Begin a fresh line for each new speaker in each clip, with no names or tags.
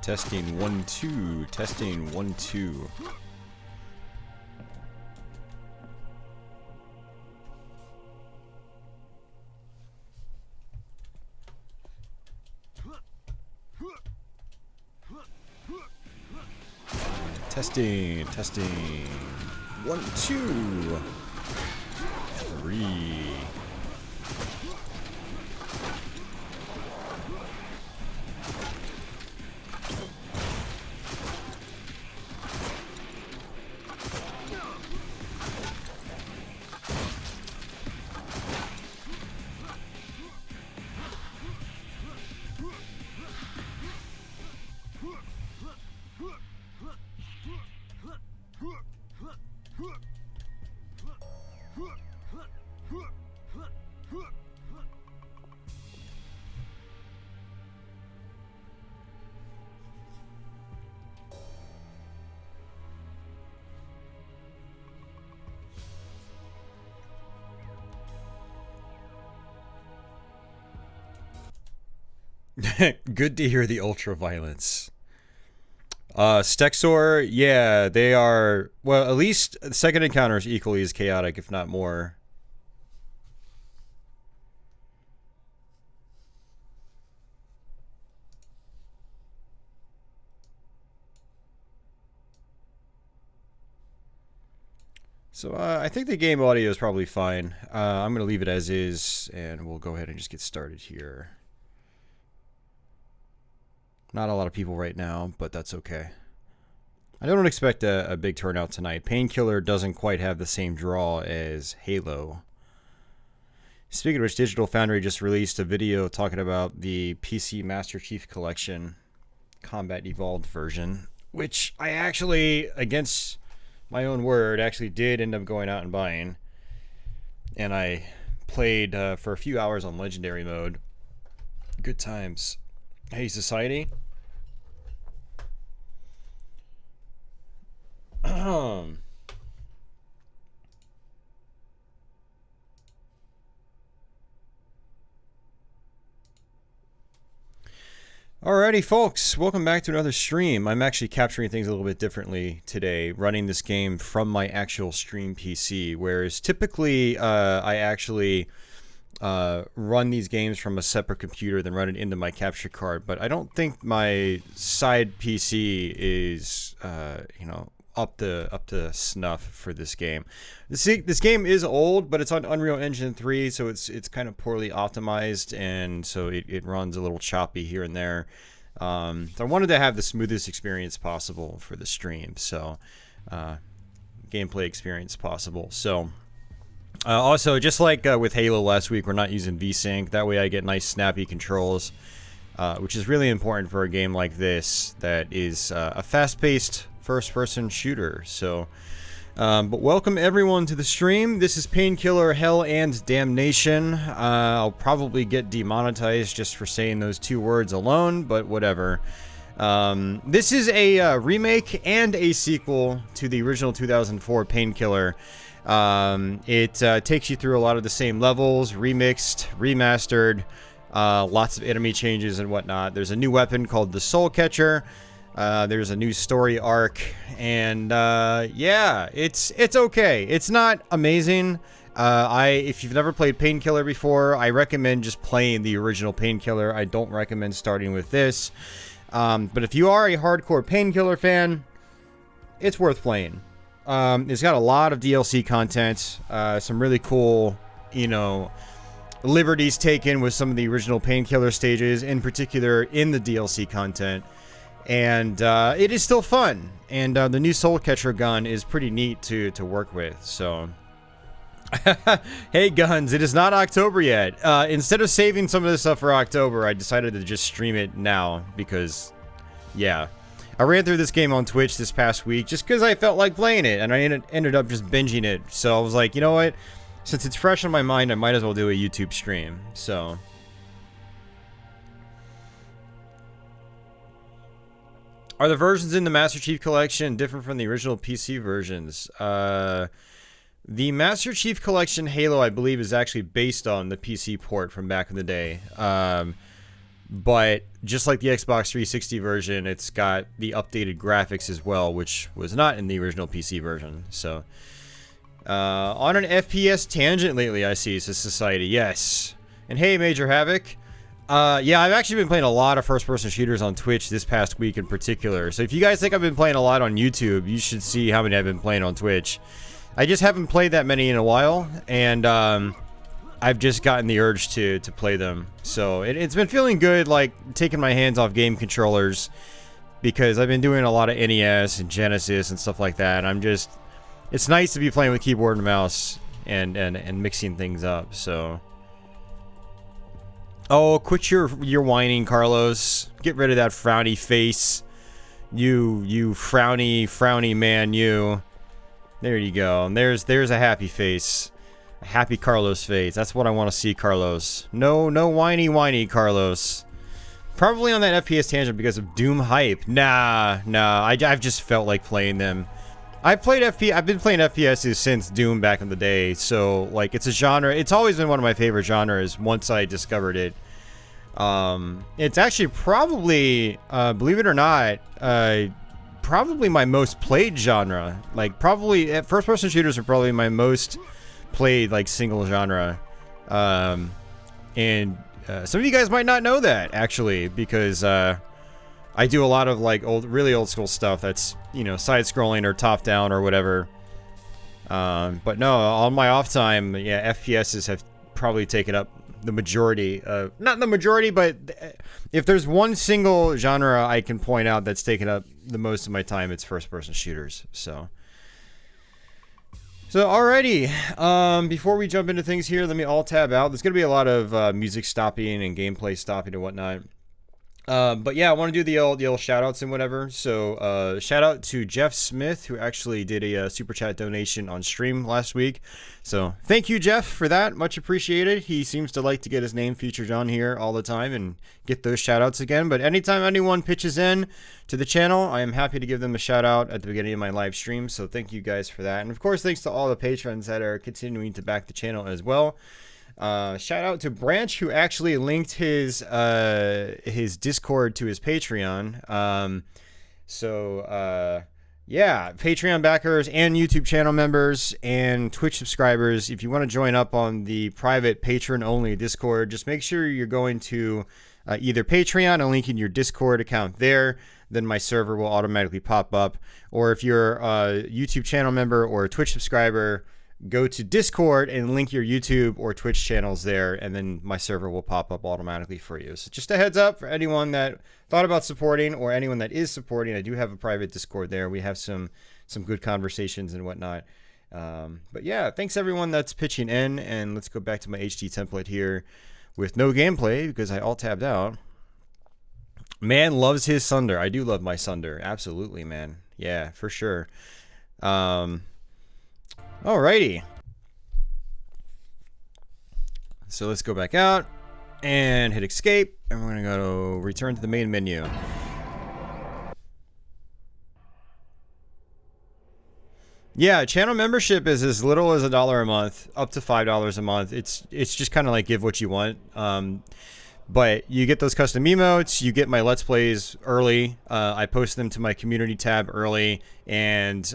Testing 1 2. Testing 1 2. Testing. 1 2 3. Good to hear the ultra violence. Stexor, yeah, they are, well, at least the second encounter is equally as chaotic, if not more. So I think the game audio is probably fine. I'm going to leave it as is, and we'll go ahead and just get started here. Not a lot of people right now, but that's okay. I don't expect a big turnout tonight. Painkiller doesn't quite have the same draw as Halo. Speaking of which, Digital Foundry just released a video talking about the PC Master Chief Collection Combat Evolved version, which I actually, against my own word, actually did end up going out and buying. And I played for a few hours on Legendary mode. Good times. Hey, Society. Alrighty, folks, welcome back to another stream. I'm actually capturing things a little bit differently today, running this game from my actual stream PC, whereas typically I actually run these games from a separate computer, then run it into my capture card. But I don't think my side PC is, you know, up to snuff for this game. This game is old, but it's on Unreal Engine 3, so it's kind of poorly optimized, and so it runs a little choppy here and there. So I wanted to have the smoothest experience possible for the stream, so gameplay experience possible. So also, just like with Halo last week, we're not using VSync. That way I get nice snappy controls, which is really important for a game like this that is a fast-paced first-person shooter. So, but welcome everyone to the stream. This is Painkiller, Hell, and Damnation. I'll probably get demonetized just for saying those two words alone, but whatever. This is a remake and a sequel to the original 2004 Painkiller. It takes you through a lot of the same levels, remixed, remastered, lots of enemy changes and whatnot. There's a new weapon called the Soul Catcher. There's a new story arc, and yeah, it's okay. It's not amazing. If you've never played Painkiller before, I recommend just playing the original Painkiller. I don't recommend starting with this. But if you are a hardcore Painkiller fan, it's worth playing. It's got a lot of DLC content, some really cool, you know, liberties taken with some of the original Painkiller stages, in particular in the DLC content. And it is still fun, and the new Soul Catcher gun is pretty neat to work with. So, hey guns, it is not October yet. Instead of saving some of this stuff for October, I decided to just stream it now because, yeah, I ran through this game on Twitch this past week just because I felt like playing it, and I ended up just binging it. So I was like, you know what? Since it's fresh on my mind, I might as well do a YouTube stream. So. Are the versions in the Master Chief Collection different from the original PC versions? The Master Chief Collection Halo, I believe, is actually based on the PC port from back in the day. But just like the Xbox 360 version, it's got the updated graphics as well, which was not in the original PC version. So, on an FPS tangent lately, I see, says Society. Yes. And hey, Major Havoc. Yeah, I've actually been playing a lot of first-person shooters on Twitch this past week in particular. So if you guys think I've been playing a lot on YouTube, you should see how many I've been playing on Twitch. I just haven't played that many in a while, and I've just gotten the urge to play them. So it's been feeling good, like taking my hands off game controllers, because I've been doing a lot of NES and Genesis and stuff like that. I'm just, it's nice to be playing with keyboard and mouse and mixing things up. So. Oh, quit your whining, Carlos. Get rid of that frowny face. You frowny man, you. There you go. And there's a happy face. A happy Carlos face. That's what I want to see, Carlos. No whiny, Carlos. Probably on that FPS tangent because of Doom hype. Nah. I've just felt like playing them. I've been playing FPSs since Doom back in the day, so like it's a genre. It's always been one of my favorite genres once I discovered it. It's actually probably, believe it or not, probably my most played genre. Like probably first-person shooters are probably my most played like single genre. And some of you guys might not know that actually, because I do a lot of like really old school stuff that's, you know, side-scrolling or top-down or whatever. But no, on my off time, yeah, FPSs have probably taken up the majority of, not the majority, but if there's one single genre I can point out that's taken up the most of my time, it's first-person shooters. So alrighty, before we jump into things here, let me alt-tab out. There's gonna be a lot of music stopping and gameplay stopping and whatnot. But yeah, I want to do the old shout outs and whatever. So, shout out to Jeff Smith, who actually did a super chat donation on stream last week. So thank you, Jeff, for that. Much appreciated. He seems to like to get his name featured on here all the time and get those shout outs again. But anytime anyone pitches in to the channel, I am happy to give them a shout out at the beginning of my live stream. So thank you guys for that. And of course, thanks to all the patrons that are continuing to back the channel as well. Shout out to Branch, who actually linked his Discord to his Patreon. Yeah, Patreon backers and YouTube channel members and Twitch subscribers, if you want to join up on the private patron-only Discord, just make sure you're going to either Patreon and linking your Discord account there, then my server will automatically pop up. Or if you're a YouTube channel member or a Twitch subscriber, go to Discord and link your YouTube or Twitch channels there, and then my server will pop up automatically for you. So just a heads up for anyone that thought about supporting or anyone that is supporting. I do have a private Discord there. We have some good conversations and whatnot. But yeah, thanks everyone that's pitching in, and let's go back to my HD template here with no gameplay because I alt-tabbed out. Man loves his Sunder. I do love my Sunder. Absolutely, man. Yeah, for sure. Alrighty. So let's go back out and hit escape, and we're gonna go to return to the main menu. Yeah, channel membership is as little as $1 a month, up to $5 a month. It's just kind of like give what you want. But you get those custom emotes, you get my Let's Plays early. I post them to my community tab early, and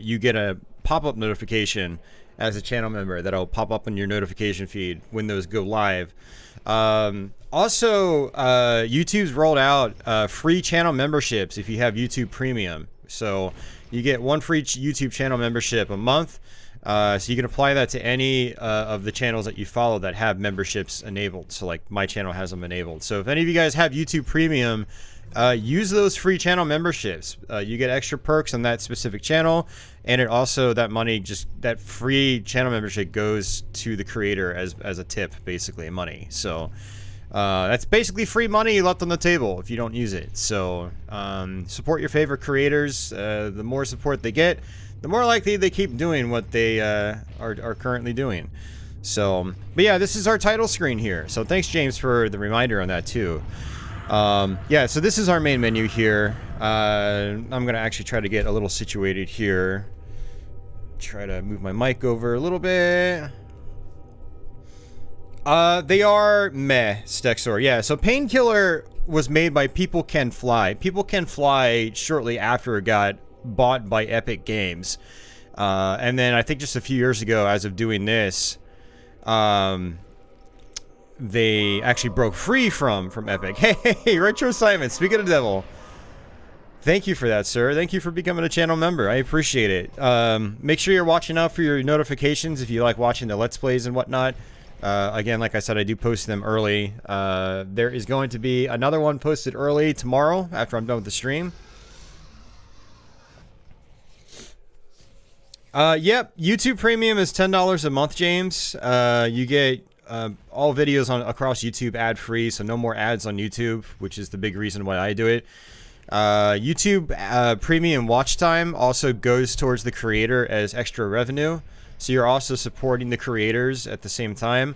you get a pop-up notification as a channel member that'll pop up on your notification feed when those go live. Also, YouTube's rolled out free channel memberships if you have YouTube Premium. So you get one free YouTube channel membership a month. So you can apply that to any of the channels that you follow that have memberships enabled. So like my channel has them enabled. So if any of you guys have YouTube Premium, use those free channel memberships. You get extra perks on that specific channel, and it also, that money, just that free channel membership goes to the creator as a tip, basically, money. So that's basically free money left on the table if you don't use it. So support your favorite creators. The more support they get, the more likely they keep doing what they are currently doing. So, but yeah, this is our title screen here. So thanks, James, for the reminder on that too. Yeah, so this is our main menu here. I'm gonna actually try to get a little situated here. Try to move my mic over a little bit. They are meh, Stexor. Yeah, so Painkiller was made by People Can Fly. People Can Fly shortly after it got bought by Epic Games. And then I think just a few years ago, as of doing this, they actually broke free from Epic. Hey, Retro Simon, speaking of the devil. Thank you for that, sir. Thank you for becoming a channel member. I appreciate it. Make sure you're watching out for your notifications if you like watching the Let's Plays and whatnot. Again, like I said, I do post them early. There is going to be another one posted early tomorrow after I'm done with the stream. Yep, YouTube Premium is $10 a month, James. You get all videos across YouTube ad-free, so no more ads on YouTube, which is the big reason why I do it. YouTube Premium watch time also goes towards the creator as extra revenue. So you're also supporting the creators at the same time.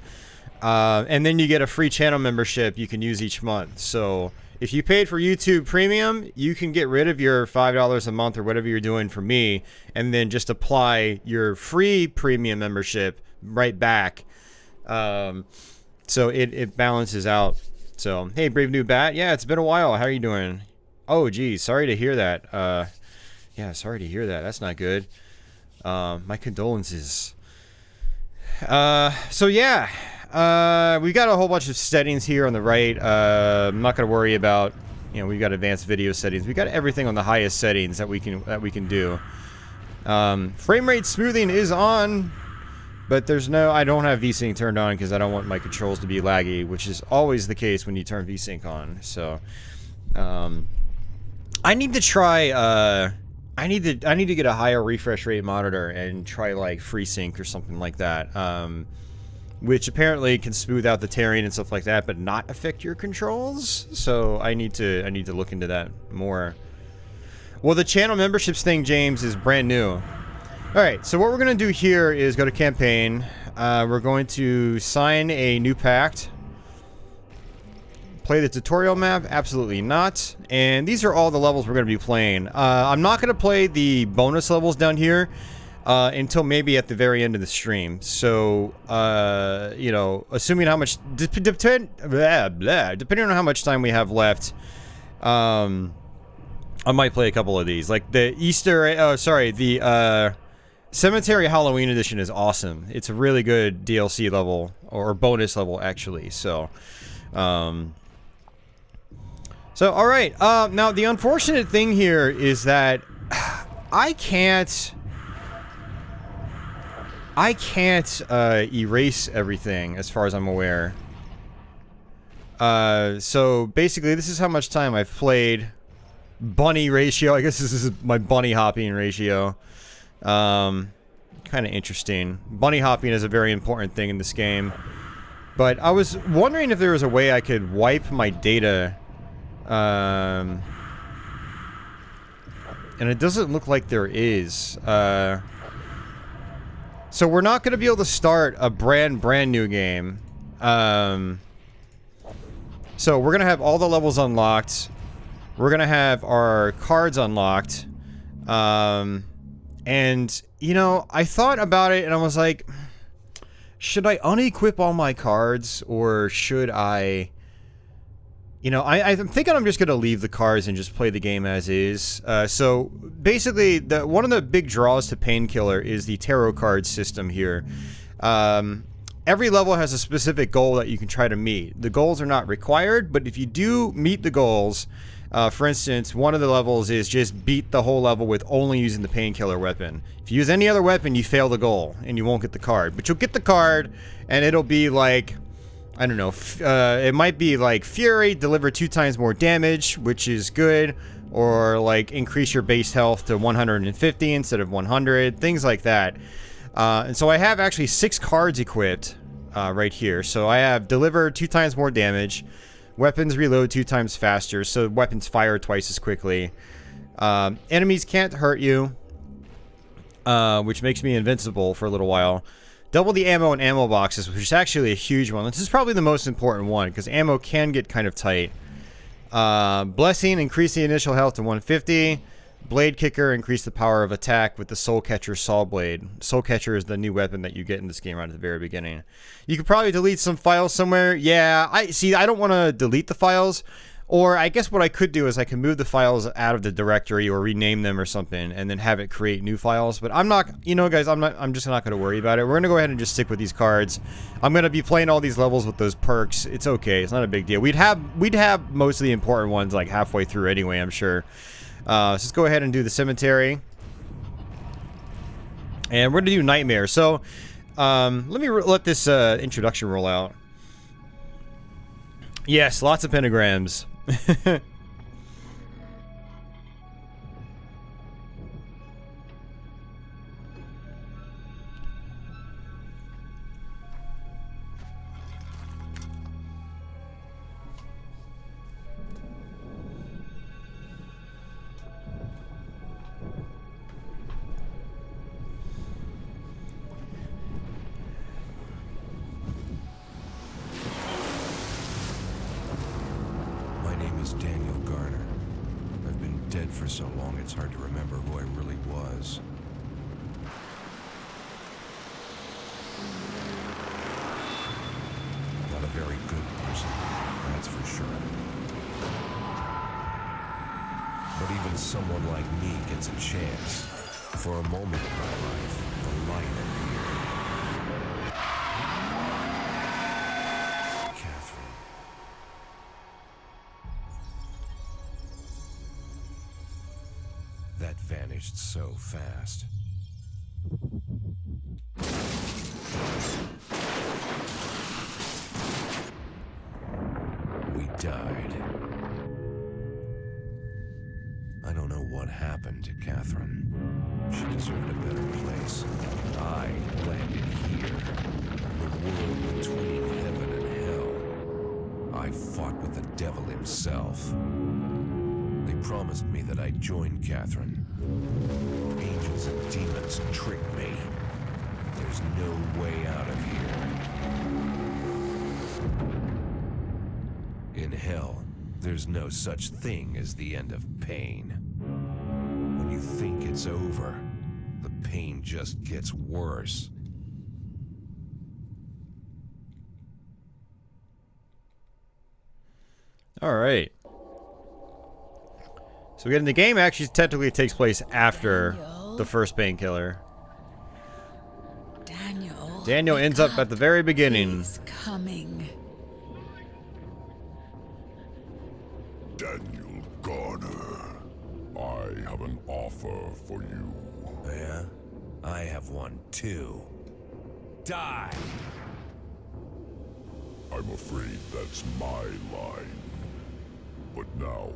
And then you get a free channel membership you can use each month. So if you paid for YouTube Premium, you can get rid of your $5 a month or whatever you're doing for me, and then just apply your free premium membership right back. So it balances out. So, hey, Brave New Bat. Yeah, it's been a while. How are you doing? Oh, geez. Sorry to hear that. Yeah, sorry to hear that. That's not good. My condolences. So yeah, we've got a whole bunch of settings here on the right. I'm not going to worry about, we've got advanced video settings. We got everything on the highest settings that we can do. Frame rate smoothing is on, but I don't have VSync turned on because I don't want my controls to be laggy, which is always the case when you turn VSync on. So, I need to try, I need to get a higher refresh rate monitor and try like FreeSync or something like that, which apparently can smooth out the tearing and stuff like that, but not affect your controls. So I need to look into that more. Well, the channel memberships thing, James, is brand new. All right, so what we're gonna do here is go to campaign. We're going to sign a new pact. Play the tutorial map? Absolutely not. And these are all the levels we're going to be playing. I'm not going to play the bonus levels down here until maybe at the very end of the stream. So, assuming how much... depending on how much time we have left, I might play a couple of these. Like the the Cemetery Halloween Edition is awesome. It's a really good DLC level, or bonus level, actually. So, all right. Now, the unfortunate thing here is that I can't erase everything as far as I'm aware. So basically, this is how much time I've played. Bunny ratio. I guess this is my bunny hopping ratio. Kind of interesting. Bunny hopping is a very important thing in this game. But I was wondering if there was a way I could wipe my data. And it doesn't look like there is. So we're not going to be able to start a brand new game. So we're going to have all the levels unlocked. We're going to have our cards unlocked. And, I thought about it and I was like, should I unequip all my cards or should I... I'm thinking I'm just going to leave the cards and just play the game as is. So, basically, one of the big draws to Painkiller is the tarot card system here. Every level has a specific goal that you can try to meet. The goals are not required, but if you do meet the goals, for instance, one of the levels is just beat the whole level with only using the Painkiller weapon. If you use any other weapon, you fail the goal, and you won't get the card. But you'll get the card, and it'll be like... I don't know, it might be like Fury, deliver 2 times more damage, which is good, or like increase your base health to 150 instead of 100, things like that. And so I have actually 6 cards equipped right here. So I have deliver 2 times more damage, weapons reload 2 times faster, so weapons fire twice as quickly. Enemies can't hurt you, which makes me invincible for a little while. Double the ammo in ammo boxes, which is actually a huge one. This is probably the most important one, because ammo can get kind of tight. Blessing, increase the initial health to 150. Blade Kicker, increase the power of attack with the Soul Catcher Saw Blade. Soul Catcher is the new weapon that you get in this game right at the very beginning. You could probably delete some files somewhere. Yeah, I don't want to delete the files. Or I guess what I could do is I can move the files out of the directory or rename them or something and then have it create new files. But I'm not, you know, guys, I'm just not going to worry about it. We're going to go ahead and just stick with these cards. I'm going to be playing all these levels with those perks. It's okay. It's not a big deal. We'd have most of the important ones like halfway through anyway, I'm sure. Let's just go ahead and do the cemetery. And we're going to do Nightmare. So, let me let this introduction roll out. Yes, lots of pentagrams.
For so long, it's hard to remember who I really was. Not a very good person, that's for sure. But even someone like me gets a chance. For a moment in my life, the light appeared. That vanished so fast. We died. I don't know what happened to Catherine. She deserved a better place. I landed here, the world between heaven and hell. I fought with the devil himself. They promised me that I'd join Catherine. Angels and demons tricked me. There's no way out of here. In hell, there's no such thing as the end of pain. When you think it's over, the pain just gets worse.
All right. So again, the game actually technically takes place after the first Painkiller. Daniel ends up at the very beginning.
He's coming.
Daniel Garner, I have an offer for you.
Yeah? I have one too. Die!
I'm afraid that's my line. But now,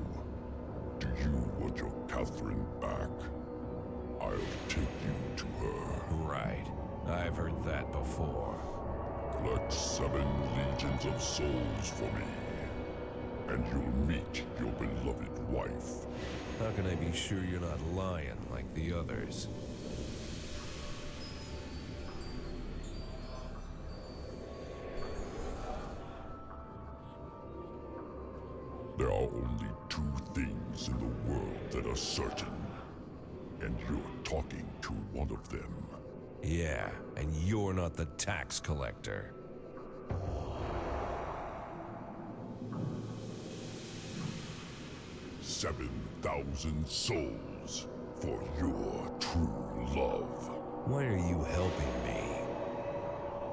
do you want your Catherine back? I'll take you to her.
Right. I've heard that before.
Collect 7 legions of souls for me, and you'll meet your beloved wife.
How can I be sure you're not lying like the others?
There are only 2 things in the world that are certain, and you're talking to one of them.
Yeah, and you're not the tax collector.
$7,000 souls for your true love.
Why are you helping me?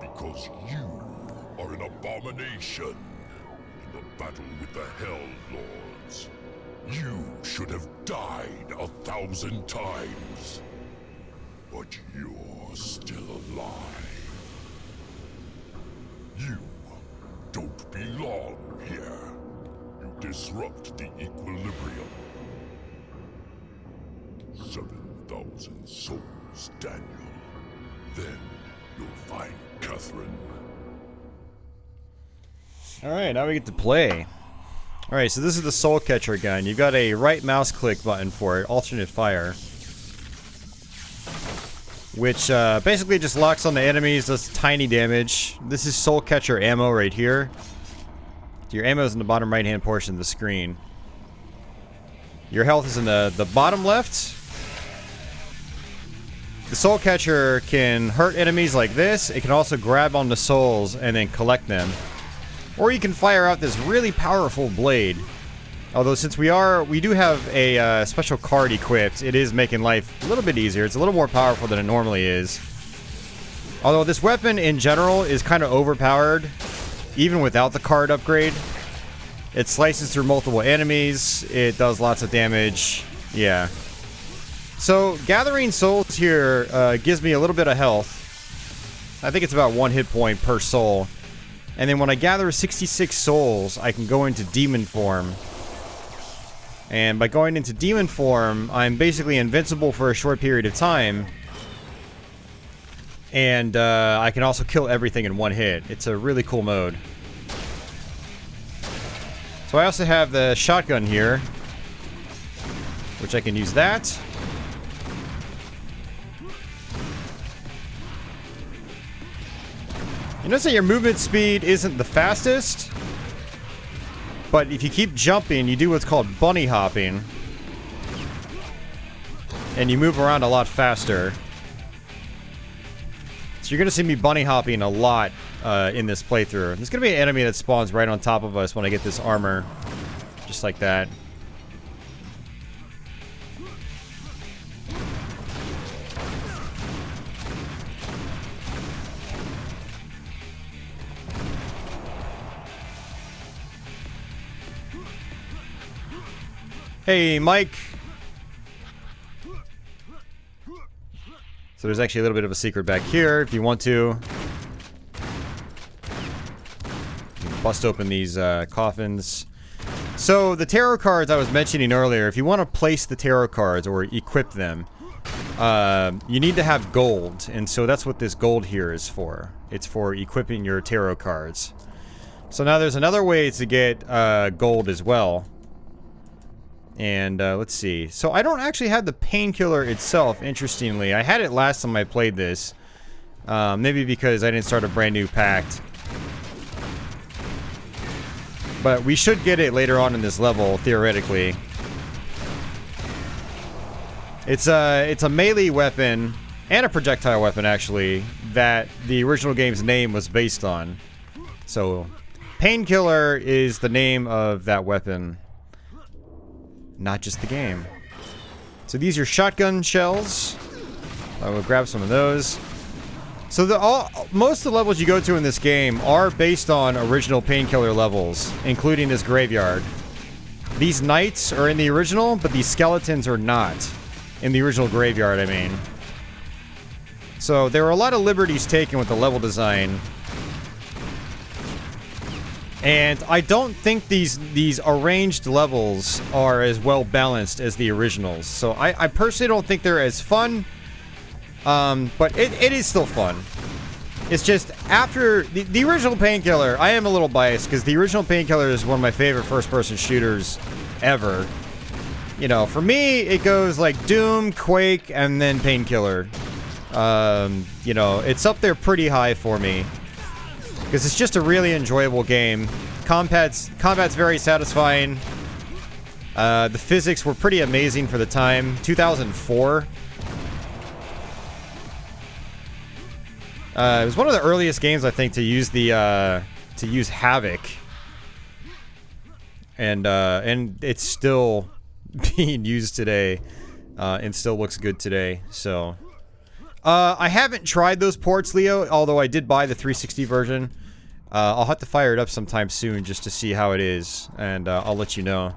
Because you are an abomination in the battle with the Hell Lords. You should have died 1,000 times. But you're still alive. You don't belong here. You disrupt the equilibrium. 7,000 souls, Daniel. Then you'll find Catherine.
Alright, now we get to play. Alright, so this is the Soul Catcher gun. You've got a right mouse click button for it, alternate fire. Which basically just locks on the enemies, does tiny damage. This is Soul Catcher ammo right here. Your ammo is in the bottom right hand portion of the screen. Your health is in the bottom left. The soul catcher can hurt enemies like this. It can also grab on the souls and then collect them. Or you can fire out this really powerful blade. Although since we do have a special card equipped, it is making life a little bit easier. It's a little more powerful than it normally is. Although this weapon in general is kind of overpowered, even without the card upgrade. It slices through multiple enemies. It does lots of damage. Yeah. So gathering souls here gives me a little bit of health. I think it's about 1 hit point per soul. And then when I gather 66 souls, I can go into demon form. And by going into demon form, I'm basically invincible for a short period of time. And I can also kill everything in 1 hit. It's a really cool mode. So I also have the shotgun here, which I can use that. You notice that your movement speed isn't the fastest, but if you keep jumping, you do what's called bunny hopping. And you move around a lot faster. So you're going to see me bunny hopping a lot in this playthrough. There's going to be an enemy that spawns right on top of us when I get this armor. Just like that. Hey, Mike. So there's actually a little bit of a secret back here if you want to. You can bust open these coffins. So the tarot cards I was mentioning earlier, if you want to place the tarot cards or equip them, you need to have gold. And so that's what this gold here is for. It's for equipping your tarot cards. So now there's another way to get gold as well. And let's see. So I don't actually have the Painkiller itself, interestingly. I had it last time I played this. Maybe because I didn't start a brand new pact. But we should get it later on in this level, theoretically. It's a melee weapon, and a projectile weapon, actually, that the original game's name was based on. So, Painkiller is the name of that weapon. Not just the game. So these are shotgun shells. I will grab some of those. So most of the levels you go to in this game are based on original Painkiller levels, including this graveyard. These knights are in the original, but these skeletons are not. In the original graveyard, I mean. So there were a lot of liberties taken with the level design. And I don't think these arranged levels are as well balanced as the originals. So I personally don't think they're as fun. But it is still fun. It's just after the original Painkiller, I am a little biased because the original Painkiller is one of my favorite first-person shooters ever. You know, for me, it goes like Doom, Quake, and then Painkiller. You know, it's up there pretty high for me. Because it's just a really enjoyable game. Combat's very satisfying. The physics were pretty amazing for the time. 2004. It was one of the earliest games, I think, to use the Havoc. And it's still being used today. And still looks good today. So I haven't tried those ports, Leo, although I did buy the 360 version. I'll have to fire it up sometime soon just to see how it is, and I'll let you know.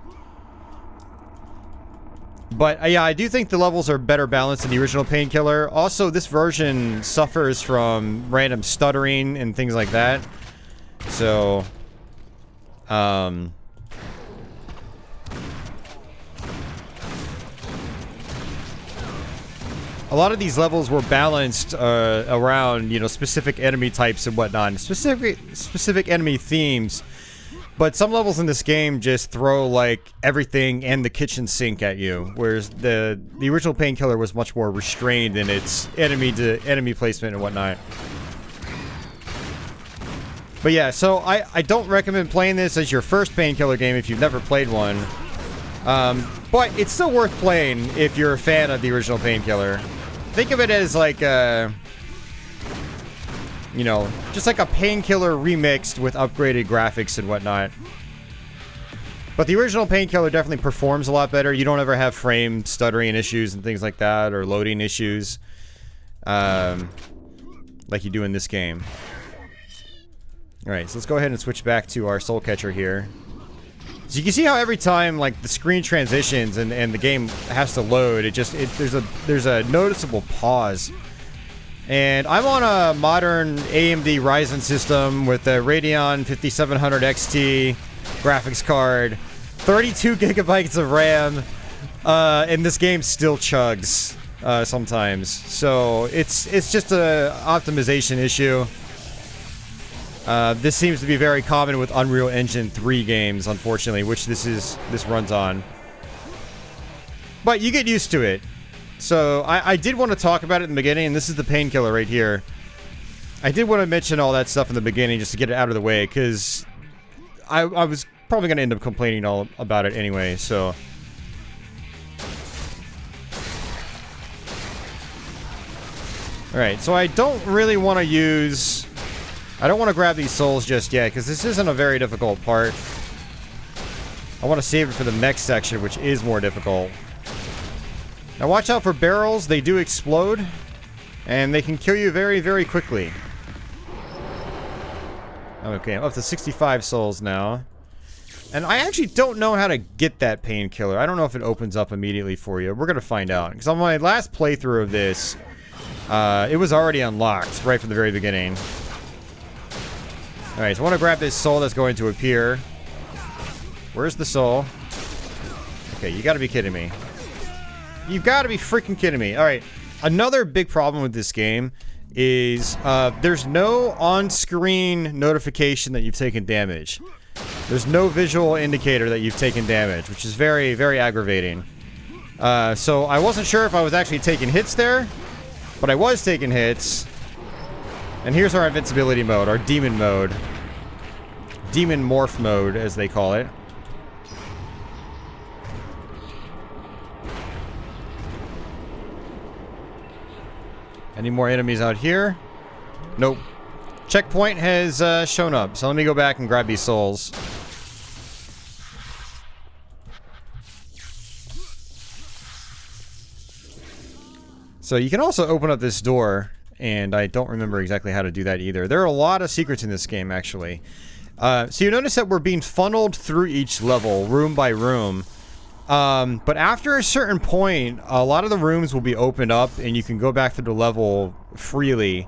But yeah, I do think the levels are better balanced than the original Painkiller. Also, this version suffers from random stuttering and things like that. So, a lot of these levels were balanced around, you know, specific enemy types and whatnot, specific enemy themes. But some levels in this game just throw like everything and the kitchen sink at you, whereas the original Painkiller was much more restrained in its enemy placement and whatnot. But yeah, so I don't recommend playing this as your first Painkiller game if you've never played one. But it's still worth playing if you're a fan of the original Painkiller. Think of it as like a, you know, just like a Painkiller remixed with upgraded graphics and whatnot. But the original Painkiller definitely performs a lot better. You don't ever have frame stuttering issues and things like that, or loading issues, like you do in this game. Alright, so let's go ahead and switch back to our Soul Catcher here. So you can see how every time, like, the screen transitions and the game has to load, there's a noticeable pause. And I'm on a modern AMD Ryzen system with a Radeon 5700 XT graphics card, 32 gigabytes of RAM, and this game still chugs sometimes. So it's just a optimization issue. This seems to be very common with Unreal Engine 3 games, unfortunately, which this runs on. But you get used to it. So I did want to talk about it in the beginning, and this is the Painkiller right here. I did want to mention all that stuff in the beginning just to get it out of the way, because I was probably going to end up complaining all about it anyway, so... Alright, so I don't really want to use... I don't want to grab these souls just yet, because this isn't a very difficult part. I want to save it for the next section, which is more difficult. Now watch out for barrels, they do explode, and they can kill you very, very quickly. Okay, I'm up to 65 souls now. And I actually don't know how to get that Painkiller. I don't know if it opens up immediately for you. We're going to find out. Because on my last playthrough of this, it was already unlocked right from the very beginning. Alright, so I want to grab this soul that's going to appear. Where's the soul? Okay, you gotta be kidding me. You've gotta be freaking kidding me. Alright, another big problem with this game is there's no on-screen notification that you've taken damage. There's no visual indicator that you've taken damage, which is very, very aggravating. So I wasn't sure if I was actually taking hits there, but I was taking hits. And here's our invincibility mode, our demon mode. Demon morph mode, as they call it. Any more enemies out here? Nope. Checkpoint has shown up, so let me go back and grab these souls. So you can also open up this door, and I don't remember exactly how to do that either. There are a lot of secrets in this game, actually. So you notice that we're being funneled through each level, room by room. But after a certain point, a lot of the rooms will be opened up, and you can go back through the level freely.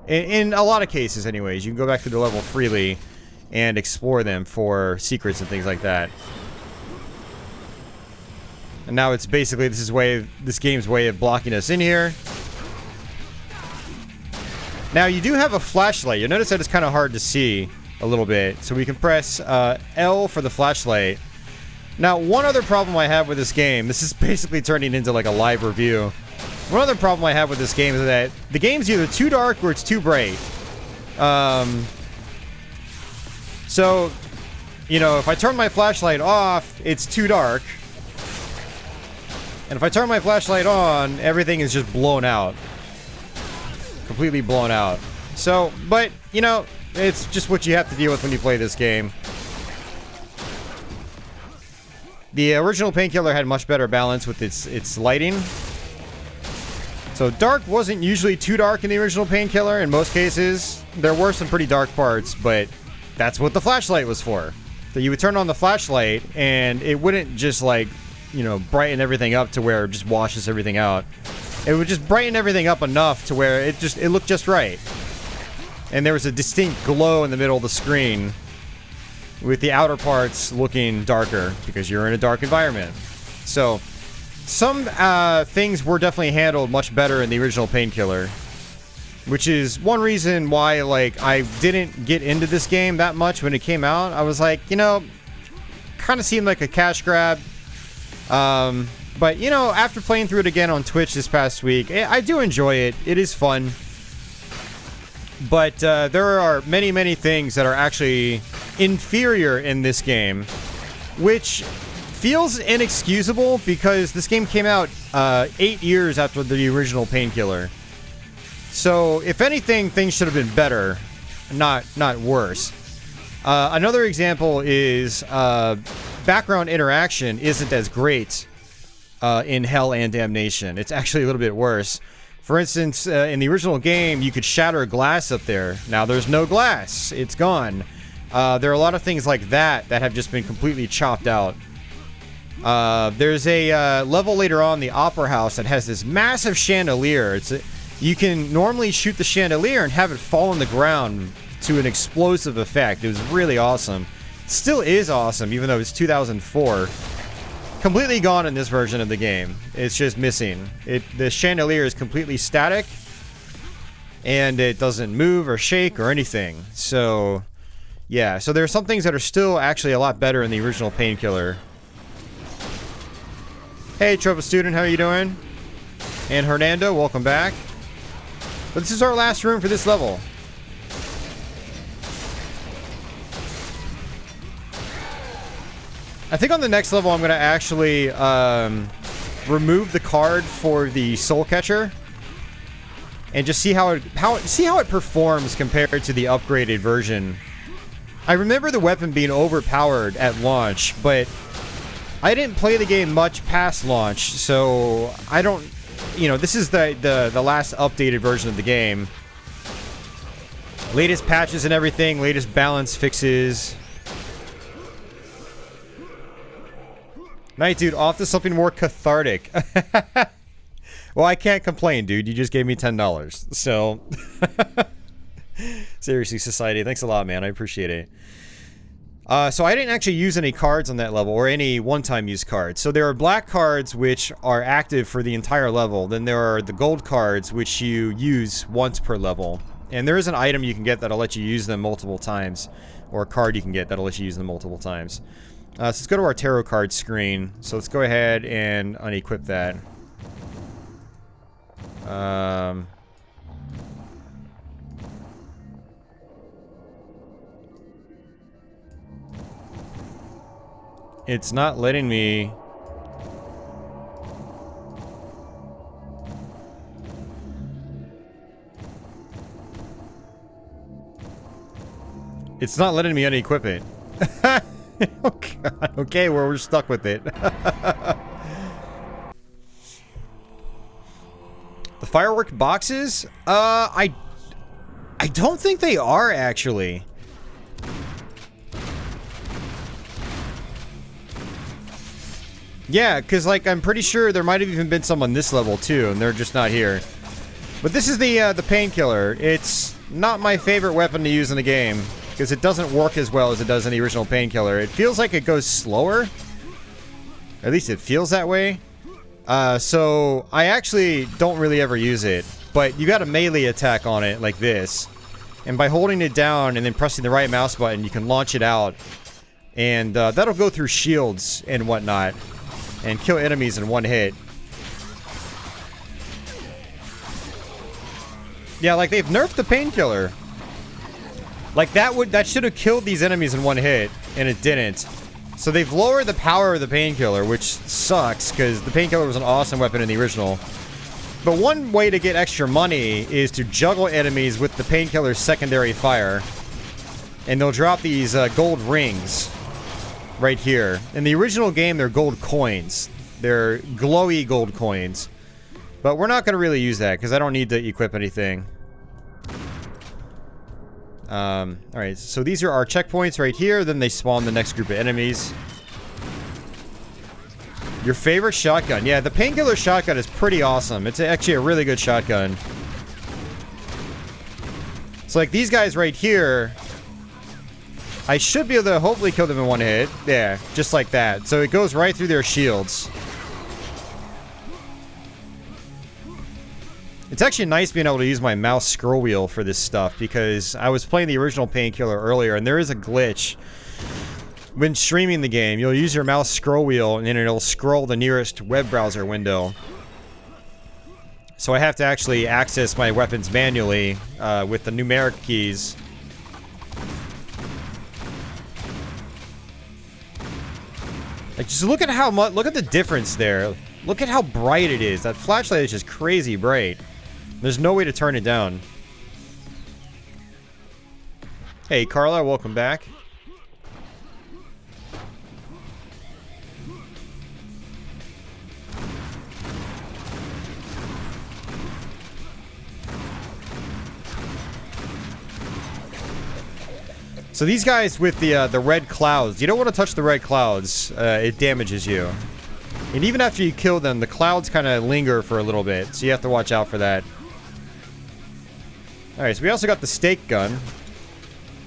In a lot of cases, anyways, you can go back through the level freely and explore them for secrets and things like that. And now it's basically this game's way of blocking us in here. Now you do have a flashlight. You'll notice that it's kind of hard to see a little bit, so we can press L for the flashlight. Now, one other problem I have with this game, this is basically turning into like a live review. One other problem I have with this game is that the game's either too dark or it's too bright. So, you know, if I turn my flashlight off, it's too dark. And if I turn my flashlight on, everything is just blown out. Completely blown out. So, but, you know, it's just what you have to deal with when you play this game. The original Painkiller had much better balance with its lighting. So dark wasn't usually too dark in the original Painkiller. In most cases, there were some pretty dark parts, but that's what the flashlight was for. So you would turn on the flashlight, and it wouldn't just, like, you know, brighten everything up to where it just washes everything out. It would just brighten everything up enough to where it looked just right. And there was a distinct glow in the middle of the screen, with the outer parts looking darker, because you're in a dark environment. So, some things were definitely handled much better in the original Painkiller, which is one reason why, like, I didn't get into this game that much when it came out. I was like, you know, kind of seemed like a cash grab. But, you know, after playing through it again on Twitch this past week, I do enjoy it. It is fun. But there are many, many things that are actually inferior in this game, which feels inexcusable because this game came out 8 years after the original Painkiller. So, if anything, things should have been better, not worse. Another example is background interaction isn't as great in Hell and Damnation. It's actually a little bit worse. For instance, in the original game, you could shatter glass up there. Now there's no glass. It's gone. There are a lot of things like that that have just been completely chopped out. There's a level later on in the Opera House that has this massive chandelier. You can normally shoot the chandelier and have it fall on the ground to an explosive effect. It was really awesome. It still is awesome, even though it's 2004. Completely gone in this version of the game. It's just missing. The chandelier is completely static, and it doesn't move or shake or anything. So, yeah. So there are some things that are still actually a lot better in the original Painkiller. Hey, Trova Student, how are you doing? And Hernando, welcome back. But this is our last room for this level. I think on the next level I'm going to actually remove the card for the Soul Catcher and just see how it performs compared to the upgraded version. I remember the weapon being overpowered at launch, but I didn't play the game much past launch, so I don't... You know, this is the last updated version of the game. Latest patches and everything, latest balance fixes. Night, dude, off to something more cathartic. Well, I can't complain, dude. You just gave me $10. So, seriously, Society, thanks a lot, man. I appreciate it. So I didn't actually use any cards on that level, or any one-time use cards. So there are black cards, which are active for the entire level. Then there are the gold cards, which you use once per level. And there is an item you can get that'll let you use them multiple times. Or a card you can get that'll let you use them multiple times. So let's go to our tarot card screen. So let's go ahead and unequip that. It's not letting me... It's not letting me unequip it. Oh god. Okay, well, we're stuck with it. The firework boxes? I don't think they are, actually. Yeah, because, like, I'm pretty sure there might have even been some on this level, too, and they're just not here. But this is the Painkiller. It's not my favorite weapon to use in the game, because it doesn't work as well as it does in the original Painkiller. It feels like it goes slower. At least it feels that way. So I actually don't really ever use it. But you got a melee attack on it, like this. And by holding it down and then pressing the right mouse button, you can launch it out. And that'll go through shields and whatnot. And kill enemies in one hit. Yeah, like, they've nerfed the Painkiller. Like, that should have killed these enemies in one hit, and it didn't. So they've lowered the power of the Painkiller, which sucks, because the Painkiller was an awesome weapon in the original. But one way to get extra money is to juggle enemies with the Painkiller's secondary fire. And they'll drop these gold rings right here. In the original game, they're gold coins. They're glowy gold coins. But we're not going to really use that, because I don't need to equip anything. Alright, so these are our checkpoints right here. Then they spawn the next group of enemies. Your favorite shotgun? Yeah, the Painkiller shotgun is pretty awesome. It's actually a really good shotgun. So, like, these guys right here, I should be able to hopefully kill them in one hit. Yeah, just like that. So it goes right through their shields. It's actually nice being able to use my mouse scroll wheel for this stuff, because I was playing the original Painkiller earlier, and there is a glitch. When streaming the game, you'll use your mouse scroll wheel, and then it'll scroll the nearest web browser window. So I have to actually access my weapons manually with the numeric keys. Like, just look at how much, look at the difference there. Look at how bright it is. That flashlight is just crazy bright. There's no way to turn it down. Hey, Carla, welcome back. So these guys with the red clouds, you don't want to touch the red clouds. It damages you. And even after you kill them, the clouds kind of linger for a little bit, so you have to watch out for that. Alright, so we also got the stake gun,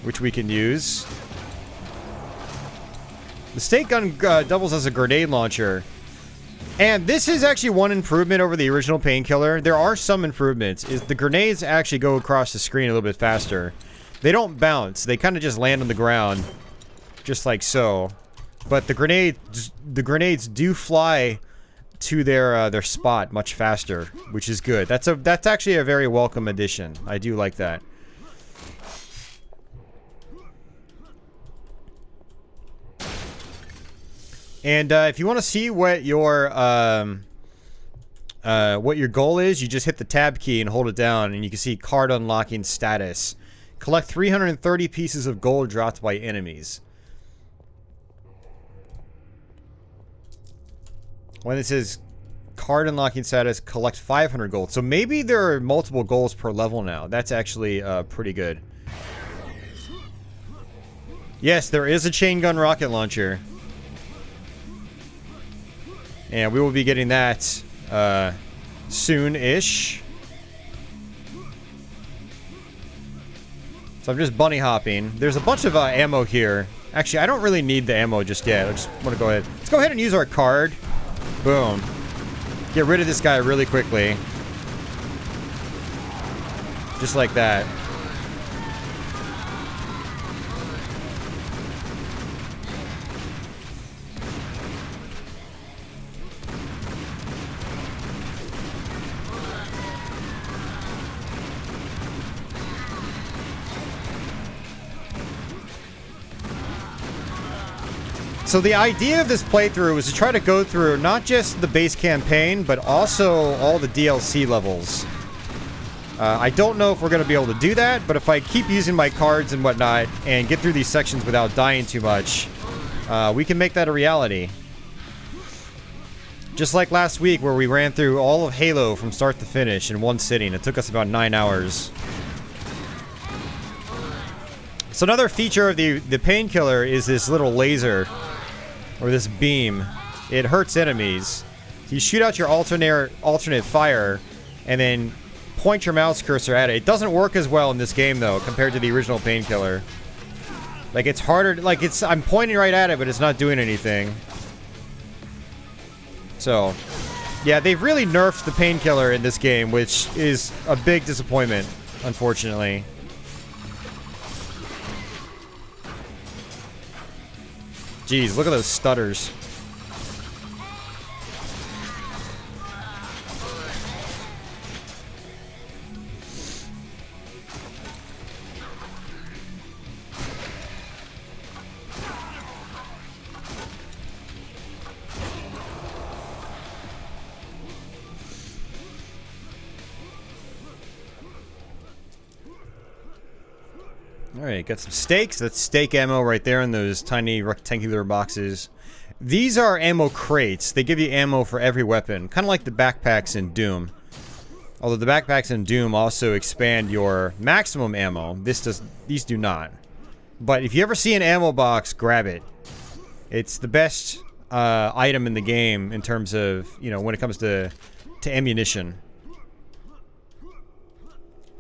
which we can use. The stake gun doubles as a grenade launcher. And this is actually one improvement over the original Painkiller. There are some improvements. Is the grenades actually go across the screen a little bit faster. They don't bounce. They kind of just land on the ground, just like so. But the grenades do fly to their spot much faster, which is good. That's actually a very welcome addition. I do like that. And if you want to see what your goal is, you just hit the tab key and hold it down, and you can see card unlocking status. Collect 330 pieces of gold dropped by enemies. When it says card unlocking status, collect 500 gold. So maybe there are multiple goals per level now. That's actually pretty good. Yes, there is a chain gun rocket launcher. And we will be getting that soon-ish. So I'm just bunny hopping. There's a bunch of ammo here. Actually, I don't really need the ammo just yet. I just want to go ahead. Let's go ahead and use our card. Boom. Get rid of this guy really quickly. Just like that. So the idea of this playthrough was to try to go through not just the base campaign, but also all the DLC levels. I don't know if we're going to be able to do that, but if I keep using my cards and whatnot and get through these sections without dying too much, we can make that a reality. Just like last week where we ran through all of Halo from start to finish in one sitting. It took us about 9 hours. So another feature of the Painkiller is this little laser. Or this beam. It hurts enemies. You shoot out your alternate fire and then point your mouse cursor at it. It doesn't work as well in this game though compared to the original Painkiller. Like it's harder, like I'm pointing right at it but it's not doing anything. So, yeah, they've really nerfed the Painkiller in this game, which is a big disappointment, unfortunately. Jeez, look at those stutters. Alright, got some stakes. That's stake ammo right there in those tiny rectangular boxes. These are ammo crates. They give you ammo for every weapon. Kind of like the backpacks in Doom. Although the backpacks in Doom also expand your maximum ammo. These do not. But if you ever see an ammo box, grab it. It's the best item in the game in terms of, you know, when it comes to ammunition.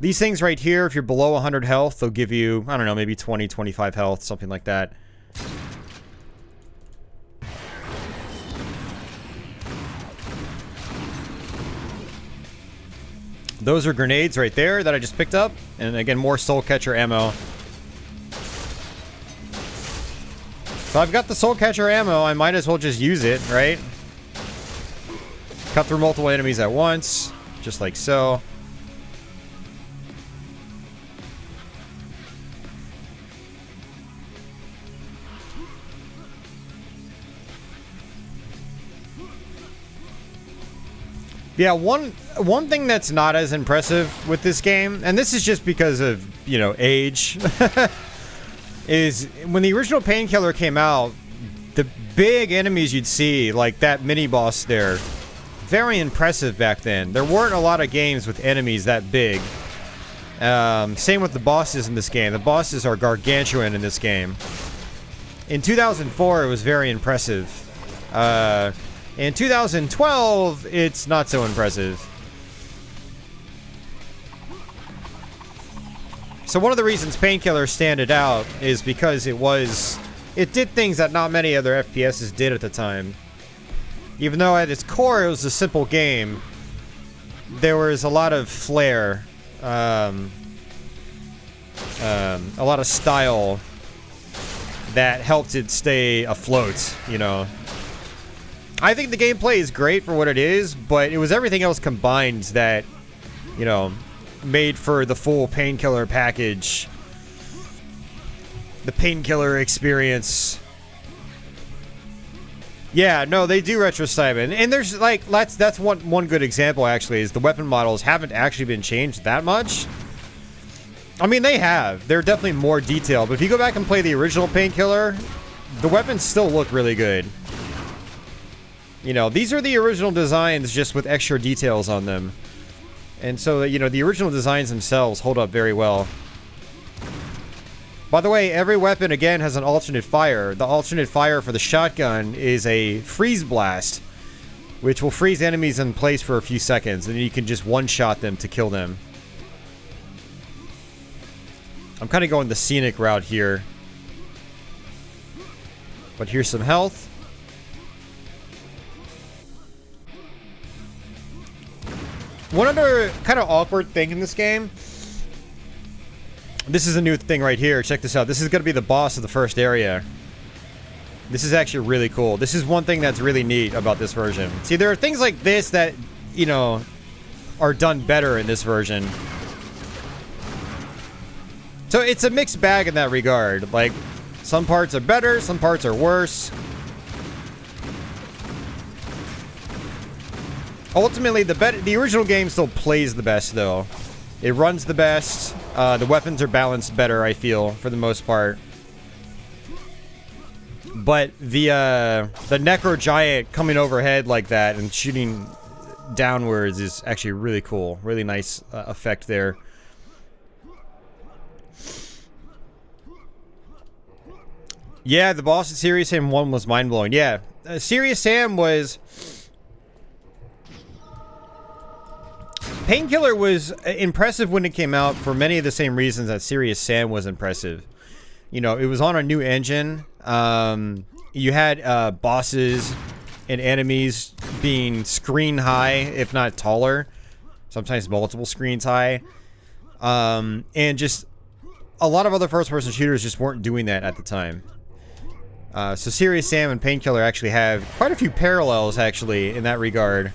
These things right here, if you're below 100 health, they'll give you, I don't know, maybe 20, 25 health, something like that. Those are grenades right there that I just picked up. And again, more soul catcher ammo. So I've got the soul catcher ammo, I might as well just use it, right? Cut through multiple enemies at once, just like so. Yeah, one thing that's not as impressive with this game, and this is just because of, you know, age, is when the original Painkiller came out, the big enemies you'd see, like that mini-boss there, very impressive back then. There weren't a lot of games with enemies that big. Same with the bosses in this game. The bosses are gargantuan in this game. In 2004, it was very impressive. In 2012, it's not so impressive. So one of the reasons Painkiller standed out is because it did things that not many other FPSs did at the time. Even though at its core it was a simple game, there was a lot of flair, a lot of style that helped it stay afloat, you know. I think the gameplay is great for what it is, but it was everything else combined that, you know, made for the full Painkiller package. The Painkiller experience. Yeah, no, they do retro Simon. And there's like, that's one good example actually, is the weapon models haven't actually been changed that much. I mean, they have. They're definitely more detailed, but if you go back and play the original Painkiller, the weapons still look really good. You know, these are the original designs just with extra details on them. And so, you know, the original designs themselves hold up very well. By the way, every weapon, again, has an alternate fire. The alternate fire for the shotgun is a freeze blast, which will freeze enemies in place for a few seconds, and you can just one-shot them to kill them. I'm kind of going the scenic route here. But here's some health. One other kind of awkward thing in this game. This is a new thing right here. Check this out. This is going to be the boss of the first area. This is actually really cool. This is one thing that's really neat about this version. See, there are things like this that, you know, are done better in this version. So it's a mixed bag in that regard. Like, some parts are better, some parts are worse. Ultimately, the original game still plays the best, though. It runs the best. The weapons are balanced better, I feel, for the most part. But the Necrogiant coming overhead like that and shooting downwards is actually really cool. Really nice effect there. Yeah, the boss at Serious Sam 1 was mind-blowing. Yeah, Serious Sam was... Painkiller was impressive when it came out for many of the same reasons that Serious Sam was impressive. You know, it was on a new engine. You had bosses and enemies being screen high, if not taller. Sometimes multiple screens high. And just a lot of other first-person shooters just weren't doing that at the time. So Serious Sam and Painkiller actually have quite a few parallels, actually, in that regard.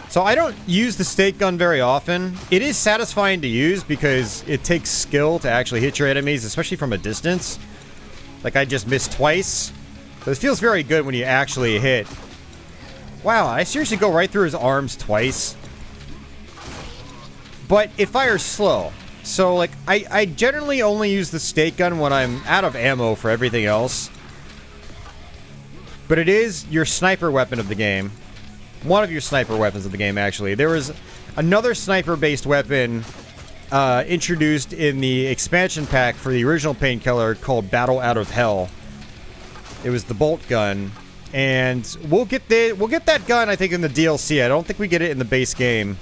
So I don't use the stake gun very often. It is satisfying to use because it takes skill to actually hit your enemies, especially from a distance. Like I just missed twice. So it feels very good when you actually hit. Wow, I seriously go right through his arms twice. But it fires slow. So like, I generally only use the stake gun when I'm out of ammo for everything else. But it is your sniper weapon of the game. One of your sniper weapons of the game, actually. There was another sniper-based weapon introduced in the expansion pack for the original Painkiller called Battle Out of Hell. It was the bolt gun, and we'll get that gun, I think, in the DLC. I don't think we get it in the base game.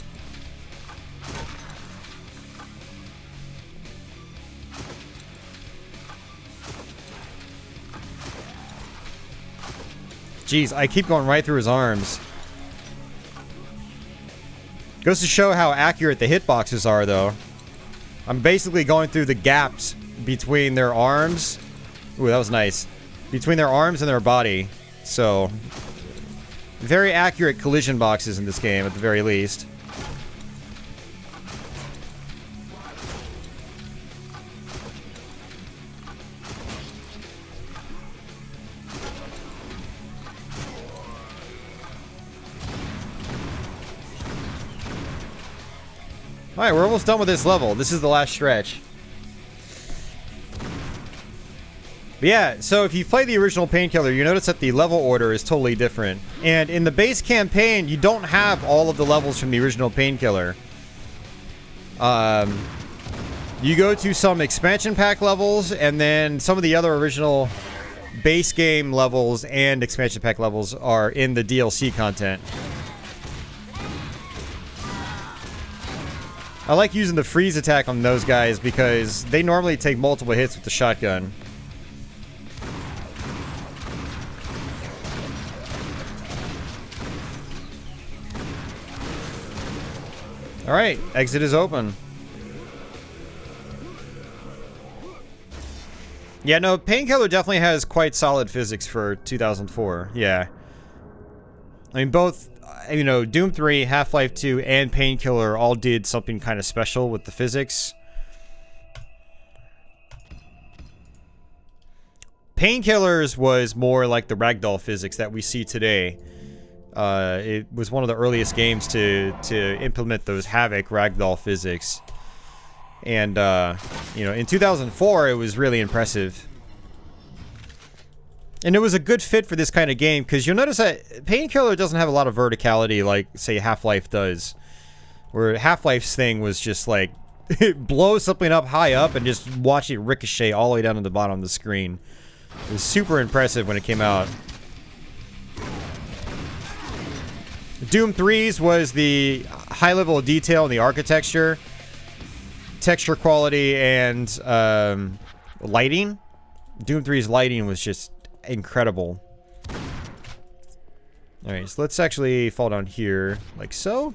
Jeez, I keep going right through his arms. Goes to show how accurate the hitboxes are, though. I'm basically going through the gaps between their arms. Ooh, that was nice. Between their arms and their body. So, very accurate collision boxes in this game, at the very least. Alright, we're almost done with this level. This is the last stretch. But yeah, so if you play the original Painkiller, you notice that the level order is totally different. And in the base campaign, you don't have all of the levels from the original Painkiller. You go to some expansion pack levels, and then some of the other original base game levels and expansion pack levels are in the DLC content. I like using the freeze attack on those guys because they normally take multiple hits with the shotgun. Alright, exit is open. Yeah, no, Painkiller definitely has quite solid physics for 2004. Yeah. I mean, both, you know, Doom 3, Half-Life 2, and Painkiller all did something kind of special with the physics. Painkillers was more like the ragdoll physics that we see today. It was one of the earliest games to implement those Havoc ragdoll physics. And, you know, in 2004, it was really impressive. And it was a good fit for this kind of game, because you'll notice that Painkiller doesn't have a lot of verticality like, say, Half-Life does. Where Half-Life's thing was just like, blow something up high up and just watch it ricochet all the way down to the bottom of the screen. It was super impressive when it came out. Doom 3's was the high level of detail in the architecture, texture quality, and lighting. Doom 3's lighting was just incredible. Alright, so let's actually fall down here, like so.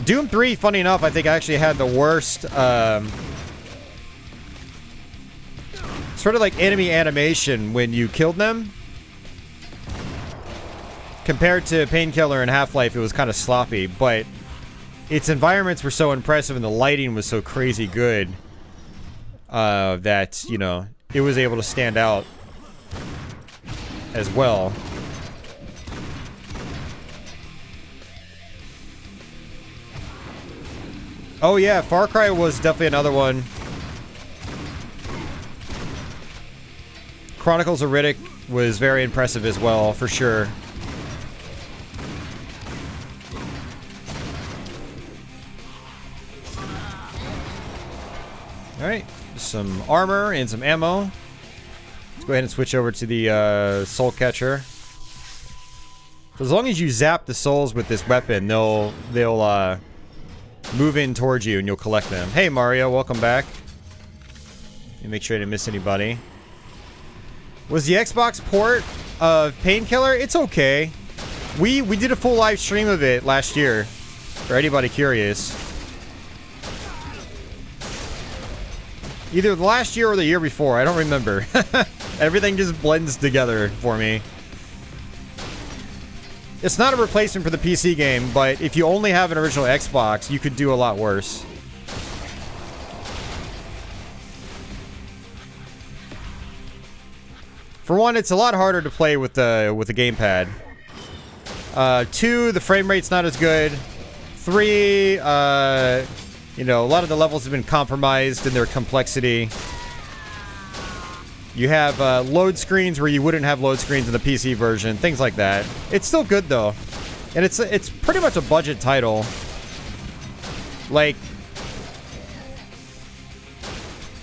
Doom 3, funny enough, I think actually had the worst, sort of like enemy animation when you killed them. Compared to Painkiller and Half-Life, it was kind of sloppy, but its environments were so impressive and the lighting was so crazy good that, you know, it was able to stand out as well. Oh yeah, Far Cry was definitely another one. Chronicles of Riddick was very impressive as well, for sure. Alright, some armor and some ammo. Let's go ahead and switch over to the soul catcher. So as long as you zap the souls with this weapon, they'll move in towards you and you'll collect them. Hey Mario, welcome back. Let me make sure I didn't miss anybody. Was the Xbox port of Painkiller? It's okay. We did a full live stream of it last year, for anybody curious. Either the last year or the year before, I don't remember. Everything just blends together for me. It's not a replacement for the PC game, but if you only have an original Xbox, you could do a lot worse. For one, it's a lot harder to play with the gamepad. 2, the frame rate's not as good. 3, you know, a lot of the levels have been compromised in their complexity. You have load screens where you wouldn't have load screens in the PC version, things like that. It's still good though, and it's pretty much a budget title. Like,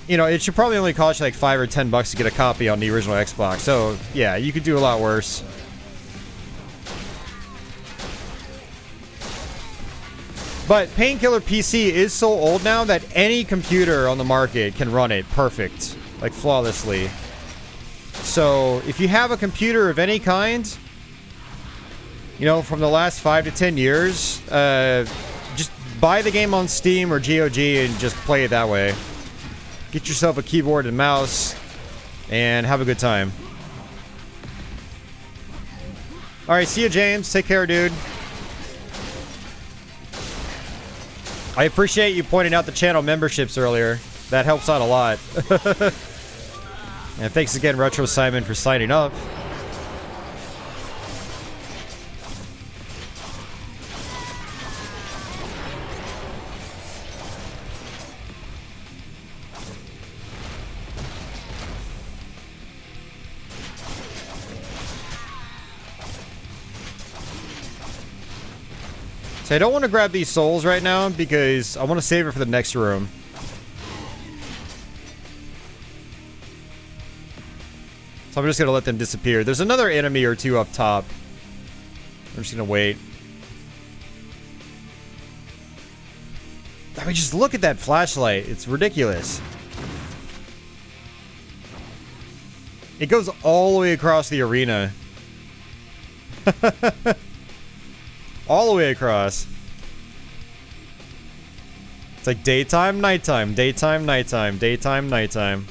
you know, it should probably only cost you like $5 or $10 to get a copy on the original Xbox. So yeah, you could do a lot worse. But Painkiller PC is so old now that any computer on the market can run it perfect, like flawlessly. So if you have a computer of any kind, you know, from the last 5 to 10 years, just buy the game on Steam or GOG and just play it that way. Get yourself a keyboard and mouse and have a good time. Alright, see you, James. Take care, dude. I appreciate you pointing out the channel memberships earlier. That helps out a lot. And thanks again, Retro Simon, for signing up. So I don't want to grab these souls right now because I want to save it for the next room. So I'm just going to let them disappear. There's another enemy or two up top. I'm just going to wait. I mean, just look at that flashlight. It's ridiculous. It goes all the way across the arena. All the way across. It's like daytime, nighttime, daytime, nighttime, daytime, nighttime.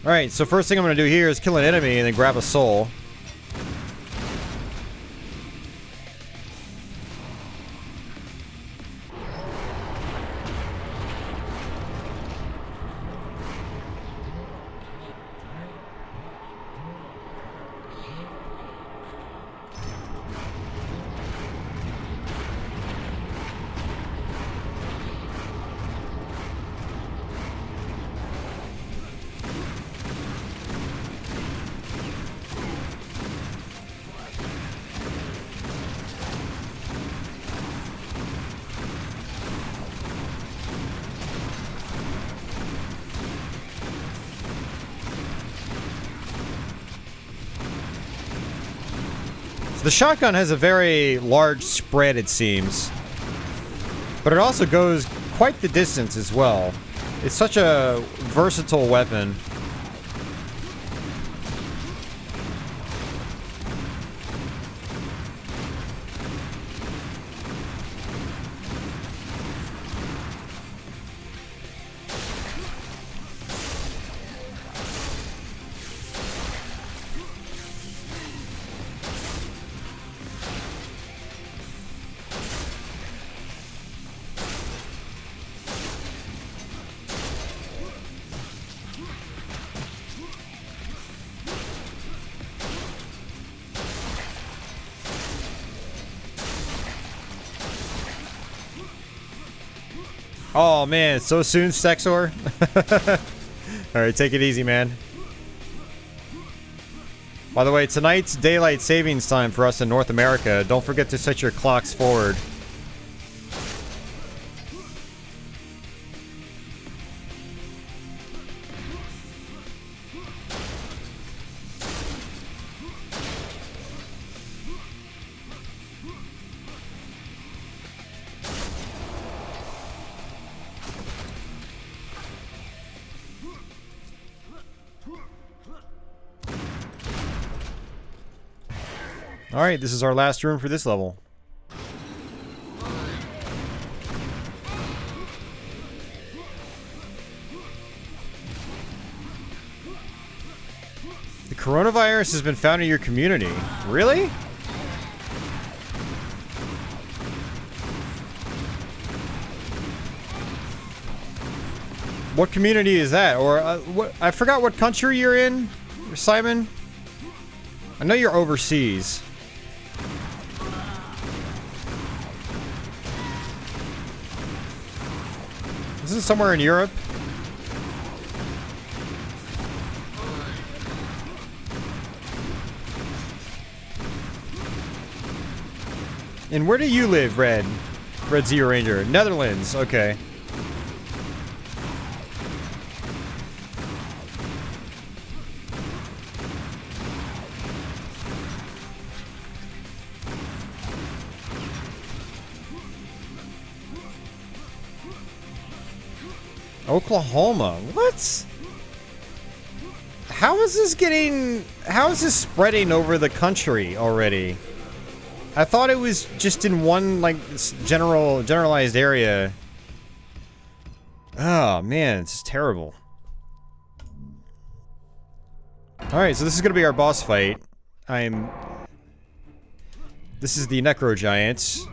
Alright, so first thing I'm going to do here is kill an enemy and then grab a soul. The shotgun has a very large spread, it seems. But it also goes quite the distance as well. It's such a versatile weapon. Oh man, so soon, Sexor? Alright, take it easy, man. By the way, tonight's daylight savings time for us in North America. Don't forget to set your clocks forward. Alright, this is our last room for this level. The coronavirus has been found in your community. Really? What community is that? Or what? I forgot what country you're in, Simon. I know you're overseas. This is somewhere in Europe. And where do you live, Red? Red Zero Ranger. Netherlands, okay. Oklahoma. What? How is this spreading over the country already? I thought it was just in one, like, generalized area. Oh, man, it's terrible. Alright, so this is gonna be our boss fight. This is the Necrogiant.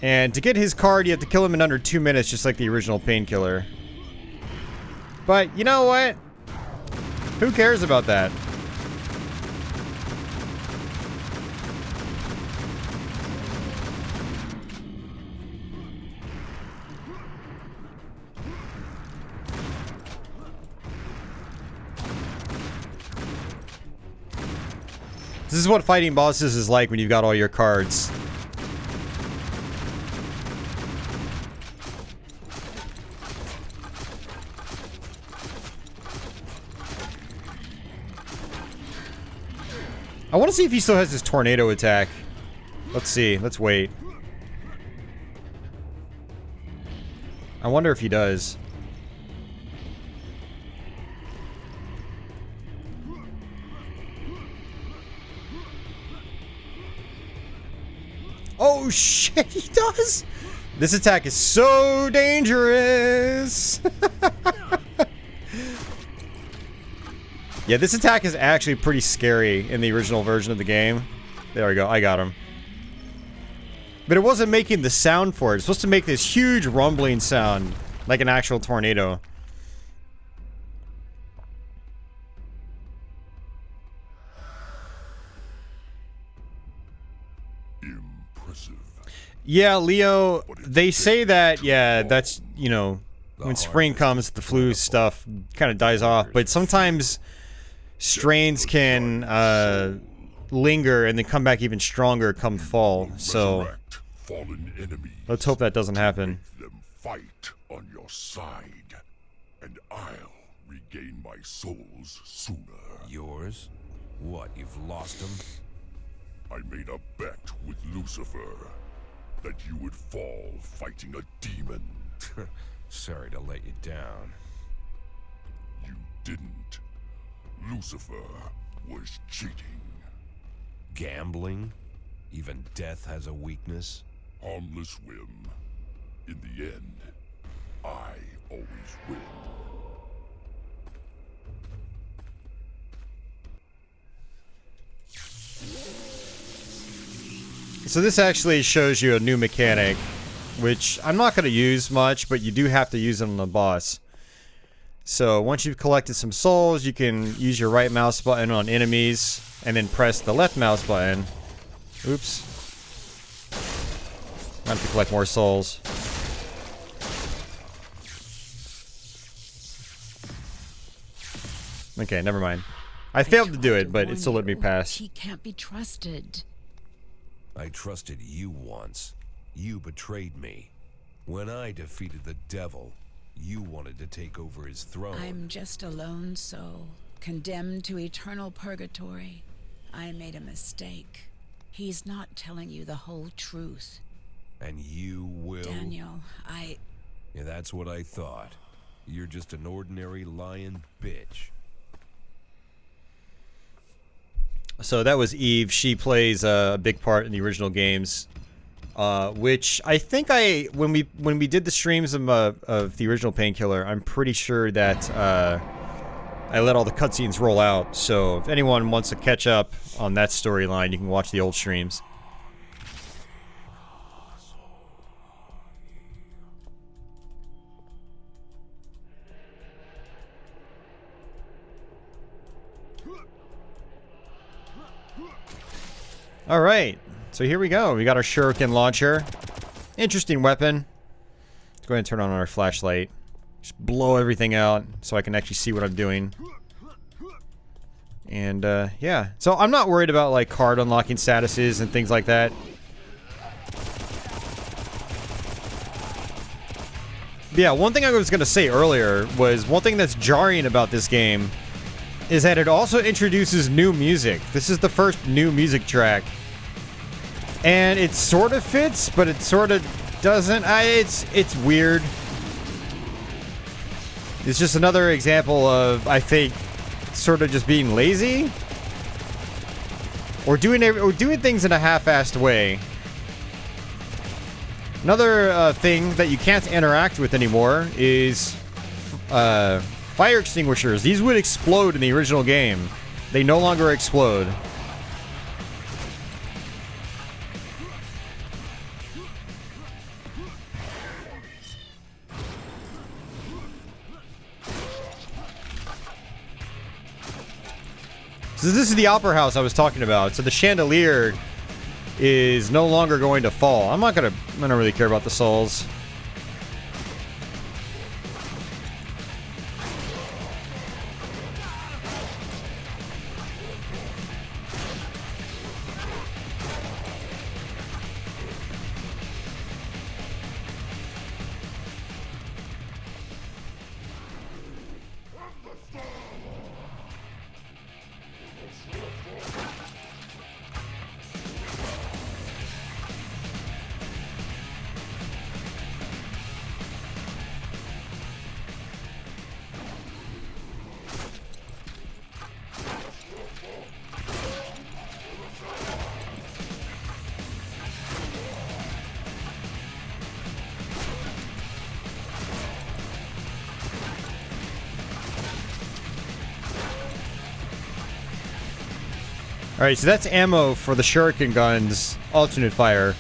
And to get his card, you have to kill him in under 2 minutes, just like the original Painkiller. But, you know what? Who cares about that? This is what fighting bosses is like when you've got all your cards. I want to see if he still has his tornado attack. Let's see. Let's wait. I wonder if he does. Oh shit, he does! This attack is so dangerous! Yeah, this attack is actually pretty scary in the original version of the game. There we go, I got him. But it wasn't making the sound for it. It's supposed to make this huge rumbling sound, like an actual tornado.
Impressive.
Yeah, Leo, they say that, yeah, that's, you know, when spring comes, the flu stuff kind of dies off. But sometimes strains can linger and then come back even stronger come fall. So
Fallen enemies.
Let's hope that doesn't happen.
Make them fight on your side, and I'll regain my souls sooner.
Yours? What, you've lost them?
I made a bet with Lucifer that you would fall fighting a demon.
Sorry to let you down.
You didn't. Lucifer was cheating.
Gambling? Even death has a weakness?
Harmless whim. In the end, I always win.
So this actually shows you a new mechanic, which I'm not going to use much, but you do have to use it on the boss. So once you've collected some souls, you can use your right mouse button on enemies, and then press the left mouse button. Oops. I have to collect more souls. Okay, never mind. I failed to do it, but it still let me pass.
She can't be trusted.
I trusted you once. You betrayed me. When I defeated the devil, you wanted to take over his throne.
I'm just a lone soul, condemned to eternal purgatory. I made a mistake. He's not telling you the whole truth.
And you will...
Daniel,
Yeah, that's what I thought. You're just an ordinary lying bitch.
So that was Eve. She plays a big part in the original games, which I think when we did the streams of the original Painkiller, I'm pretty sure that I let all the cutscenes roll out. So if anyone wants to catch up on that storyline, you can watch the old streams. Alright, so here we go. We got our shuriken launcher. Interesting weapon. Let's go ahead and turn on our flashlight. Just blow everything out so I can actually see what I'm doing. And, yeah. So I'm not worried about, like, card unlocking statuses and things like that. But yeah, one thing I was going to say earlier was one thing that's jarring about this game is that it also introduces new music. This is the first new music track. And it sort of fits, but it sort of doesn't. It's weird. It's just another example of, I think, sort of just being lazy. Or doing things in a half-assed way. Another thing that you can't interact with anymore is fire extinguishers. These would explode in the original game. They no longer explode. So this is the opera house I was talking about. So the chandelier is no longer going to fall. I don't really care about the souls. Alright, so that's ammo for the shuriken gun's alternate fire.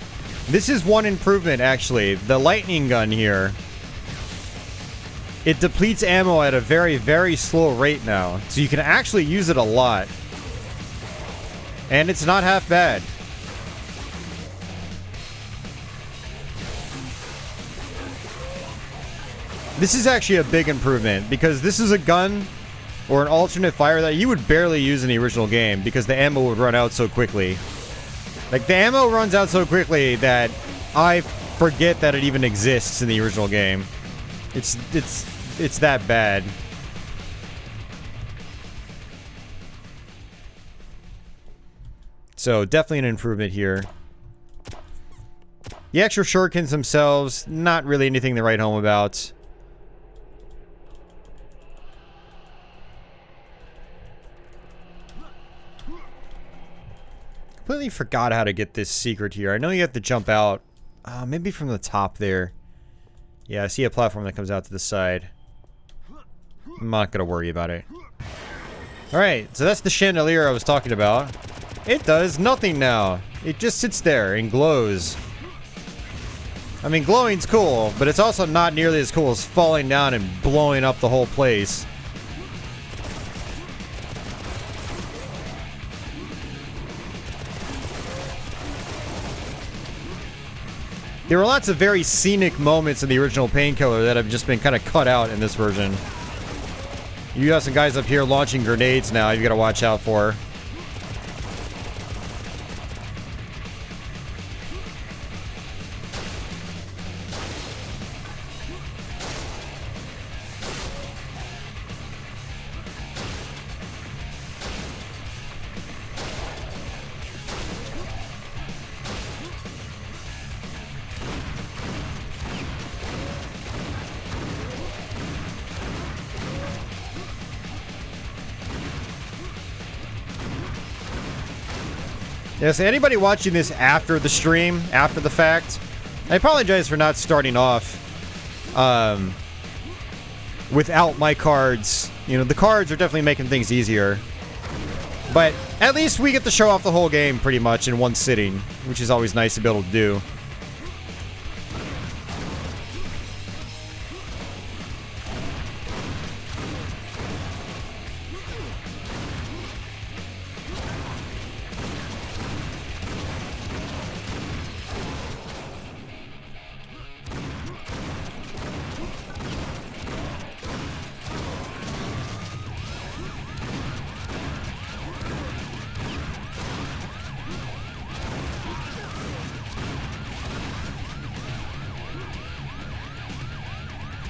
This is one improvement, actually. The lightning gun here. It depletes ammo at a very, very slow rate now. So you can actually use it a lot. And it's not half bad. This is actually a big improvement, because this is a gun or an alternate fire that you would barely use in the original game because the ammo would run out so quickly. Like, the ammo runs out so quickly that I forget that it even exists in the original game. It's that bad. So, definitely an improvement here. The actual shurikens themselves, not really anything to write home about. Completely forgot how to get this secret here. I know you have to jump out. Maybe from the top there. Yeah, I see a platform that comes out to the side. I'm not gonna worry about it. Alright, so that's the chandelier I was talking about. It does nothing now. It just sits there and glows. I mean, glowing's cool, but it's also not nearly as cool as falling down and blowing up the whole place. There were lots of very scenic moments in the original Painkiller that have just been kind of cut out in this version. You got some guys up here launching grenades now you gotta watch out for. Yeah, so anybody watching this after the stream, after the fact, I apologize for not starting off without my cards. You know, the cards are definitely making things easier. But at least we get to show off the whole game pretty much in one sitting, which is always nice to be able to do.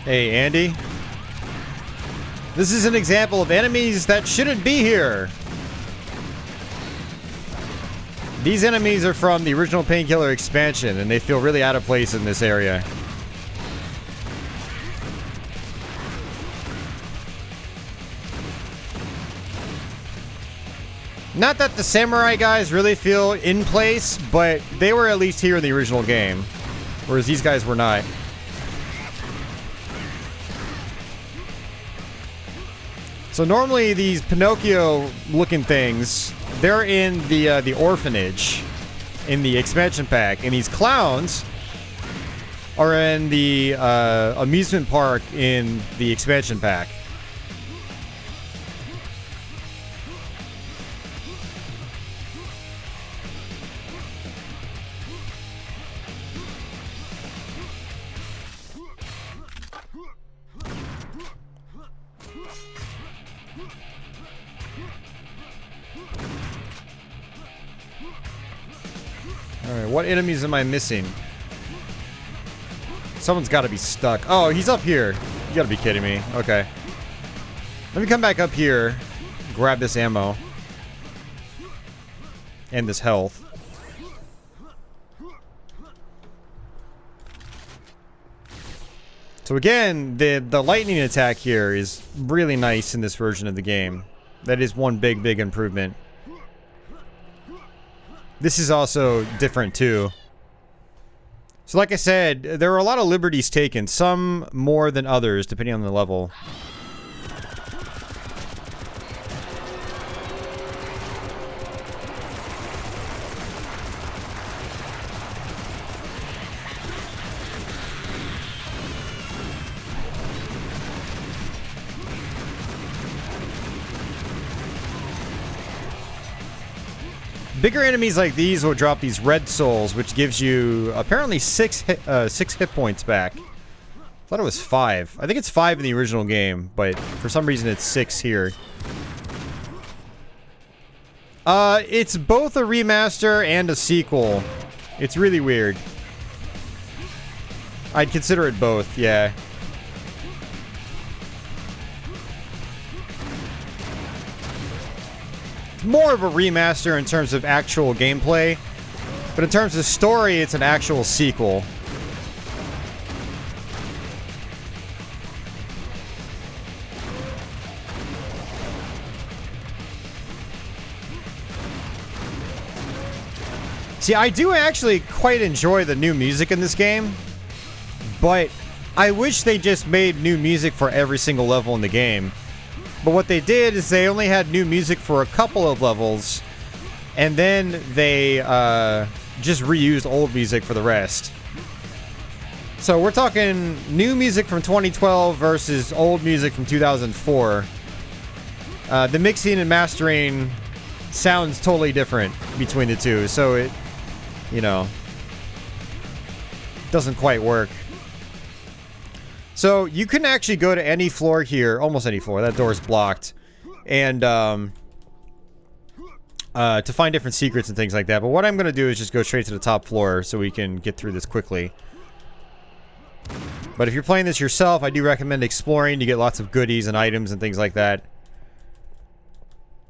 Hey, Andy. This is an example of enemies that shouldn't be here. These enemies are from the original Painkiller expansion, and they feel really out of place in this area. Not that the samurai guys really feel in place, but they were at least here in the original game, whereas these guys were not. So normally these Pinocchio-looking things, they're in the Orphanage in the expansion pack, and these clowns are in the amusement park in the expansion pack. Alright, what enemies am I missing? Someone's got to be stuck. Oh, he's up here. You gotta be kidding me. Okay. Let me come back up here, grab this ammo. And this health. So again, the lightning attack here is really nice in this version of the game. That is one big improvement. This is also different too. So like I said, there are a lot of liberties taken, some more than others, depending on the level. Bigger enemies like these will drop these red souls, which gives you apparently 6 hit points back. I thought it was 5. I think it's 5 in the original game, but for some reason it's 6 here. It's both a remaster and a sequel. It's really weird. I'd consider it both, yeah. It's more of a remaster in terms of actual gameplay, but in terms of story, it's an actual sequel. See, I do actually quite enjoy the new music in this game, but I wish they just made new music for every single level in the game. But what they did is they only had new music for a couple of levels, and then they just reused old music for the rest. So we're talking new music from 2012 versus old music from 2004. The mixing and mastering sounds totally different between the two, so it, you know, doesn't quite work. So you can actually go to any floor here, almost any floor, that door's blocked, and to find different secrets and things like that. But what I'm going to do is just go straight to the top floor so we can get through this quickly. But if you're playing this yourself, I do recommend exploring. You get lots of goodies and items and things like that.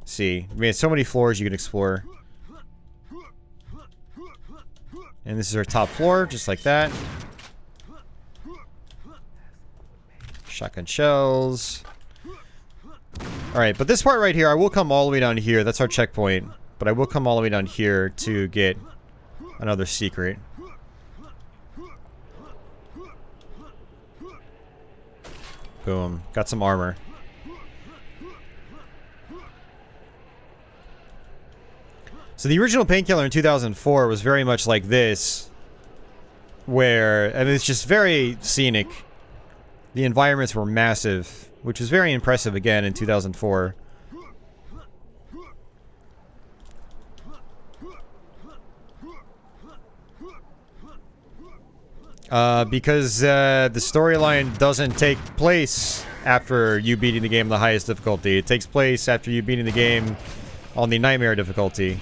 See, I mean, so many floors you can explore. And this is our top floor, just like that. Shotgun shells. Alright, but this part right here, I will come all the way down here. That's our checkpoint. But I will come all the way down here to get another secret. Boom. Got some armor. So the original Painkiller in 2004 was very much like this, where, I mean, it's just very scenic. The environments were massive, which was very impressive again in 2004. Because the storyline doesn't take place after you beating the game on the highest difficulty. It takes place after you beating the game on the Nightmare difficulty.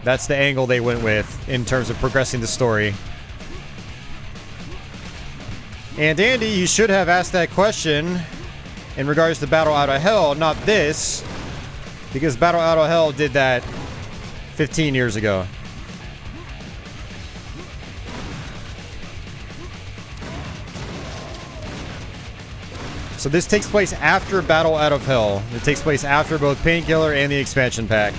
That's the angle they went with in terms of progressing the story. And Andy, you should have asked that question in regards to Battle Out of Hell, not this, because Battle Out of Hell did that 15 years ago. So this takes place after Battle Out of Hell. It takes place after both Painkiller and the expansion pack.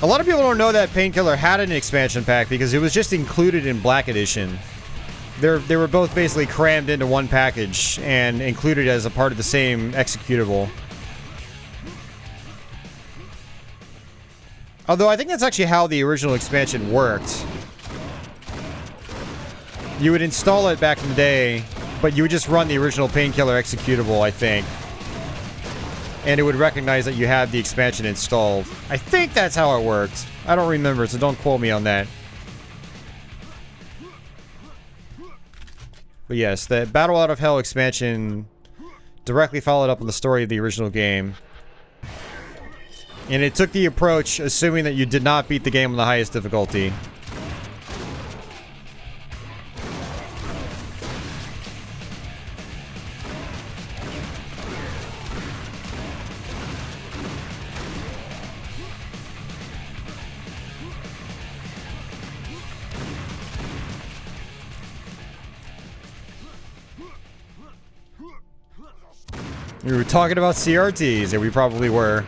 A lot of people don't know that Painkiller had an expansion pack because it was just included in Black Edition. They were both basically crammed into one package and included as a part of the same executable. Although I think that's actually how the original expansion worked. You would install it back in the day, but you would just run the original Painkiller executable, I think. And it would recognize that you had the expansion installed. I think that's how it worked. I don't remember, so don't quote me on that. But yes, the Battle Out of Hell expansion directly followed up on the story of the original game. And it took the approach assuming that you did not beat the game on the highest difficulty. We were talking about CRTs, and we probably were.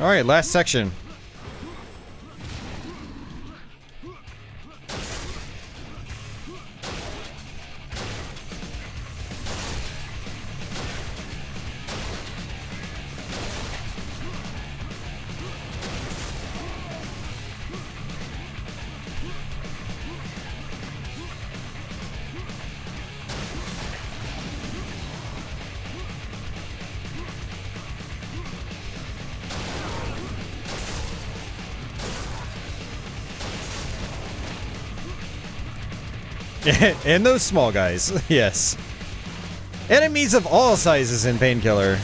Alright, last section. And those small guys, yes. Enemies of all sizes in Painkiller.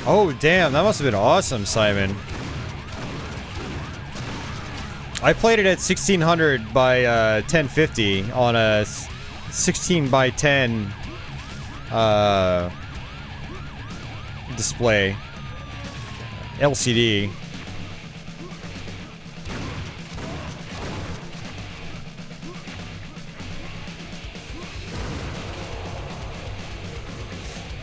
Oh, damn, that must have been awesome, Simon. I played it at 1600 by 1050 on a 16 by 10 display. LCD.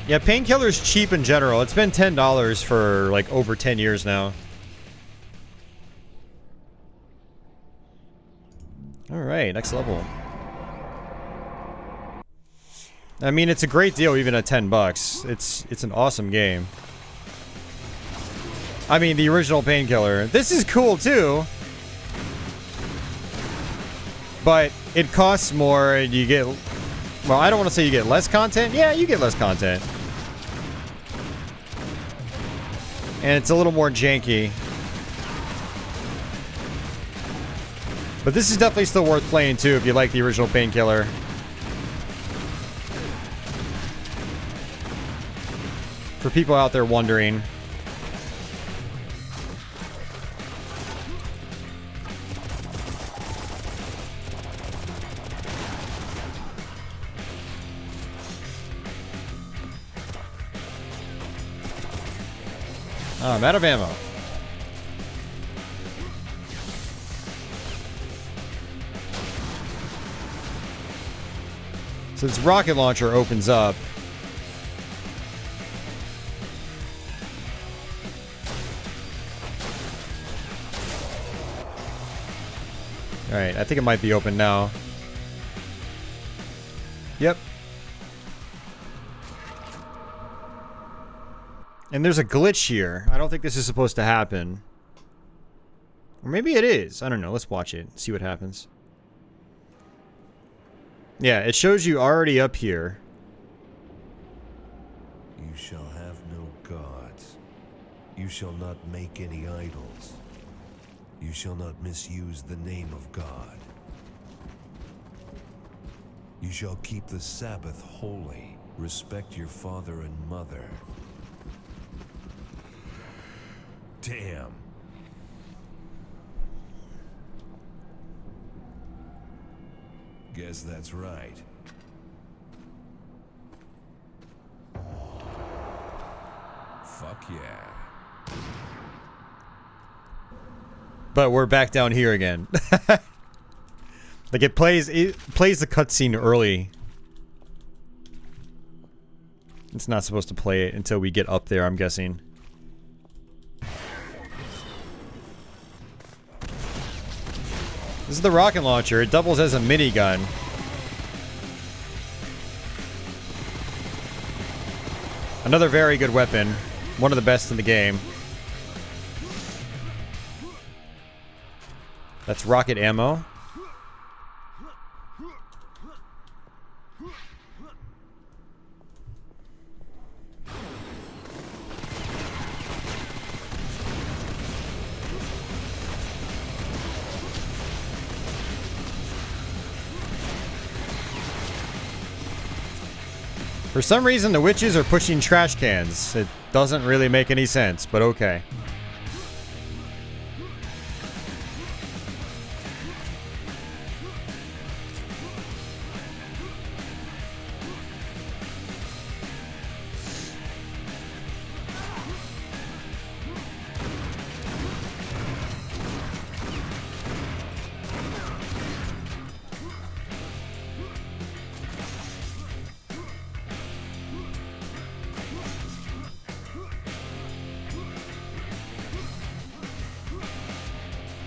Yeah, Painkiller's cheap in general. It's been $10 for like over 10 years now. Alright, next level. I mean, it's a great deal even at 10 bucks. It's an awesome game. I mean, the original Painkiller. This is cool too. But it costs more and you get... Well, I don't want to say you get less content. Yeah, you get less content. And it's a little more janky. But this is definitely still worth playing too if you like the original Painkiller. For people out there wondering. Oh, I'm out of ammo. So this rocket launcher opens up. Alright, I think it might be open now. Yep. And there's a glitch here. I don't think this is supposed to happen. Or maybe it is. I don't know. Let's watch it. See what happens. Yeah, it shows you already up here.
You shall have no gods. You shall not make any idols. You shall not misuse the name of God. You shall keep the Sabbath holy. Respect your father and mother. Damn. Guess that's right. Fuck yeah.
But we're back down here again. Like it plays the cutscene early. It's not supposed to play it until we get up there, I'm guessing. This is the rocket launcher. It doubles as a minigun. Another very good weapon. One of the best in the game. That's rocket ammo. For some reason, the witches are pushing trash cans. It doesn't really make any sense, but okay.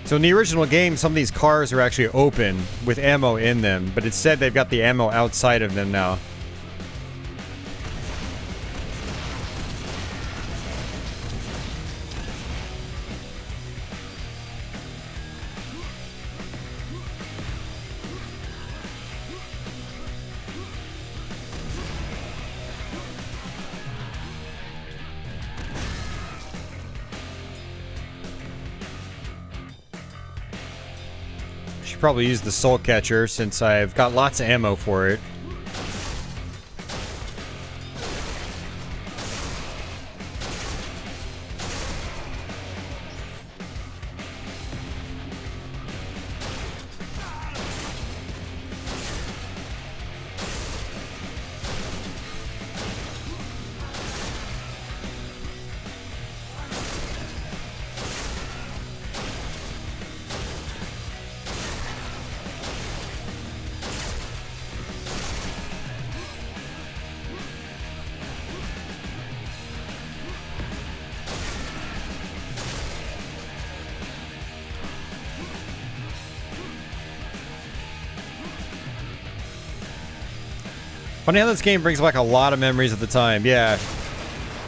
So in the original game, some of these cars are actually open with ammo in them, but instead they've got the ammo outside of them now. Probably use the soul catcher since I've got lots of ammo for it. Funny how this game brings back a lot of memories of the time. Yeah.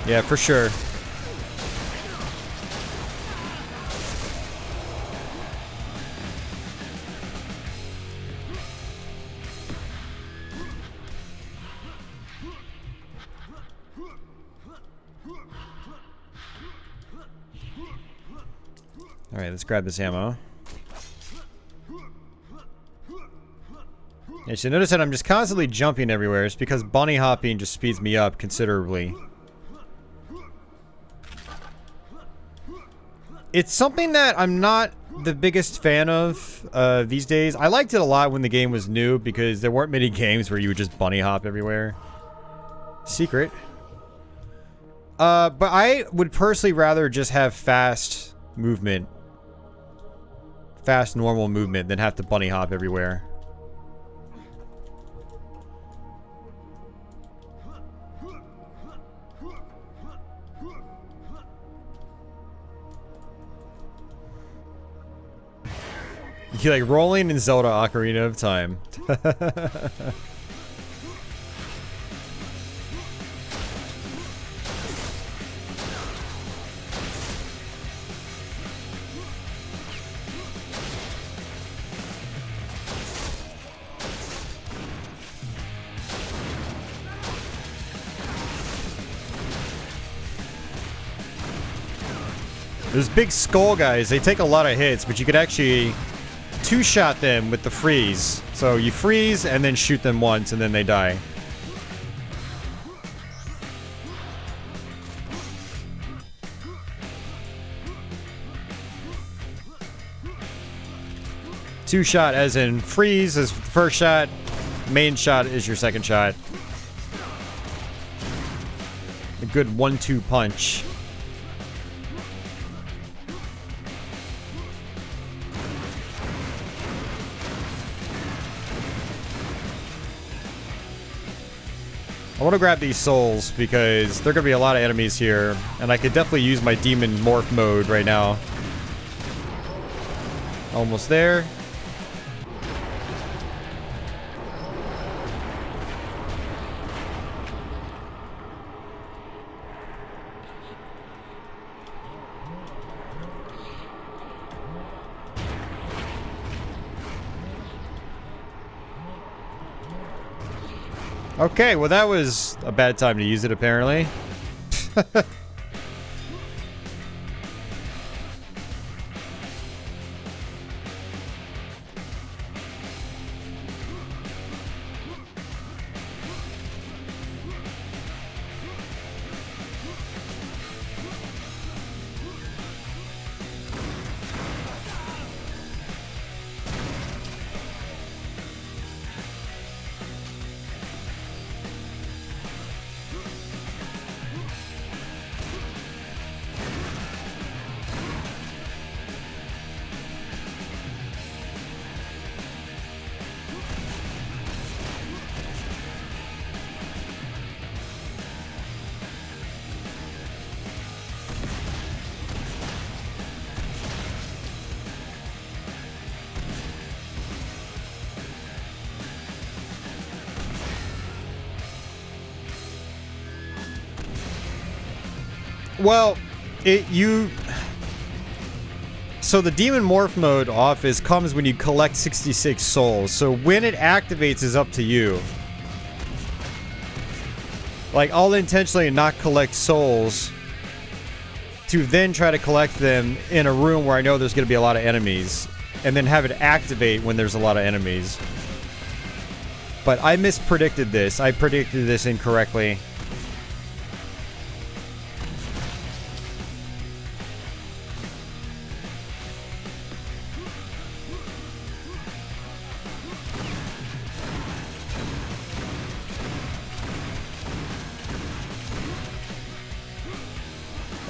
Yeah, for sure. Alright, let's grab this ammo. Yeah, so notice that I'm just constantly jumping everywhere. It's because bunny hopping just speeds me up considerably. It's something that I'm not the biggest fan of these days. I liked it a lot when the game was new because there weren't many games where you would just bunny hop everywhere. Secret. But I would personally rather just have fast movement. Fast, normal movement than have to bunny hop everywhere. You like rolling in Zelda Ocarina of Time. Those big skull guys, they take a lot of hits, but you could actually two-shot them with the freeze. So you freeze and then shoot them once and then they die. Two-shot as in freeze is the first shot, main shot is your second shot. A good 1-2 punch. I want to grab these souls because there are going to be a lot of enemies here, and I could definitely use my demon morph mode right now. Almost there. Okay, well that was a bad time to use it apparently. Well, so the demon morph mode office comes when you collect 66 souls. So when it activates is up to you. Like, I'll intentionally not collect souls to then try to collect them in a room where I know there's going to be a lot of enemies, and then have it activate when there's a lot of enemies. But I mispredicted this. I predicted this incorrectly.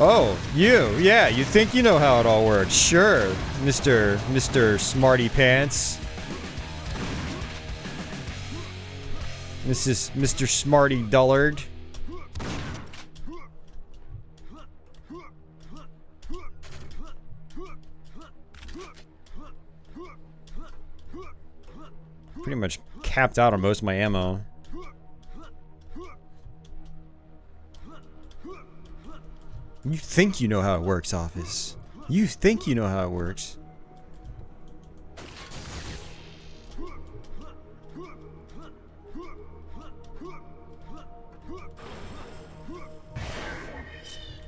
Oh, yeah, you think you know how it all works. Sure, Mr. Smarty Pants. This is Mr. Smarty Dullard. Pretty much capped out on most of my ammo. You think you know how it works, Office. You think you know how it works.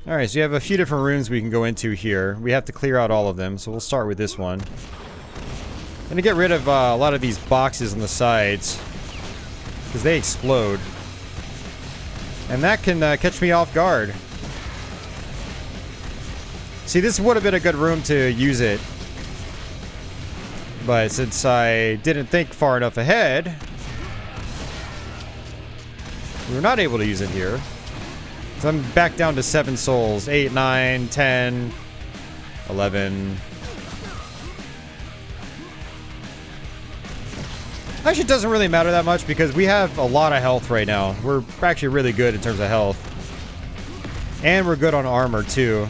Alright, so you have a few different rooms we can go into here. We have to clear out all of them, so we'll start with this one. I'm gonna get rid of a lot of these boxes on the sides, because they explode. And that can catch me off guard. See, this would have been a good room to use it. But since I didn't think far enough ahead, we were not able to use it here. So I'm back down to 7 souls. 8, 9, 10, 11. Actually, it doesn't really matter that much because we have a lot of health right now. We're actually really good in terms of health. And we're good on armor, too.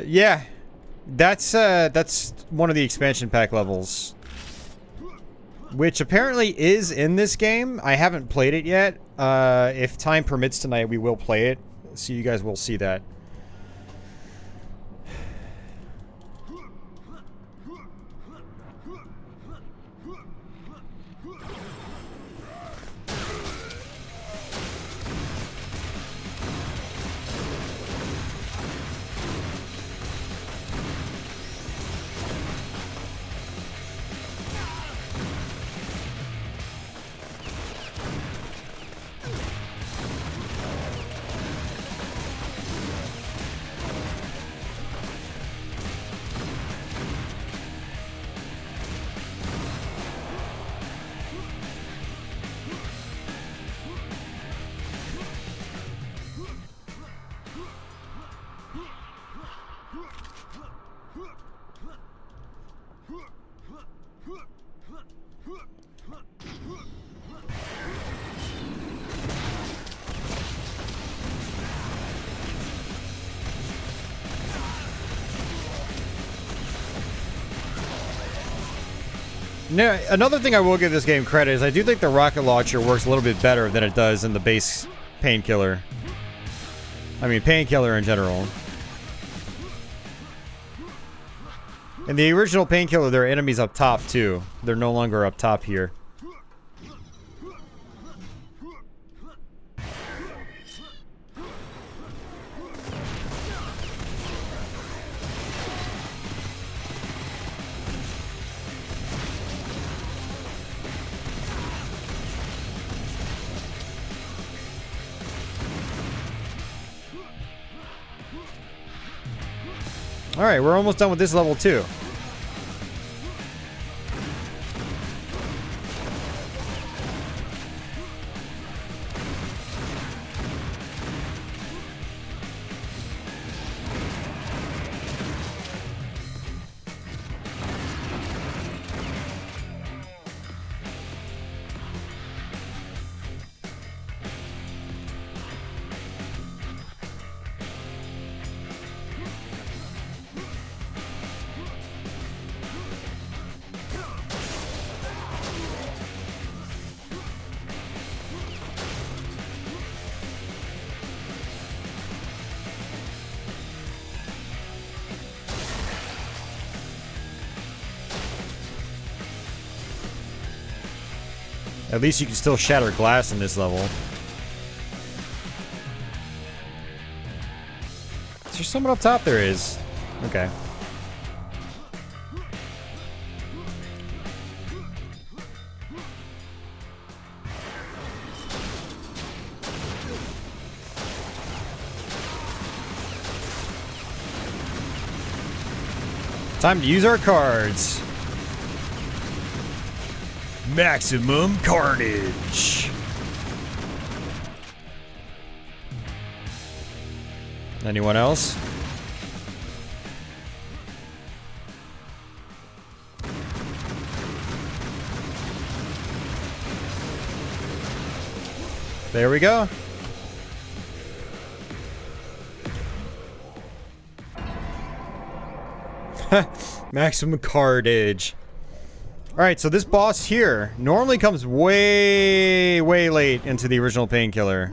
Yeah. That's one of the expansion pack levels. Which apparently is in this game. I haven't played it yet. If time permits tonight, we will play it. So you guys will see that. Now, another thing I will give this game credit is I do think the rocket launcher works a little bit better than it does in the base Painkiller. I mean, Painkiller in general. In the original Painkiller, there are enemies up top, too. They're no longer up top here. Alright, we're almost done with this level too. At least you can still shatter glass in this level. Is there someone up top? There is. Okay. Time to use our cards. Maximum carnage. Anyone else? There we go. Maximum carnage. Alright, so this boss here normally comes way late into the original Painkiller.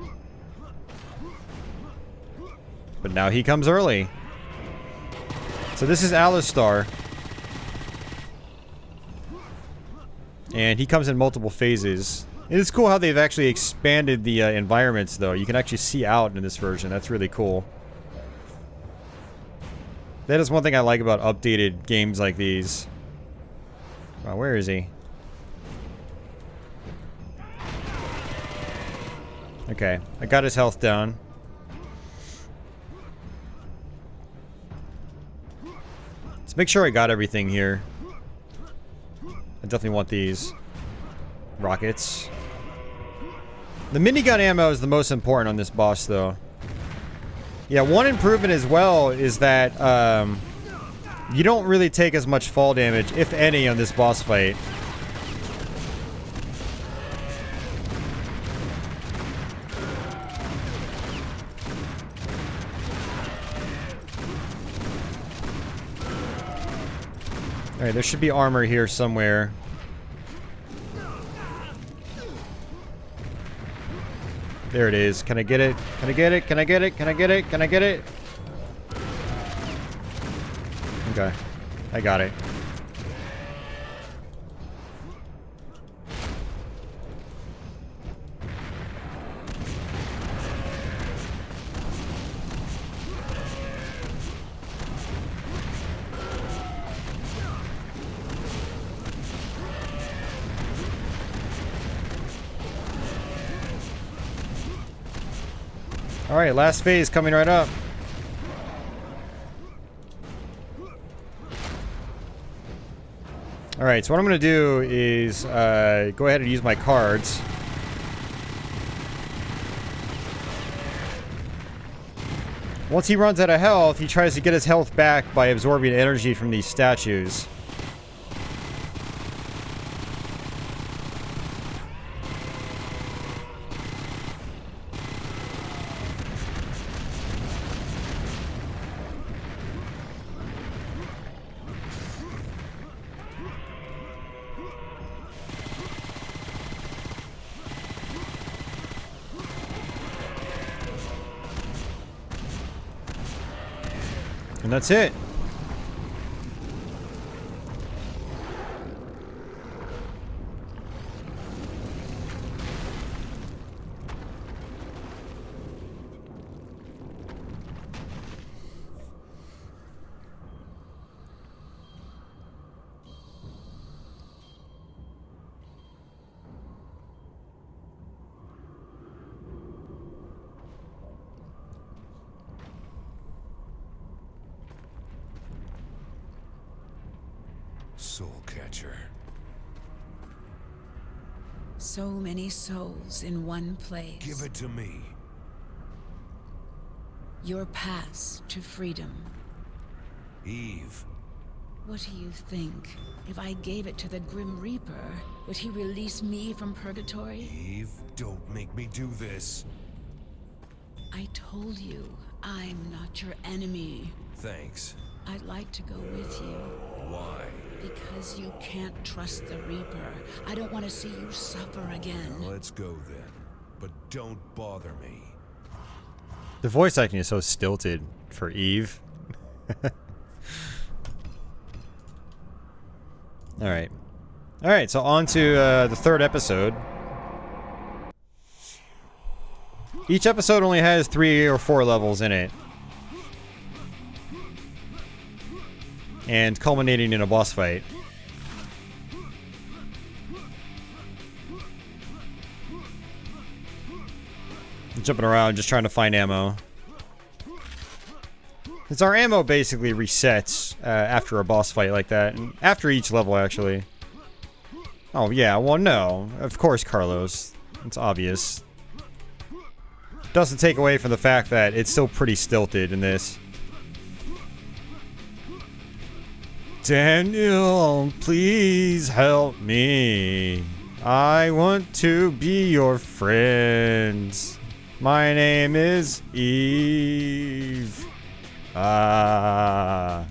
But now he comes early. So this is Alastor. And he comes in multiple phases. It is cool how they've actually expanded the environments, though. You can actually see out in this version. That's really cool. That is one thing I like about updated games like these. Wow, where is he? Okay, I got his health down. Let's make sure I got everything here. I definitely want these. Rockets. The minigun ammo is the most important on this boss, though. Yeah, one improvement as well is that you don't really take as much fall damage, if any, on this boss fight. Alright, there should be armor here somewhere. There it is. Can I get it? Can I get it? Can I get it? Can I get it? Can I get it? Okay. I got it. Alright, last phase coming right up. Alright, so what I'm going to do is go ahead and use my cards. Once he runs out of health, he tries to get his health back by absorbing energy from these statues. And that's it.
Soul catcher.
So many souls in one place.
Give it to me.
Your pass to freedom.
Eve.
What do you think? If I gave it to the Grim Reaper, would he release me from purgatory?
Eve, don't make me do this.
I told you, I'm not your enemy.
Thanks.
I'd like to go with you.
Why?
Because you can't trust the Reaper. I don't want to see you suffer again.
Let's go then. But don't bother me.
The voice acting is so stilted for Eve. Alright. Alright, so on to the third episode. Each episode only has 3 or 4 levels in it. And culminating in a boss fight. I'm jumping around just trying to find ammo. Since our ammo basically resets after a boss fight like that. And after each level, actually. Oh, yeah. Well, no. Of course, Carlos. It's obvious. Doesn't take away from the fact that it's still pretty stilted in this. Daniel, please help me. I want to be your friend. My name is Eve. Ah.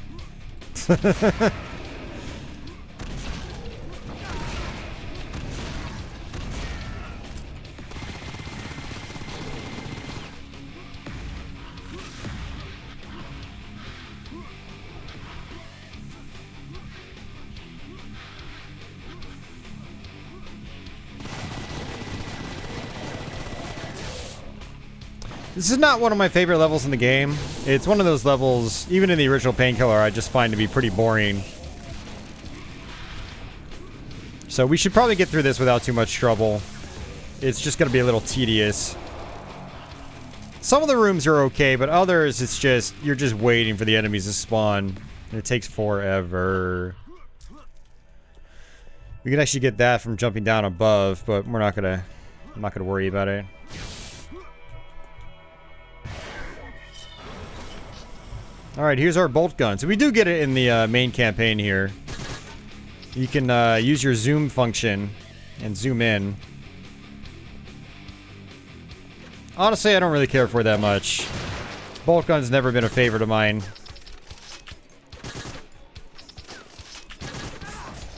This is not one of my favorite levels in the game. It's one of those levels, even in the original Painkiller, I just find to be pretty boring. So we should probably get through this without too much trouble. It's just going to be a little tedious. Some of the rooms are okay, but others, it's just, you're just waiting for the enemies to spawn. And it takes forever. We can actually get that from jumping down above, but I'm not gonna worry about it. Alright, here's our bolt gun. So we do get it in the main campaign here. You can use your zoom function and zoom in. Honestly, I don't really care for it that much. Bolt gun's never been a favorite of mine.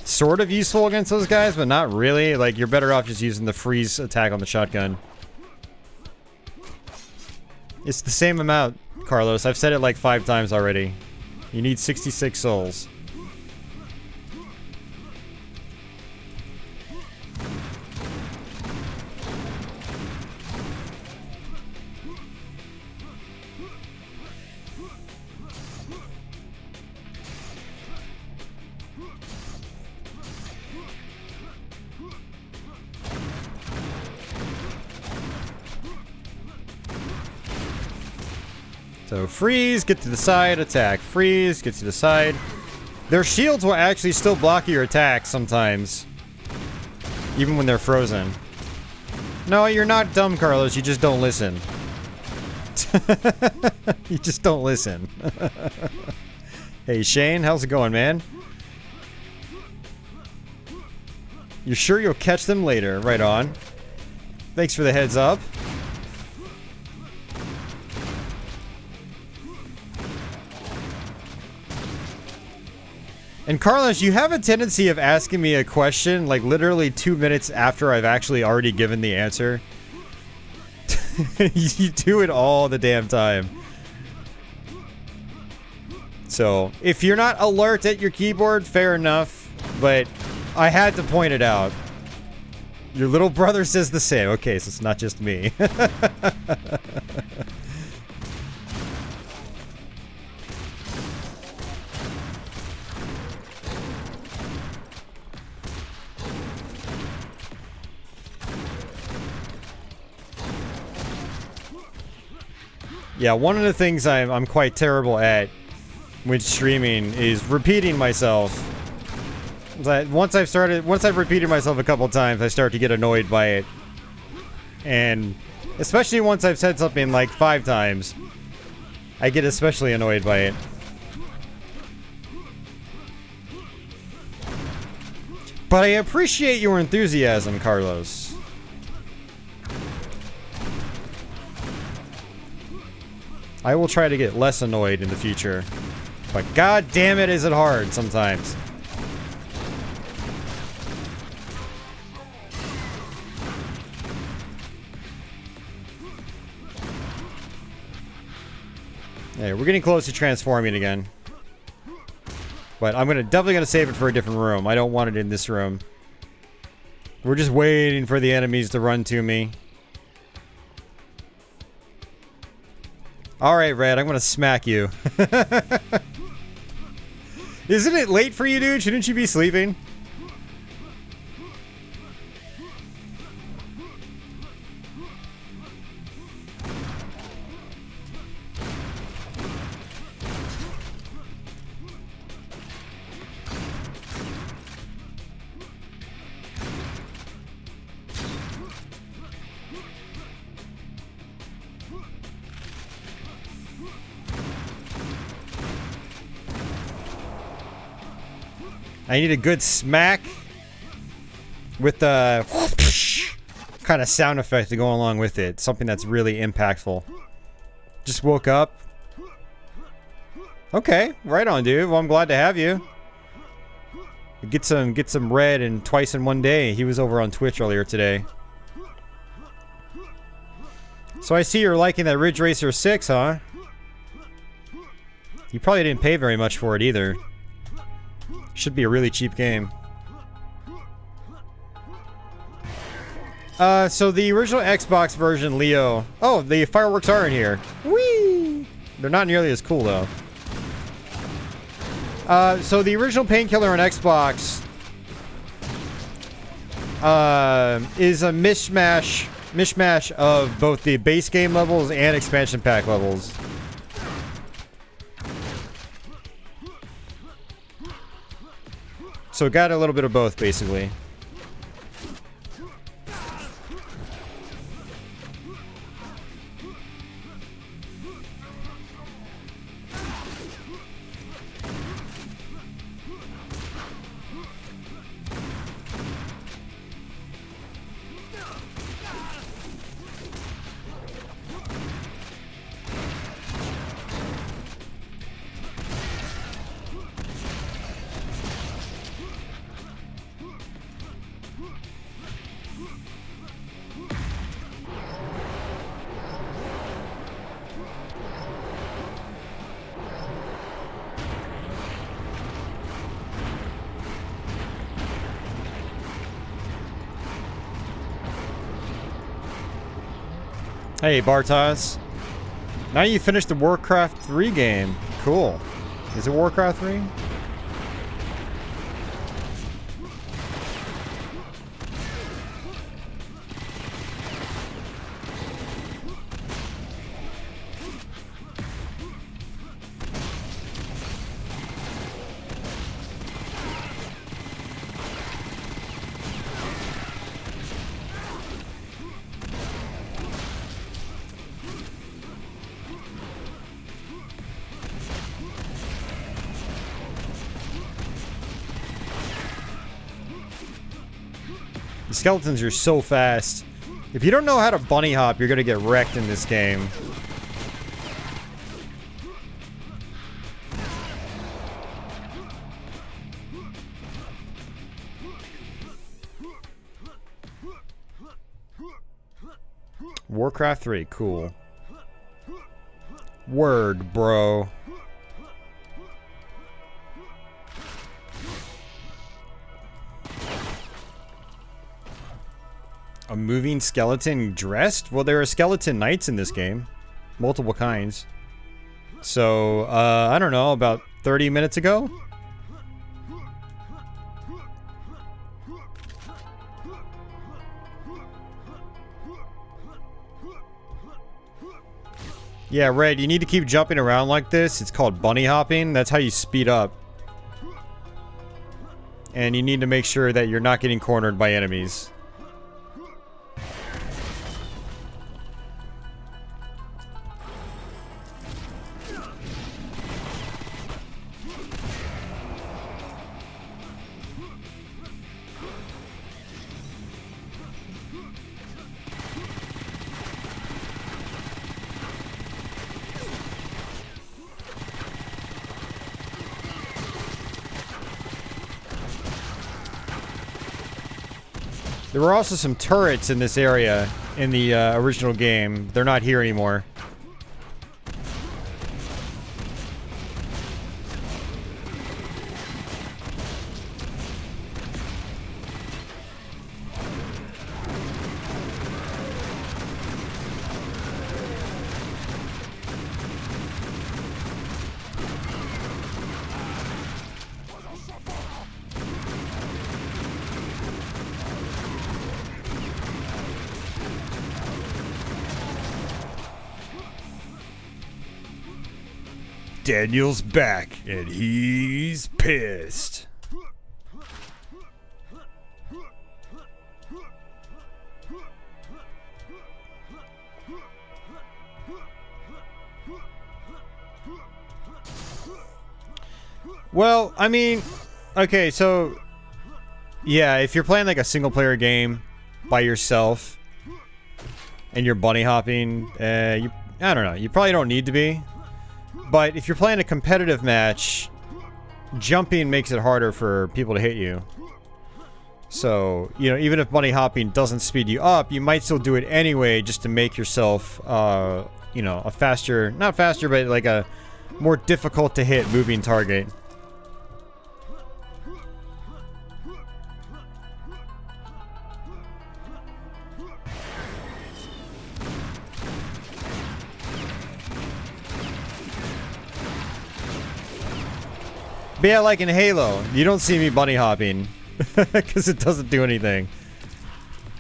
Sort of useful against those guys, but not really. Like, you're better off just using the freeze attack on the shotgun. It's the same amount, Carlos. I've said it like 5 times already. You need 66 souls. So freeze, get to the side, attack. Freeze, get to the side. Their shields will actually still block your attacks sometimes. Even when they're frozen. No, you're not dumb, Carlos. You just don't listen. You just don't listen. Hey, Shane, how's it going, man? You're sure you'll catch them later? Right on. Thanks for the heads up. And Carlos, you have a tendency of asking me a question like literally 2 minutes after I've actually already given the answer. You do it all the damn time. So, if you're not alert at your keyboard, fair enough. But I had to point it out. Your little brother says the same. Okay, so it's not just me. Yeah, one of the things I'm quite terrible at when streaming is repeating myself. Once I've repeated myself a couple times, I start to get annoyed by it. And especially once I've said something like 5 times, I get especially annoyed by it. But I appreciate your enthusiasm, Carlos. I will try to get less annoyed in the future. But god damn it, is it hard sometimes. Yeah, we're getting close to transforming again. But I'm definitely gonna save it for a different room. I don't want it in this room. We're just waiting for the enemies to run to me. All right, Red, I'm gonna smack you. Isn't it late for you, dude? Shouldn't you be sleeping? I need a good smack with the kind of sound effect to go along with it. Something that's really impactful. Just woke up. Okay, right on, dude. Well, I'm glad to have you. Get some red and twice in one day. He was over on Twitch earlier today. So I see you're liking that Ridge Racer 6, huh? You probably didn't pay very much for it either. Should be a really cheap game. So the original Xbox version, Leo. Oh, the fireworks are in here. Whee! They're not nearly as cool, though. So the original Painkiller on Xbox is a mishmash of both the base game levels and expansion pack levels. So it got a little bit of both, basically. Hey, Bartas. Now you finished the Warcraft 3 game. Cool. Is it Warcraft 3? The skeletons are so fast. If you don't know how to bunny hop, you're gonna get wrecked in this game. Warcraft 3, cool. Word, bro. A moving skeleton dressed? Well, there are skeleton knights in this game. Multiple kinds. So, I don't know, about 30 minutes ago? Yeah, Red, you need to keep jumping around like this. It's called bunny hopping. That's how you speed up. And you need to make sure that you're not getting cornered by enemies. There were also some turrets in this area in the original game. They're not here anymore. Daniel's back, and he's pissed. Well, I mean, okay, so yeah, if you're playing like a single player game by yourself and you're bunny hopping, I don't know, you probably don't need to be. But if you're playing a competitive match, jumping makes it harder for people to hit you. So, you know, even if bunny hopping doesn't speed you up, you might still do it anyway just to make yourself, you know, a faster, not faster, but like a more difficult to hit moving target. But yeah, like in Halo, you don't see me bunny hopping because it doesn't do anything.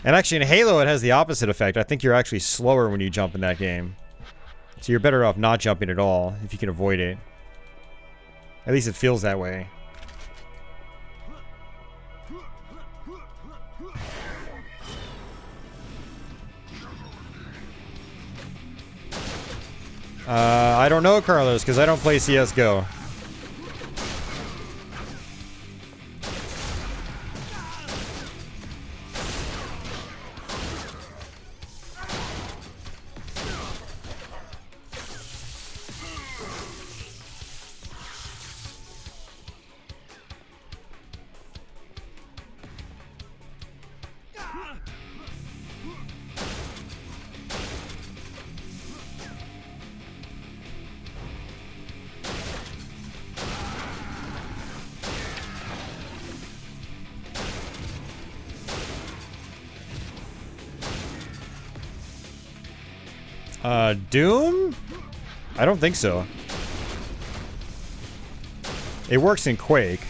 And actually in Halo it has the opposite effect. I think you're actually slower when you jump in that game. So you're better off not jumping at all if you can avoid it. At least it feels that way. I don't know, Carlos, because I don't play CSGO. Doom? I don't think so. It works in Quake.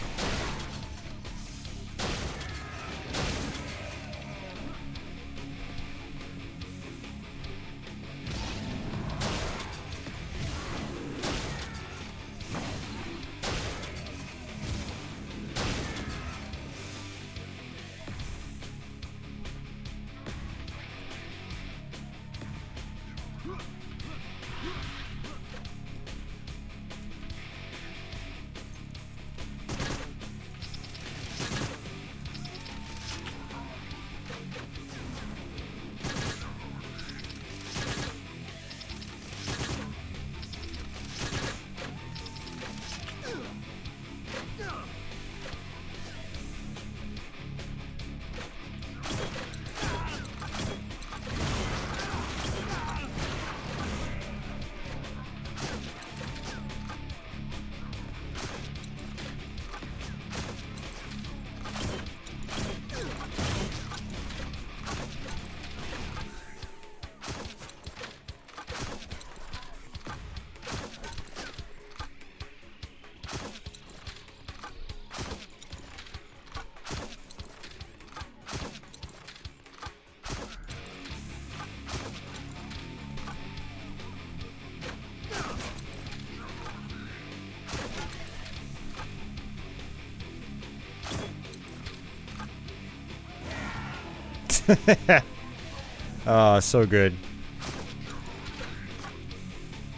Oh, so good.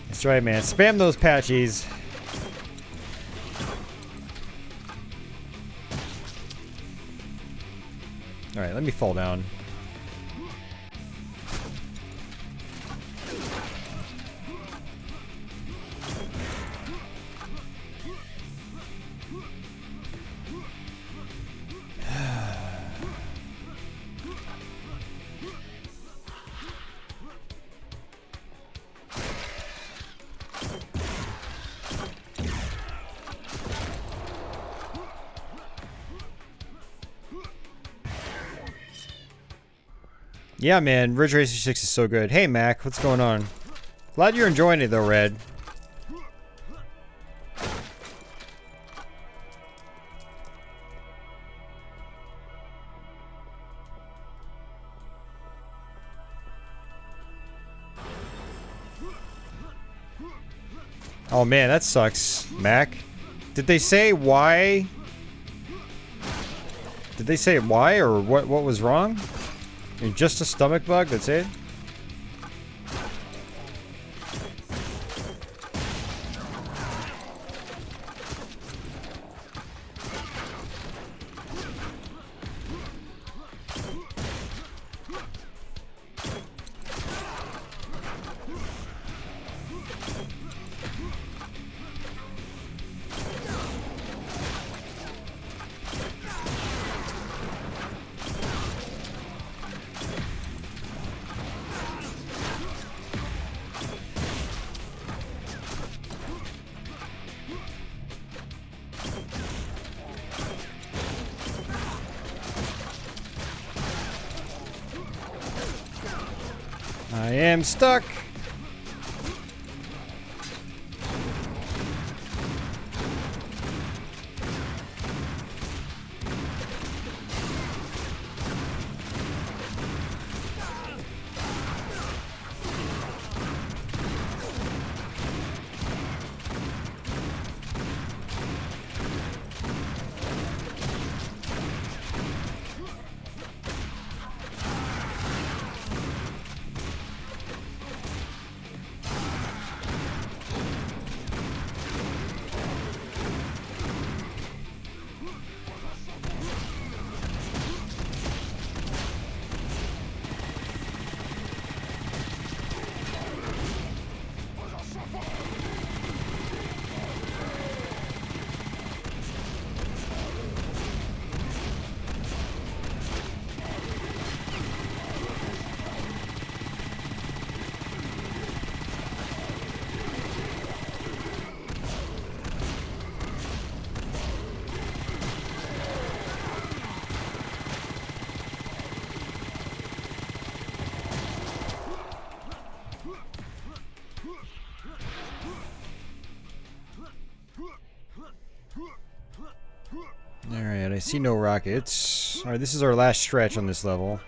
That's right, man. Spam those patchies. Alright, let me fall down. Yeah, man, Ridge Racer 6 is so good. Hey, Mac, what's going on? Glad you're enjoying it, though, Red. Oh man, that sucks, Mac. Did they say why? Did they say why or what was wrong? I mean, just a stomach bug, that's it? I am stuck. Alright, I see no rockets. Alright, this is our last stretch on this level.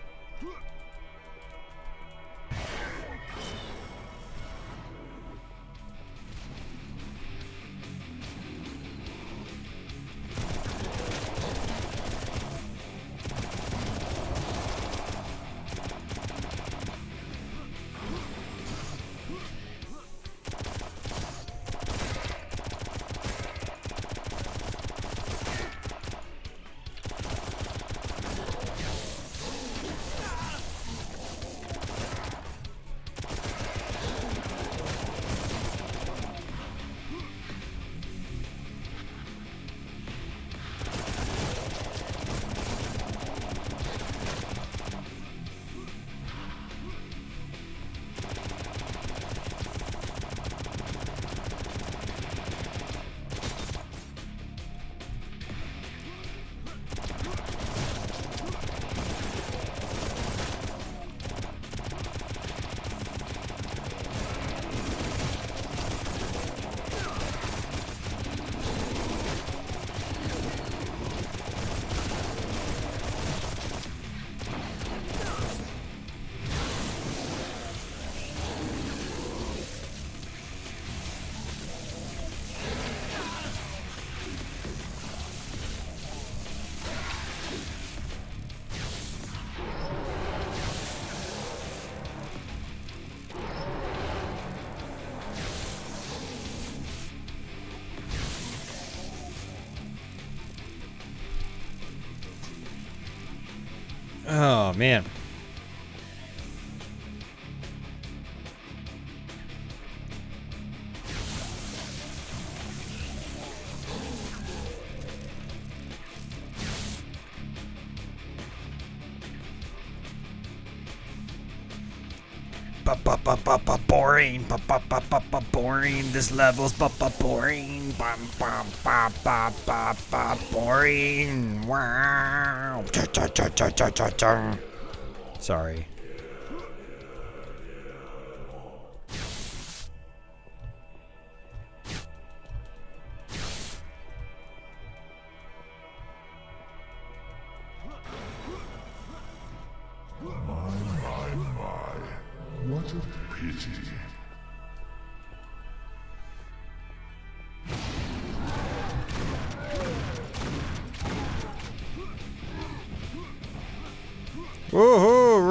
Oh, man. Boring. Boring. This level's boring. Boring. Wow. Sorry.
What a pity.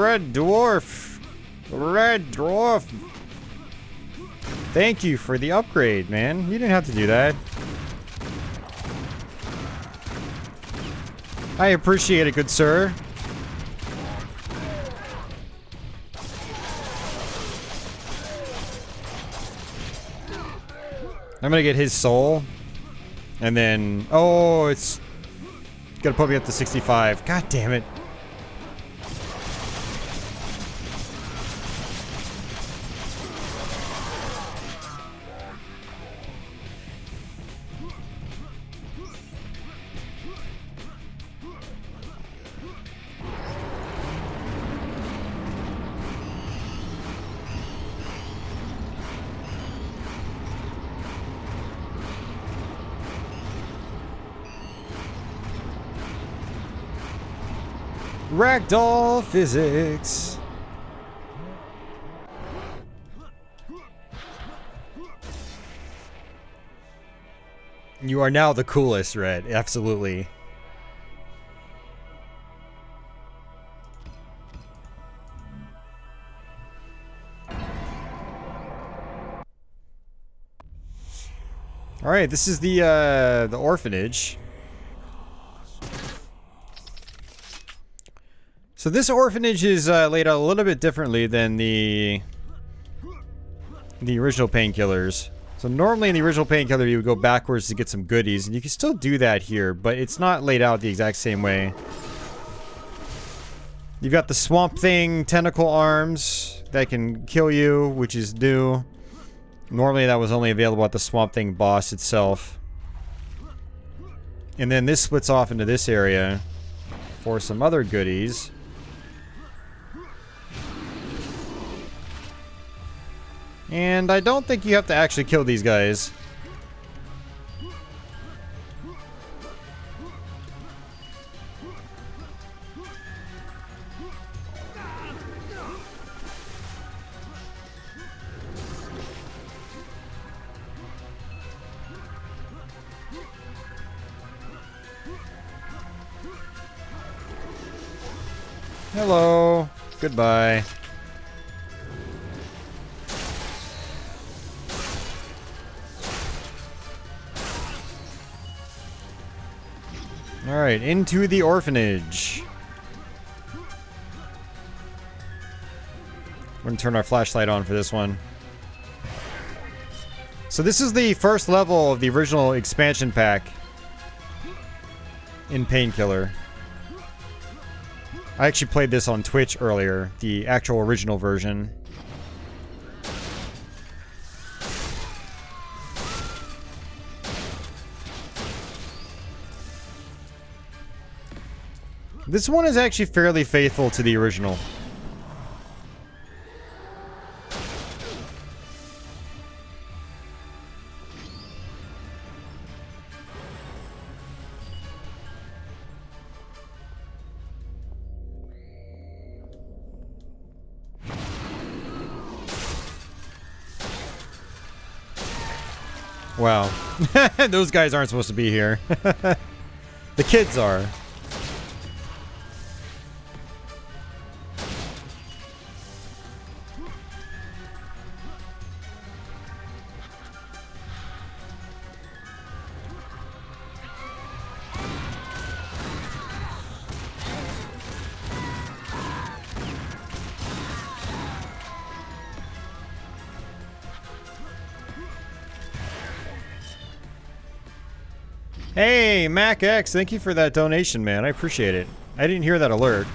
red dwarf. Red dwarf. Thank you for the upgrade, man. You didn't have to do that. I appreciate it, good sir. I'm gonna get his soul. And then... Oh, it's... Gotta put me up to 65. God damn it. Ragdoll physics. You are now the coolest, Red. Absolutely. All right, this is the orphanage. So this orphanage is laid out a little bit differently than the original Painkillers. So normally in the original Painkiller you would go backwards to get some goodies, and you can still do that here, but it's not laid out the exact same way. You've got the Swamp Thing tentacle arms that can kill you, which is new. Normally that was only available at the Swamp Thing boss itself. And then this splits off into this area for some other goodies. And I don't think you have to actually kill these guys. Hello. Goodbye. Alright, into the orphanage. We're gonna turn our flashlight on for this one. So this is the first level of the original expansion pack in Painkiller. I actually played this on Twitch earlier, the actual original version. This one is actually fairly faithful to the original. Wow. Those guys aren't supposed to be here. The kids are. Hey, Mac X, thank you for that donation, man. I appreciate it. I didn't hear that alert.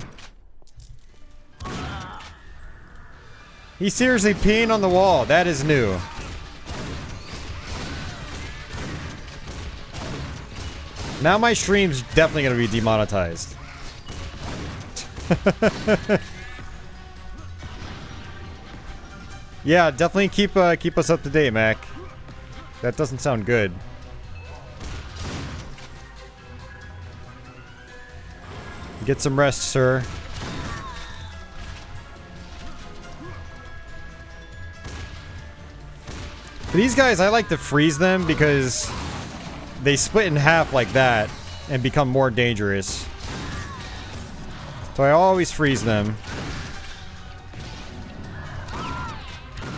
He's seriously peeing on the wall. That is new. Now my stream's definitely gonna be demonetized. Yeah, definitely keep us up to date, Mac. That doesn't sound good. Get some rest, sir. For these guys, I like to freeze them because they split in half like that and become more dangerous. So I always freeze them.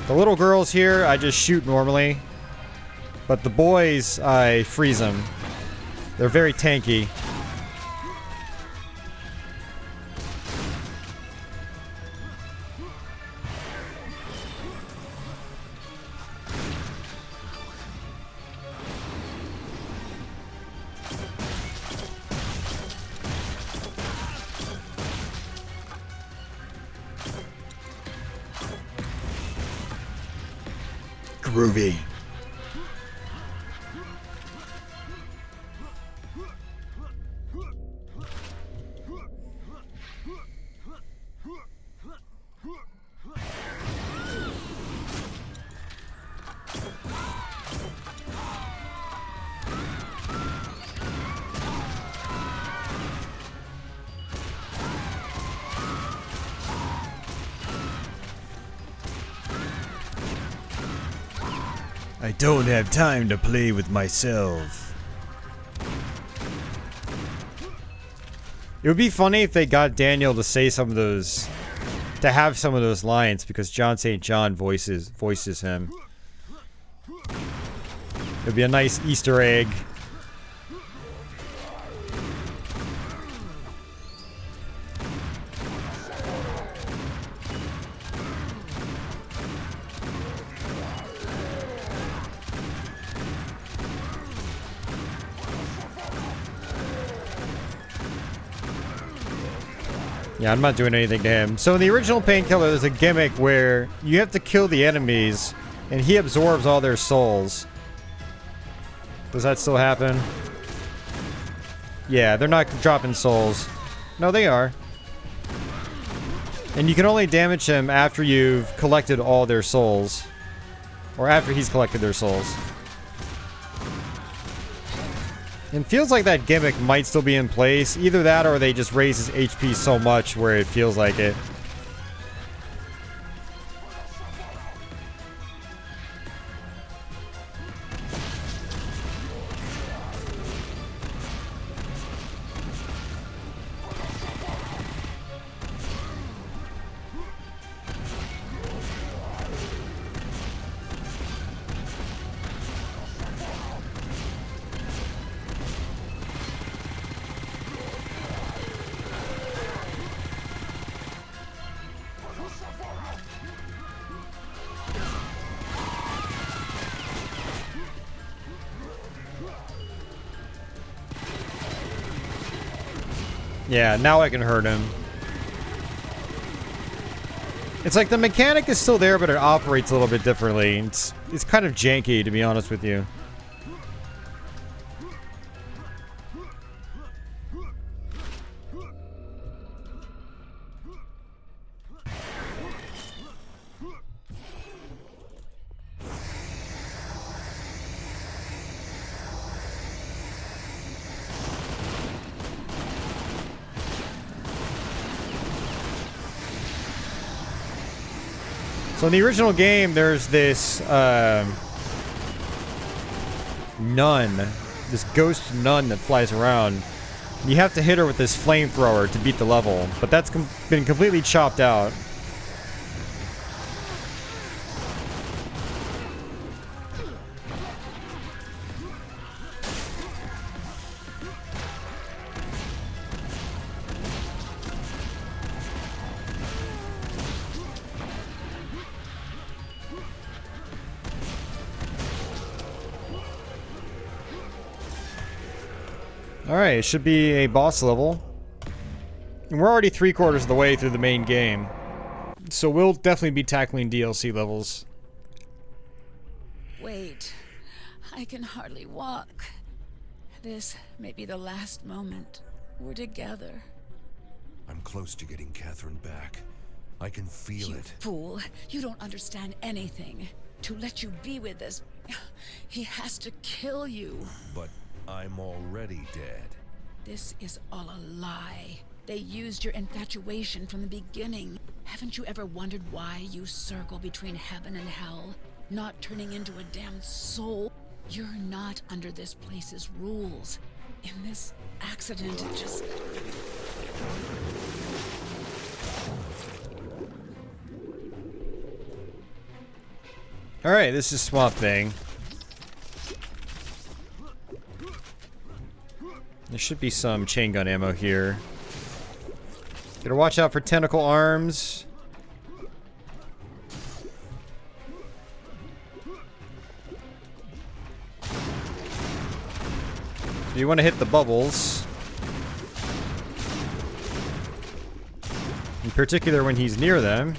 The little girls here, I just shoot normally. But the boys, I freeze them. They're very tanky. Groovy. I don't have time to play with myself. It would be funny if they got Daniel to say some of those, to have some of those lines, because John St. John voices him. It would be a nice Easter egg. Yeah, I'm not doing anything to him. So in the original Painkiller, there's a gimmick where you have to kill the enemies, and he absorbs all their souls. Does that still happen? Yeah, they're not dropping souls. No, they are. And you can only damage him after you've collected all their souls. Or after he's collected their souls. It feels like that gimmick might still be in place. Either that or they just raise his HP so much where it feels like it. Yeah, now I can hurt him. It's like the mechanic is still there, but it operates a little bit differently. It's kind of janky, to be honest with you. So in the original game, there's this nun, this ghost nun that flies around. You have to hit her with this flamethrower to beat the level, but that's been completely chopped out. Alright, it should be a boss level. And we're already 3/4 of the way through the main game. So we'll definitely be tackling DLC levels.
Wait, I can hardly walk. This may be the last moment we're together.
I'm close to getting Catherine back. I can feel
You
it.
fool, you don't understand anything. To let you be with us, he has to kill you.
But I'm already dead.
This is all a lie. They used your infatuation from the beginning. Haven't you ever wondered why you circle between heaven and hell? Not turning into a damned soul? You're not under this place's rules. In this accident, it just...
Alright, this is Swamp Thing. There should be some chain gun ammo here. Gotta watch out for tentacle arms. You want to hit the bubbles. In particular when he's near them.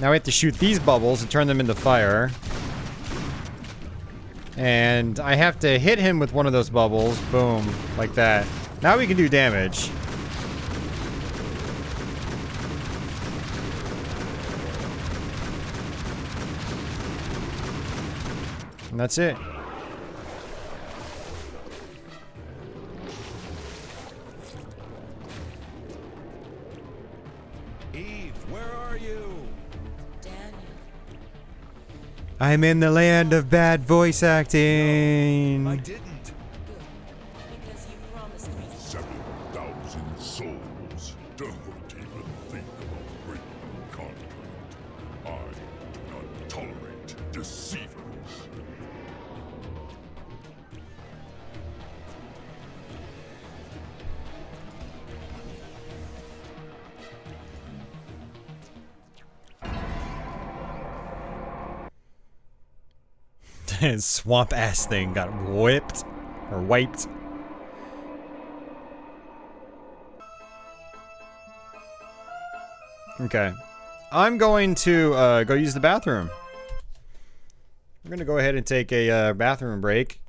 Now we have to shoot these bubbles and turn them into fire. And I have to hit him with one of those bubbles. Boom. Like that. Now we can do damage. And that's it.
Eve, where are you?
I'm in the land of bad voice acting.
I didn't.
Because you promised me.
7,000 souls. Don't even think about breaking the contract. I do not tolerate deceivers.
Swamp ass thing got whipped or wiped. Okay, I'm going to go use the bathroom. I'm gonna go ahead and take a bathroom break.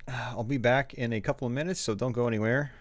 I'll be back in a couple of minutes, so don't go anywhere.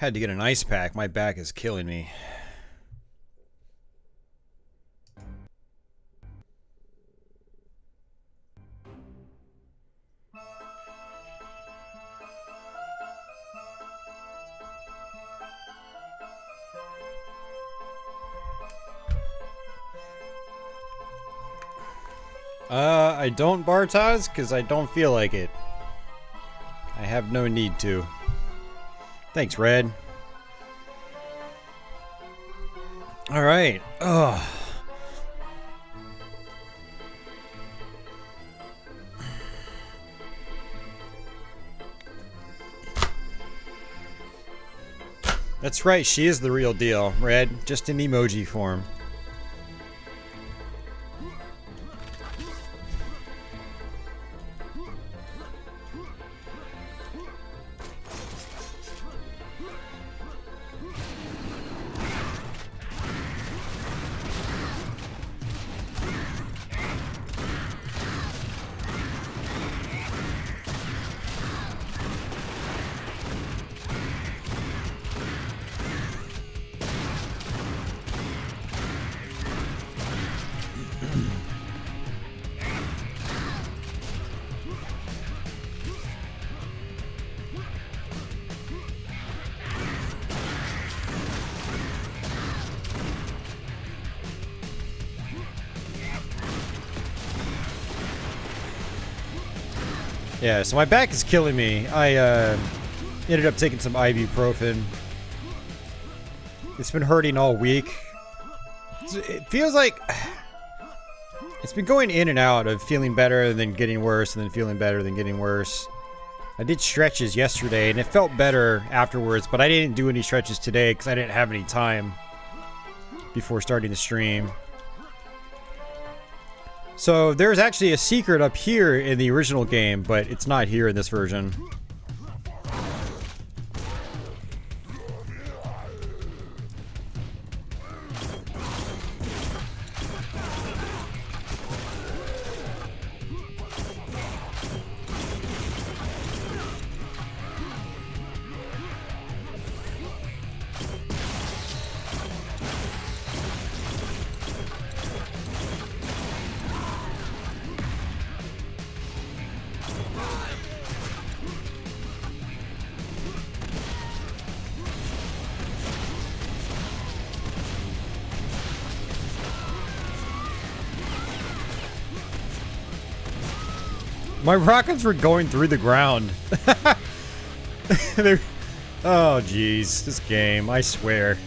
Had to get an ice pack. My back is killing me. I don't Bartaz because I don't feel like it. I have no need to. Thanks, Red. Alright. Ugh. That's right, she is the real deal, Red. Just in emoji form. Yeah, so my back is killing me. I ended up taking some ibuprofen. It's been hurting all week. It feels like it's been going in and out of feeling better and then getting worse and then feeling better than getting worse. I did stretches yesterday and it felt better afterwards, but I didn't do any stretches today because I didn't have any time before starting the stream. So there's actually a secret up here in the original game, but it's not here in this version. My rockets were going through the ground. Oh, jeez. This game, I swear.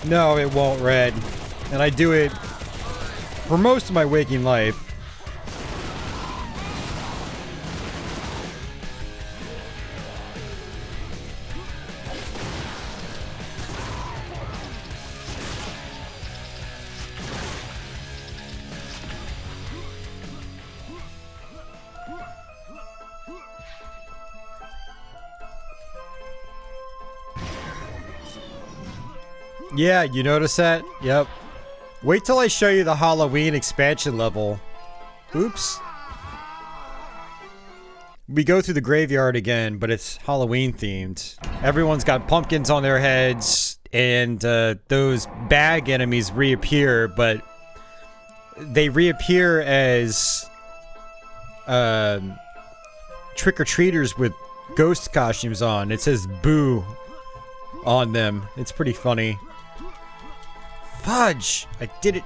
No, it won't, Red. And I do it for most of my waking life. Yeah, you notice that? Yep. Wait till I show you the Halloween expansion level. Oops. We go through the graveyard again, but it's Halloween themed. Everyone's got pumpkins on their heads, and those bag enemies reappear, but they reappear as trick-or-treaters with ghost costumes on. It says boo on them. It's pretty funny. Fudge! I did it.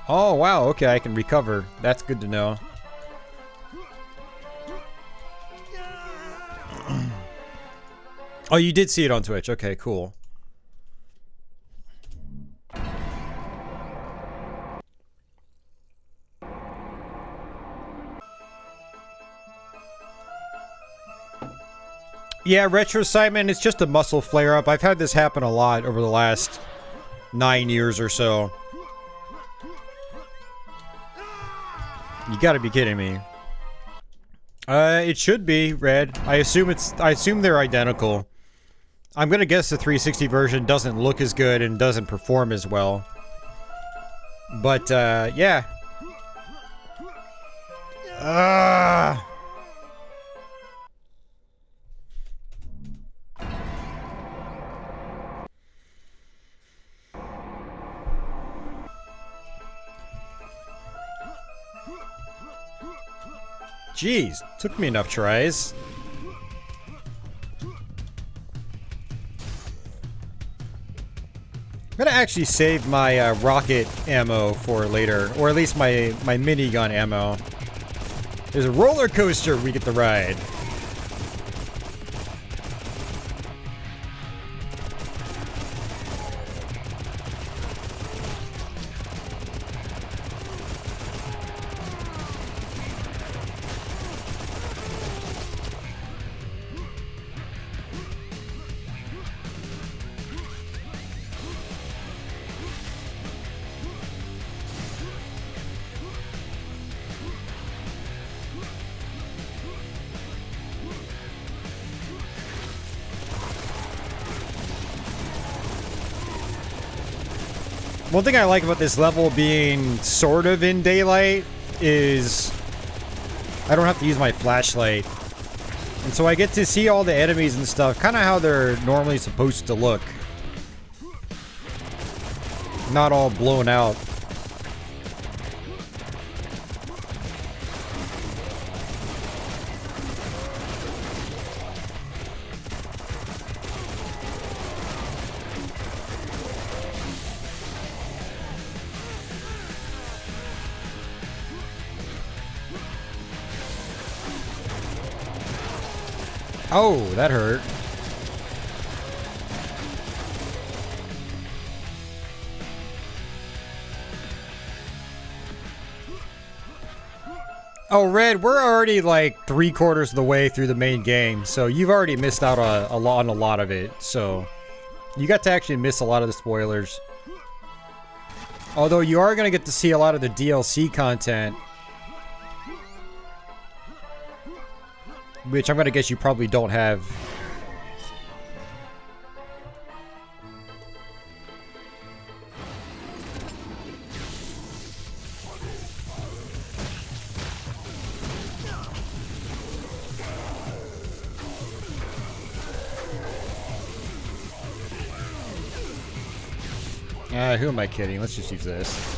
Oh, wow. Okay, I can recover. That's good to know. Oh, you did see it on Twitch. Okay, cool. Yeah, Retro Simon, it's just a muscle flare-up. I've had this happen a lot over the last 9 years or so. You gotta be kidding me. It should be red. I assume they're identical. I'm gonna guess the 360 version doesn't look as good and doesn't perform as well. But, yeah. Jeez, took me enough tries. I'm gonna actually save my rocket ammo for later, or at least my minigun ammo. There's a roller coaster we get to ride. One thing I like about this level being sort of in daylight is I don't have to use my flashlight. And so I get to see all the enemies and stuff, kind of how they're normally supposed to look. Not all blown out. Oh, that hurt. Oh, Red, we're already like 3/4 of the way through the main game, so you've already missed out on a lot of it. So you got to actually miss a lot of the spoilers. Although you are going to get to see a lot of the DLC content, which I'm going to guess you probably don't have. Who am I kidding? Let's just use this.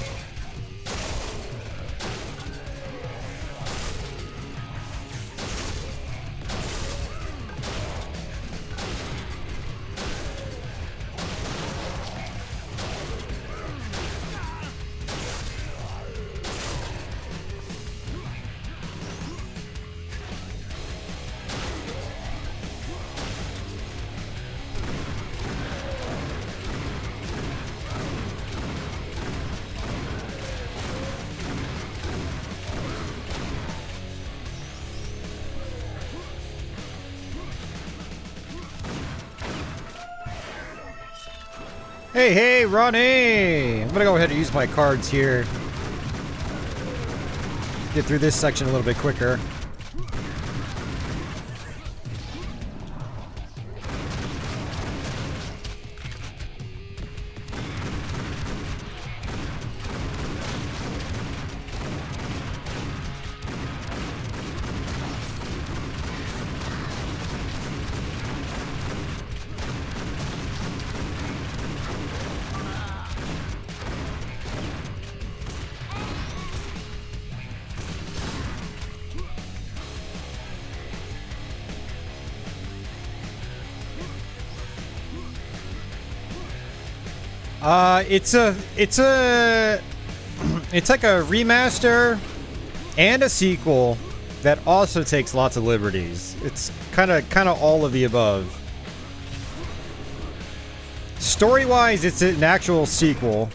Hey, Ronnie! I'm gonna go ahead and use my cards here. Get through this section a little bit quicker. It's like a remaster and a sequel that also takes lots of liberties. It's kind of all of the above. Story-wise, it's an actual sequel.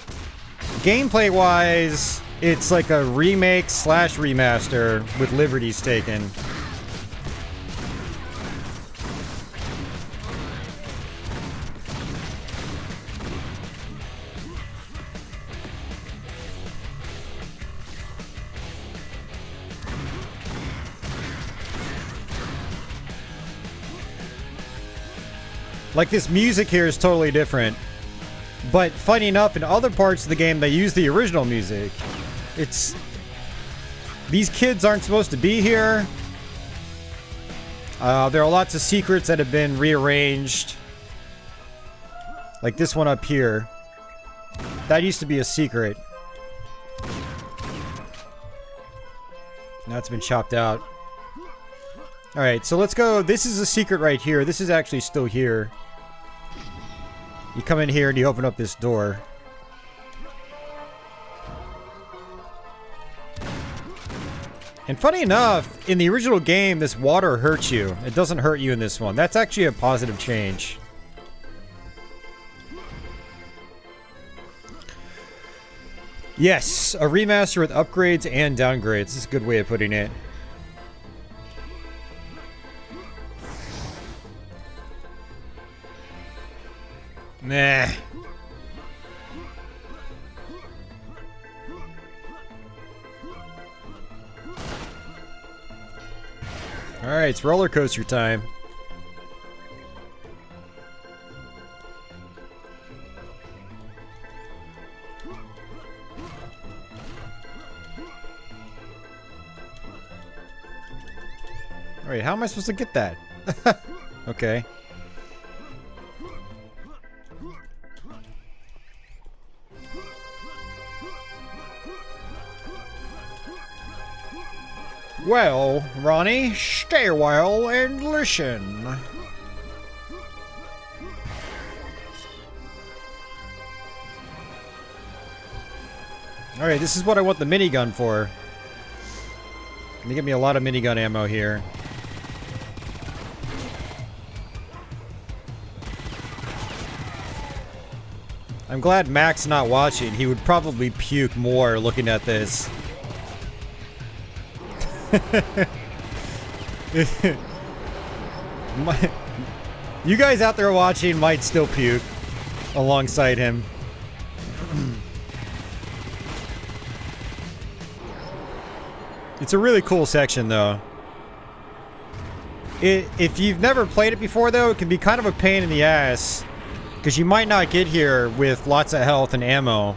Gameplay-wise, it's like a remake / remaster with liberties taken. Like, this music here is totally different. But funny enough, in other parts of the game, they use the original music. It's... These kids aren't supposed to be here. There are lots of secrets that have been rearranged. Like this one up here. That used to be a secret. Now it's been chopped out. Alright, so let's go. This is a secret right here. This is actually still here. You come in here and you open up this door. And funny enough, in the original game, this water hurts you. It doesn't hurt you in this one. That's actually a positive change. Yes, a remaster with upgrades and downgrades. This is a good way of putting it. Nah. Alright, it's roller coaster time. Alright, how am I supposed to get that? Okay. Well, Ronnie, stay a while and listen. Alright, this is what I want the minigun for. They give me a lot of minigun ammo here. I'm glad Mac's not watching. He would probably puke more looking at this. You guys out there watching might still puke alongside him. It's a really cool section, though. If you've never played it before, though, it can be kind of a pain in the ass. Because you might not get here with lots of health and ammo.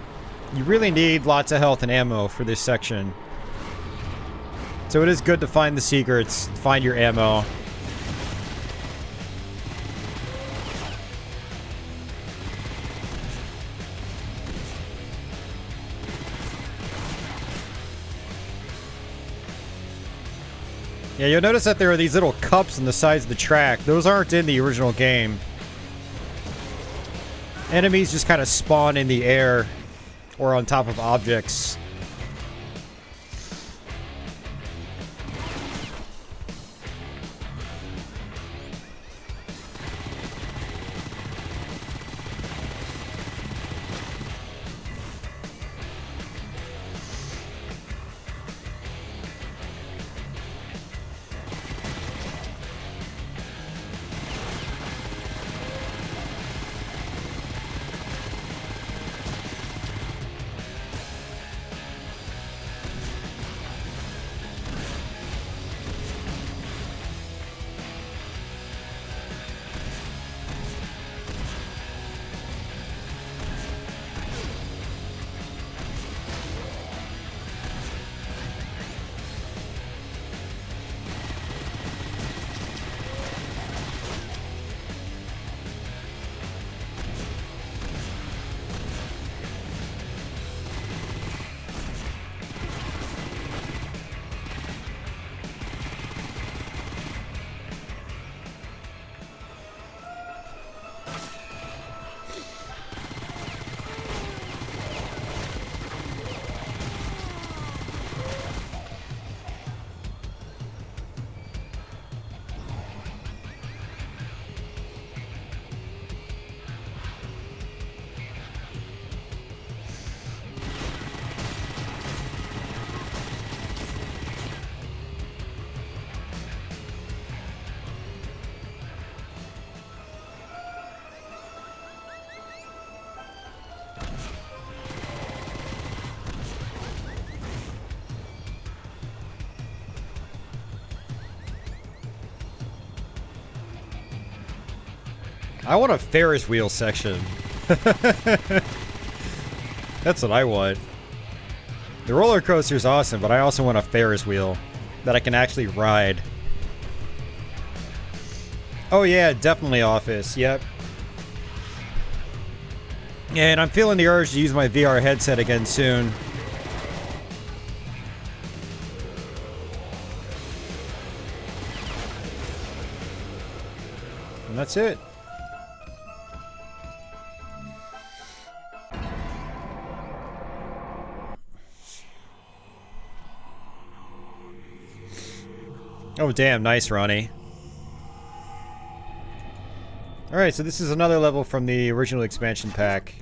You really need lots of health and ammo for this section. So it is good to find the secrets, find your ammo. Yeah, you'll notice that there are these little cups on the sides of the track. Those aren't in the original game. Enemies just kind of spawn in the air or on top of objects. I want a Ferris wheel section. That's what I want. The roller coaster is awesome, but I also want a Ferris wheel that I can actually ride. Oh yeah, definitely Office. Yep. And I'm feeling the urge to use my VR headset again soon. And that's it. Oh damn, nice, Ronnie. Alright, so this is another level from the original expansion pack.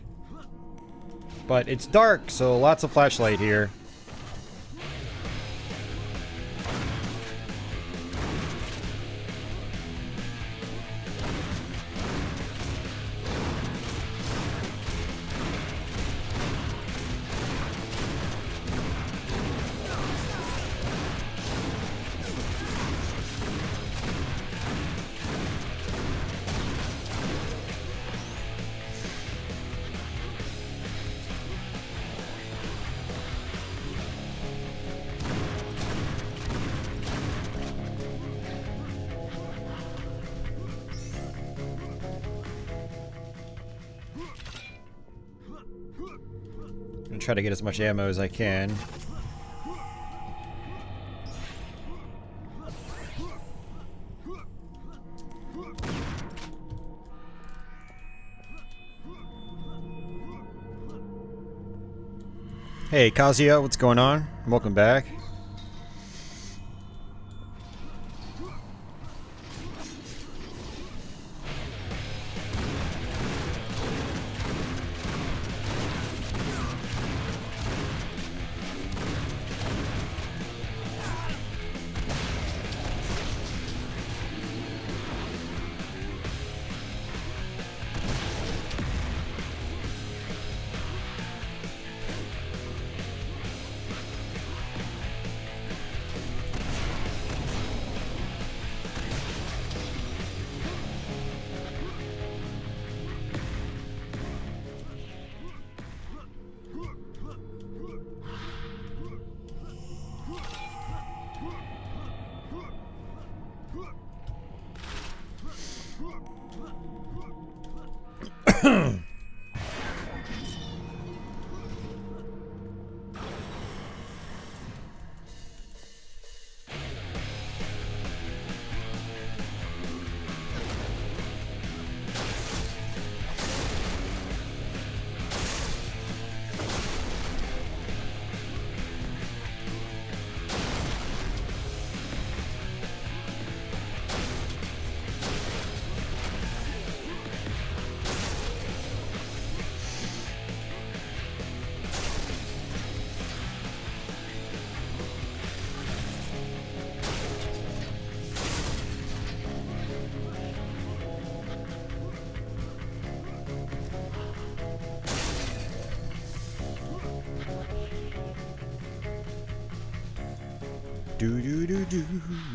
But it's dark, so lots of flashlight here. Try to get as much ammo as I can. Hey Kazuya, what's going on? Welcome back.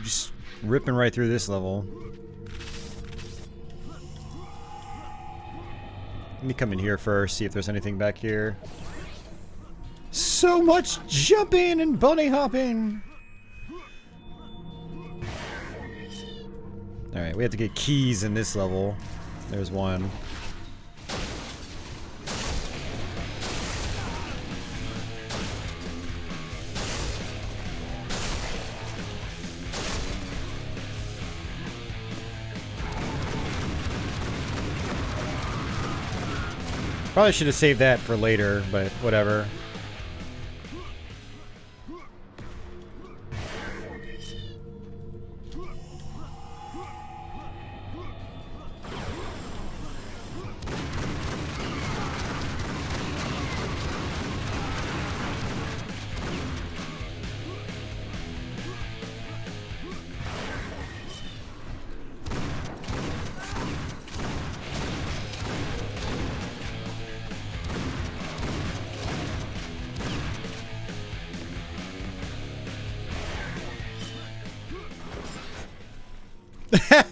Just ripping right through this level. Let me come in here first, see if there's anything back here. So much jumping and bunny hopping! Alright, we have to get keys in this level. There's one. Probably should have saved that for later, but whatever.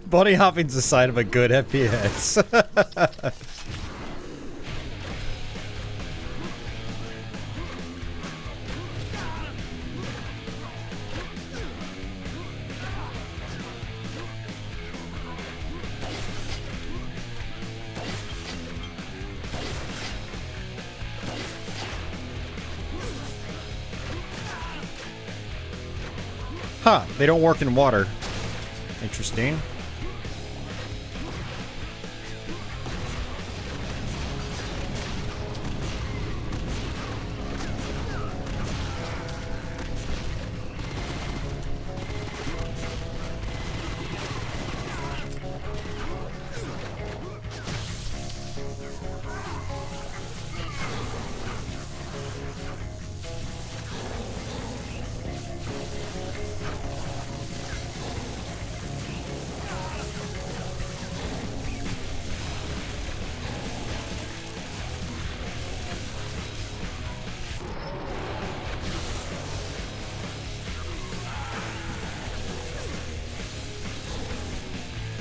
Bunny hopping's a sign of a good FPS. Huh, they don't work in water. Interesting.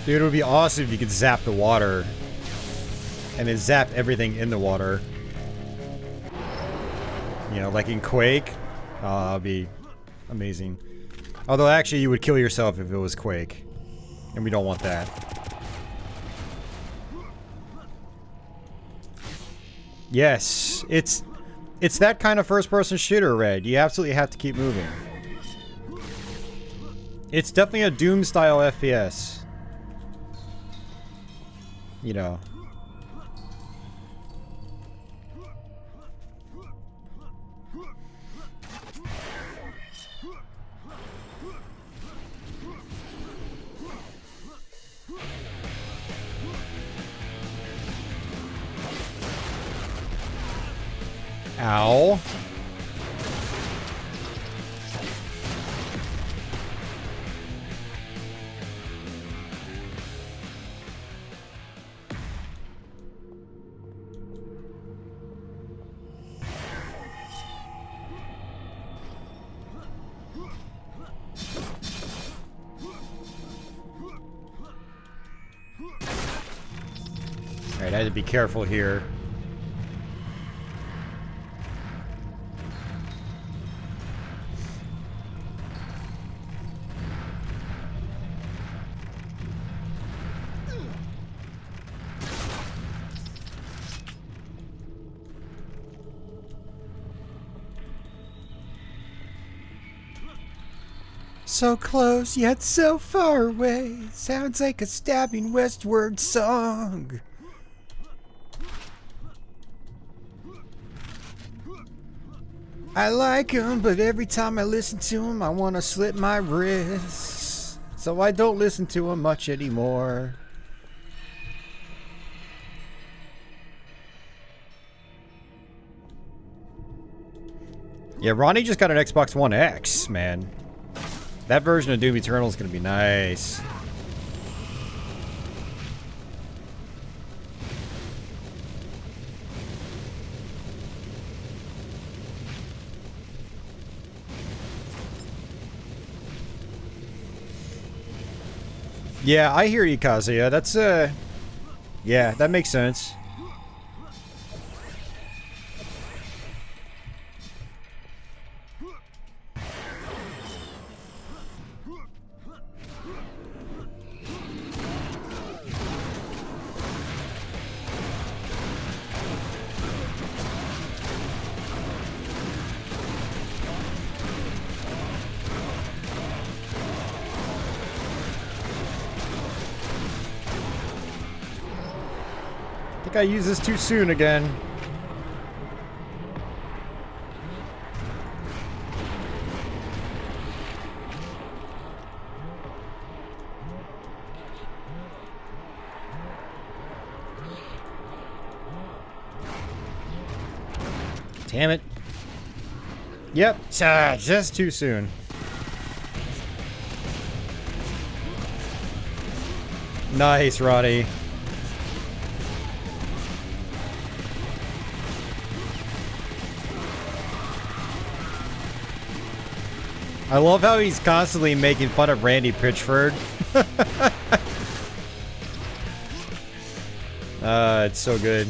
Dude, it would be awesome if you could zap the water. And then zap everything in the water. You know, like in Quake. Oh, that'd be amazing. Although, actually, you would kill yourself if it was Quake. And we don't want that. Yes, it's that kind of first-person shooter, Red. You absolutely have to keep moving. It's definitely a Doom-style FPS. You know. Ow. Alright, I had to be careful here. So close, yet so far away. Sounds like a stabbing westward song. I like him, but every time I listen to him, I want to slit my wrists. So I don't listen to him much anymore. Yeah, Ronnie just got an Xbox One X, man. That version of Doom Eternal is going to be nice. Yeah, I hear you, Kazuya. That's, yeah, that makes sense. I think I used this too soon again. Damn it. Yep, just too soon. Nice, Roddy. I love how he's constantly making fun of Randy Pitchford. It's so good.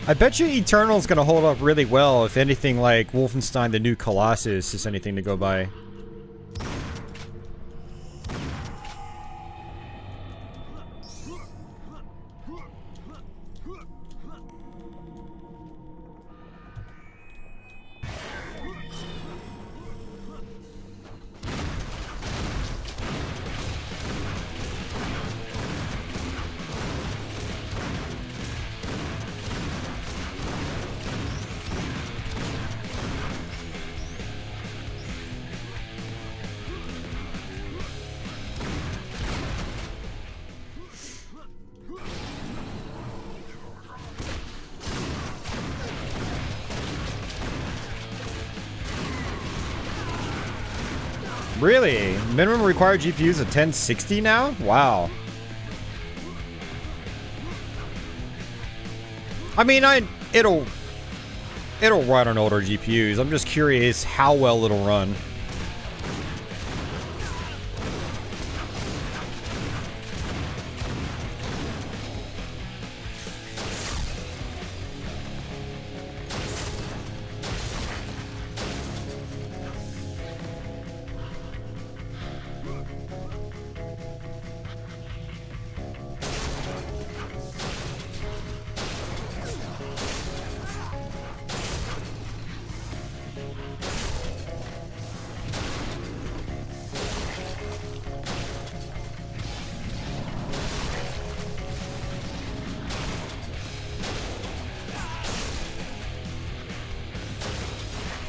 I bet you Eternal's gonna hold up really well if anything like Wolfenstein the New Colossus is anything to go by. Really? Minimum required GPU is a 1060 now? Wow. I mean, it'll run on older GPUs. I'm just curious how well it'll run.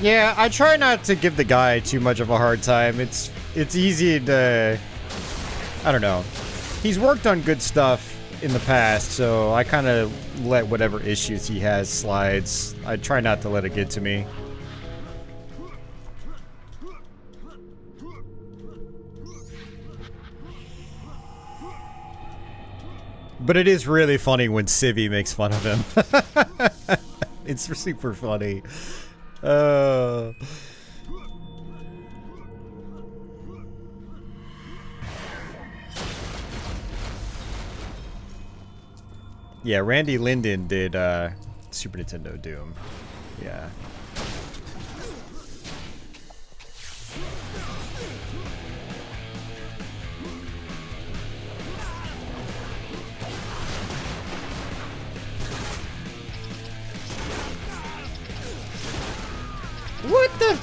Yeah, I try not to give the guy too much of a hard time. It's easy to... I don't know. He's worked on good stuff in the past, so I kind of let whatever issues he has slides. I try not to let it get to me. But it is really funny when Civvy makes fun of him. It's super funny. Yeah, Randy Linden did Super Nintendo Doom. Yeah. What the?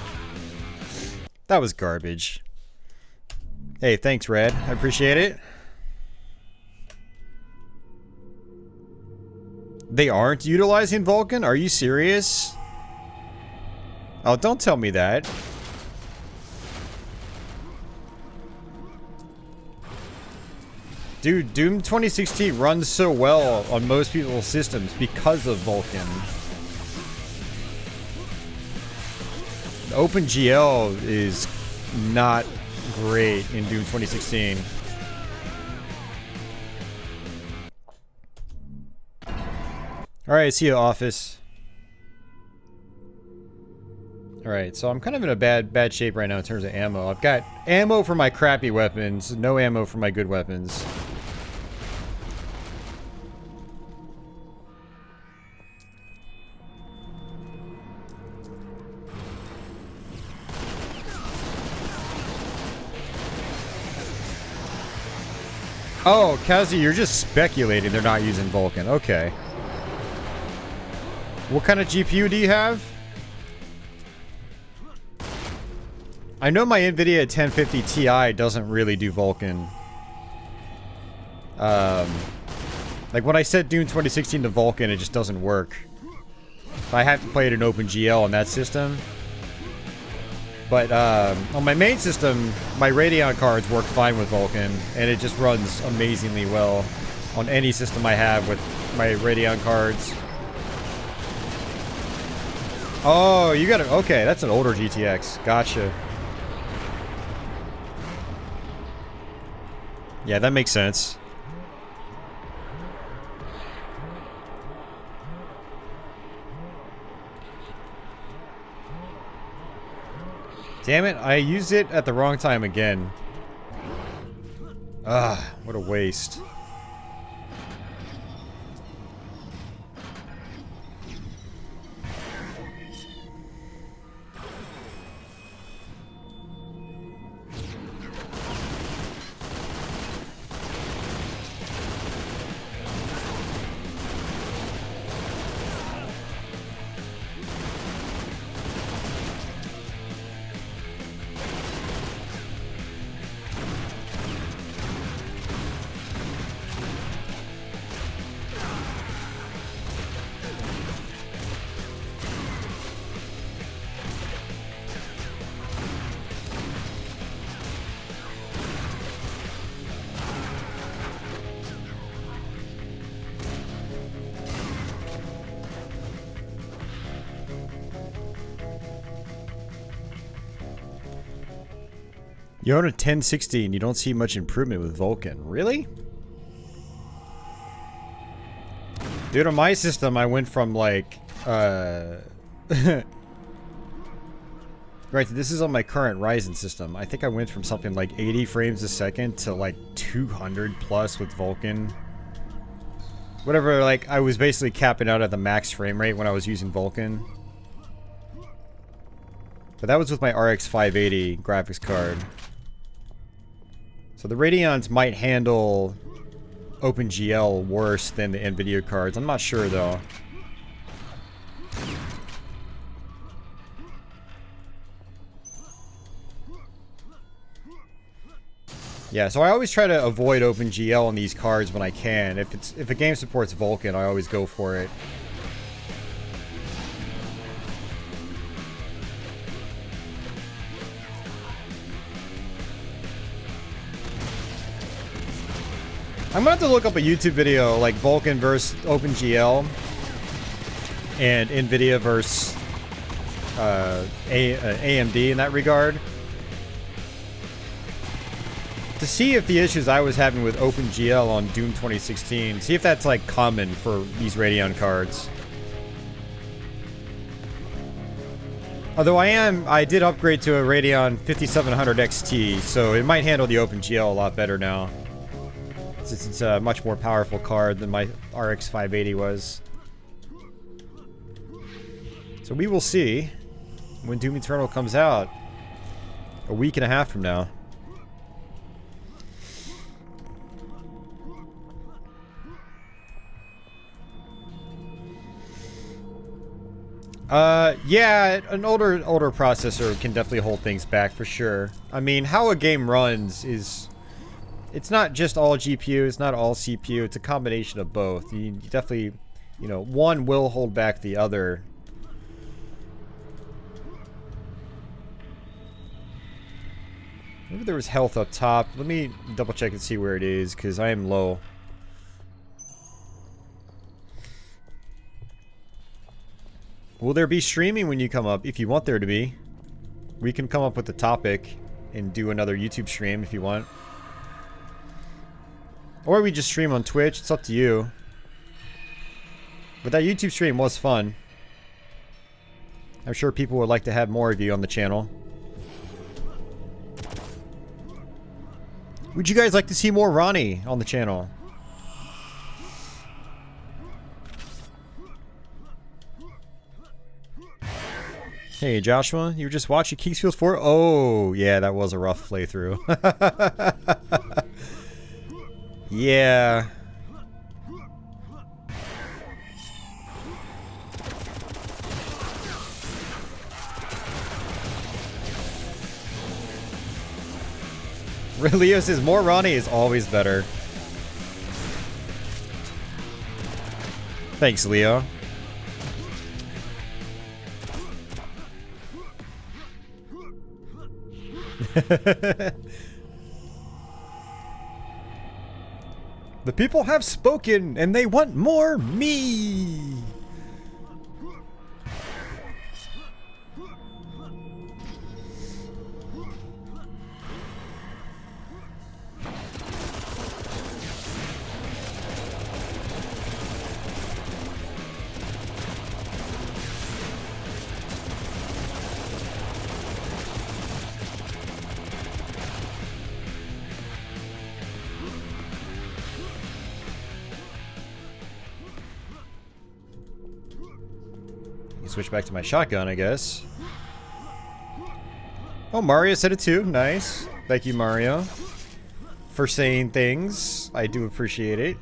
That was garbage. Hey, thanks, Red. I appreciate it. They aren't utilizing Vulkan? Are you serious? Oh, don't tell me that. Dude, Doom 2016 runs so well on most people's systems because of Vulkan. OpenGL is not great in Doom 2016. Alright, see you, Office. Alright, so I'm kind of in a bad shape right now in terms of ammo. I've got ammo for my crappy weapons, no ammo for my good weapons. Oh, Kazi, you're just speculating they're not using Vulkan. Okay. What kind of GPU do you have? I know my NVIDIA 1050 Ti doesn't really do Vulkan. Like when I set Doom 2016 to Vulkan, it just doesn't work. I have to play it in OpenGL on that system. But on my main system, my Radeon cards work fine with Vulkan, and it just runs amazingly well on any system I have with my Radeon cards. Oh, you got it. Okay, that's an older GTX. Gotcha. Yeah, that makes sense. Damn it, I used it at the wrong time again. Ah, what a waste. You own a 1060 and you don't see much improvement with Vulkan. Really? Dude, on my system, I went from like, right, this is on my current Ryzen system. I think I went from something like 80 frames a second to like 200 plus with Vulkan. Whatever, like, I was basically capping out at the max frame rate when I was using Vulkan. But that was with my RX 580 graphics card. So the Radeons might handle OpenGL worse than the NVIDIA cards. I'm not sure though. Yeah, so I always try to avoid OpenGL on these cards when I can. If a game supports Vulkan, I always go for it. I'm gonna have to look up a YouTube video like Vulkan versus OpenGL and NVIDIA versus AMD in that regard to see if the issues I was having with OpenGL on Doom 2016, see if that's like common for these Radeon cards. Although I did upgrade to a Radeon 5700 XT, so it might handle the OpenGL a lot better now. Since it's a much more powerful card than my RX 580 was. So we will see when Doom Eternal comes out a week and a half from now. Yeah, an older processor can definitely hold things back for sure. I mean, how a game runs is... It's not just all GPU, it's not all CPU, it's a combination of both. You definitely, you know, one will hold back the other. Maybe there was health up top. Let me double check and see where it is, because I am low. Will there be streaming when you come up? If you want there to be. We can come up with a topic and do another YouTube stream if you want. Or we just stream on Twitch, it's up to you. But that YouTube stream was fun. I'm sure people would like to have more of you on the channel. Would you guys like to see more Ronnie on the channel? Hey Joshua, you were just watching Kingsfield 4? Oh, yeah, that was a rough playthrough. Yeah. Leo says more Ronnie is always better. Thanks, Leo. The people have spoken, and they want more me. You switch back to my shotgun, I guess. Oh, Mario said it too. Nice. Thank you, Mario, for saying things. I do appreciate it.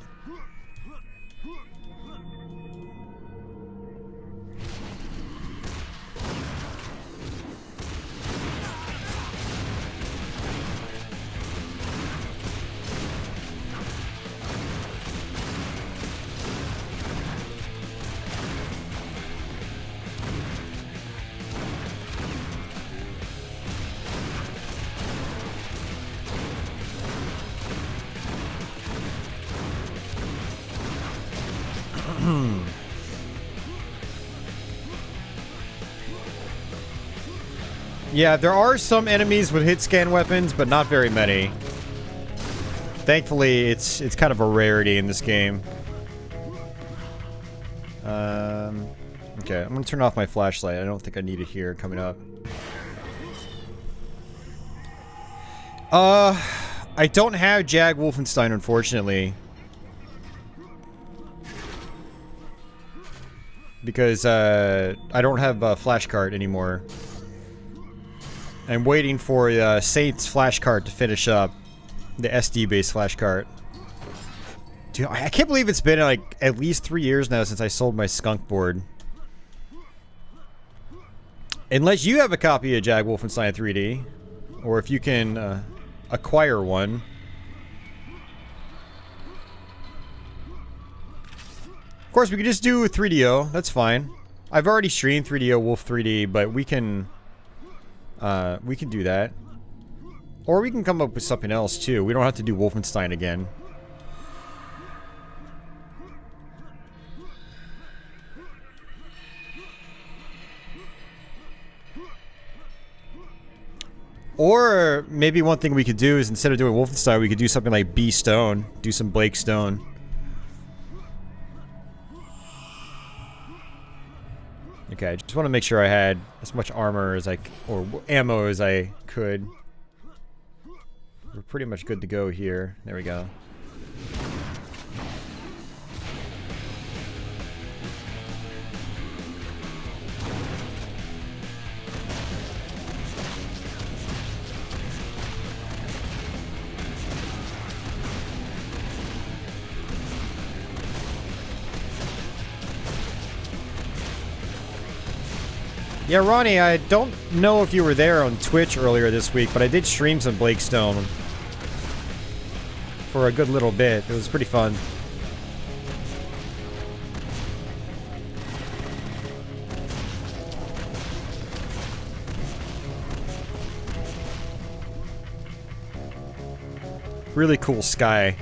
Yeah, there are some enemies with hit scan weapons, but not very many. Thankfully, it's kind of a rarity in this game. Okay, I'm gonna turn off my flashlight. I don't think I need it here coming up. I don't have Jag Wolfenstein, unfortunately. Because, I don't have a flash card anymore. I'm waiting for Saints flash card to finish up. The SD-based flash card. Dude, I can't believe it's been like at least 3 years now since I sold my skunk board. Unless you have a copy of Jag Wolfenstein 3D. Or if you can acquire one. Of course, we could just do 3DO. That's fine. I've already streamed 3DO Wolf 3D, but we can do that. Or we can come up with something else, too. We don't have to do Wolfenstein again. Or maybe one thing we could do is instead of doing Wolfenstein, we could do something like B Stone. Do some Blake Stone. Okay, I just want to make sure I had as much armor as or ammo as I could. We're pretty much good to go here. There we go. Yeah, Ronnie, I don't know if you were there on Twitch earlier this week, but I did stream some Blake Stone for a good little bit. It was pretty fun. Really cool sky.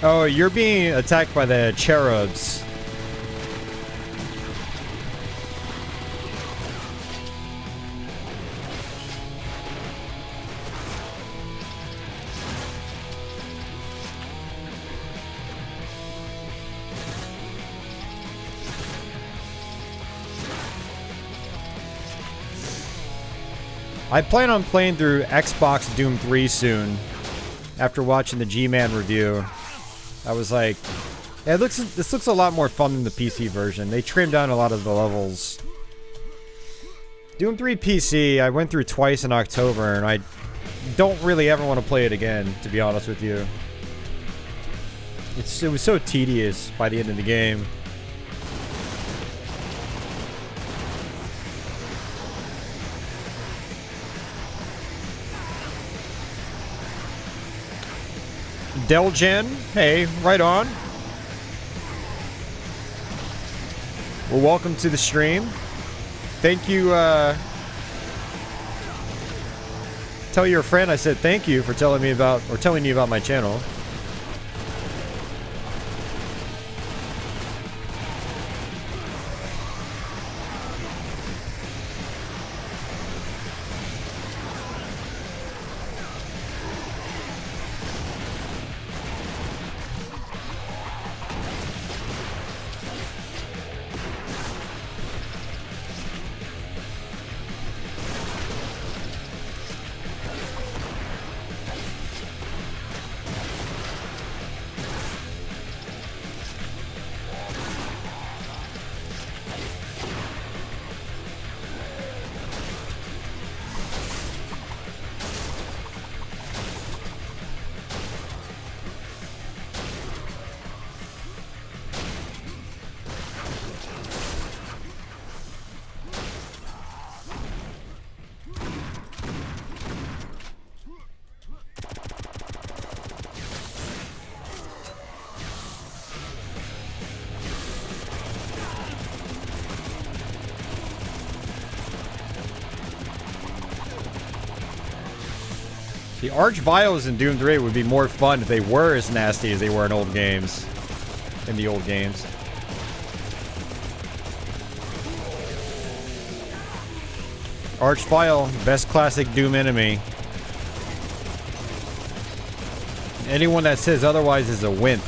Oh, you're being attacked by the cherubs. I plan on playing through Xbox Doom 3 soon. After watching the G-Man review, I was like, Yeah, this looks a lot more fun than the PC version. They trimmed down a lot of the levels. Doom 3 PC, I went through twice in October, and I don't really ever want to play it again, to be honest with you. It was so tedious by the end of the game. Delgen, hey, right on. Well, welcome to the stream. Thank you, tell your friend I said thank you for telling you about my channel. The Archviles in Doom 3 would be more fun if they were as nasty as they were in old games. In the old games. Archvile, best classic Doom enemy. Anyone that says otherwise is a wimp.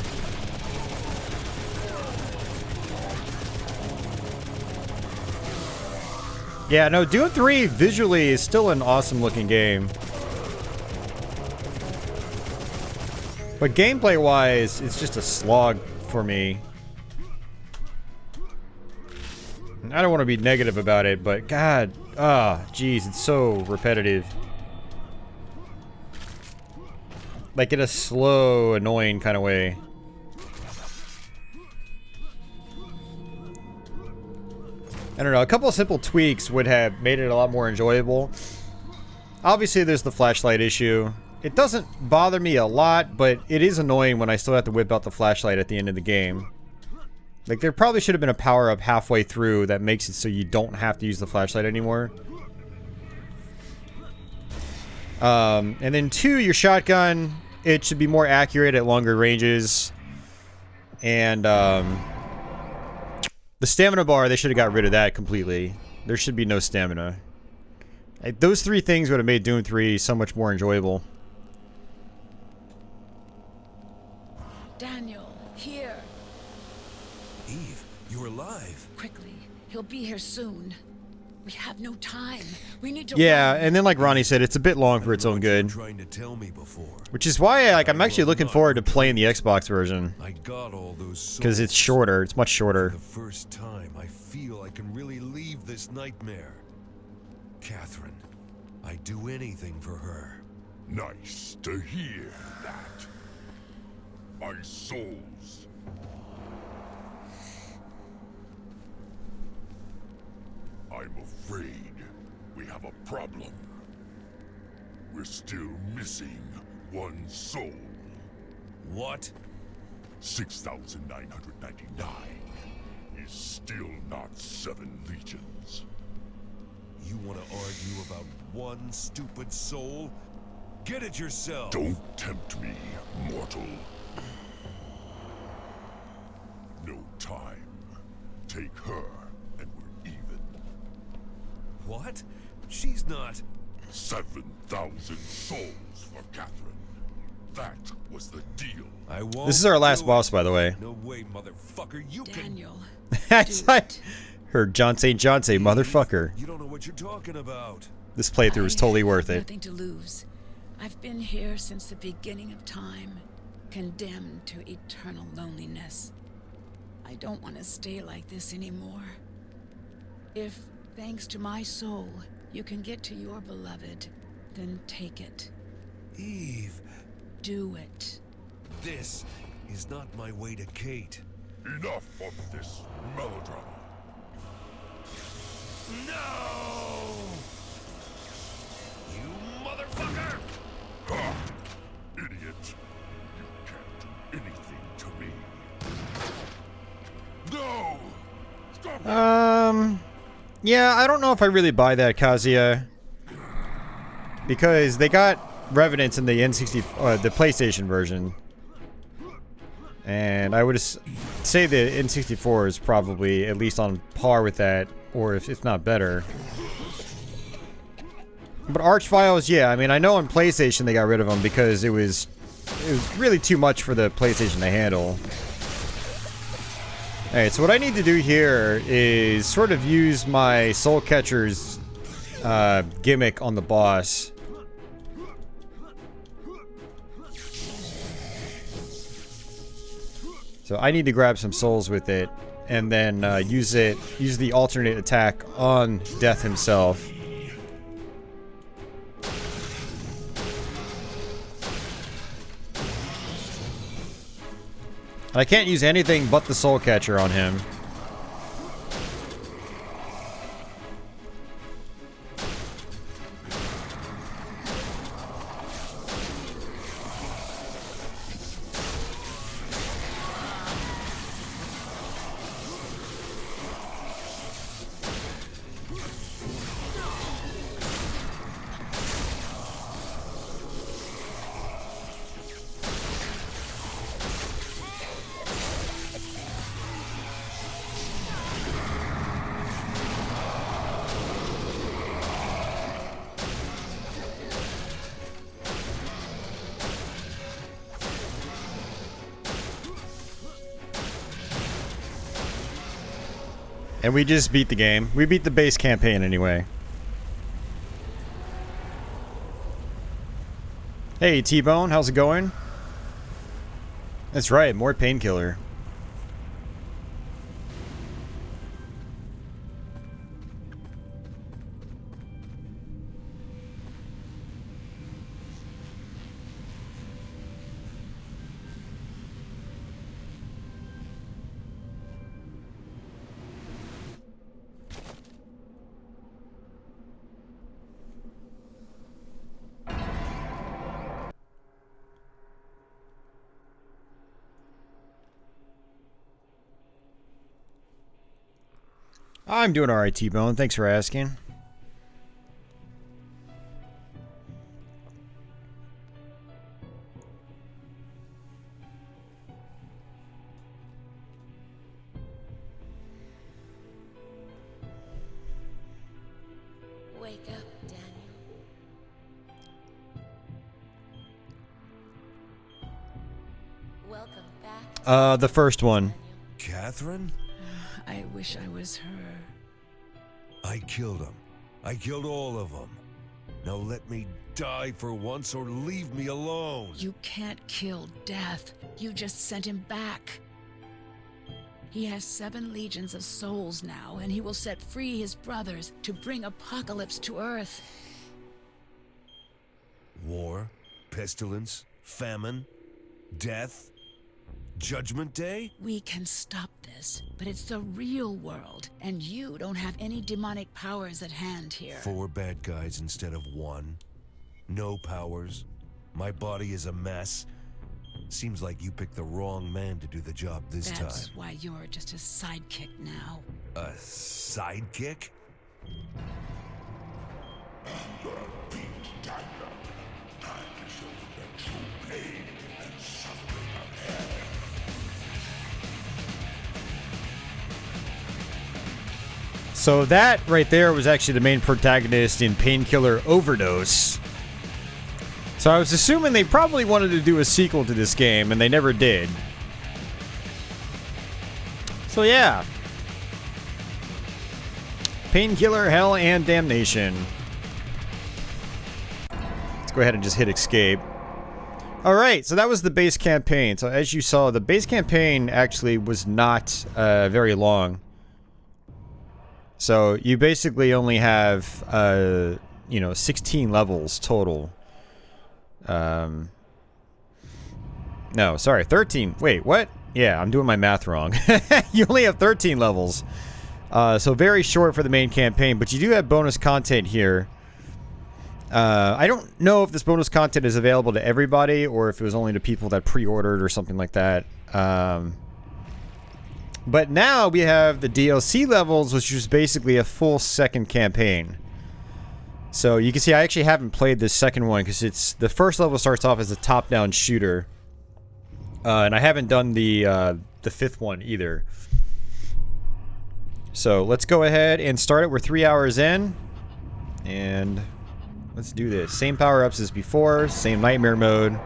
Yeah, no, Doom 3 visually is still an awesome looking game. But gameplay-wise, it's just a slog for me. I don't want to be negative about it, but god, jeez, it's so repetitive. Like in a slow, annoying kind of way. I don't know, a couple of simple tweaks would have made it a lot more enjoyable. Obviously, there's the flashlight issue. It doesn't bother me a lot, but it is annoying when I still have to whip out the flashlight at the end of the game. Like, there probably should have been a power-up halfway through that makes it so you don't have to use the flashlight anymore. And then 2, your shotgun, it should be more accurate at longer ranges. And, the stamina bar, they should have got rid of that completely. There should be no stamina. Like, those 3 things would have made Doom 3 so much more enjoyable.
Daniel, here.
Eve, you're alive.
Quickly. He'll be here soon. We have no time. We need to
Yeah,
run.
and then like Ronnie said, it's a bit long for its own good.
Trying to tell me before.
Which is why I'm actually looking forward to playing the Xbox version.
I got all those
Because it's
souls.
shorter. It's much shorter.
For the first time, I feel I can really leave this nightmare. Catherine, I'd do anything for her.
Nice to hear that. My souls. I'm afraid we have a problem. We're still missing one soul.
What?
6,999 is still not 7 legions.
You want to argue about one stupid soul? Get it yourself!
Don't tempt me, mortal. No time. Take her, and we're even.
What? She's not...
7,000 souls for Catherine. That was the deal.
I won't.
This is our last
do
boss,
it.
by the way.
No way, motherfucker. You
Daniel.
Heard John St. John say, motherfucker.
You don't know what you're talking about.
This playthrough was totally worth it.
Nothing to lose. I've been here since the beginning of time, condemned to eternal loneliness. I don't want to stay like this anymore. If, thanks to my soul, you can get to your beloved, then take it.
Eve,
Do it.
this is not my way to Kate.
Enough of this melodrama.
No! You motherfucker!
Ha! Idiot! You can't do anything to me. No! Stop it!
Yeah, I don't know if I really buy that, Kazuya. Because they got Revenants in the the PlayStation version. And I would say the N64 is probably at least on par with that, or if not better. But Archviles, yeah, I mean, I know on PlayStation they got rid of them because it was really too much for the PlayStation to handle. Alright, so what I need to do here is sort of use my Soul Catcher's gimmick on the boss. So I need to grab some souls with it, and then use the alternate attack on Death himself. And I can't use anything but the Soul Catcher on him. And we just beat the game. We beat the base campaign anyway. Hey, T-Bone, how's it going? That's right, more Painkiller. I'm doing alright, T-Bone. Thanks for asking.
Wake up, Daniel. Welcome back.
The first one.
Catherine?
I wish I was her.
I killed him. I killed all of them. Now let me die for once or leave me alone.
You can't kill Death. You just sent him back. He has 7 legions of souls now, and he will set free his brothers to bring apocalypse to Earth.
War, pestilence, famine, death, Judgment Day?
We can stop this, but it's the real world, and you don't have any demonic powers at hand here.
4 bad guys instead of 1. No powers. My body is a mess. Seems like you picked the wrong man to do the job this time.
That's why you're just a sidekick now.
A sidekick?
So that right there was actually the main protagonist in Painkiller Overdose. So I was assuming they probably wanted to do a sequel to this game, and they never did. So yeah. Painkiller, Hell, and Damnation. Let's go ahead and just hit escape. Alright, so that was the base campaign. So as you saw, the base campaign actually was not very long. So you basically only have, you know, 16 levels total. No, sorry, 13. Wait, what? Yeah, I'm doing my math wrong. You only have 13 levels. So very short for the main campaign, but you do have bonus content here. I don't know if this bonus content is available to everybody or if it was only to people that pre-ordered or something like that. But now we have the DLC levels, which is basically a full second campaign. So you can see I actually haven't played this second one because it's the first level starts off as a top-down shooter. And I haven't done the fifth one either. So let's go ahead and start it. We're 3 hours in. And let's do this. Same power-ups as before. Same nightmare mode.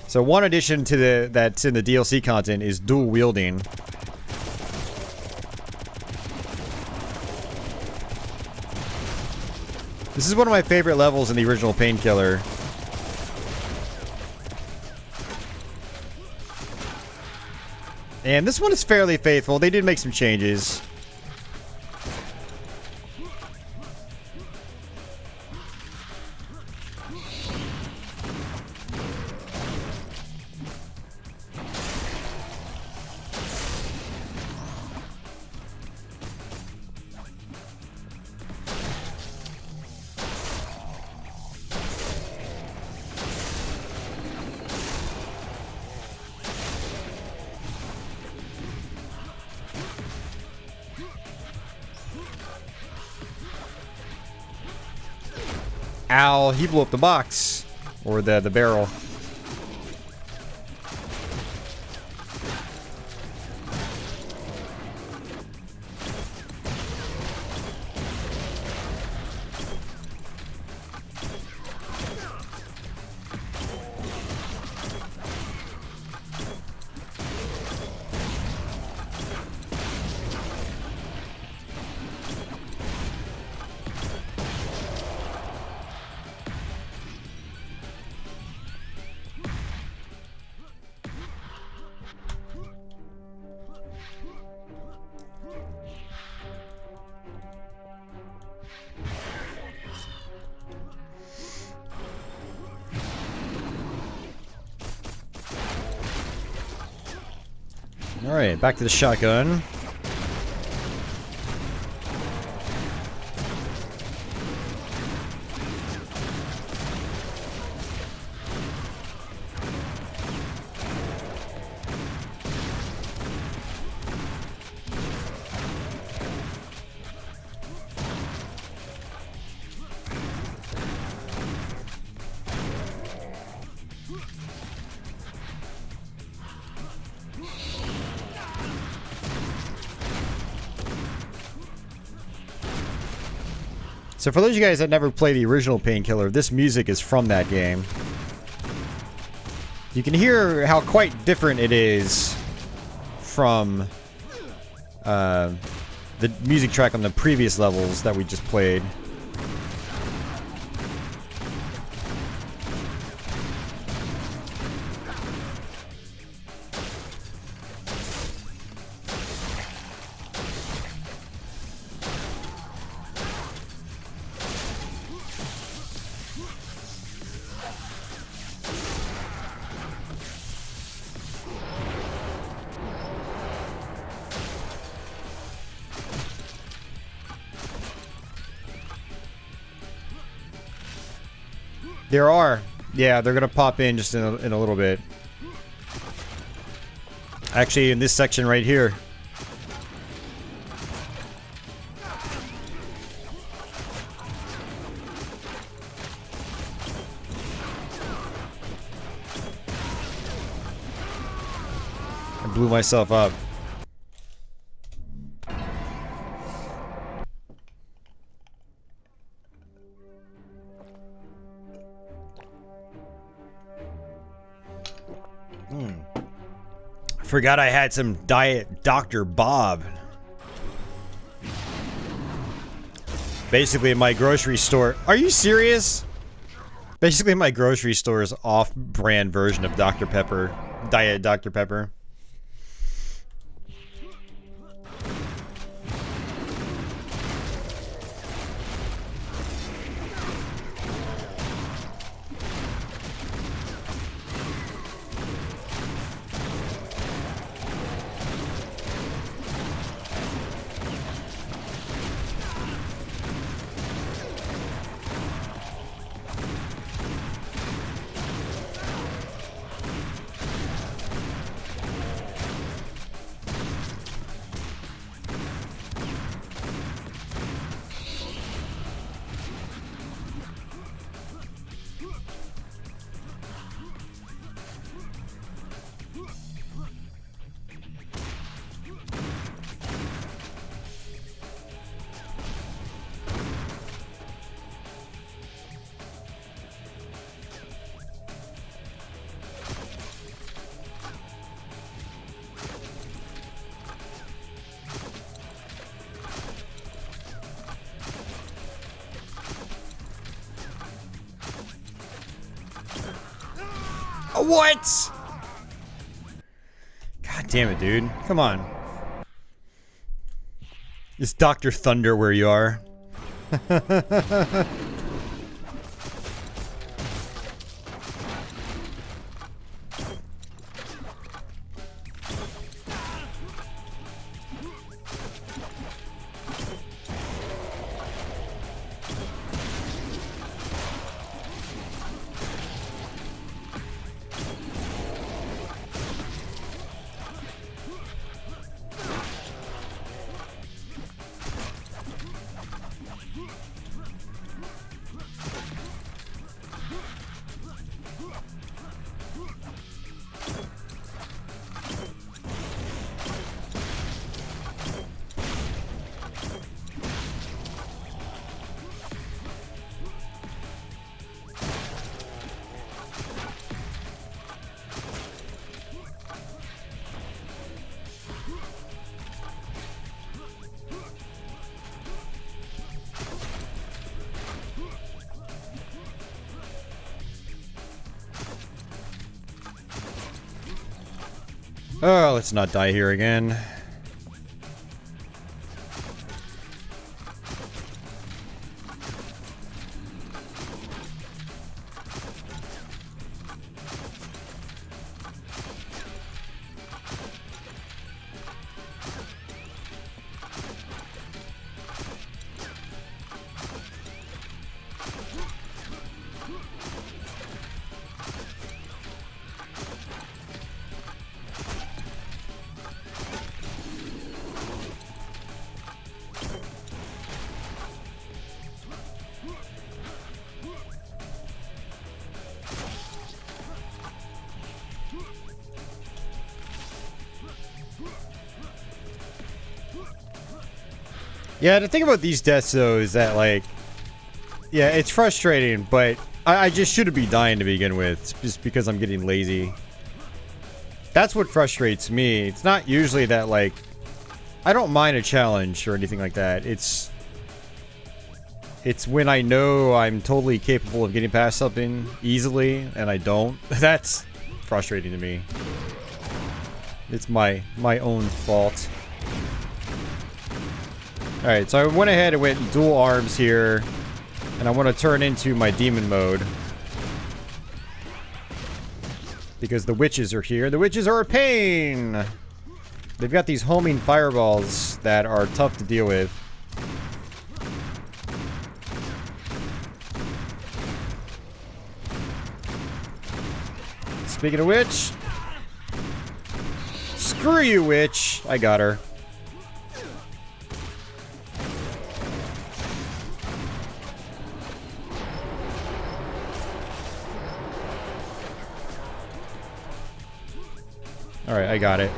So one addition to that's in the DLC content is dual wielding. This is one of my favorite levels in the original Painkiller. And this one is fairly faithful. They did make some changes. Ow, he blew up the box. Or the barrel. Alright, back to the shotgun. So for those of you guys that never played the original Painkiller, this music is from that game. You can hear how quite different it is from the music track on the previous levels that we just played. There are. Yeah, they're gonna pop in just in a little bit. Actually, in this section right here. I blew myself up. Forgot I had some Diet Dr. Bob. Basically, my grocery store... Are you serious? Basically, my grocery store is off-brand version of Dr. Pepper. Diet Dr. Pepper. What? God damn it, dude. Come on. Is Dr. Thunder where you are? Oh, let's not die here again. Yeah, the thing about these deaths, though, is that, like... Yeah, it's frustrating, but I just shouldn't be dying to begin with, just because I'm getting lazy. That's what frustrates me. It's not usually that, like... I don't mind a challenge or anything like that. It's when I know I'm totally capable of getting past something easily, and I don't. That's frustrating to me. It's my own fault. Alright, so I went ahead and went dual arms here, and I want to turn into my demon mode. Because the witches are here. The witches are a pain! They've got these homing fireballs that are tough to deal with. Speaking of which... Screw you, witch! I got her. Alright, I got it.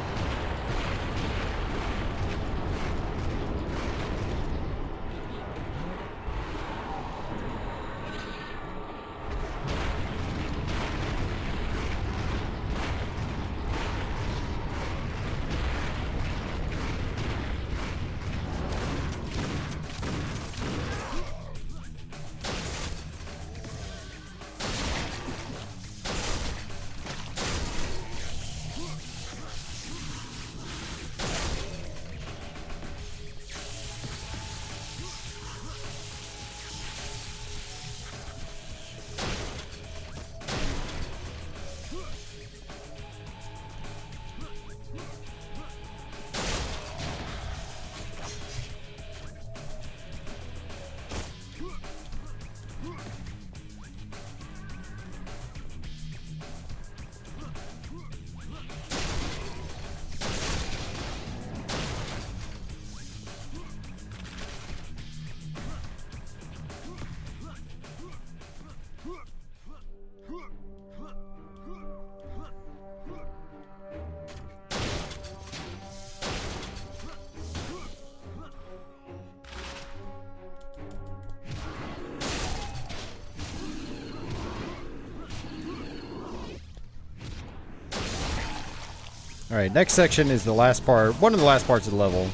Alright, next section is the last part, one of the last parts of the level.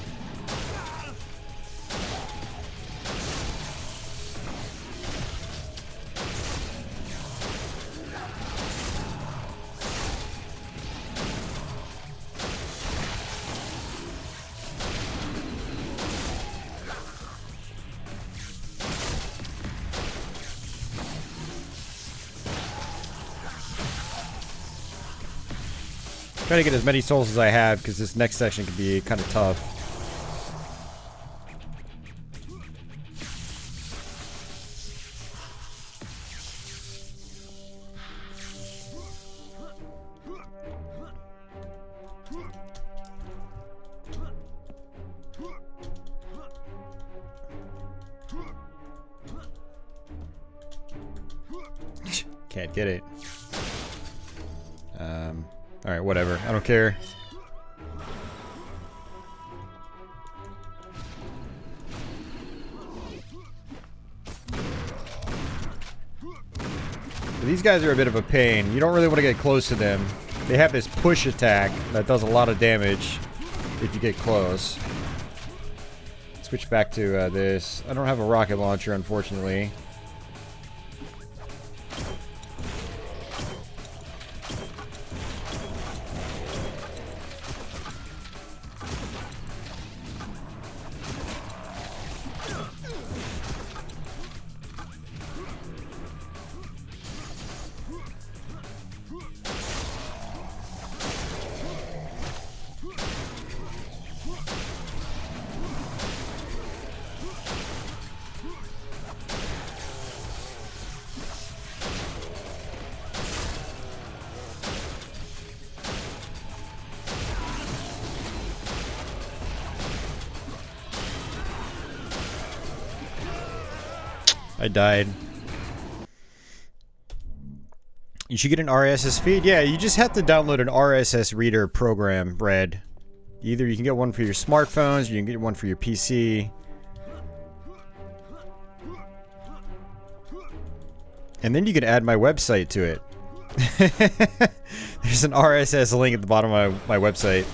Trying to get as many souls as I have, because this next section can be kind of tough. Can't get it. Alright, whatever. I don't care. These guys are a bit of a pain. You don't really want to get close to them. They have this push attack that does a lot of damage if you get close. Switch back to this. I don't have a rocket launcher, unfortunately. I died. You should get an RSS feed? Yeah, you just have to download an RSS reader program, Red. Either you can get one for your smartphones, or you can get one for your PC. And then you can add my website to it. There's an RSS link at the bottom of my website.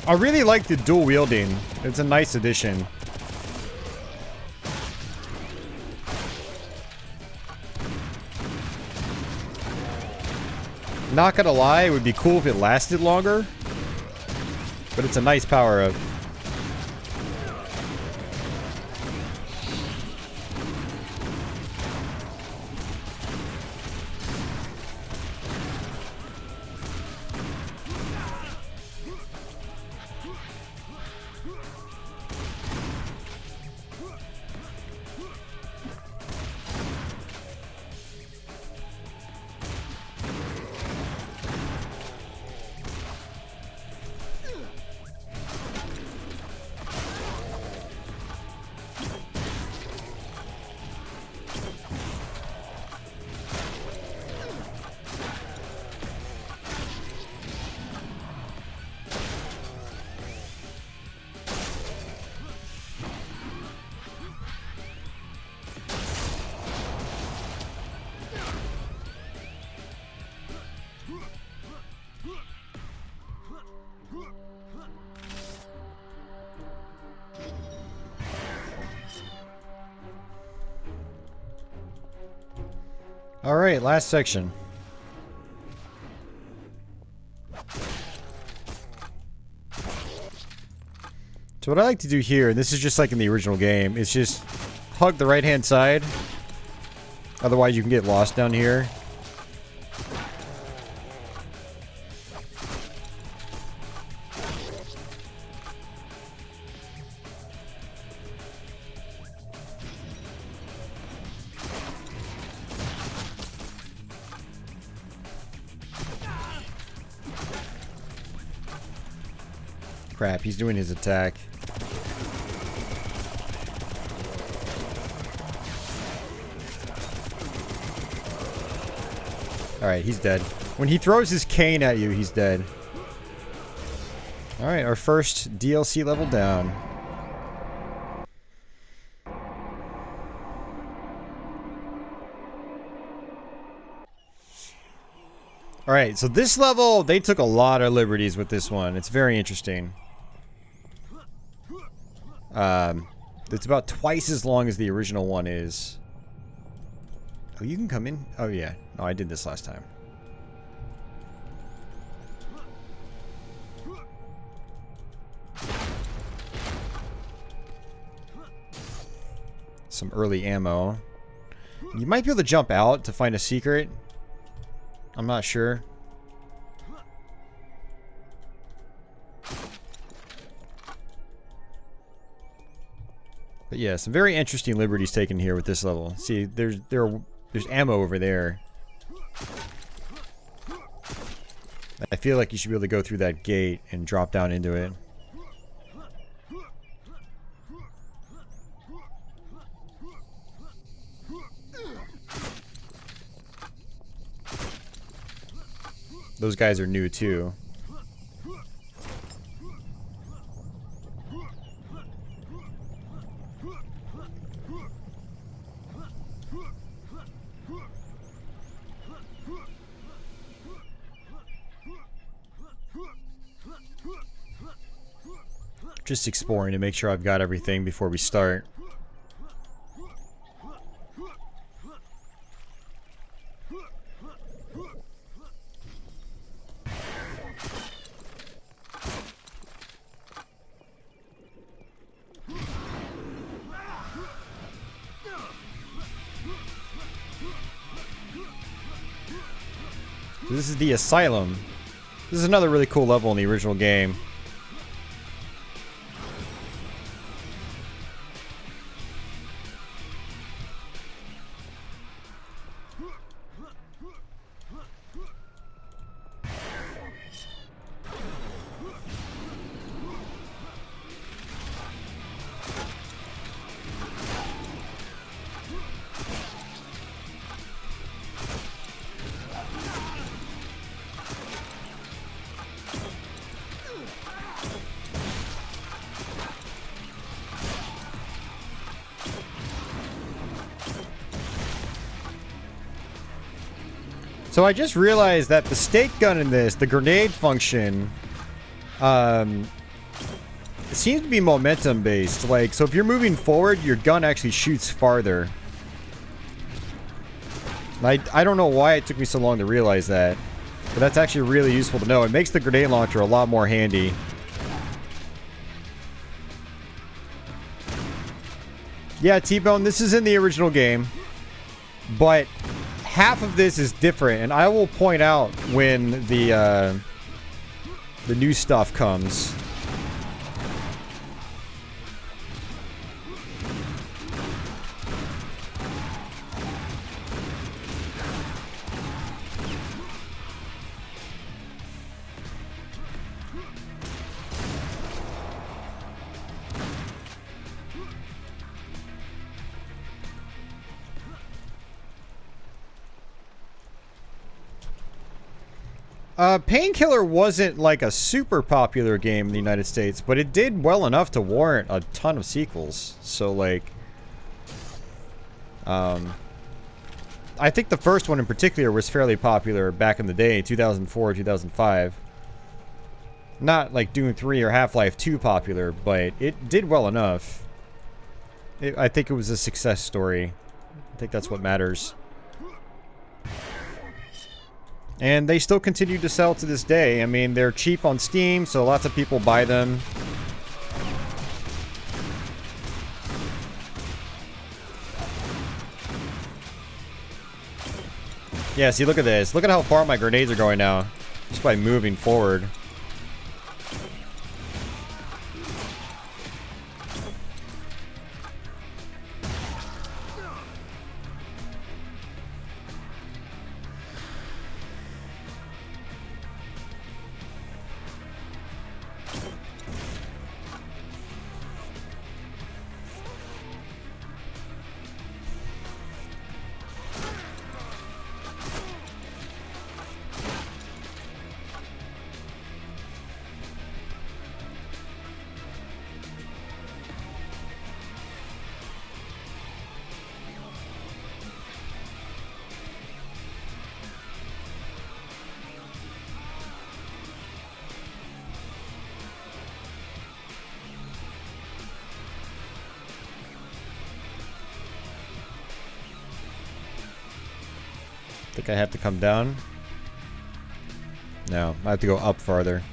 I really like the dual wielding. It's a nice addition. Not gonna lie, it would be cool if it lasted longer. But it's a nice power-up. Alright, last section. So what I like to do here, and this is just like in the original game, is just hug the right-hand side. Otherwise you can get lost down here. Crap, he's doing his attack. Alright, he's dead. When he throws his cane at you, he's dead. Alright, our first DLC level down. Alright, so this level, they took a lot of liberties with this one. It's very interesting. It's about twice as long as the original one is. Oh, you can come in? Oh, yeah. No, I did this last time. Some early ammo. You might be able to jump out to find a secret. I'm not sure. But yeah, some very interesting liberties taken here with this level. See, there's ammo over there. I feel like you should be able to go through that gate and drop down into it. Those guys are new too. Just exploring to make sure I've got everything before we start. So this is the Asylum. This is another really cool level in the original game. So I just realized that the stake gun in this, the grenade function, it seems to be momentum based. Like, so if you're moving forward, your gun actually shoots farther. I don't know why it took me so long to realize that, but that's actually really useful to know. It makes the grenade launcher a lot more handy. Yeah, T-Bone, this is in the original game, but half of this is different, and I will point out when the new stuff comes. Painkiller wasn't like a super popular game in the United States, but it did well enough to warrant a ton of sequels. So like, I think the first one in particular was fairly popular back in the day, 2004, 2005. Not like Doom 3 or Half-Life 2 popular, but it did well enough. I think it was a success story. I think that's what matters. And they still continue to sell to this day. I mean, they're cheap on Steam, so lots of people buy them. Yeah, see, look at this. Look at how far my grenades are going now. Just by moving forward. Think I have to come down? No, I have to go up farther.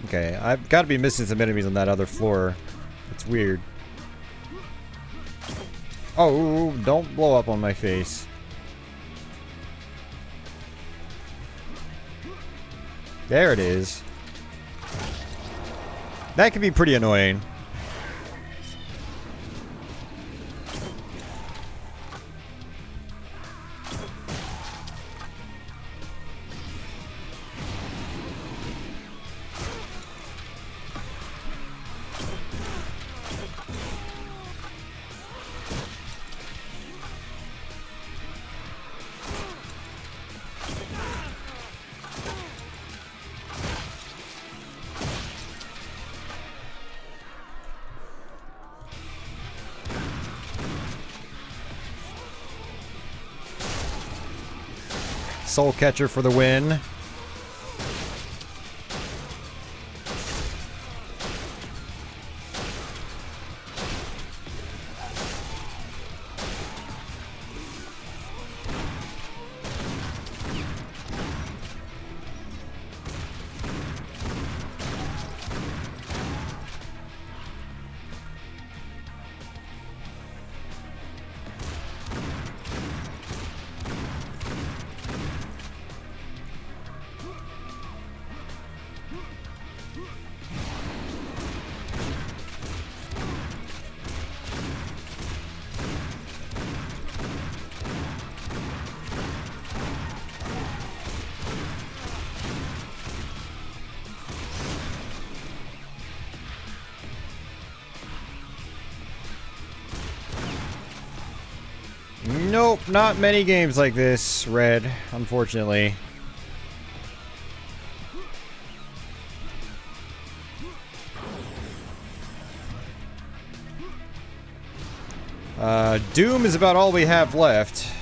Okay, I've got to be missing some enemies on that other floor. It's weird. Oh, don't blow up on my face. There it is. That can be pretty annoying. Soul Catcher for the win. Nope, not many games like this, Red, unfortunately. Doom is about all we have left.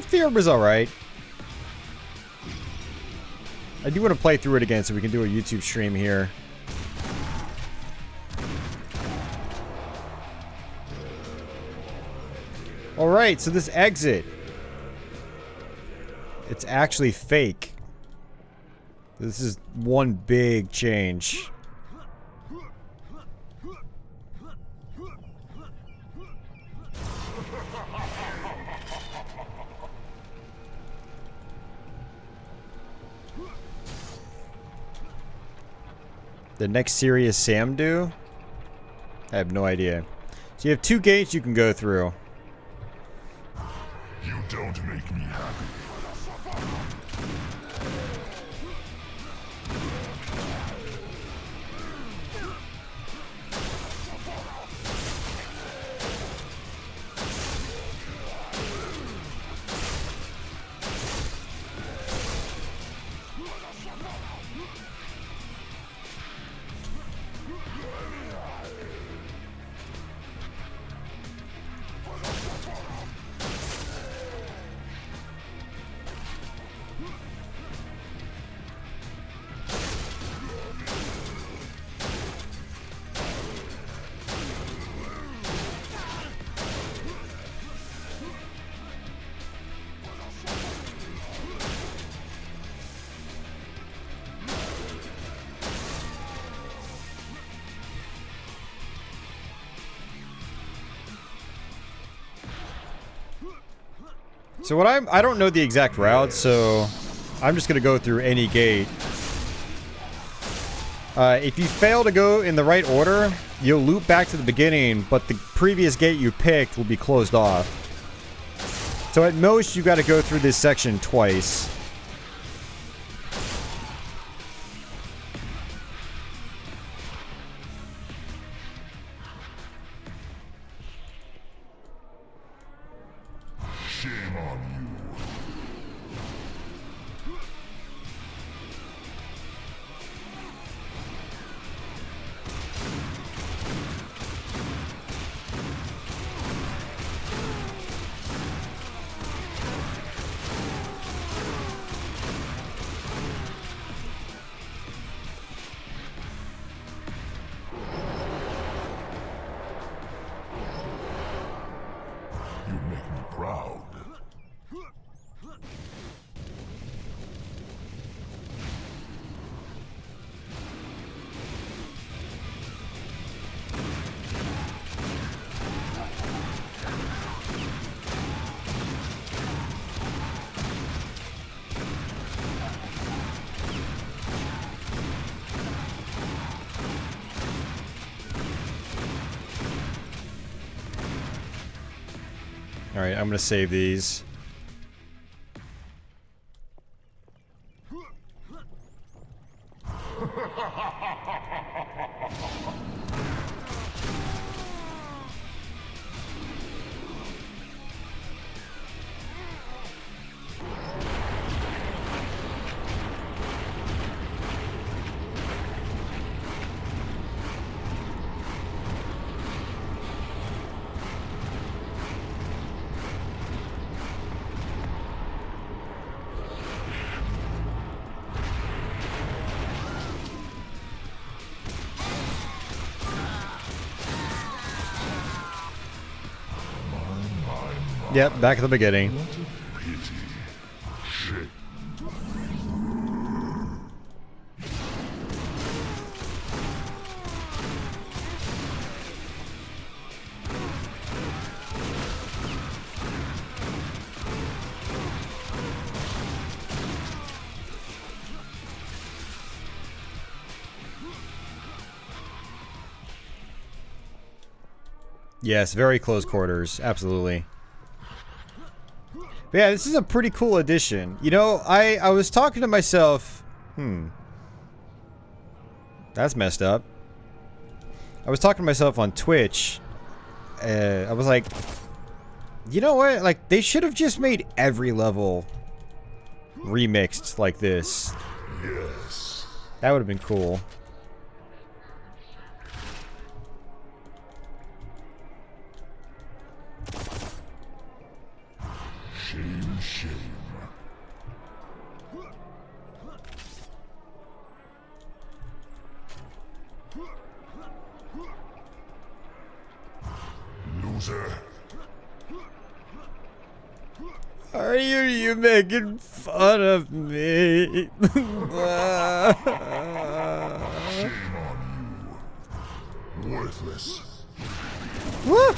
The orb is alright. I do want to play through it again so we can do a YouTube stream here. Alright, so this exit. It's actually fake. This is one big change. The next serious Sam do? I have no idea. So you have 2 gates you can go through.
You don't make me happy.
So what I don't know the exact route, so I'm just gonna go through any gate. If you fail to go in the right order, you'll loop back to the beginning, but the previous gate you picked will be closed off. So at most, you got to go through this section twice.
Shame on you. You make me proud.
Alright, I'm gonna save these. Yep, back at the beginning.
Pity. Shit.
Yes, very close quarters. Absolutely. But yeah, this is a pretty cool addition. You know, I was talking to myself... That's messed up. I was talking to myself on Twitch. I was like... You know what? Like, they should have just made every level remixed like this.
Yes.
That would have been cool.
Shame, shame. Loser.
Are you making fun of me?
Shame on you. Worthless.
Woo!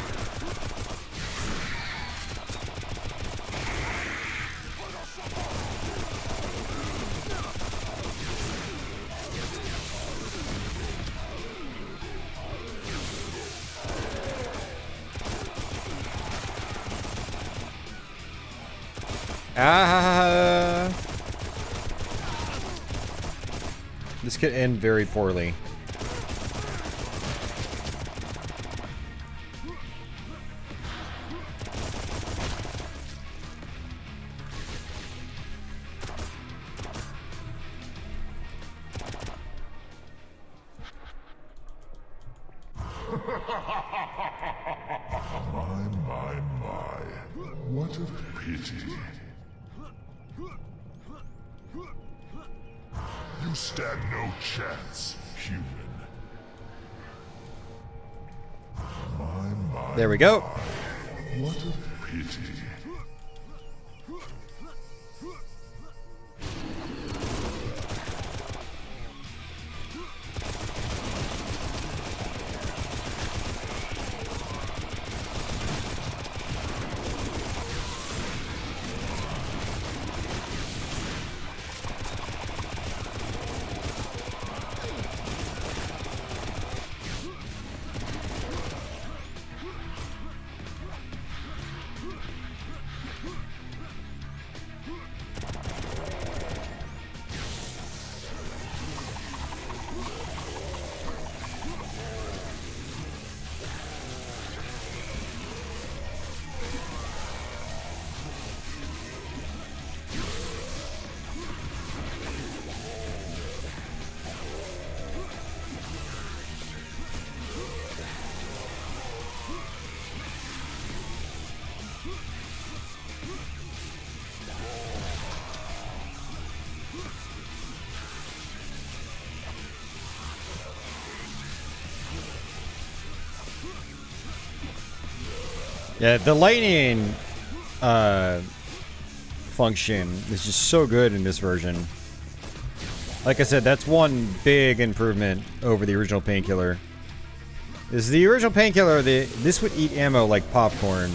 Ah! This could end very poorly.
My. What a pity. You stand no chance, human. My.
There we go.
What a pity.
Yeah, the lightning function is just so good in this version. Like I said, that's one big improvement over the original Painkiller. Is the original Painkiller, this would eat ammo like popcorn.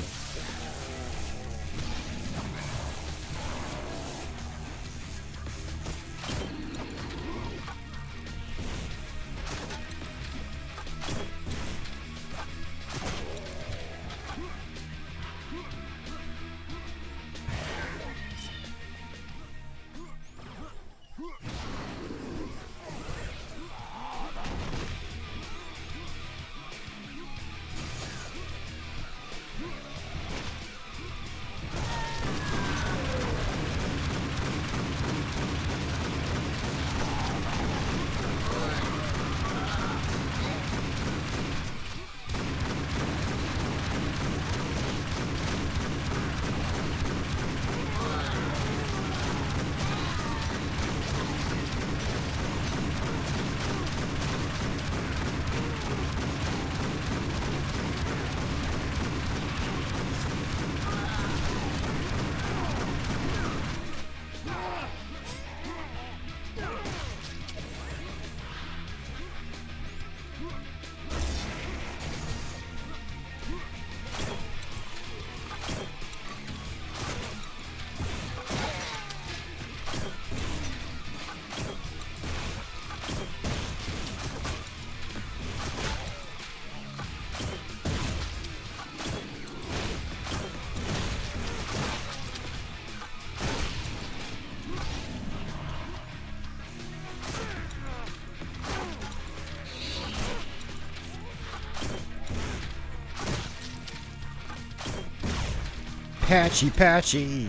Patchy, patchy.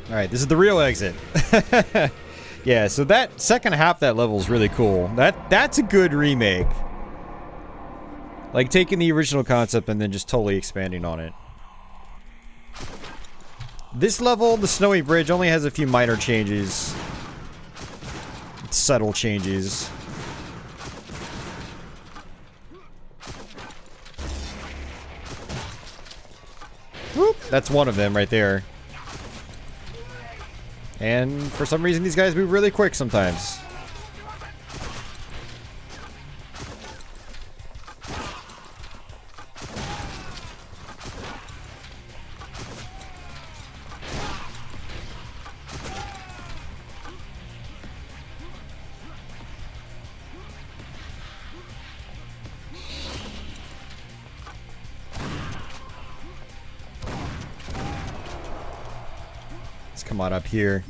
Alright, this is the real exit. Yeah, so that second half of that level is really cool. That's a good remake. Like taking the original concept and then just totally expanding on it. This level, the Snowy Bridge, only has a few minor changes. Subtle changes. Whoop, that's one of them right there. And for some reason, these guys move really quick sometimes. Let's come on up here.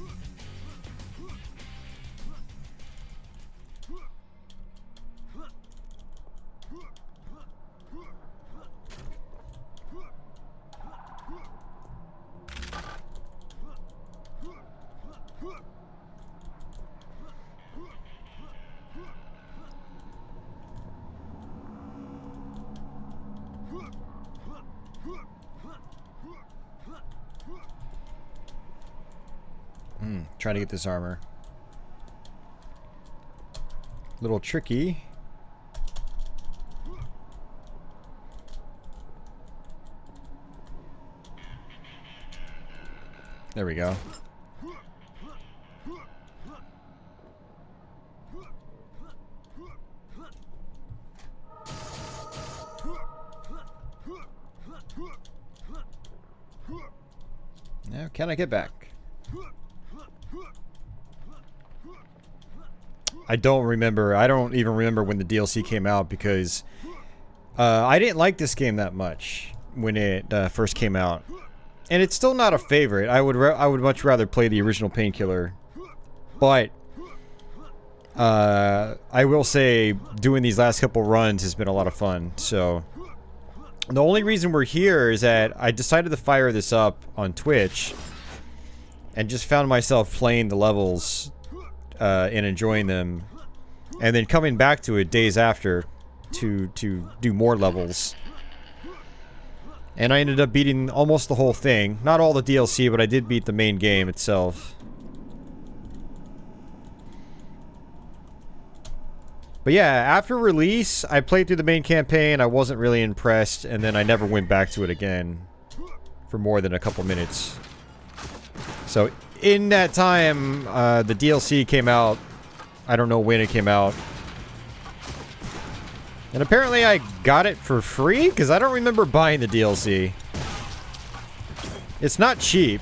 Trying to get this armor. Little tricky. There we go. Now, can I get back? I don't remember. I don't even remember when the DLC came out because I didn't like this game that much when it first came out, and it's still not a favorite. I would much rather play the original Painkiller, but I will say doing these last couple runs has been a lot of fun. So the only reason we're here is that I decided to fire this up on Twitch and just found myself playing the levels and enjoying them, and then coming back to it days after to do more levels. And I ended up beating almost the whole thing. Not all the DLC, but I did beat the main game itself. But yeah, after release, I played through the main campaign, I wasn't really impressed, and then I never went back to it again for more than a couple minutes. So, in that time, the DLC came out. I don't know when it came out. And apparently I got it for free, because I don't remember buying the DLC. It's not cheap.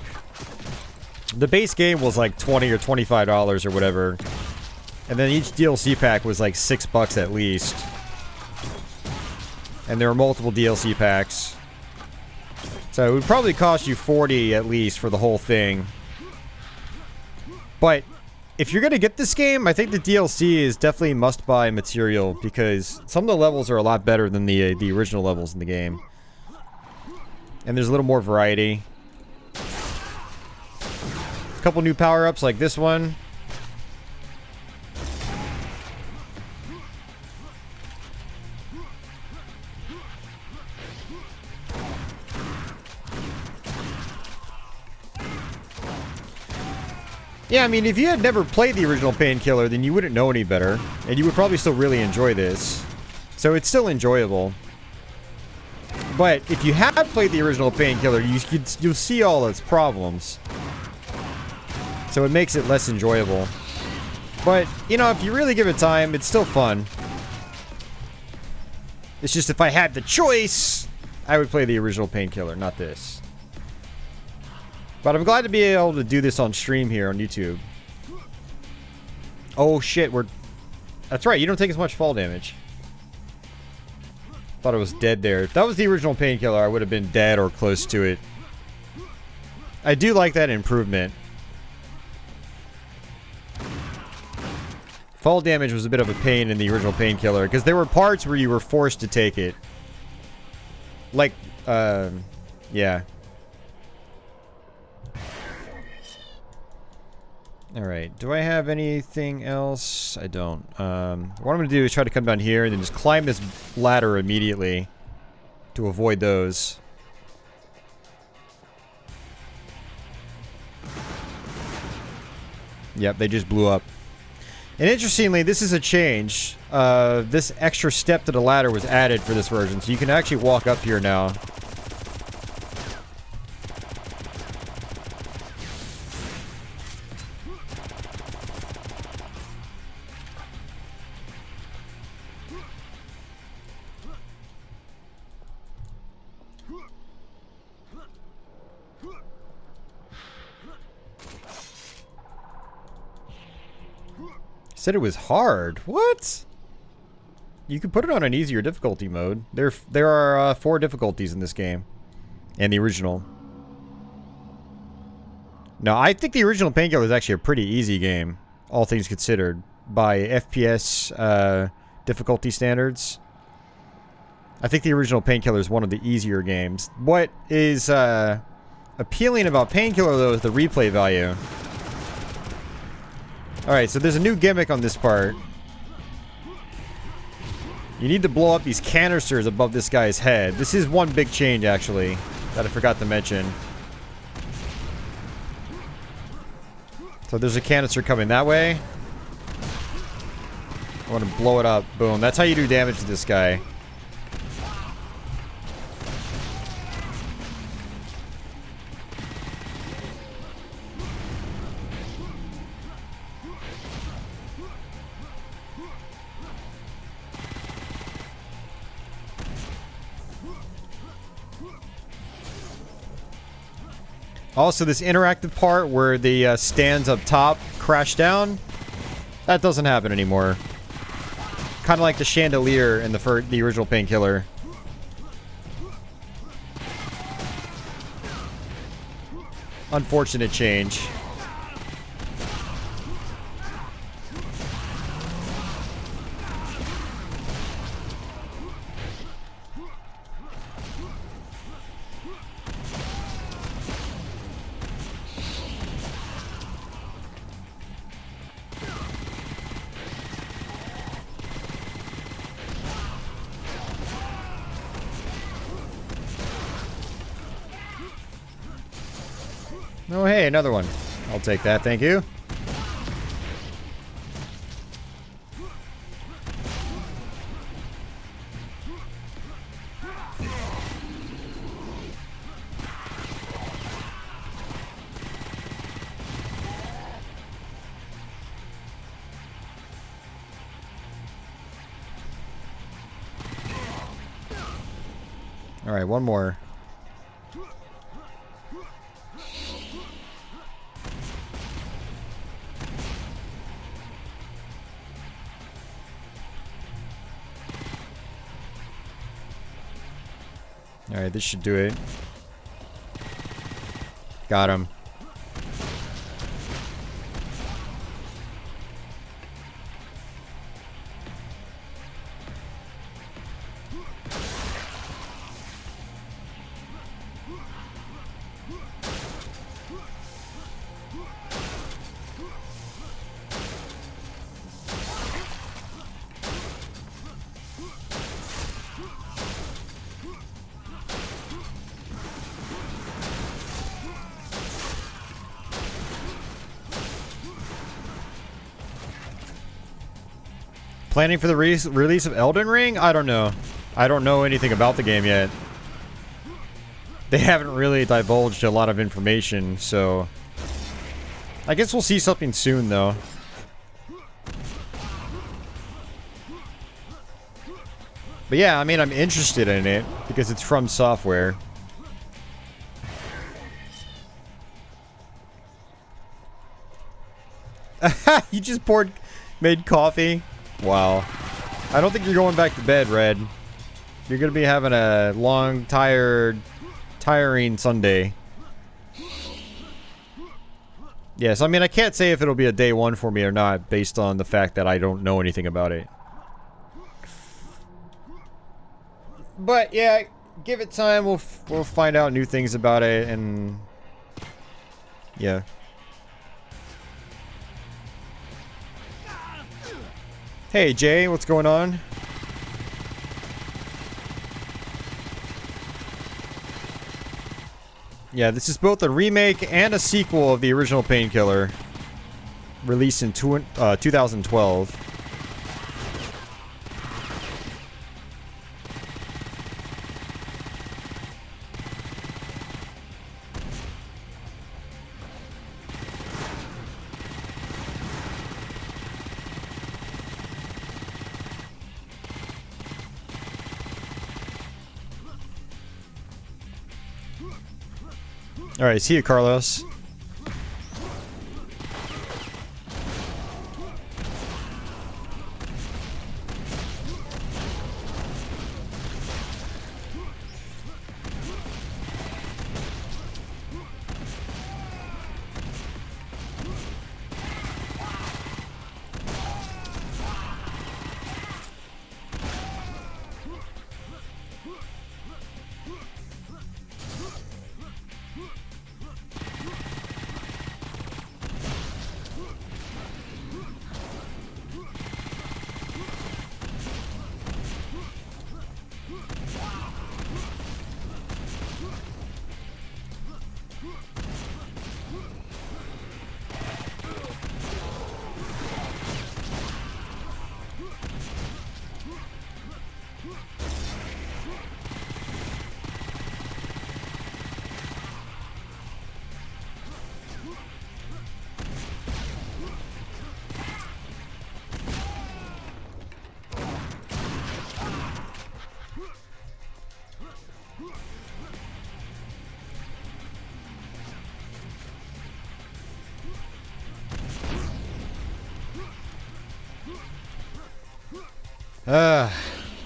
The base game was like $20 or $25 or whatever. And then each DLC pack was like $6 at least. And there were multiple DLC packs. So it would probably cost you $40 at least for the whole thing. But if you're going to get this game, I think the DLC is definitely must-buy material because some of the levels are a lot better than the original levels in the game. And there's a little more variety. A couple new power-ups like this one. Yeah, I mean, if you had never played the original Painkiller, then you wouldn't know any better. And you would probably still really enjoy this. So it's still enjoyable. But if you have played the original Painkiller, you'll see all its problems. So it makes it less enjoyable. But, you know, if you really give it time, it's still fun. It's just if I had the choice, I would play the original Painkiller, not this. But I'm glad to be able to do this on stream here on YouTube. Oh shit, that's right, you don't take as much fall damage. Thought I was dead there. If that was the original Painkiller, I would have been dead or close to it. I do like that improvement. Fall damage was a bit of a pain in the original Painkiller, because there were parts where you were forced to take it. Like, yeah. Alright, do I have anything else? I don't. What I'm going to do is try to come down here and then just climb this ladder immediately to avoid those. Yep, they just blew up. And interestingly, this is a change. This extra step to the ladder was added for this version, so you can actually walk up here now. Said it was hard. What? You can put it on an easier difficulty mode. There are 4 difficulties in this game. And the original. No, I think the original Painkiller is actually a pretty easy game. All things considered. By FPS difficulty standards. I think the original Painkiller is one of the easier games. What is appealing about Painkiller, though, is the replay value. Alright, so there's a new gimmick on this part. You need to blow up these canisters above this guy's head. This is one big change, actually, that I forgot to mention. So there's a canister coming that way. I want to blow it up. Boom. That's how you do damage to this guy. Also, this interactive part where the stands up top crash down, that doesn't happen anymore. Kind of like the chandelier in the original Painkiller. Unfortunate change. Oh, hey, another one. I'll take that, thank you. All right, one more. All right, this should do it. Got him. Planning for the release of Elden Ring? I don't know. I don't know anything about the game yet. They haven't really divulged a lot of information, so... I guess we'll see something soon, though. But yeah, I mean, I'm interested in it, because it's from software. You just made coffee? Wow. I don't think you're going back to bed, Red. You're gonna be having a long, tiring Sunday. Yes, I mean, I can't say if it'll be a day one for me or not, based on the fact that I don't know anything about it. But, yeah, give it time, we'll find out new things about it, and... yeah. Hey, Jay, what's going on? Yeah, this is both a remake and a sequel of the original Painkiller, released in 2012. Alright, see you, Carlos.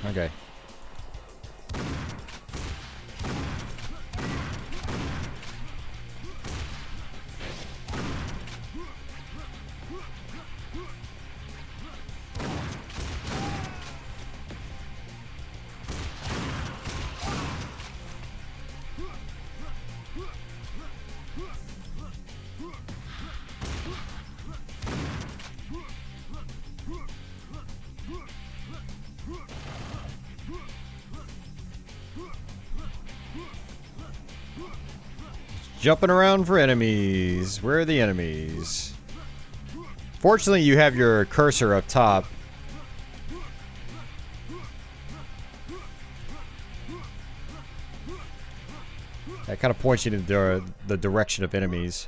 Okay. jumping around for enemies. Where are the enemies? Fortunately, you have your cursor up top. That kind of points you in the direction of enemies.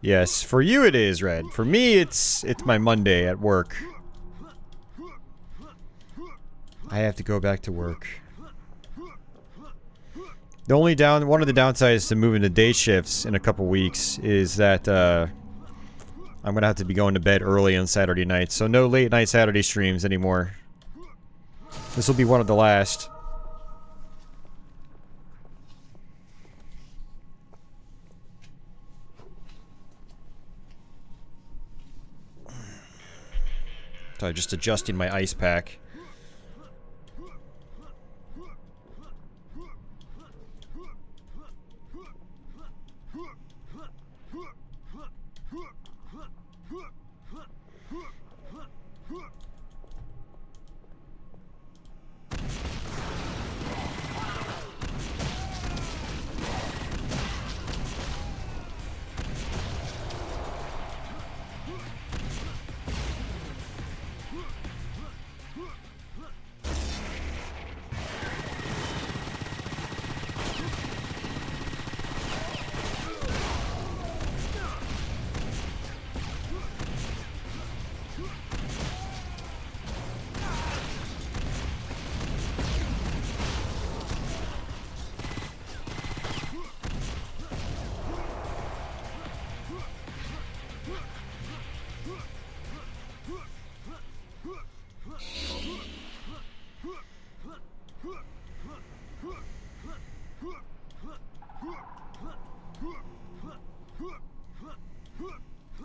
Yes, for you it is, Red. For me, it's my Monday at work. I have to go back to work. The only one of the downsides to moving to day shifts in a couple weeks is that I'm gonna have to be going to bed early on Saturday nights, so no late night Saturday streams anymore. This will be one of the last. So just adjusting my ice pack.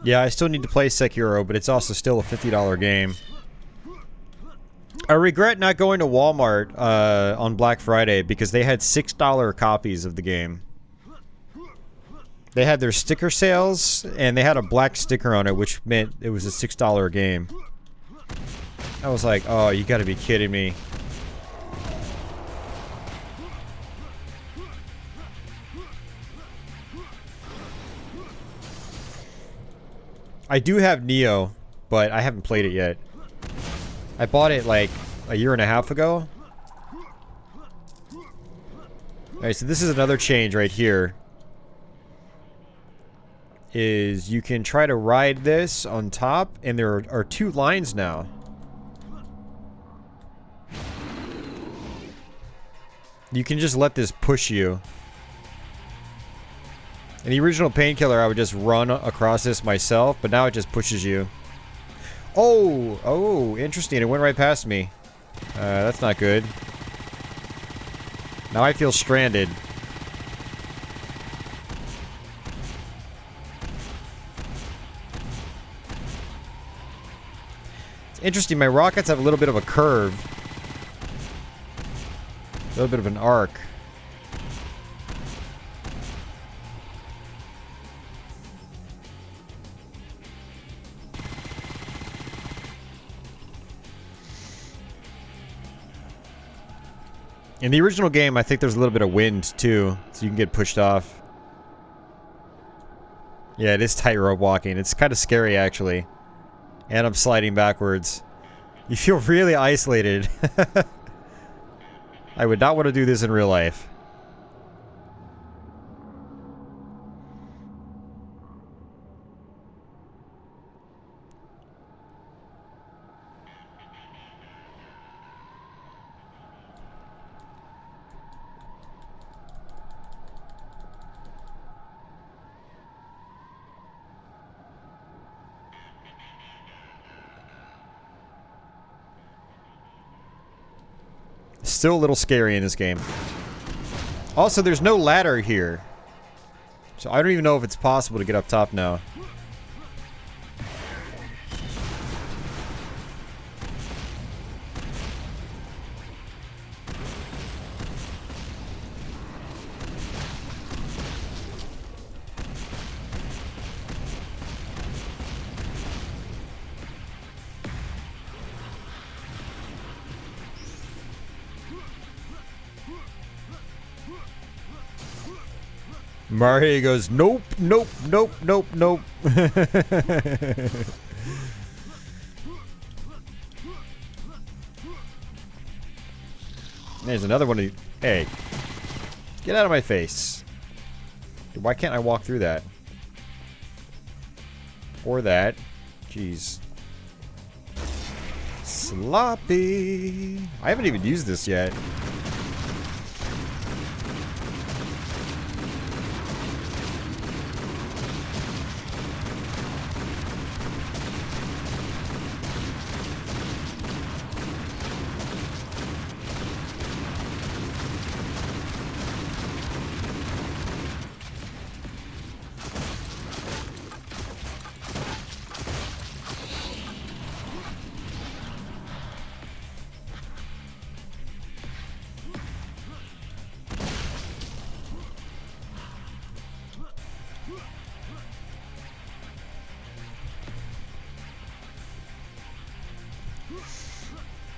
Yeah, I still need to play Sekiro, but it's also still a $50 game. I regret not going to Walmart on Black Friday because they had $6 copies of the game. They had their sticker sales, and they had a black sticker on it, which meant it was a $6 game. I was like, oh, you gotta be kidding me. I do have Neo, but I haven't played it yet. I bought it like a year and a half ago. Alright, so this is another change right here. Is you can try to ride this on top, and there are 2 lines now. You can just let this push you. In the original Painkiller, I would just run across this myself, but now it just pushes you. Oh, interesting. It went right past me. That's not good. Now I feel stranded. It's interesting. My rockets have a little bit of a curve. A little bit of an arc. In the original game, I think there's a little bit of wind, too, so you can get pushed off. Yeah, it is tightrope walking. It's kind of scary, actually. And I'm sliding backwards. You feel really isolated. I would not want to do this in real life. Still a little scary in this game. Also, there's no ladder here. So I don't even know if it's possible to get up top now. Mario goes, nope, nope, nope, nope, nope. There's another one of you. Hey, get out of my face. Why can't I walk through that? Or that. Jeez. Sloppy. I haven't even used this yet.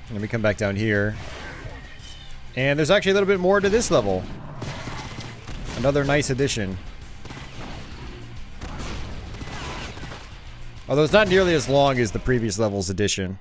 And then we come back down here. And there's actually a little bit more to this level. Another nice addition. Although it's not nearly as long as the previous level's addition.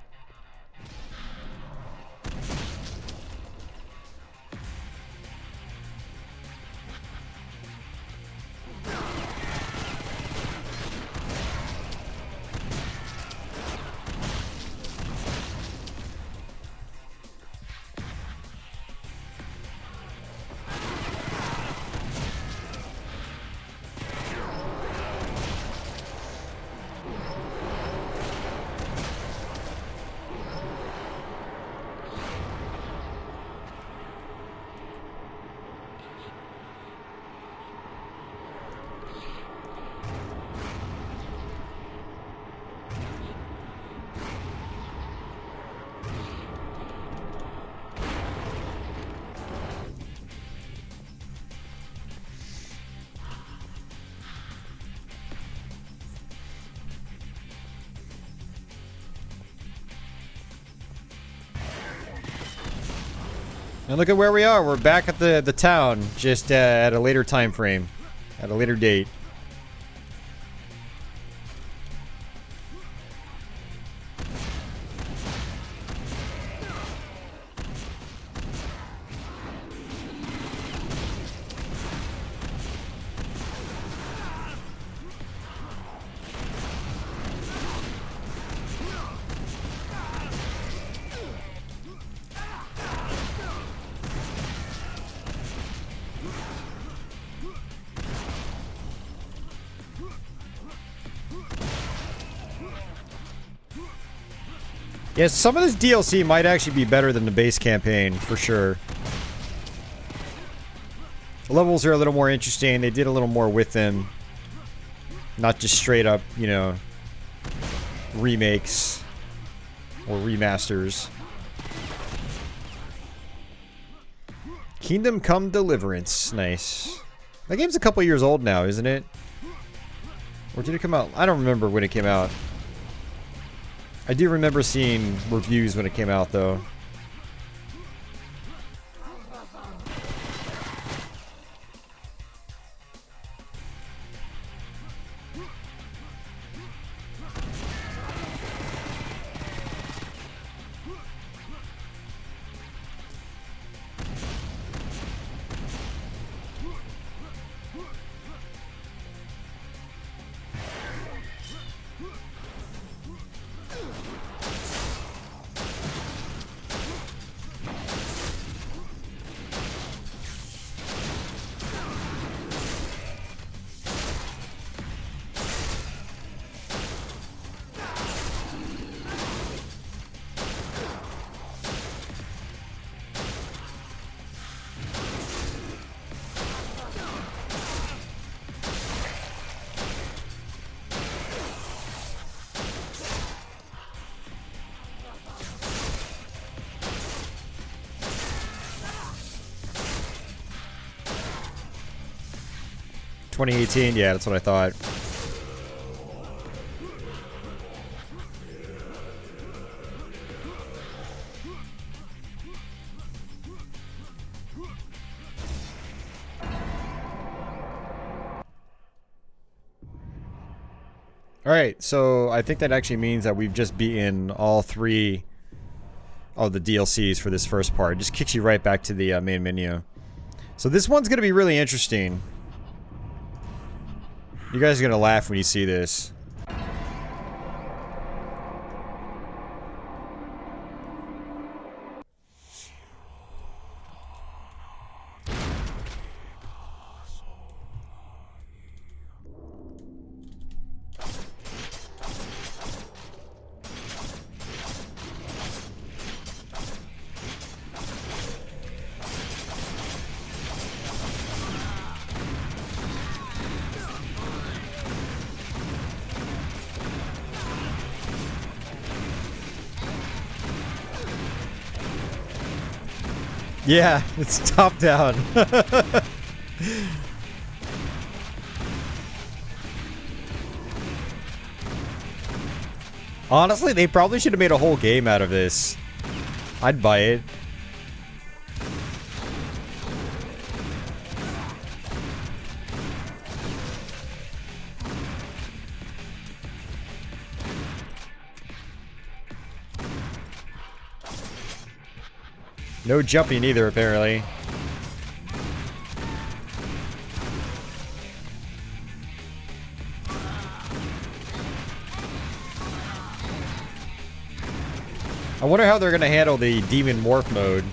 And look at where we are. We're back at the town, just at a later time frame, at a later date. Yes, some of this DLC might actually be better than the base campaign, for sure. The levels are a little more interesting. They did a little more with them. Not just straight up, you know, remakes or remasters. Kingdom Come Deliverance. Nice. That game's a couple years old now, isn't it? Or did it come out? I don't remember when it came out. I do remember seeing reviews when it came out, though. ...2018, yeah, that's what I thought. Alright, so I think that actually means that we've just beaten all 3 of the DLCs for this first part. It just kicks you right back to the main menu. So this one's gonna be really interesting. You guys are gonna laugh when you see this. Yeah, it's top down. Honestly, they probably should have made a whole game out of this. I'd buy it. No jumping either, apparently. I wonder how they're gonna handle the demon morph mode.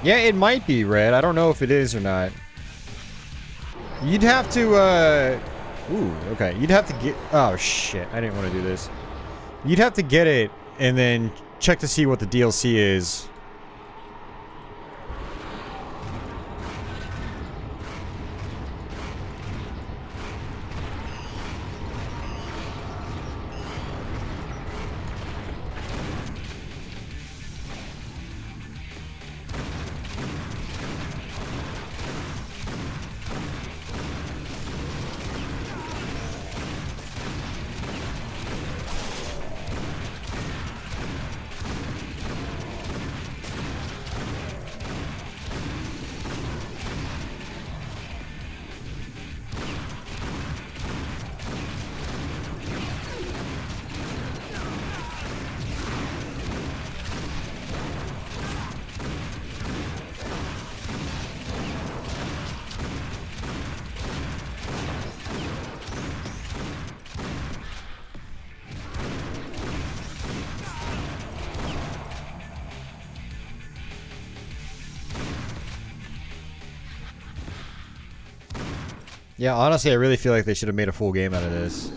Yeah, it might be red. I don't know if it is or not. You'd have to, ooh, okay. You'd have to get... Oh, shit. I didn't want to do this. You'd have to get it and then check to see what the DLC is. Yeah, honestly, I really feel like they should have made a full game out of this.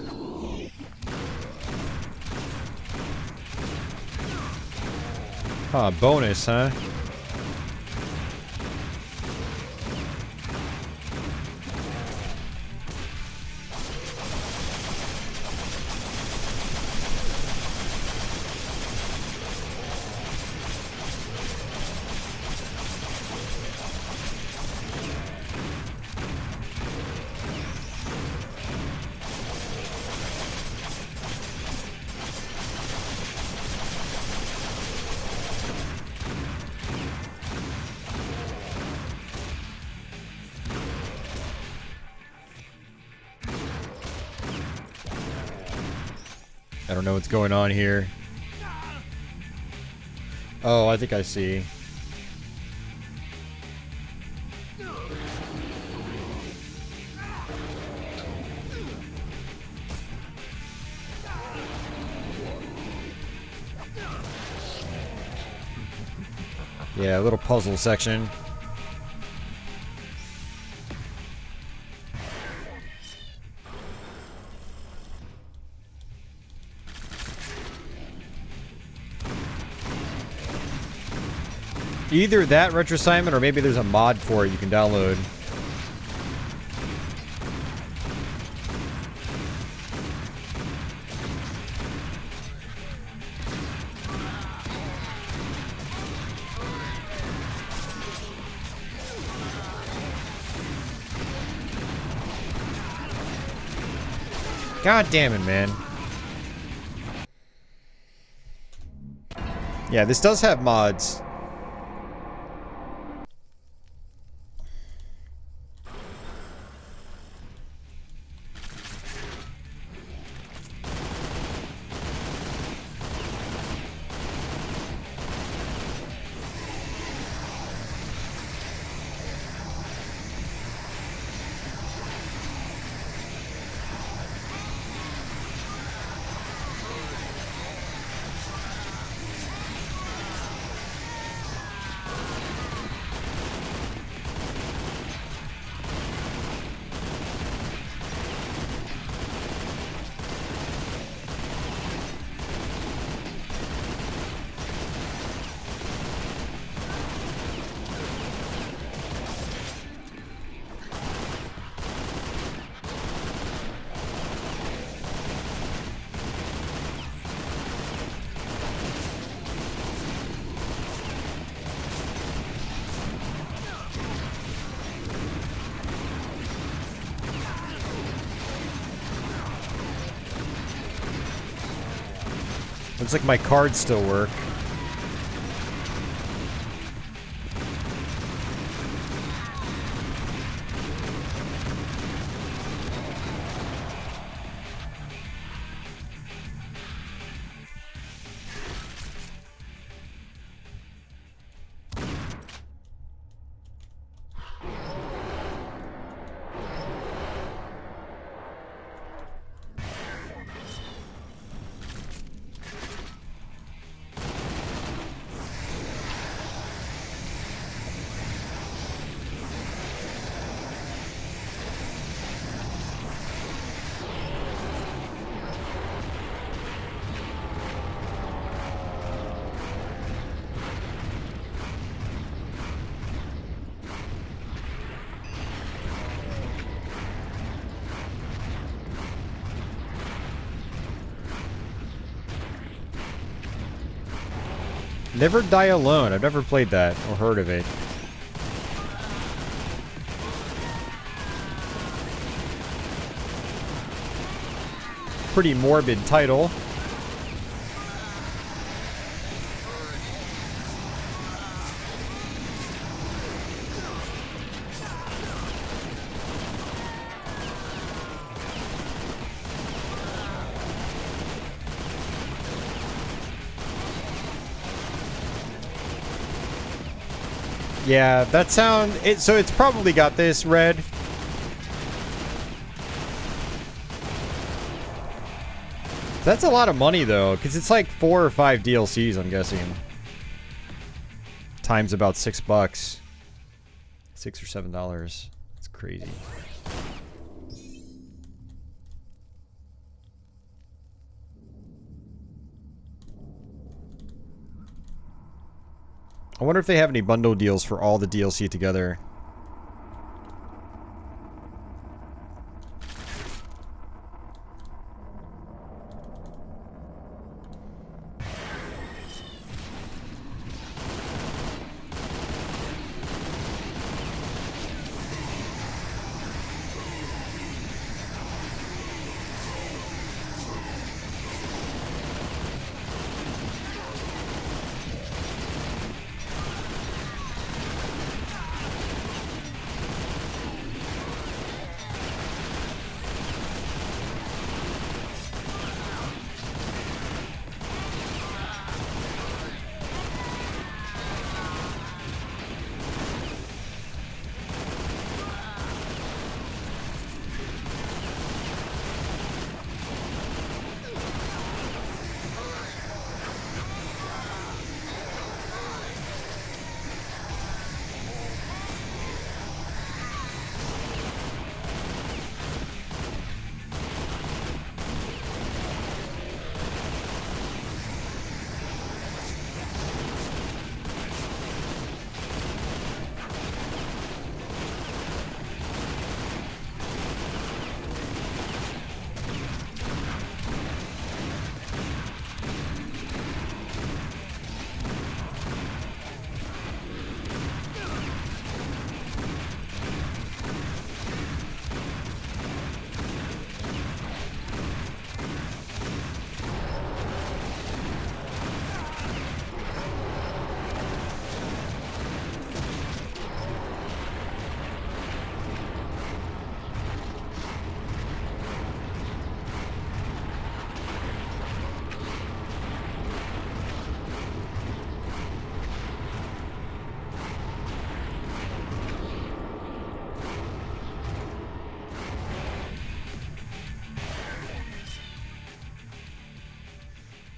Huh, bonus, huh? I don't know what's going on here. Oh, I think I see. Yeah, a little puzzle section. Either that Retro Simon or maybe there's a mod for it you can download. God damn it, man. Yeah, this does have mods. Looks like my cards still work. Never Die Alone. I've never played that or heard of it. Pretty morbid title. Yeah, that sound... So it's probably got this red. That's a lot of money, though, because it's like 4 or 5 DLCs, I'm guessing. Times about $6. $6 or $7. It's crazy. I wonder if they have any bundle deals for all the DLC together.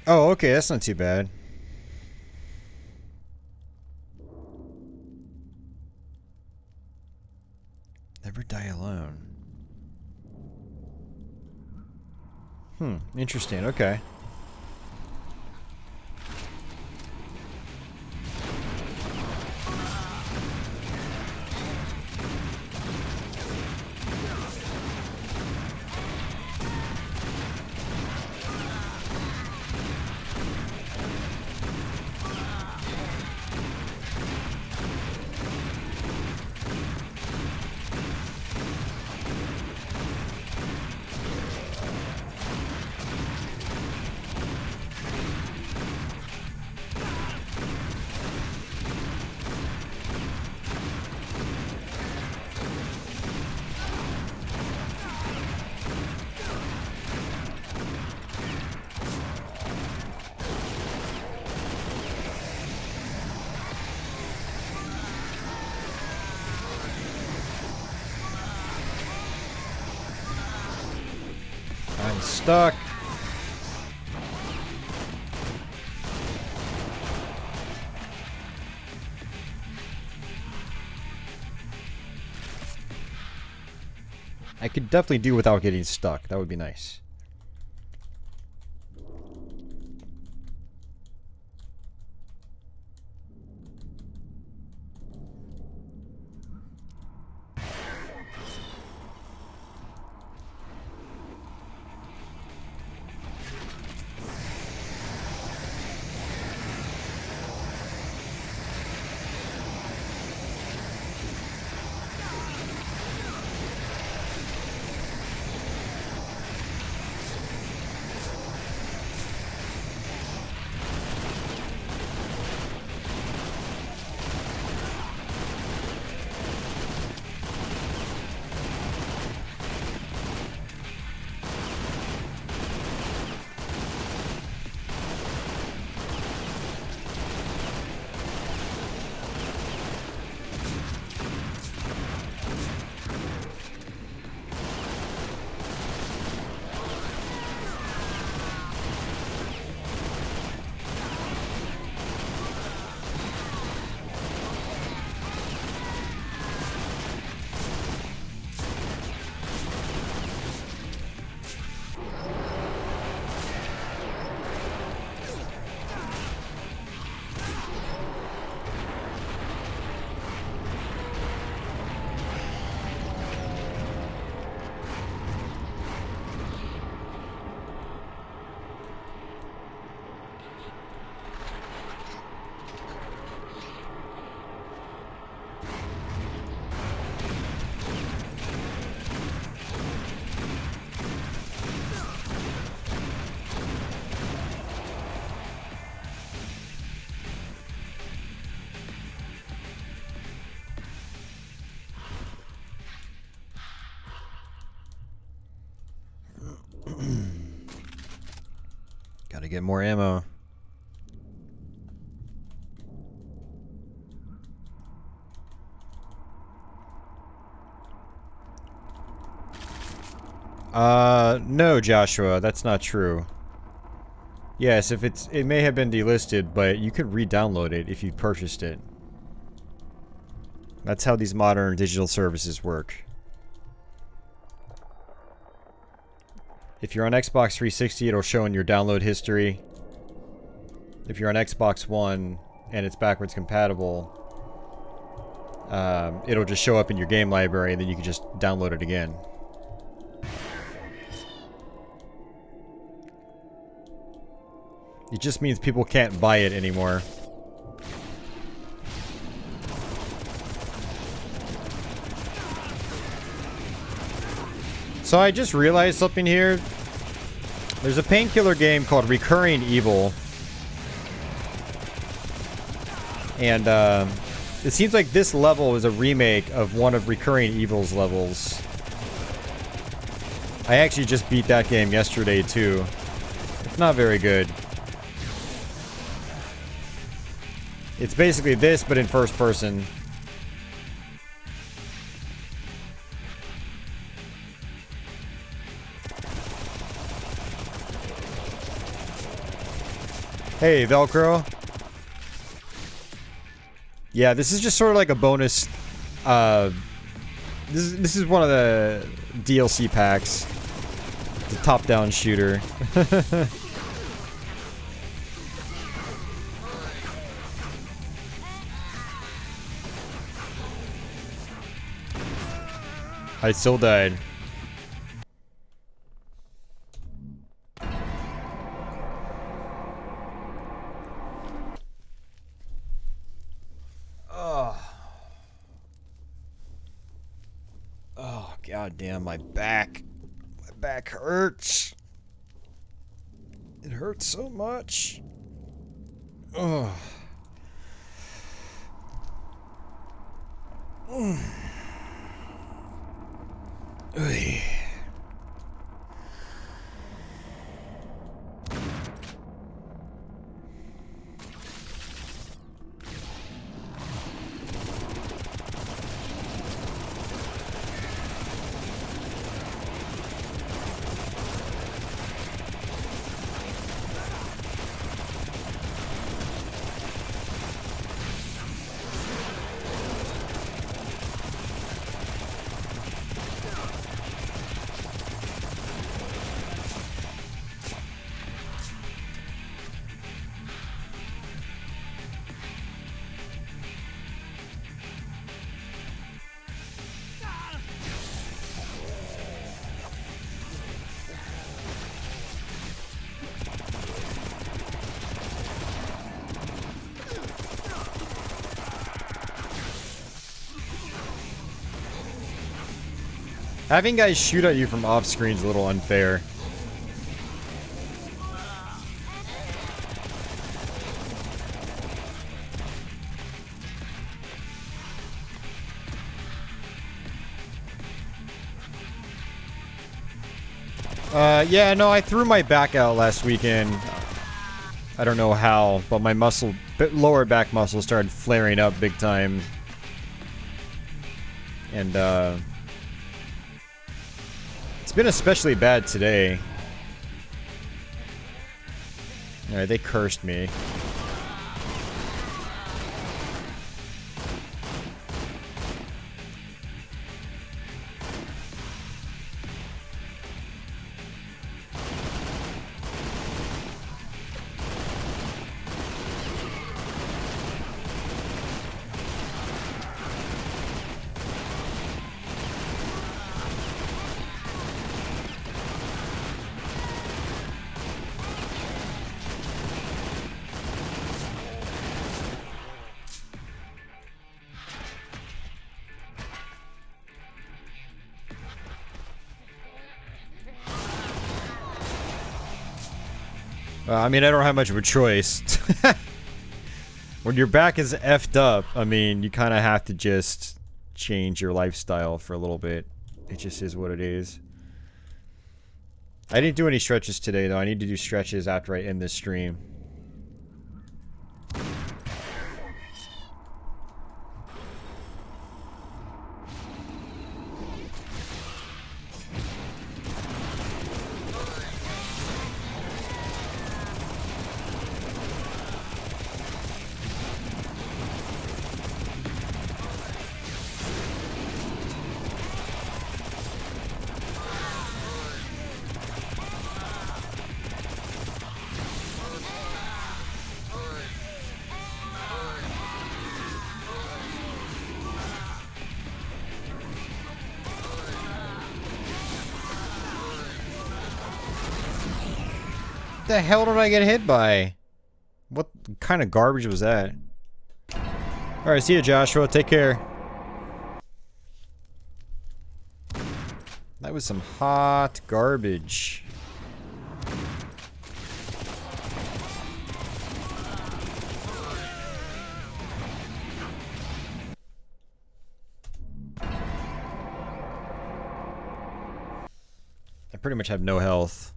Oh, okay, that's not too bad. Never die alone. Interesting, okay. I'm stuck. I could definitely do without getting stuck. That would be nice. get more ammo. No, Joshua, that's not true. Yes, if it may have been delisted, but you could re-download it if you purchased it. That's how these modern digital services work. If you're on Xbox 360, it'll show in your download history. If you're on Xbox One and it's backwards compatible, it'll just show up in your game library and then you can just download it again. It just means people can't buy it anymore. So I just realized something here. There's a Painkiller game called Recurring Evil. And it seems like this level is a remake of one of Recurring Evil's levels. I actually just beat that game yesterday too. It's not very good. It's basically this, but in first person. Hey, Velcro. Yeah, this is just sort of like a bonus. This is one of the DLC packs. It's a top-down shooter. I still died. Oh, god damn, my back. My back hurts. It hurts so much. Oh. Oy. Having guys shoot at you from off screen is a little unfair. Yeah, no, I threw my back out last weekend. I don't know how, but my lower back muscle started flaring up big time. And, it's been especially bad today. Alright, they cursed me. I mean, I don't have much of a choice. When your back is effed up, I mean, you kind of have to just change your lifestyle for a little bit. It just is what it is. I didn't do any stretches today, though. I need to do stretches after I end this stream. What the hell did I get hit by? What kind of garbage was that? Alright, see ya, Joshua. Take care. That was some hot garbage. I pretty much have no health.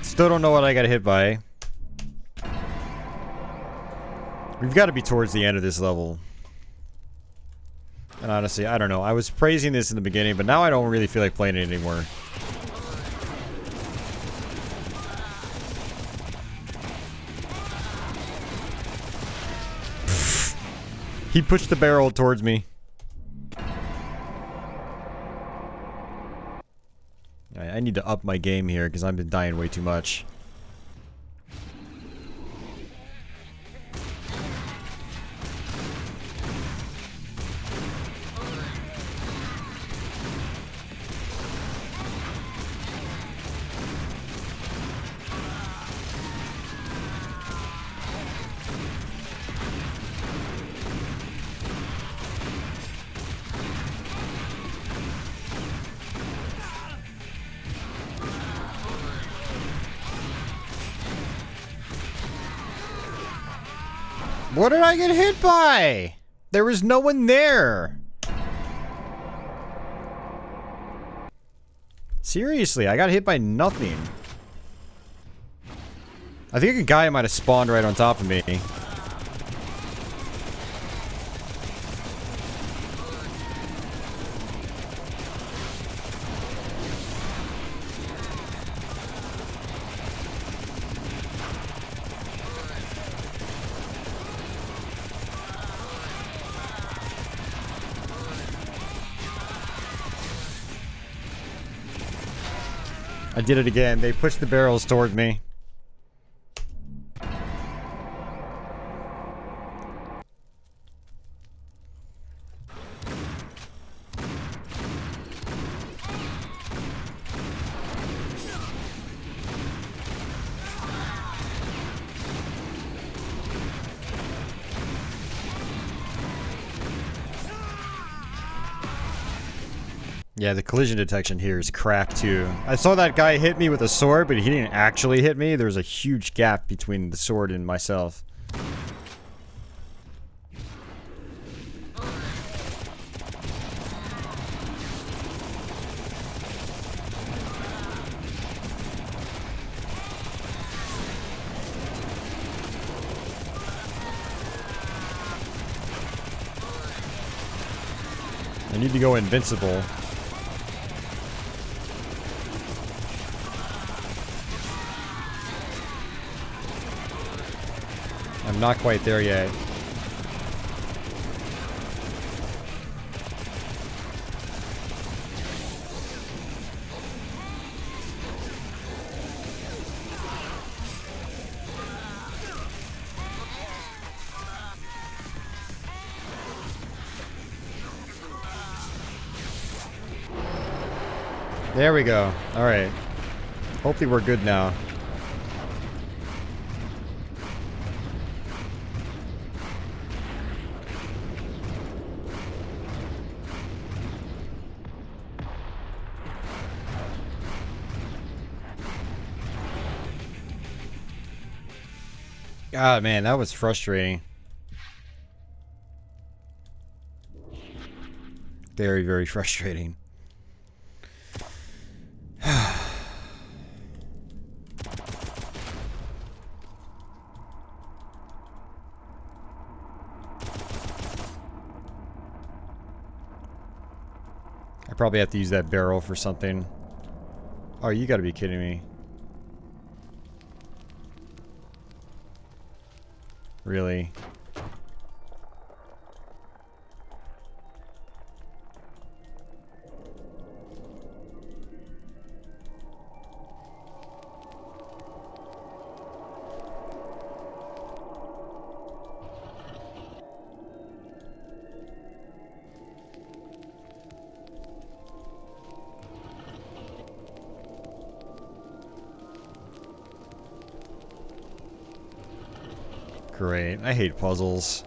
Still don't know what I got hit by. We've got to be towards the end of this level. And honestly, I don't know. I was praising this in the beginning, but now I don't really feel like playing it anymore. He pushed the barrel towards me. I need to up my game here because I've been dying way too much. What did I get hit by? There was no one there. Seriously, I got hit by nothing. I think a guy might have spawned right on top of me. I did it again. They pushed the barrels toward me. Yeah, the collision detection here is crap too. I saw that guy hit me with a sword, but he didn't actually hit me. There was a huge gap between the sword and myself. I need to go invincible. I'm not quite there yet. There we go. Alright. Hopefully we're good now. God, man, that was frustrating. Very, very frustrating. I probably have to use that barrel for something. Oh, you gotta be kidding me. Really? Great. I hate puzzles.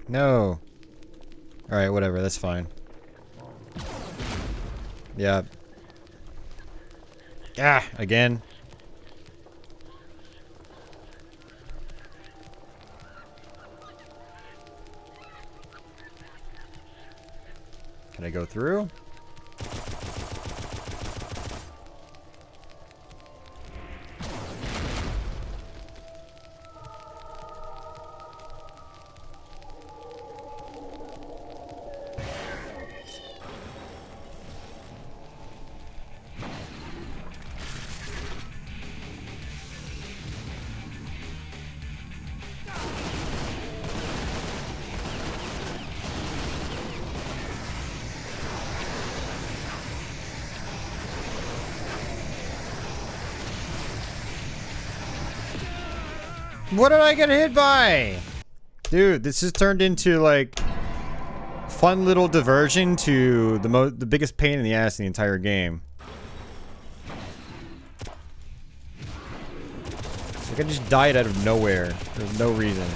No. Alright, whatever, that's fine. Yeah. Ah, again. Can I go through? What did I get hit by? Dude, this has turned into like fun little diversion to the biggest pain in the ass in the entire game. Like I just died out of nowhere. There's no reason.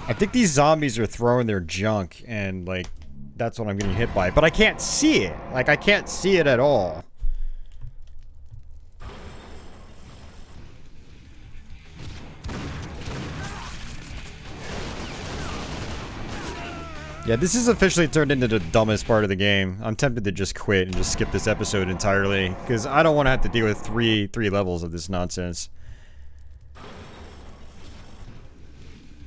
I think these zombies are throwing their junk, and, like, that's what I'm getting hit by. But I can't see it. Like, I can't see it at all. Yeah, this is officially turned into the dumbest part of the game. I'm tempted to just quit and just skip this episode entirely, because I don't want to have to deal with three levels of this nonsense.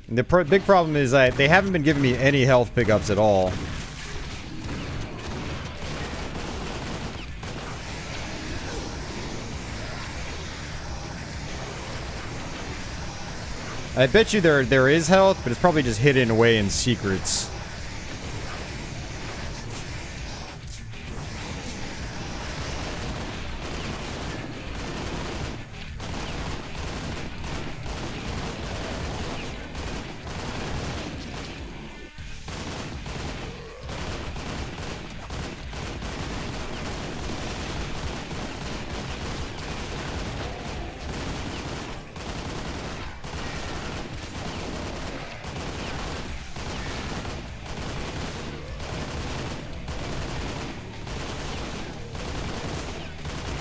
The big problem is that they haven't been giving me any health pickups at all. I bet you there is health, but it's probably just hidden away in secrets.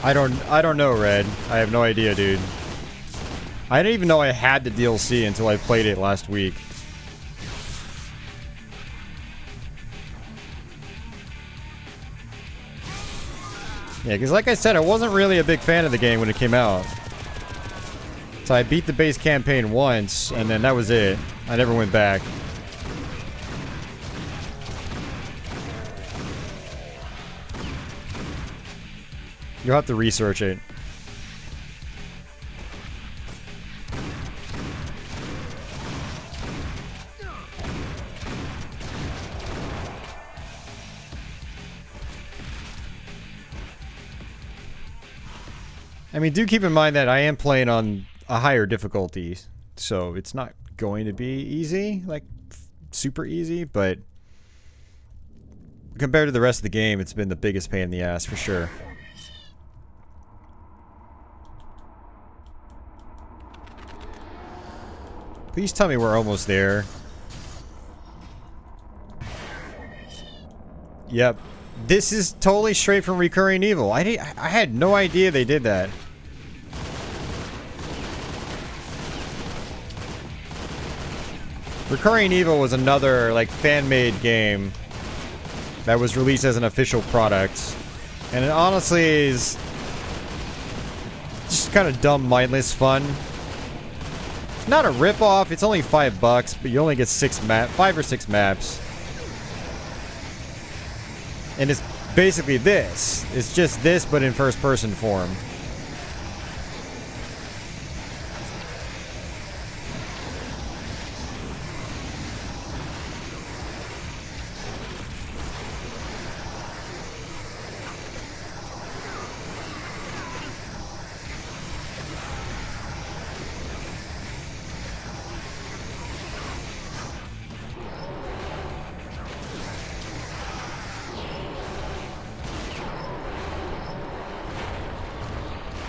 I don't know, Red. I have no idea, dude. I didn't even know I had the DLC until I played it last week. Yeah, because like I said, I wasn't really a big fan of the game when it came out. So I beat the base campaign once, and then that was it. I never went back. You'll have to research it. I mean, do keep in mind that I am playing on a higher difficulty, so it's not going to be easy, like super easy, but compared to the rest of the game, it's been the biggest pain in the ass for sure. Please tell me we're almost there. Yep. This is totally straight from Recurring Evil. I had no idea they did that. Recurring Evil was another, like, fan-made game that was released as an official product. And it honestly is just kind of dumb, mindless fun. It's not a rip-off, it's only $5, but you only get 5 or 6 maps. And it's basically this. It's just this, but in first-person form.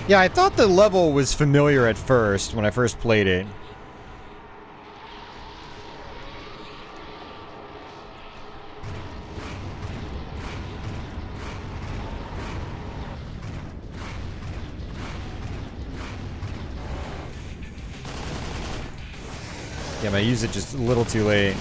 Yeah, I thought the level was familiar at first, when I first played it. Yeah, I used it just a little too late.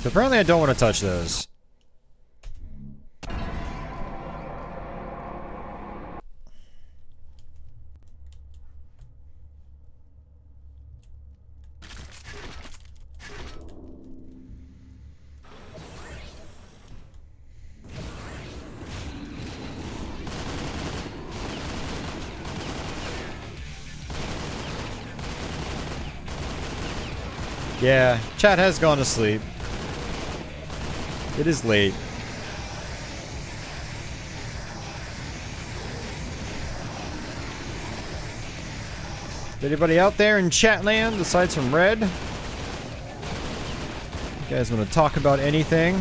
So apparently I don't want to touch those. Yeah, chat has gone to sleep. It is late. Is anybody out there in chat land aside from Red? You guys want to talk about anything?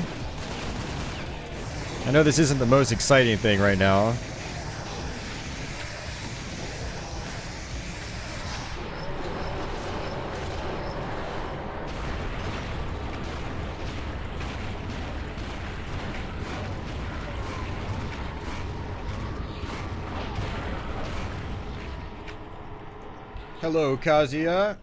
I know this isn't the most exciting thing right now. Hello, Kazuya.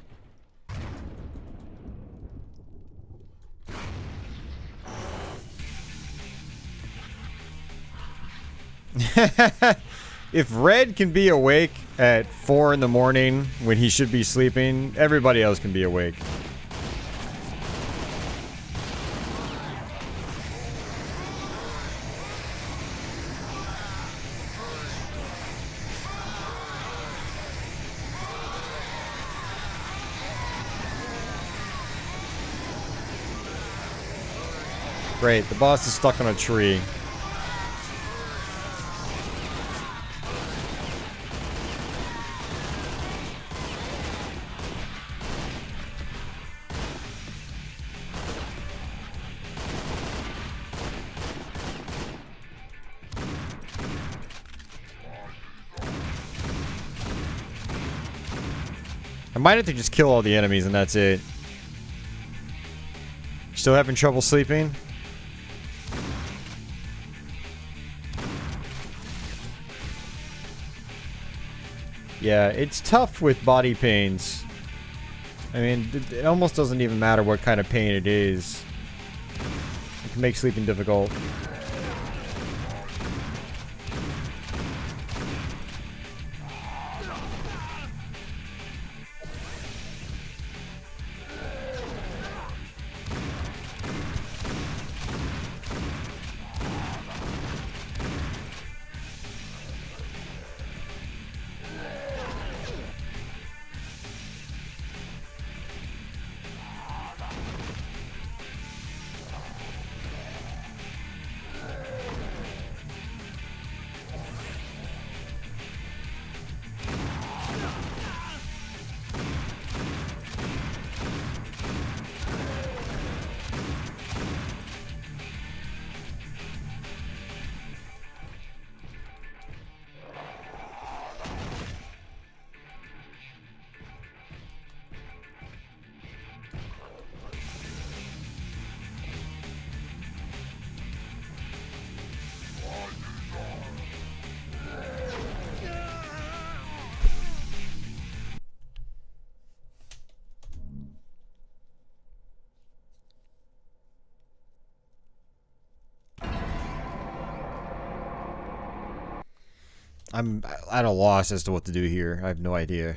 If Red can be awake at 4 in the morning when he should be sleeping, everybody else can be awake. Great, the boss is stuck on a tree. I might have to just kill all the enemies and that's it. Still having trouble sleeping? Yeah, it's tough with body pains. I mean, it almost doesn't even matter what kind of pain it is. It can make sleeping difficult. I'm at a loss as to what to do here. I have no idea.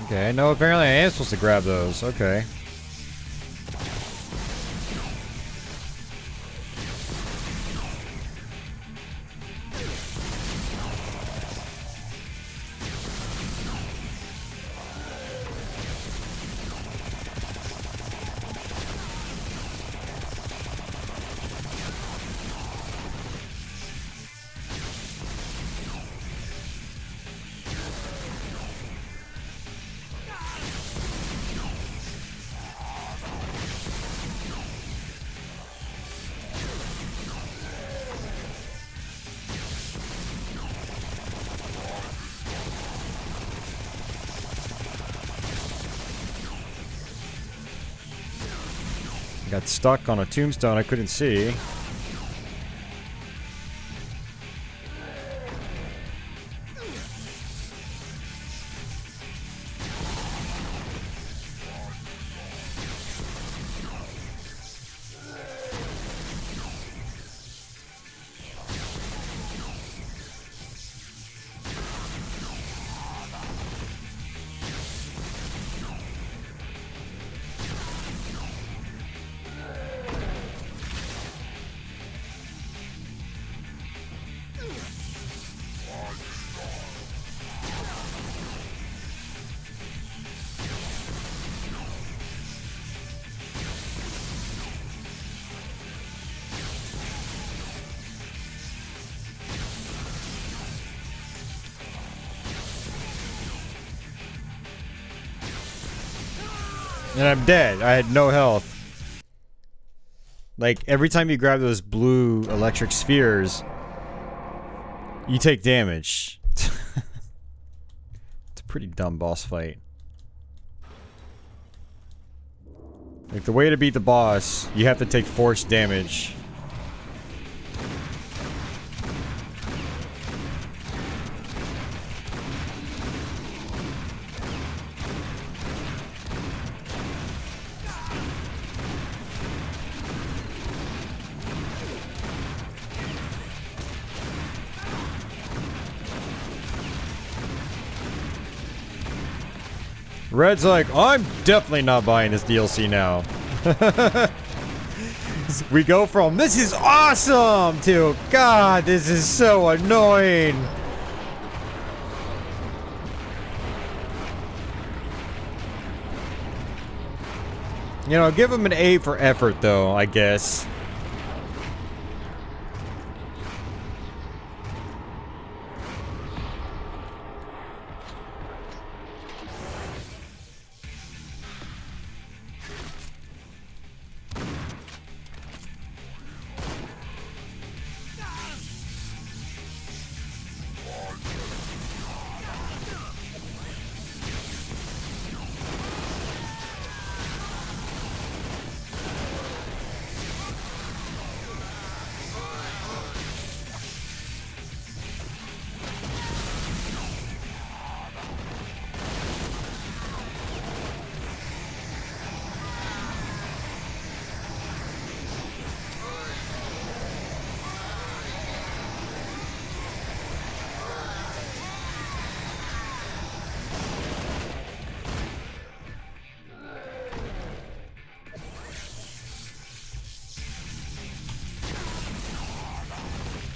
Okay, no, apparently I am supposed to grab those. Okay. Got stuck on a tombstone I couldn't see. And I'm dead. I had no health. Like, every time you grab those blue electric spheres, you take damage. It's a pretty dumb boss fight. Like, the way to beat the boss, you have to take force damage. Red's like, I'm definitely not buying this DLC now. We go from, this is awesome, to, God, this is so annoying. You know, give him an A for effort, though, I guess.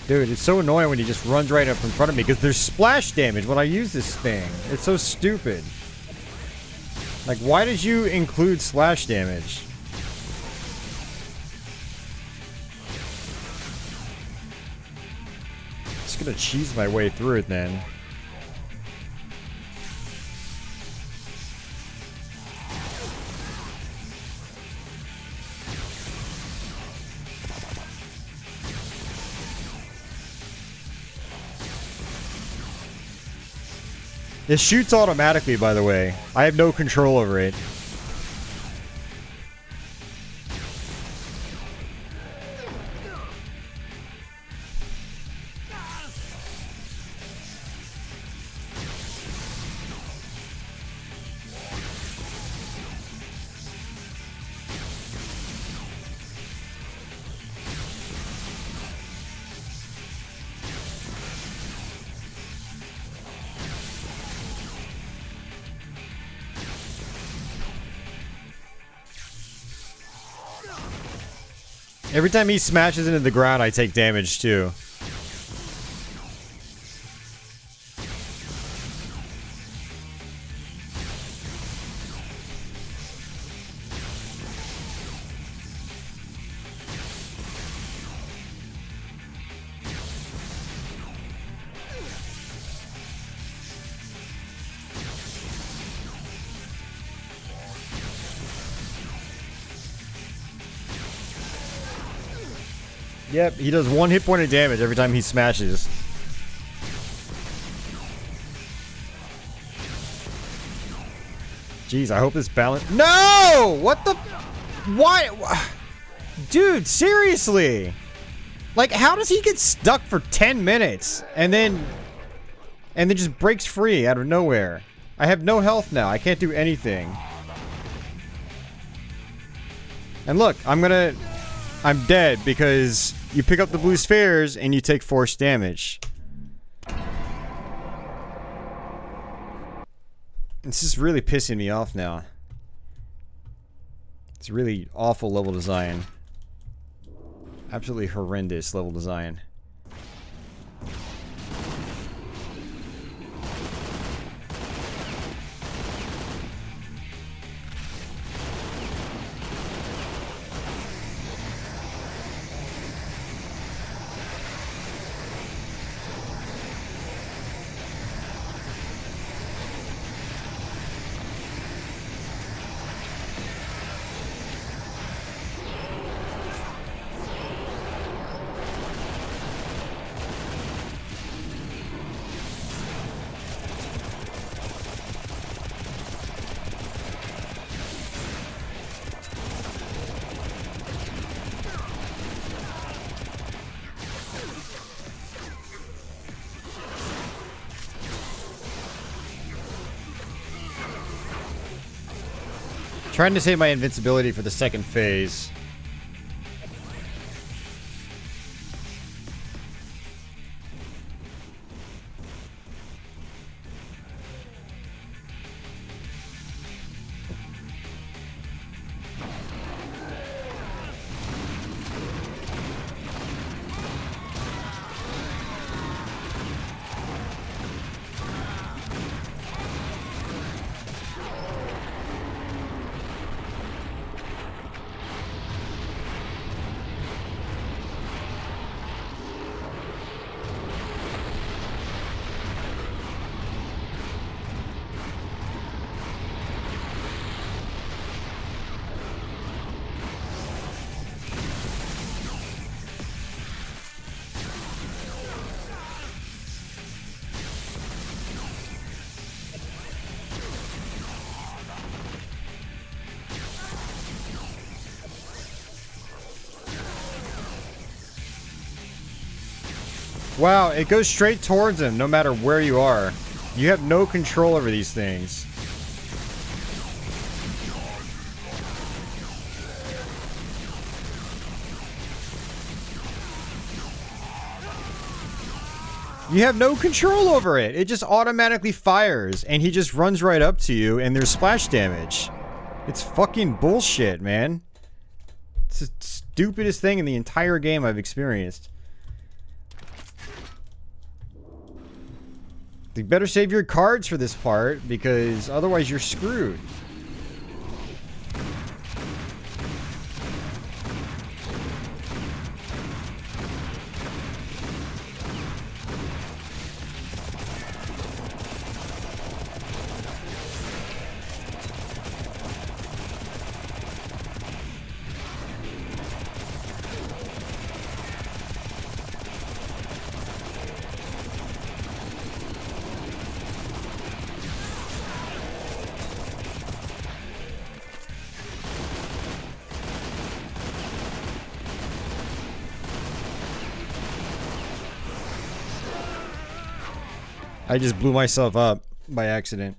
Dude, it's so annoying when he just runs right up in front of me because there's splash damage when I use this thing. It's so stupid. Like, why did you include slash damage? Just gonna cheese my way through it then. It shoots automatically, by the way. I have no control over it. Every time he smashes into the ground, I take damage too. Yep, he does 1 hit point of damage every time he smashes. Jeez, I hope this balance. No! What the? Why? dude, seriously. Like, how does he get stuck for 10 minutes and then just breaks free out of nowhere? I have no health now. I can't do anything. And look, I'm dead because you pick up the blue spheres and you take force damage. This is really pissing me off now. It's really awful level design. Absolutely horrendous level design. Trying to save my invincibility for the second phase. Wow, it goes straight towards him no matter where you are. You have no control over these things. You have no control over it. It just automatically fires and he just runs right up to you and there's splash damage. It's fucking bullshit, man. It's the stupidest thing in the entire game I've experienced. You better save your cards for this part, because otherwise you're screwed. I just blew myself up by accident.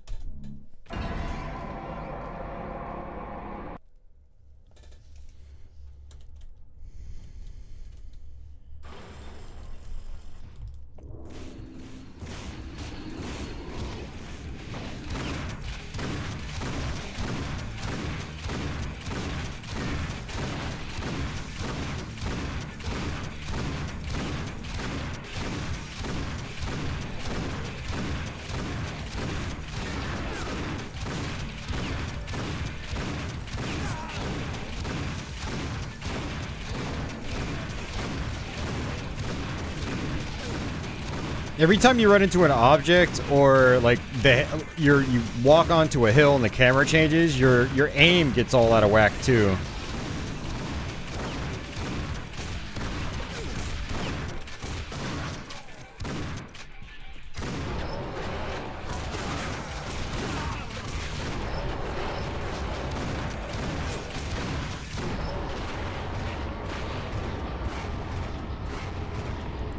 Every time you run into an object or like you walk onto a hill and the camera changes, your aim gets all out of whack too.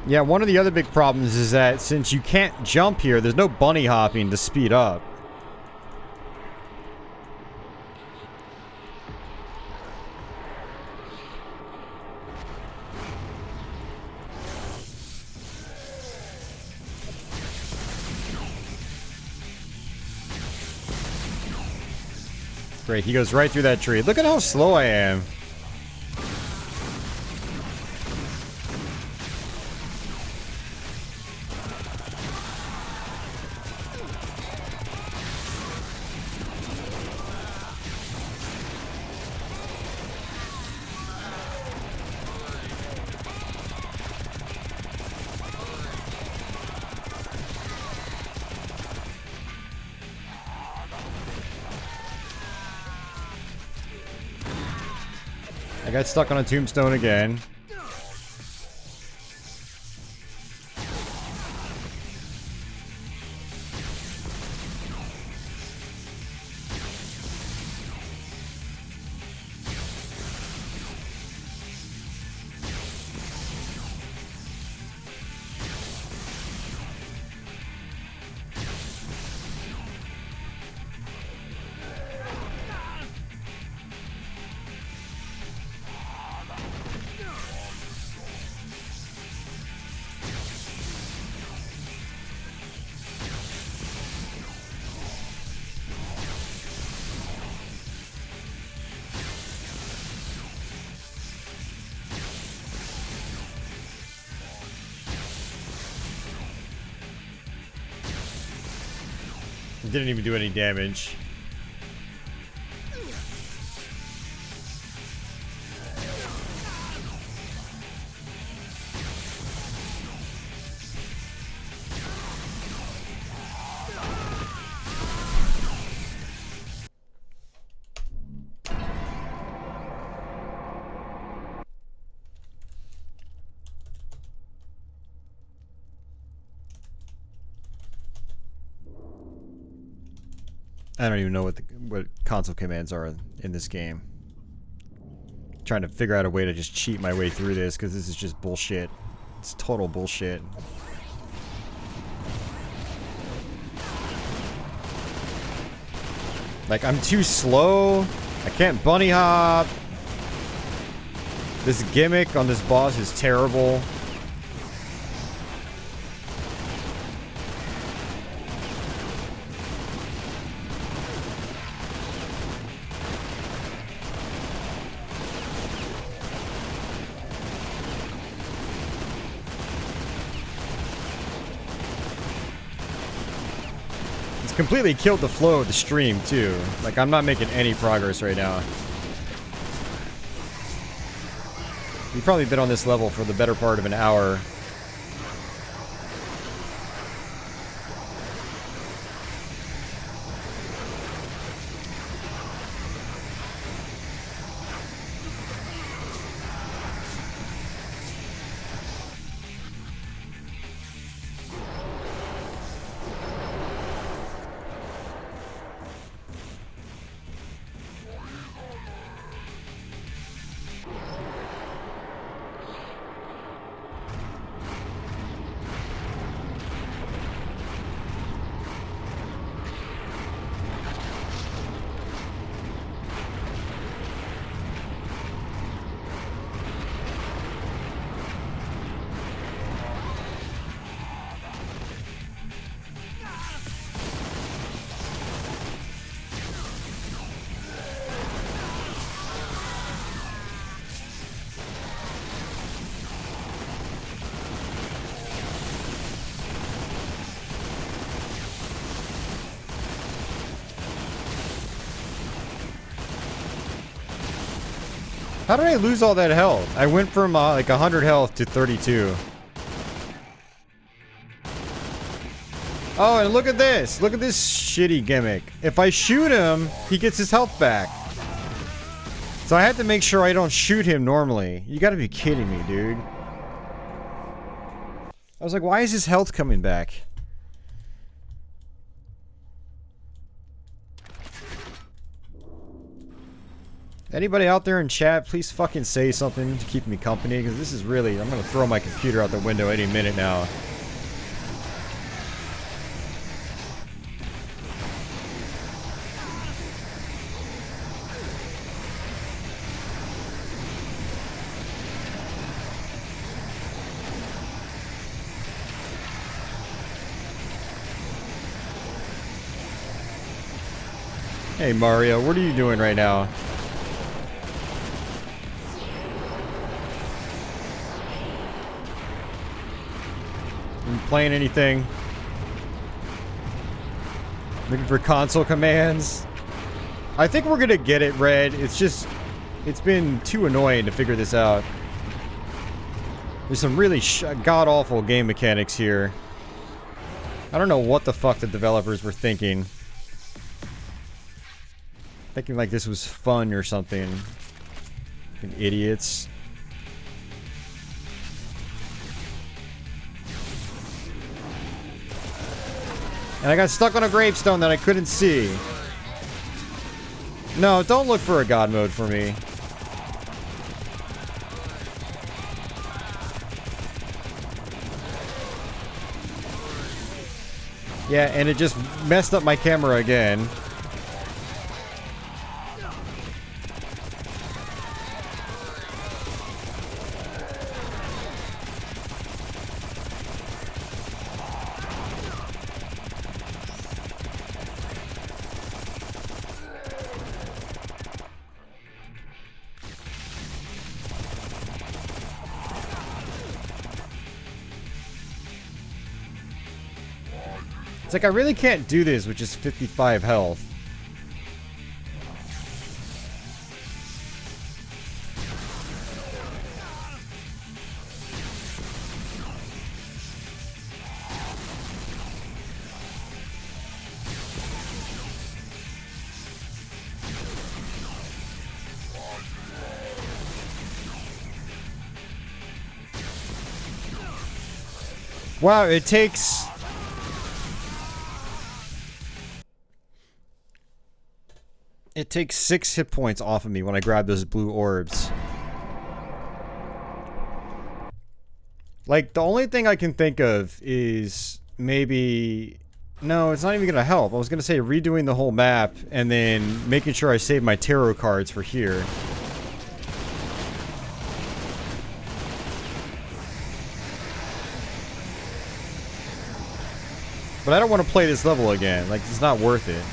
Yeah, one of the other big problems is that since you can't jump here, there's no bunny hopping to speed up. Great, he goes right through that tree. Look at how slow I am. I got stuck on a tombstone again. Didn't even do any damage. I don't even know what console commands are in this game. Trying to figure out a way to just cheat my way through this because this is just bullshit. It's total bullshit. Like, I'm too slow. I can't bunny hop. This gimmick on this boss is terrible. Completely killed the flow of the stream too. Like, I'm not making any progress right now. We've probably been on this level for the better part of an hour. How did I lose all that health? I went from like 100 health to 32. Oh, and look at this. Look at this shitty gimmick. If I shoot him, he gets his health back. So I had to make sure I don't shoot him normally. You gotta be kidding me, dude. I was like, why is his health coming back? Anybody out there in chat, please fucking say something to keep me company, because this is really... I'm gonna throw my computer out the window any minute now. Hey Mario, what are you doing right now? You playing anything? Looking for console commands? I think we're gonna get it, Red. It's just... It's been too annoying to figure this out. There's some really god-awful game mechanics here. I don't know what the fuck the developers were thinking. Thinking like this was fun or something. Fucking idiots. And I got stuck on a gravestone that I couldn't see. No, don't look for a god mode for me. Yeah, and it just messed up my camera again. It's like I really can't do this with just 55 health. Wow, it takes... It takes 6 hit points off of me when I grab those blue orbs. Like, the only thing I can think of is maybe... No, it's not even gonna help. I was gonna say redoing the whole map and then making sure I save my tarot cards for here. But I don't want to play this level again. Like, it's not worth it.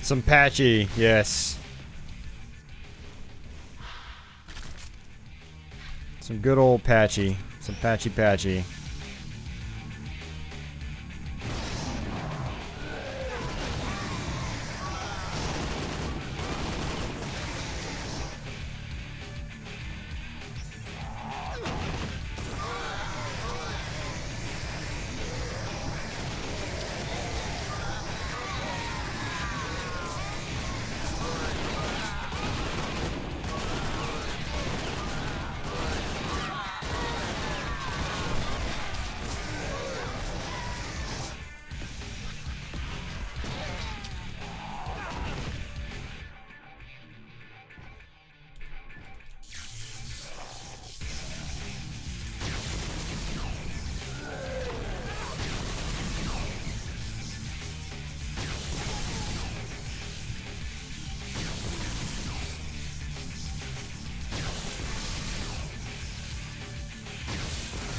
Some patchy, yes. Some good old patchy. Some patchy.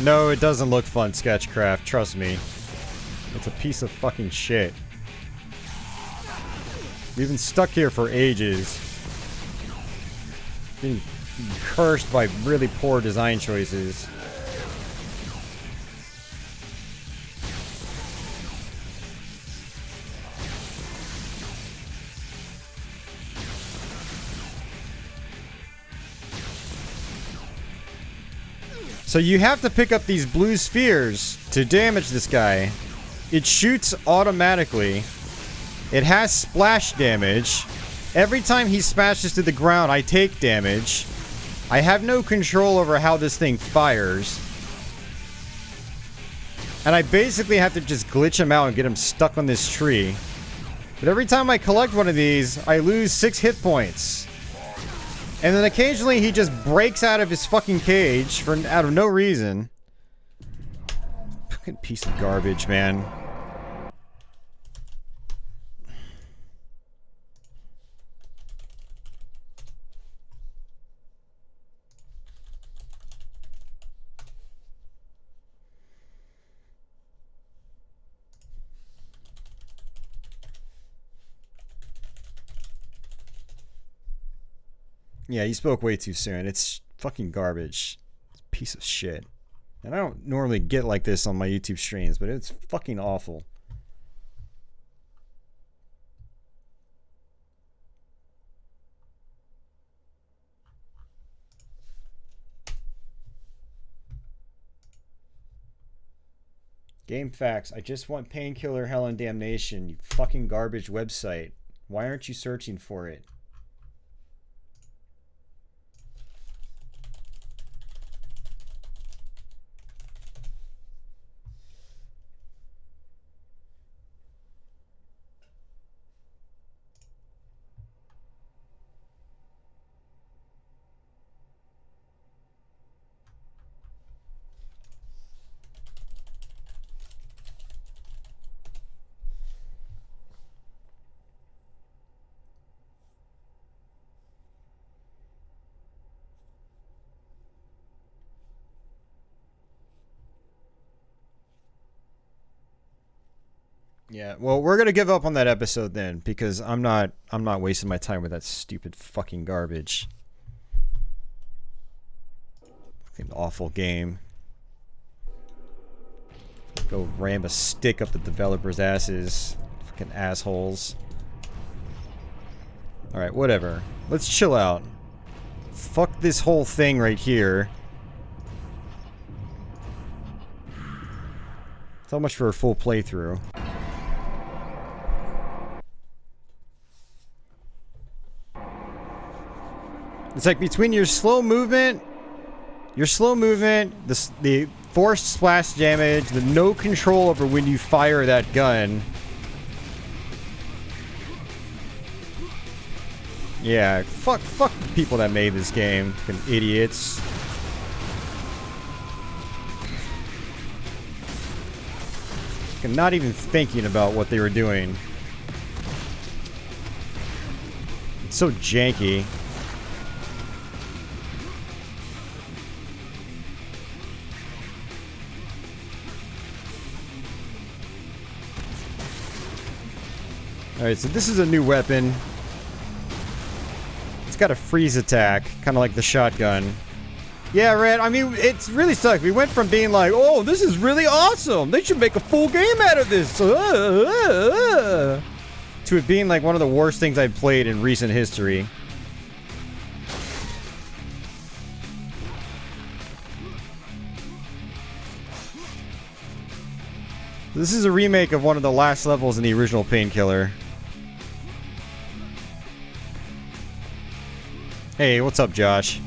No, it doesn't look fun, Sketchcraft. Trust me. It's a piece of fucking shit. We've been stuck here for ages. Getting cursed by really poor design choices. So you have to pick up these blue spheres to damage this guy. It shoots automatically. It has splash damage. Every time he smashes to the ground, I take damage. I have no control over how this thing fires. And I basically have to just glitch him out and get him stuck on this tree. But every time I collect one of these, I lose 6 hit points. And then occasionally he just breaks out of his fucking cage out of no reason. Fucking piece of garbage, man. Yeah, you spoke way too soon. It's fucking garbage. It's a piece of shit. And I don't normally get like this on my YouTube streams, but it's fucking awful. Game facts. I just want Painkiller, Hell, and Damnation, you fucking garbage website. Why aren't you searching for it? Yeah, well, we're gonna give up on that episode then, because I'm not wasting my time with that stupid fucking garbage. Fucking awful game. Go ram a stick up the developers' asses. Fucking assholes. Alright, whatever. Let's chill out. Fuck this whole thing right here. So much for a full playthrough. It's like between your slow movement, the forced splash damage, the no control over when you fire that gun. Yeah, fuck the people that made this game. Fucking idiots. Fucking not even thinking about what they were doing. It's so janky. Alright, so this is a new weapon. It's got a freeze attack, kind of like the shotgun. Yeah, Red, I mean, it's really sucks. We went from being like, oh, this is really awesome. They should make a full game out of this. To it being like one of the worst things I've played in recent history. This is a remake of one of the last levels in the original Painkiller. Hey, what's up, Josh?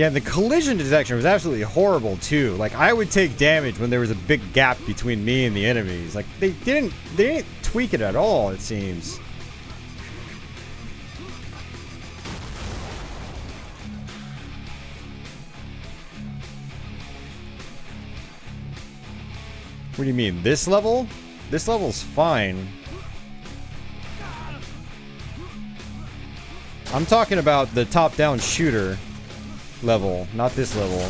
Yeah, the collision detection was absolutely horrible too. Like, I would take damage when there was a big gap between me and the enemies. Like, they didn't tweak it at all, it seems. What do you mean? This level? This level's fine. I'm talking about the top-down shooter level, not this level.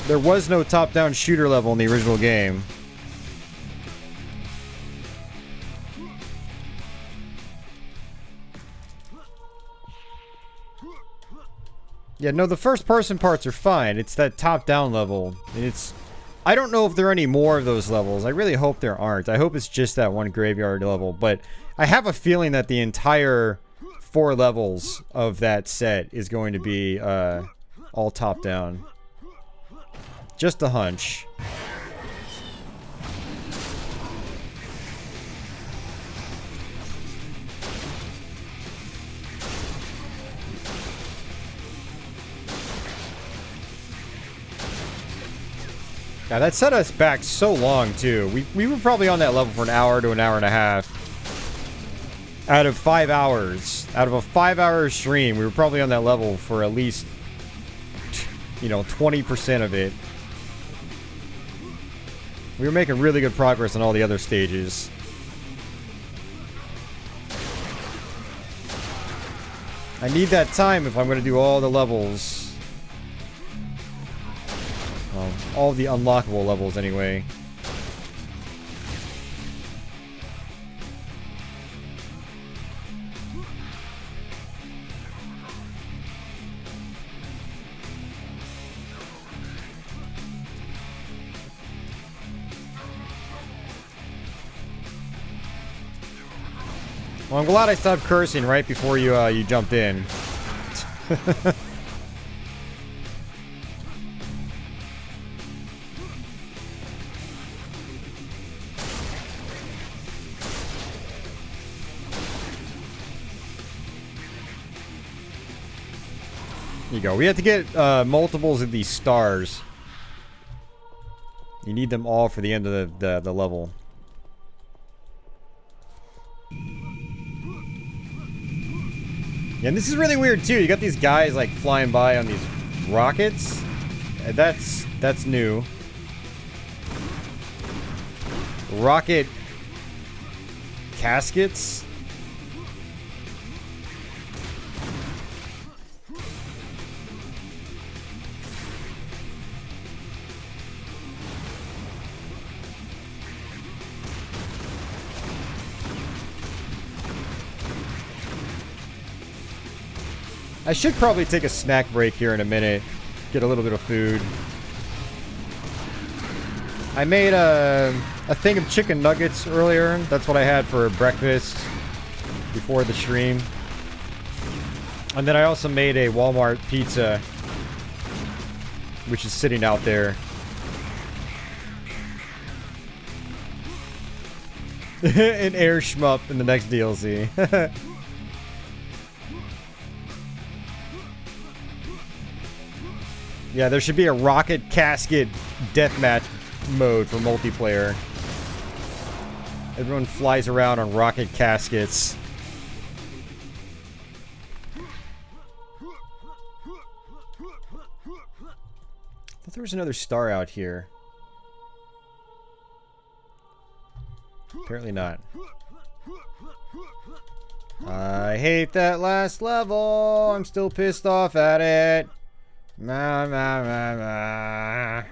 There was no top-down shooter level in the original game. Yeah, no, the first-person parts are fine. It's that top-down level. And it's... I don't know if there are any more of those levels. I really hope there aren't. I hope it's just that one graveyard level. But I have a feeling that the entire 4 levels of that set is going to be all top-down. Just a hunch. Yeah, that set us back so long, too. We were probably on that level for an hour to an hour and a half. Out of 5 hours. Out of a 5-hour stream, we were probably on that level for at least, you know, 20% of it. We were making really good progress on all the other stages. I need that time if I'm going to do all the levels. Well, all the unlockable levels, anyway. Well, I'm glad I stopped cursing right before you jumped in. There you go. We have to get multiples of these stars. You need them all for the end of the level. Yeah, and this is really weird too. You got these guys like flying by on these rockets. That's new. Rocket caskets. I should probably take a snack break here in a minute. Get a little bit of food. I made a thing of chicken nuggets earlier. That's what I had for breakfast before the stream. And then I also made a Walmart pizza, which is sitting out there. An air shmup in the next DLC. Yeah, there should be a rocket casket deathmatch mode for multiplayer. Everyone flies around on rocket caskets. I thought there was another star out here. Apparently not. I hate that last level. I'm still pissed off at it. Ma ma ma ma.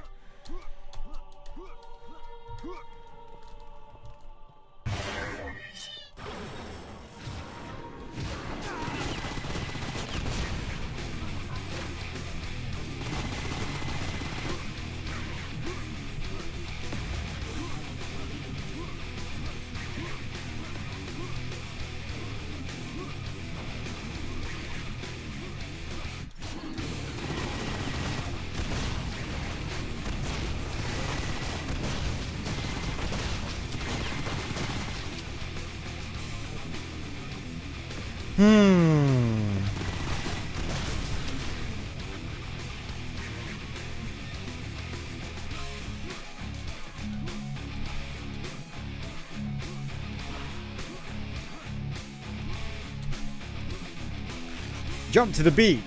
Jump to the beat.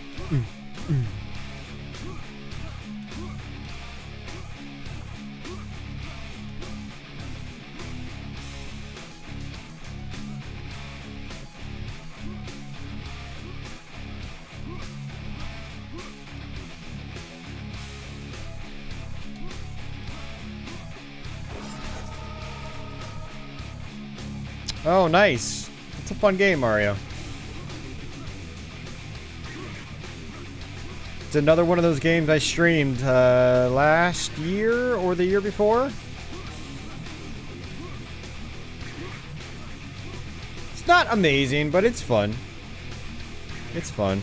Oh, nice. It's a fun game, Mario. It's another one of those games I streamed last year or the year before. It's not amazing, but it's fun. It's fun.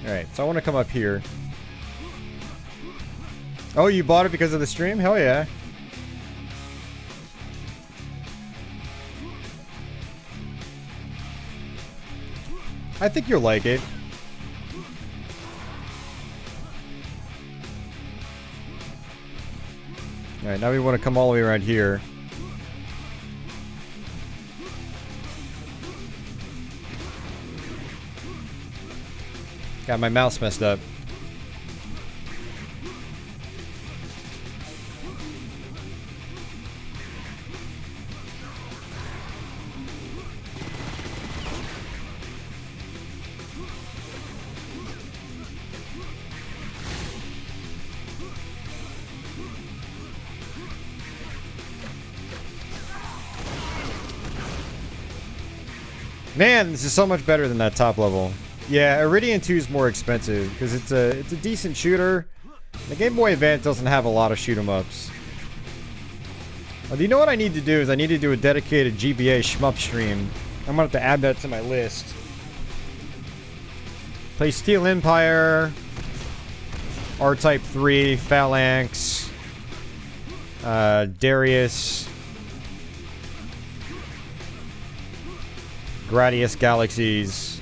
Alright, so I want to come up here. Oh, you bought it because of the stream? Hell yeah. I think you'll like it. Alright, now we want to come all the way around here. Got my mouse messed up. Man, this is so much better than that top level. Yeah, Iridium 2 is more expensive because it's a decent shooter. The Game Boy Advance doesn't have a lot of shoot 'em ups. Do you know what I need to do? Is I need to do a dedicated GBA shmup stream. I'm gonna have to add that to my list. Play Steel Empire, R-Type 3, Phalanx, Darius, Gradius Galaxies,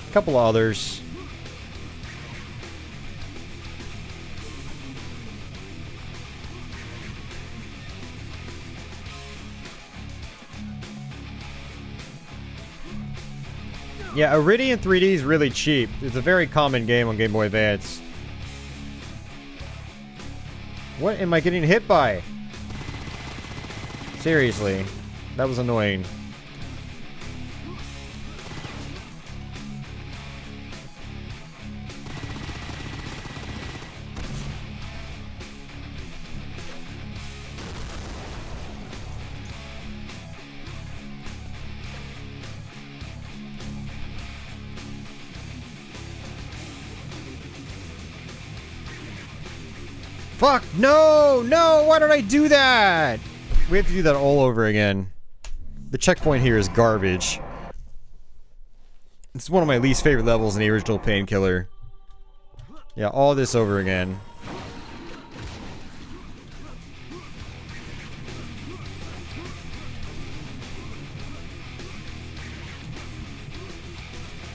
a couple of others. Yeah, Iridium 3D is really cheap. It's a very common game on Game Boy Advance. What am I getting hit by? Seriously, that was annoying. Fuck, no, no, why did I do that? We have to do that all over again. The checkpoint here is garbage. It's one of my least favorite levels in the original Painkiller. Yeah, all this over again.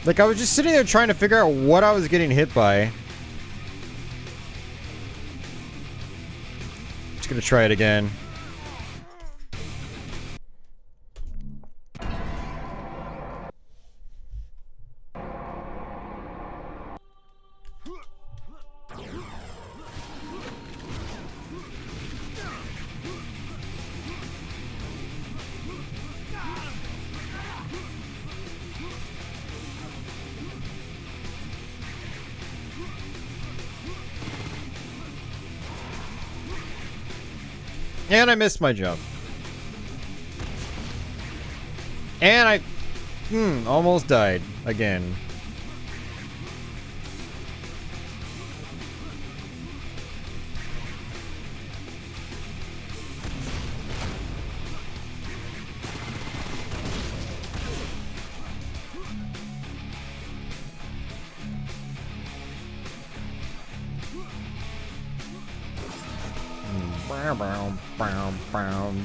Like, I was just sitting there trying to figure out what I was getting hit by. Just gonna try it again. And I missed my jump. And I almost died again.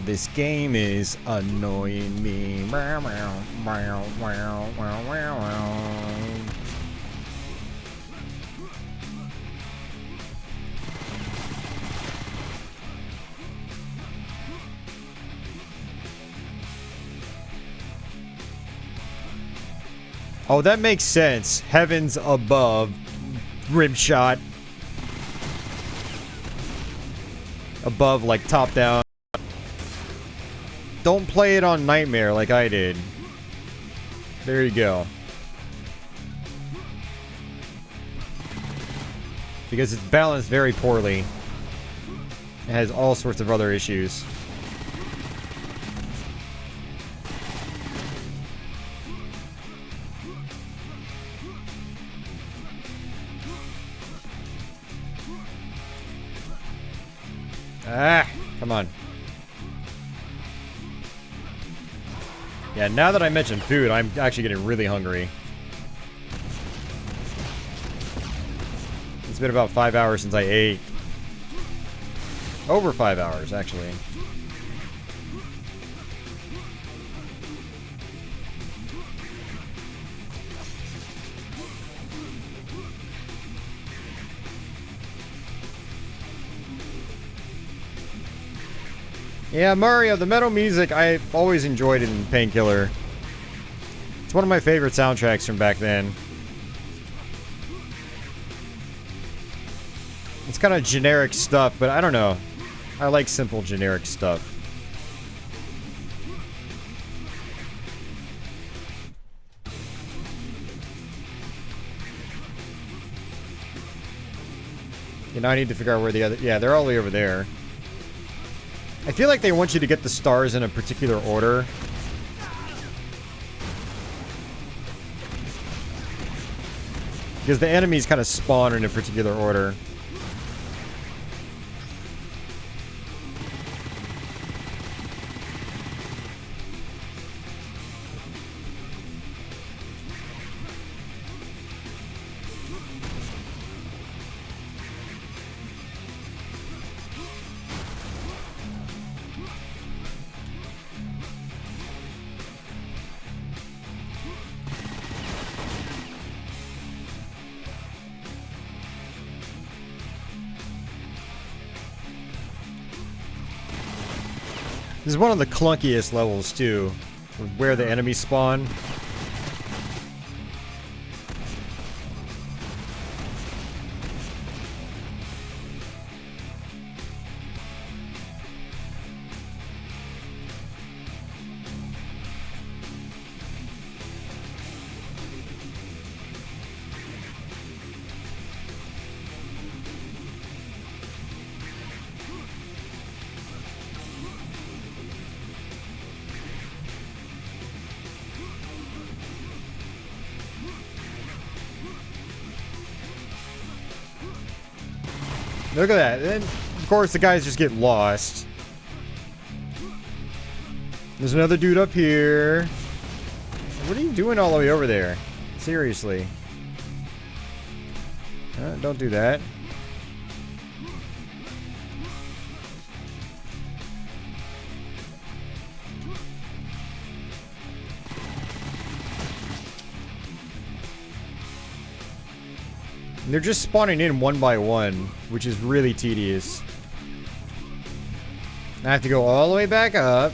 This game is annoying me. Oh, that makes sense. Heavens above. Rim shot. Above, like, top down. Don't play it on Nightmare like I did. There you go. Because it's balanced very poorly. It has all sorts of other issues. Ah, come on. Yeah, now that I mentioned food, I'm actually getting really hungry. It's been about 5 hours since I ate. Over 5 hours, actually. Yeah, Mario, the metal music, I always enjoyed it in Painkiller. It's one of my favorite soundtracks from back then. It's kind of generic stuff, but I don't know. I like simple generic stuff. You know, I need to figure out where the other... Yeah, they're all the way over there. I feel like they want you to get the stars in a particular order. Because the enemies kind of spawn in a particular order. This is one of the clunkiest levels, too. Where the enemies spawn. Look at that. Then, of course, the guys just get lost. There's another dude up here. What are you doing all the way over there? Seriously. Don't do that. They're just spawning in one by one, which is really tedious. I have to go all the way back up.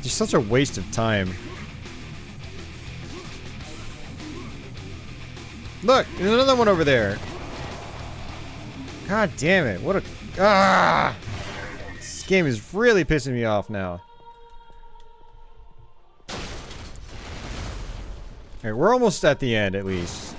Just such a waste of time. Look, there's another one over there. God damn it, what a... Ah! This game is really pissing me off now. Alright, we're almost at the end, at least.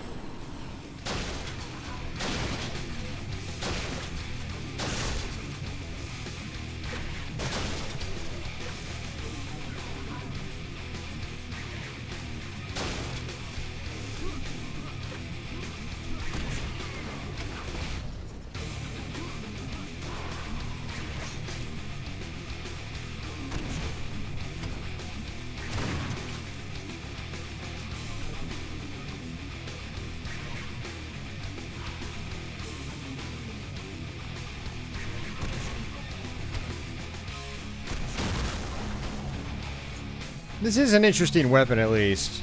This is an interesting weapon, at least.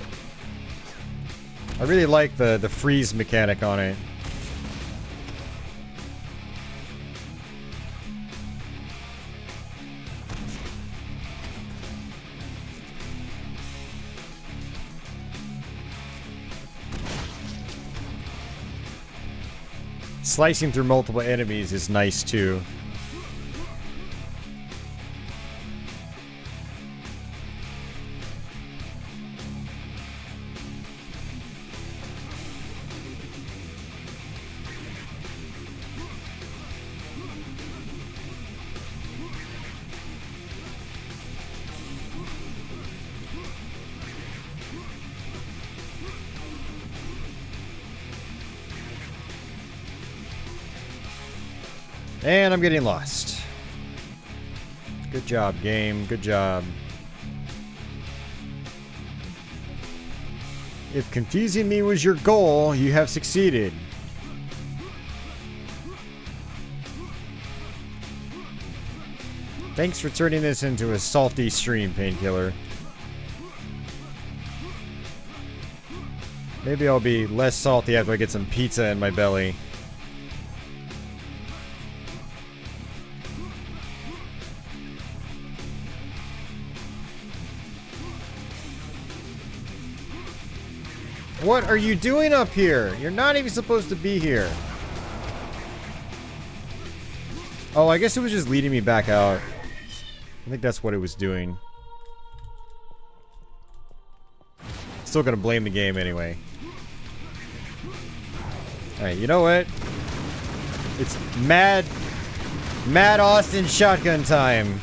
I really like the freeze mechanic on it. Slicing through multiple enemies is nice too. And I'm getting lost. Good job, game. Good job. If confusing me was your goal, you have succeeded. Thanks for turning this into a salty stream, Painkiller. Maybe I'll be less salty after I get some pizza in my belly. What are you doing up here? You're not even supposed to be here. Oh, I guess it was just leading me back out. I think that's what it was doing. Still gonna blame the game anyway. Alright, you know what? It's Mad Austin shotgun time.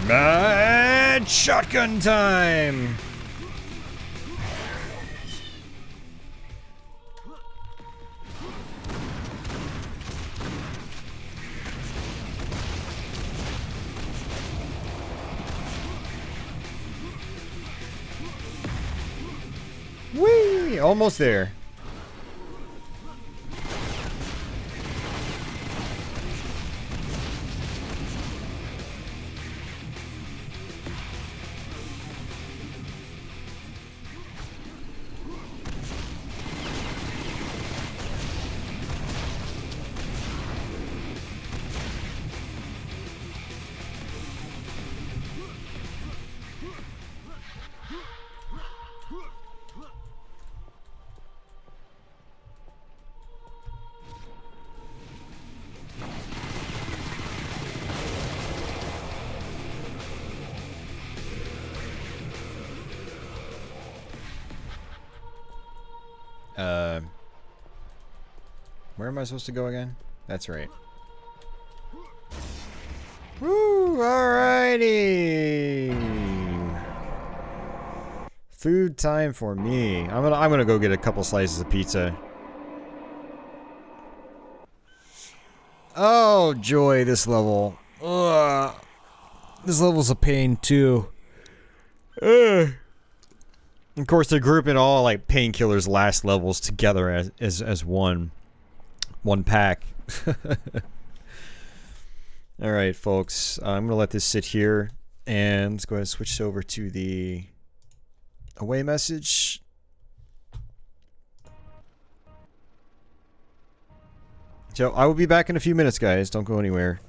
Mad shotgun time! Whee! Almost there. Where am I supposed to go again? That's right. Woo! Alrighty. Food time for me. I'm gonna go get a couple slices of pizza. Oh joy, this level. Ugh. This level's a pain too. Ugh. Of course, they're grouping all like Painkiller's last levels together as one pack. All right, folks. I'm gonna let this sit here, and let's go ahead and switch over to the away message. So I will be back in a few minutes, guys. Don't go anywhere.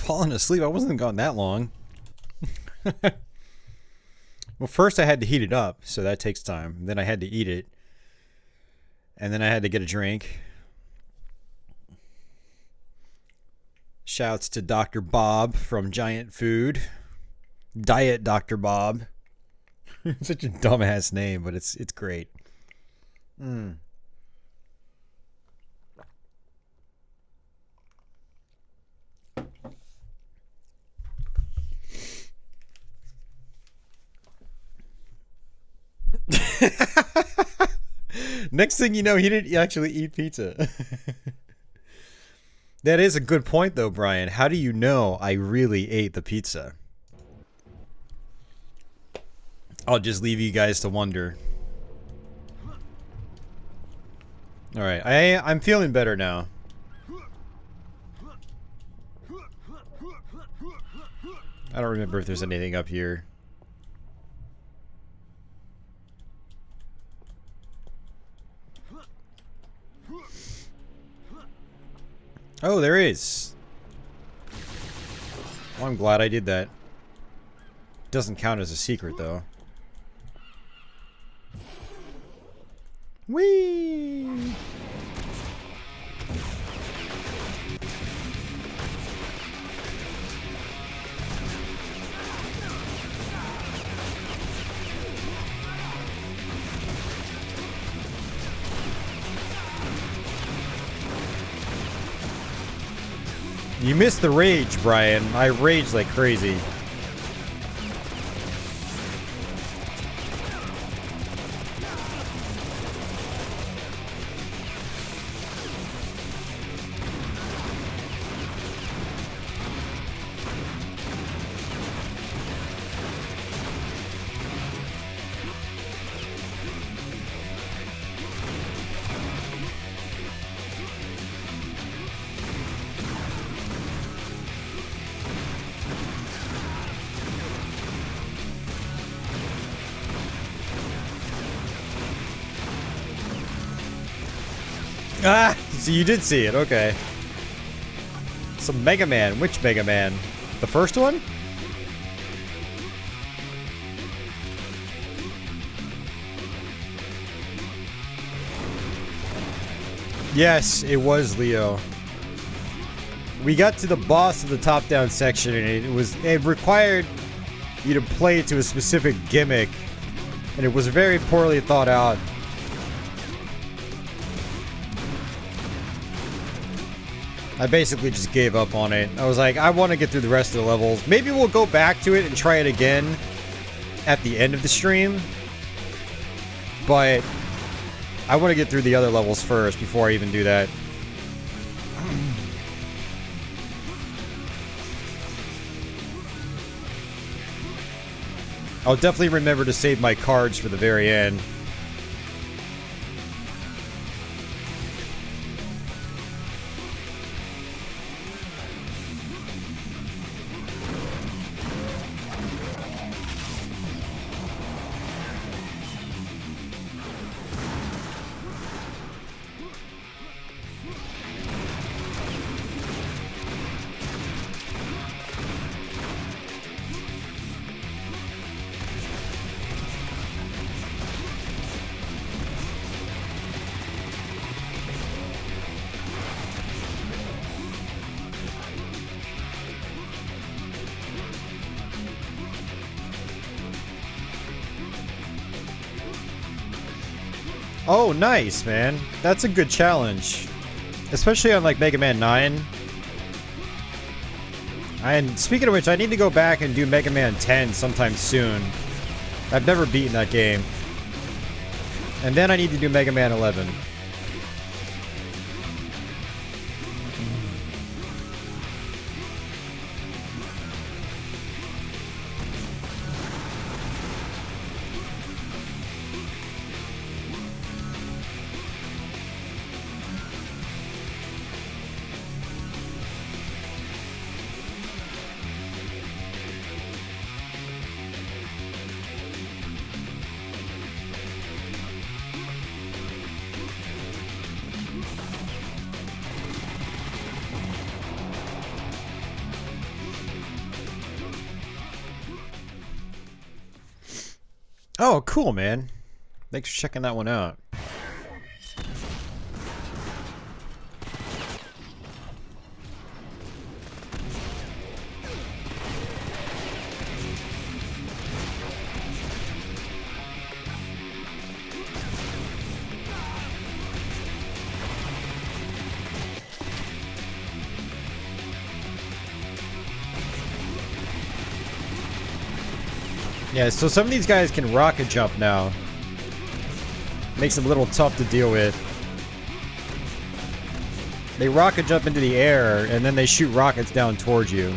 falling asleep. I wasn't gone that long. Well, first I had to heat it up, so that takes time. Then I had to eat it. And then I had to get a drink. Shouts to Dr. Bob from Giant Food. Diet Dr. Bob. Such a dumbass name, but it's great. Next thing you know, he didn't actually eat pizza. That is a good point, though, Brian. How do you know I really ate the pizza? I'll just leave you guys to wonder. Alright, I'm feeling better now. I don't remember if there's anything up here. Oh, there is. Well, I'm glad I did that. Doesn't count as a secret, though. Whee! You missed the rage, Brian. I raged like crazy. Ah, so you did see it, okay. Some Mega Man. Which Mega Man? The first one? Yes, it was Leo. We got to the boss of the top-down section, and it required you to play to a specific gimmick, and it was very poorly thought out. I basically just gave up on it. I was like, I want to get through the rest of the levels. Maybe we'll go back to it and try it again at the end of the stream. But I want to get through the other levels first before I even do that. I'll definitely remember to save my cards for the very end. Oh, nice, man. That's a good challenge. Especially on, like, Mega Man 9. And speaking of which, I need to go back and do Mega Man 10 sometime soon. I've never beaten that game. And then I need to do Mega Man 11. Oh, cool, man. Thanks for checking that one out. Yeah, so some of these guys can rocket jump now. Makes them a little tough to deal with. They rocket jump into the air, and then they shoot rockets down towards you.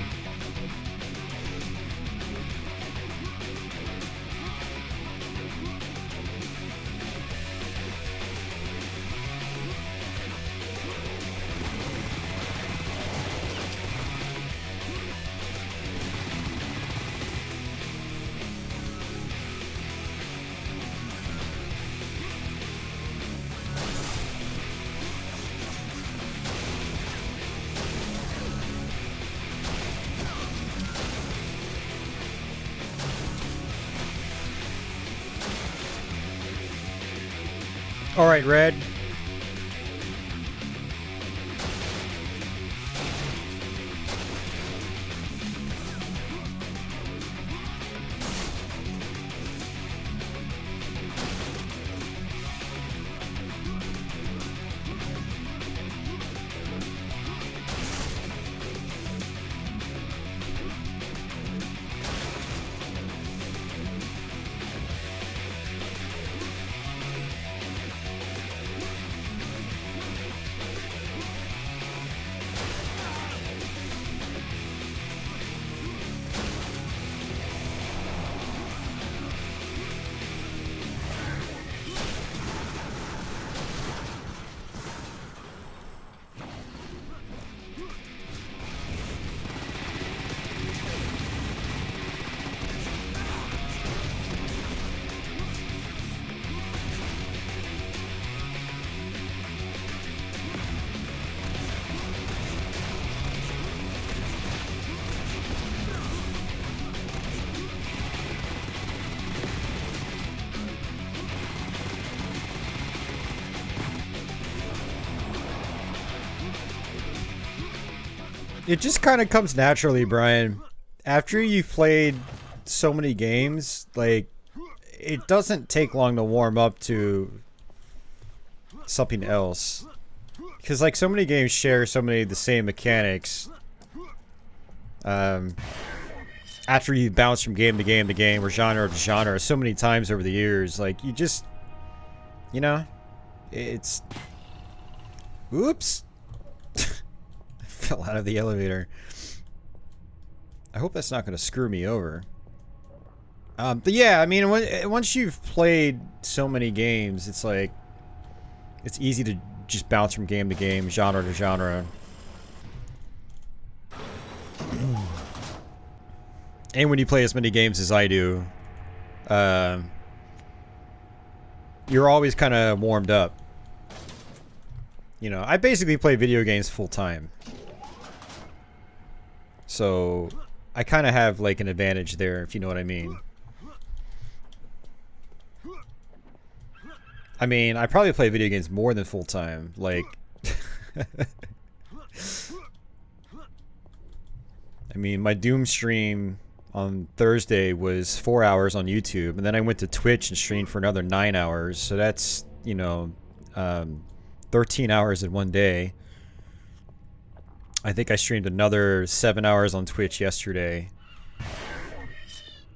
All right, Red. It just kind of comes naturally, Brian. After you've played so many games, like, it doesn't take long to warm up to something else. Because, like, so many games share so many of the same mechanics. After you bounce from game to game to game, or genre to genre, so many times over the years, like, you just, you know, it's... Oops! Fell out of the elevator. I hope that's not going to screw me over. But yeah, I mean, once you've played so many games, it's like, it's easy to just bounce from game to game, genre to genre. And when you play as many games as I do, you're always kind of warmed up. You know, I basically play video games full time. So, I kind of have, like, an advantage there, if you know what I mean. I mean, I probably play video games more than full time. Like, I mean, my Doom stream on Thursday was 4 hours on YouTube, and then I went to Twitch and streamed for another 9 hours. So that's, you know, 13 hours in one day. I think I streamed another 7 hours on Twitch yesterday.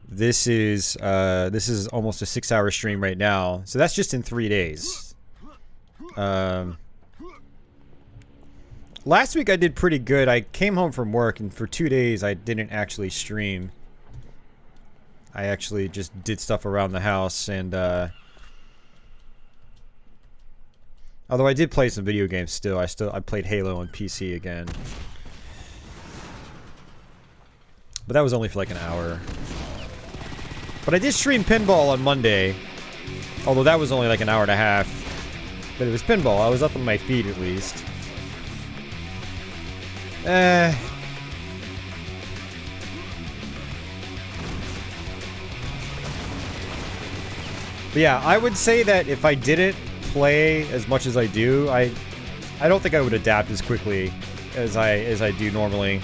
This is almost a 6-hour stream right now. So that's just in 3 days. Last week I did pretty good. I came home from work, and for 2 days I didn't actually stream. I actually just did stuff around the house, and although I did play some video games still. I played Halo on PC again. But that was only for like an hour. But I did stream pinball on Monday. Although that was only like an hour and a half. But it was pinball. I was up on my feet at least. But yeah, I would say that if I didn't play as much as I do, I don't think I would adapt as quickly as I do normally.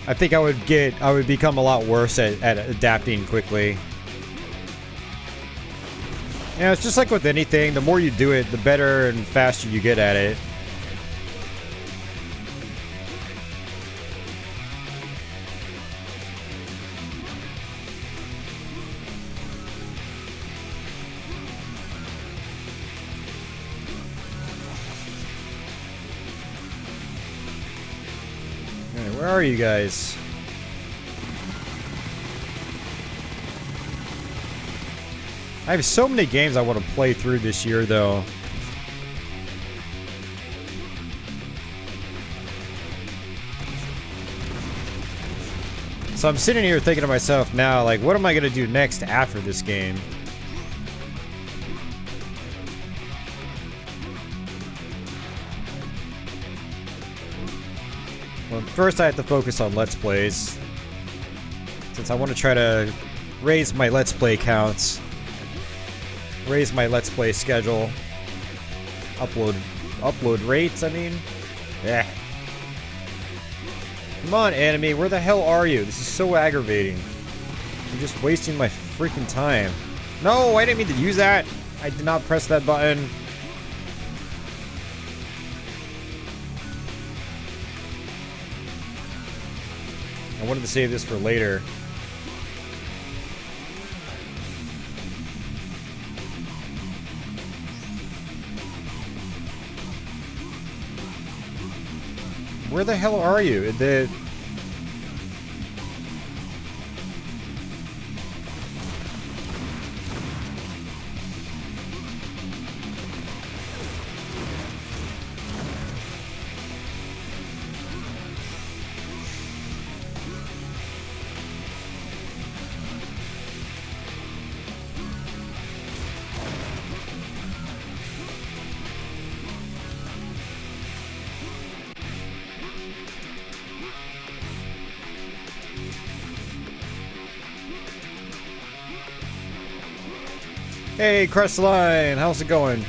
I think I would become a lot worse at adapting quickly. Yeah, it's just like with anything, the more you do it, the better and faster you get at it. Alright, where are you guys? I have so many games I want to play through this year, though. So I'm sitting here thinking to myself now, like, what am I going to do next after this game? Well, first I have to focus on Let's Plays, since I want to try to raise my Let's Play counts. Raise my Let's Play schedule. Upload rates, I mean. Yeah. Come on, enemy, where the hell are you? This is so aggravating. You're just wasting my freaking time. No, I didn't mean to use that. I did not press that button. I wanted to save this for later. Where the hell are you? Hey, Crestline, how's it going?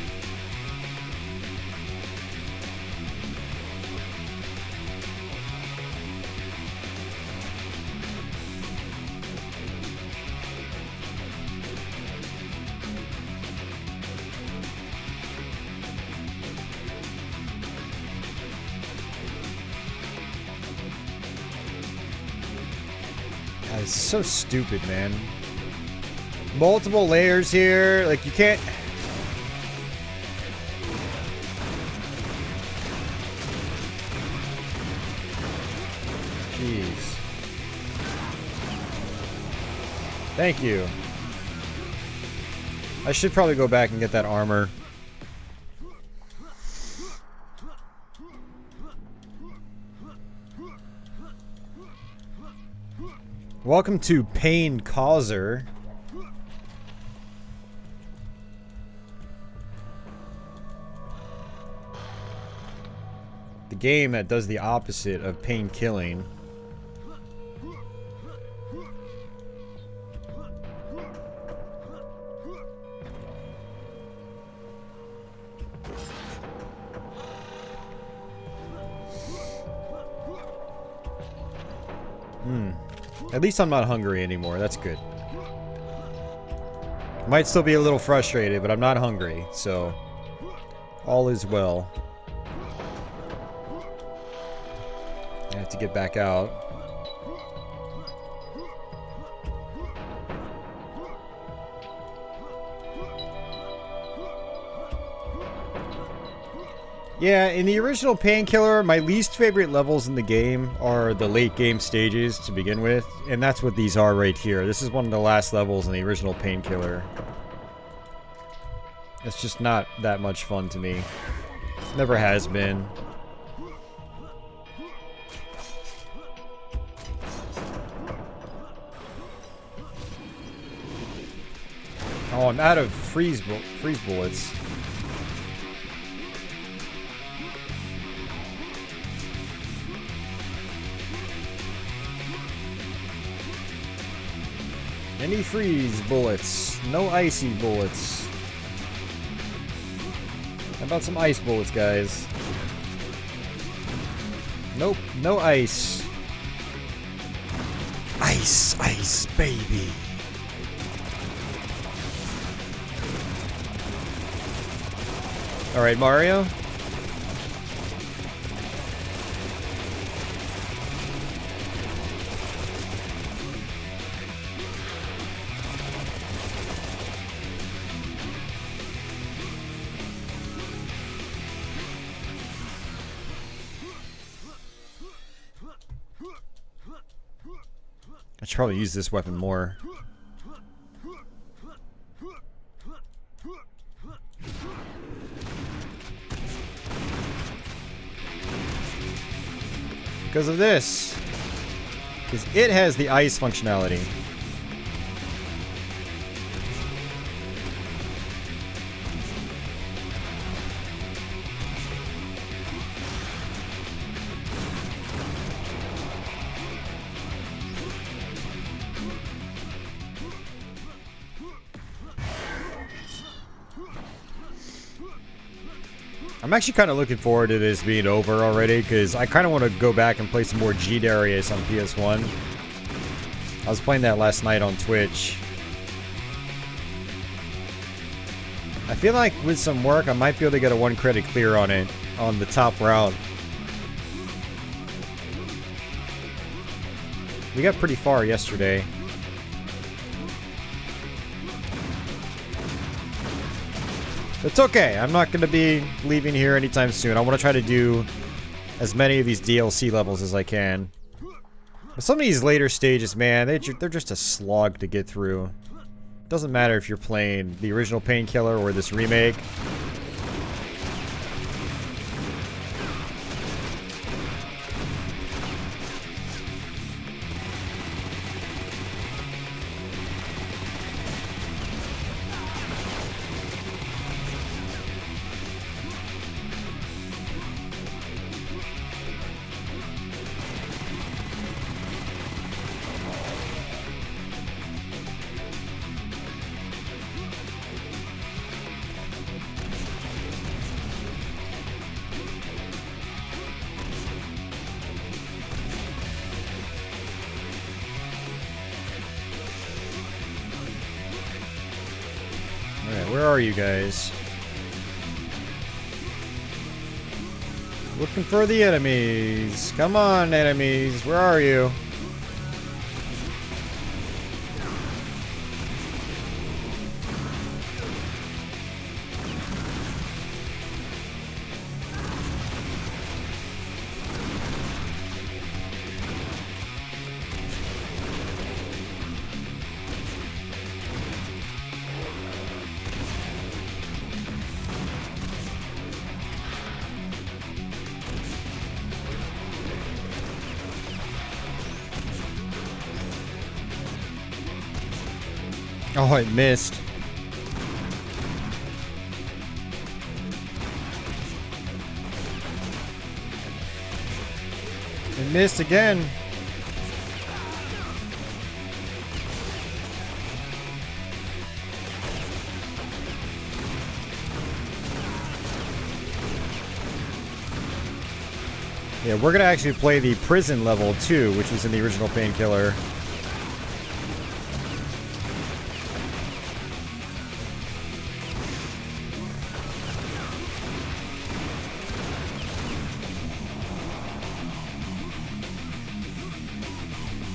God, it's so stupid, man. Multiple layers here, like you can't. Jeez. Thank you. I should probably go back and get that armor. Welcome to Pain Causer. The game that does the opposite of pain killing. At least I'm not hungry anymore. That's good. Might still be a little frustrated, but I'm not hungry, so all is well. I have to get back out. Yeah, in the original Painkiller, my least favorite levels in the game are the late game stages to begin with, and that's what these are right here. This is one of the last levels in the original Painkiller. It's just not that much fun to me. Never has been. Oh, I'm out of freeze bullets. Any freeze bullets. No icy bullets. How about some ice bullets, guys? Nope, no ice. Ice, ice, baby. Alright, Mario. I should probably use this weapon more. Because of this. Because it has the ice functionality. I'm actually kind of looking forward to this being over already, because I kind of want to go back and play some more G Darius on PS1. I was playing that last night on Twitch. I feel like with some work, I might be able to get a 1 credit clear on it, on the top route. We got pretty far yesterday. It's okay. I'm not going to be leaving here anytime soon. I want to try to do as many of these DLC levels as I can. But some of these later stages, man, they're just a slog to get through. Doesn't matter if you're playing the original Painkiller or this remake. Alright, where are you guys? Looking for the enemies. Come on, enemies. Where are you? Oh, I missed. I missed again. Yeah, we're gonna actually play the prison level too, which was in the original Painkiller.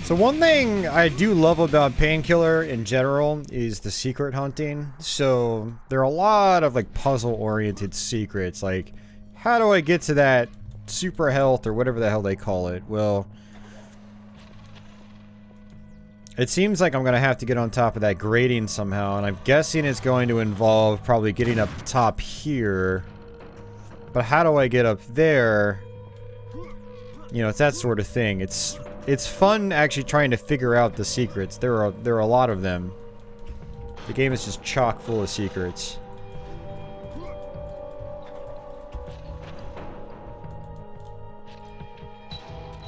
So one thing I do love about Painkiller in general is the secret hunting. So there are a lot of like puzzle-oriented secrets, like how do I get to that super health or whatever the hell they call it? Well, it seems like I'm gonna have to get on top of that grating somehow, and I'm guessing it's going to involve probably getting up top here. But how do I get up there? You know, it's that sort of thing. It's fun actually trying to figure out the secrets. There are a lot of them. The game is just chock full of secrets.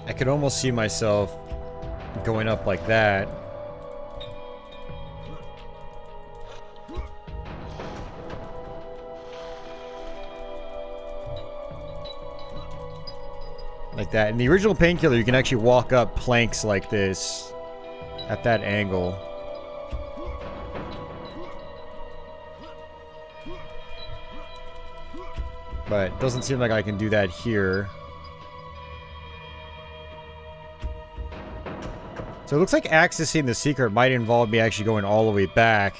I could almost see myself going up like that. Like that. In the original Painkiller, you can actually walk up planks like this at that angle. But it doesn't seem like I can do that here. So it looks like accessing the secret might involve me actually going all the way back.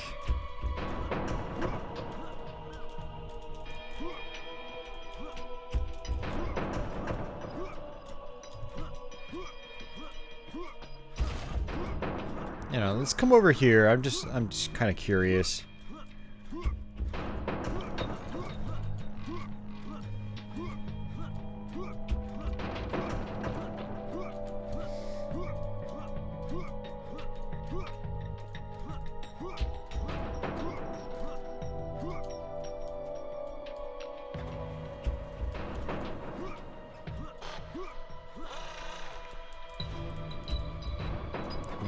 You know, let's come over here. I'm just kind of curious.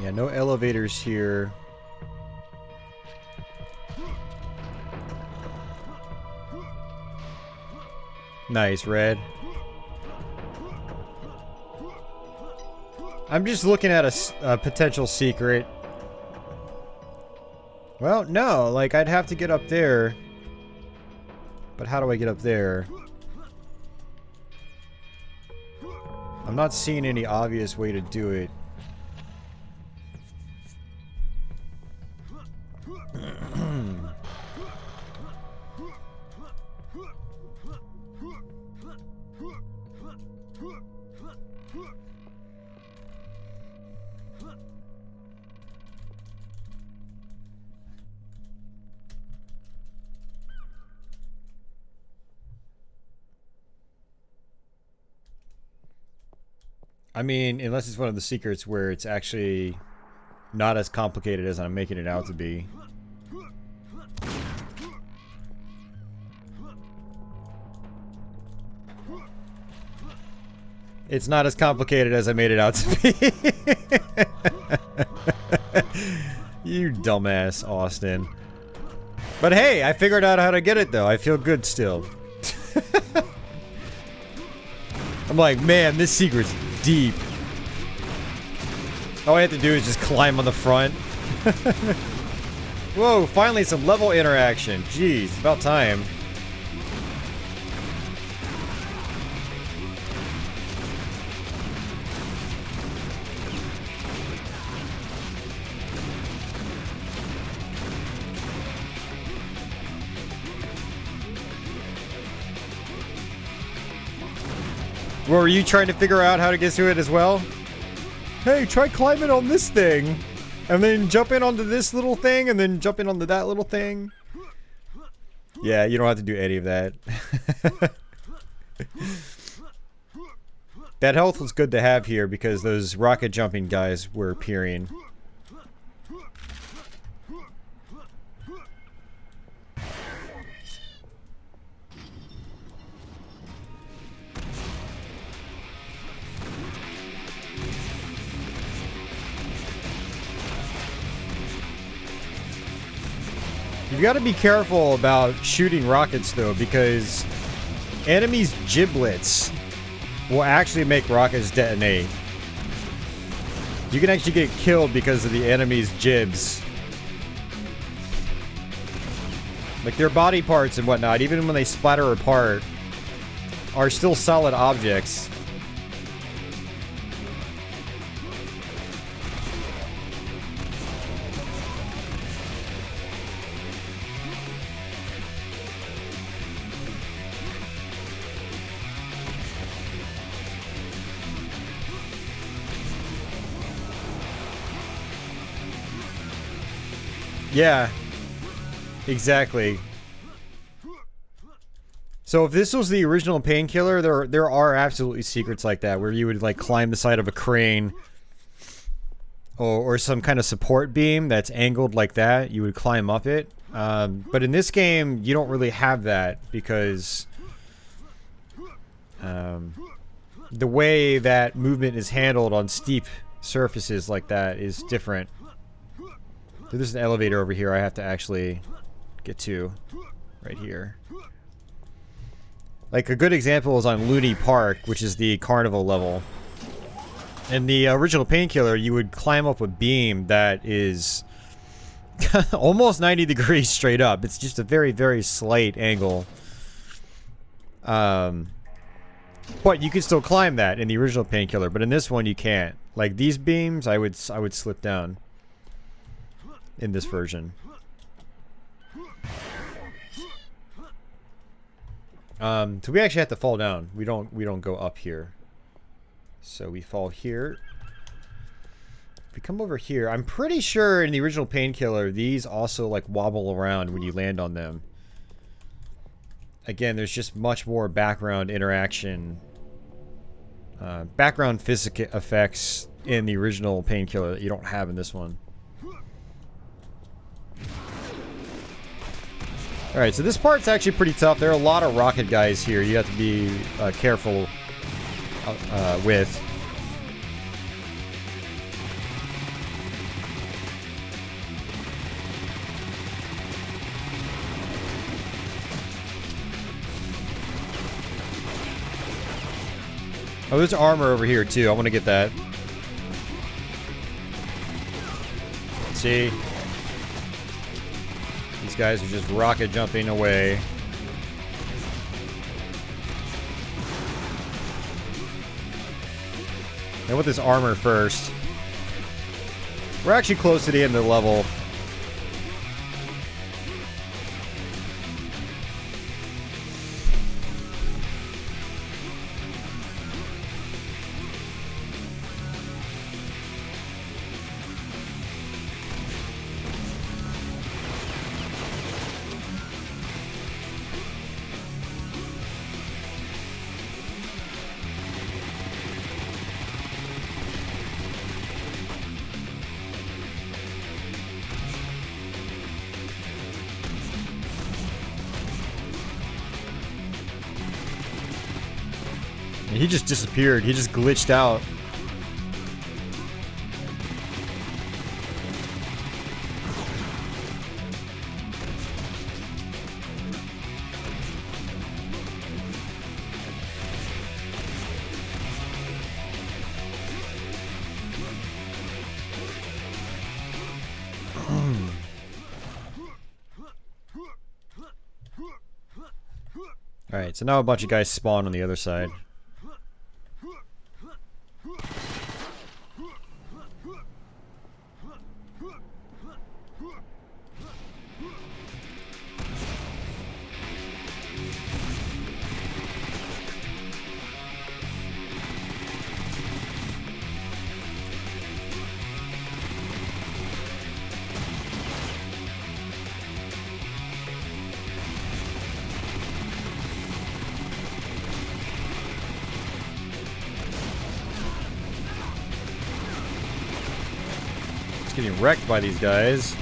Yeah, no elevators here. Nice, red. I'm just looking at a potential secret. Well, no, like I'd have to get up there. But how do I get up there? I'm not seeing any obvious way to do it. I mean, unless it's one of the secrets where it's actually not as complicated as I'm making it out to be. It's not as complicated as I made it out to be. You dumbass, Austin. But hey, I figured out how to get it though. I feel good still. I'm like, man, this secret's deep. All I have to do is just climb on the front. Whoa, finally some level interaction. Jeez, about time. Were you trying to figure out how to get to it as well? Hey, try climbing on this thing. And then jump in onto this little thing, and then jump in onto that little thing. Yeah, you don't have to do any of that. That health was good to have here because those rocket jumping guys were appearing. You gotta be careful about shooting rockets though, because enemies' giblets will actually make rockets detonate. You can actually get killed because of the enemy's jibs. Like their body parts and whatnot, even when they splatter apart, are still solid objects. Yeah, exactly. So if this was the original Painkiller, there are absolutely secrets like that where you would like climb the side of a crane or some kind of support beam that's angled like that. You would climb up it. But in this game, you don't really have that because the way that movement is handled on steep surfaces like that is different. So there's an elevator over here I have to actually get to right here. Like, a good example is on Loony Park, which is the carnival level. In the original Painkiller, you would climb up a beam that is almost 90 degrees straight up. It's just a very, very slight angle. But you can still climb that in the original Painkiller, but in this one you can't. Like, these beams, I would slip down in this version. So we actually have to fall down. We don't go up here. So we fall here. If we come over here, I'm pretty sure in the original Painkiller, these also like wobble around when you land on them. Again, there's just much more background interaction, background physics effects in the original Painkiller that you don't have in this one. Alright, so this part's actually pretty tough. There are a lot of rocket guys here you have to be careful with. Oh, there's armor over here too. I want to get that. Let's see. These guys are just rocket jumping away. I want this armor first. We're actually close to the end of the level. He just disappeared. He just glitched out. Alright, so now a bunch of guys spawn on the other side. Getting wrecked by these guys.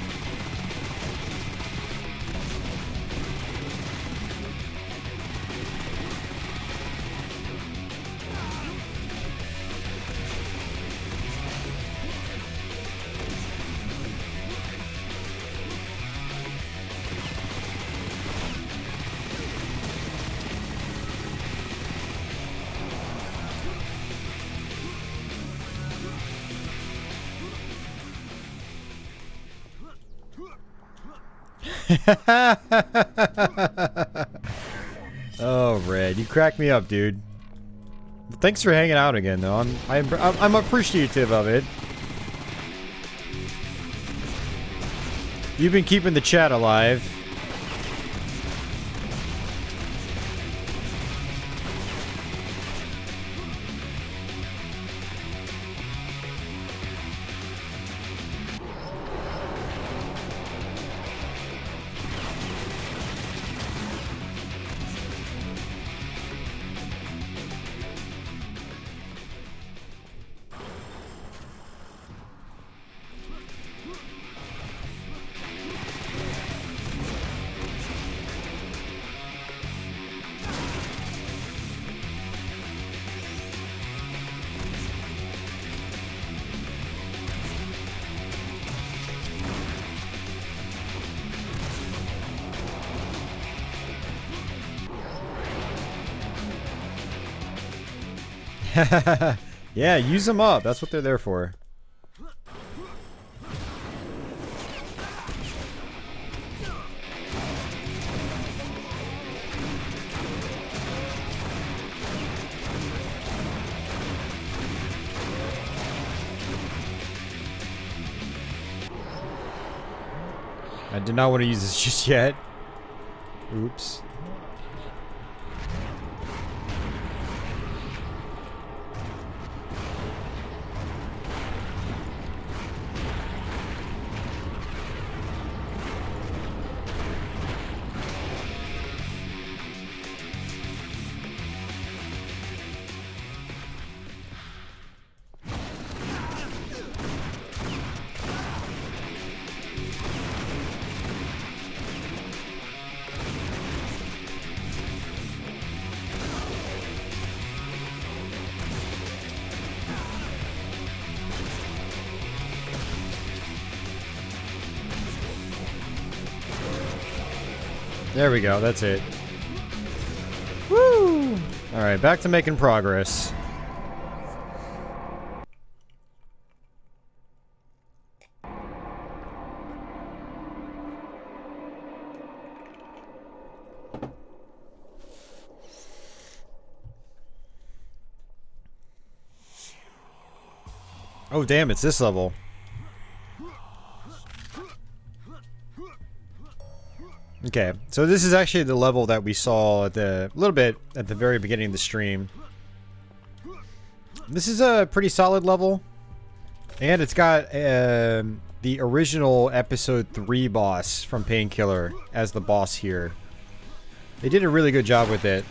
Oh, Red, you cracked me up, dude. Thanks for hanging out again, though. I'm appreciative of it. You've been keeping the chat alive. Yeah, use them up. That's what they're there for. I did not want to use this just yet. Oops. There we go, that's it. Woo! Alright, back to making progress. Oh damn, it's this level. Okay, so this is actually the level that we saw at the little bit at the very beginning of the stream. This is a pretty solid level, and it's got the original episode 3 boss from Painkiller as the boss here. They did a really good job with it.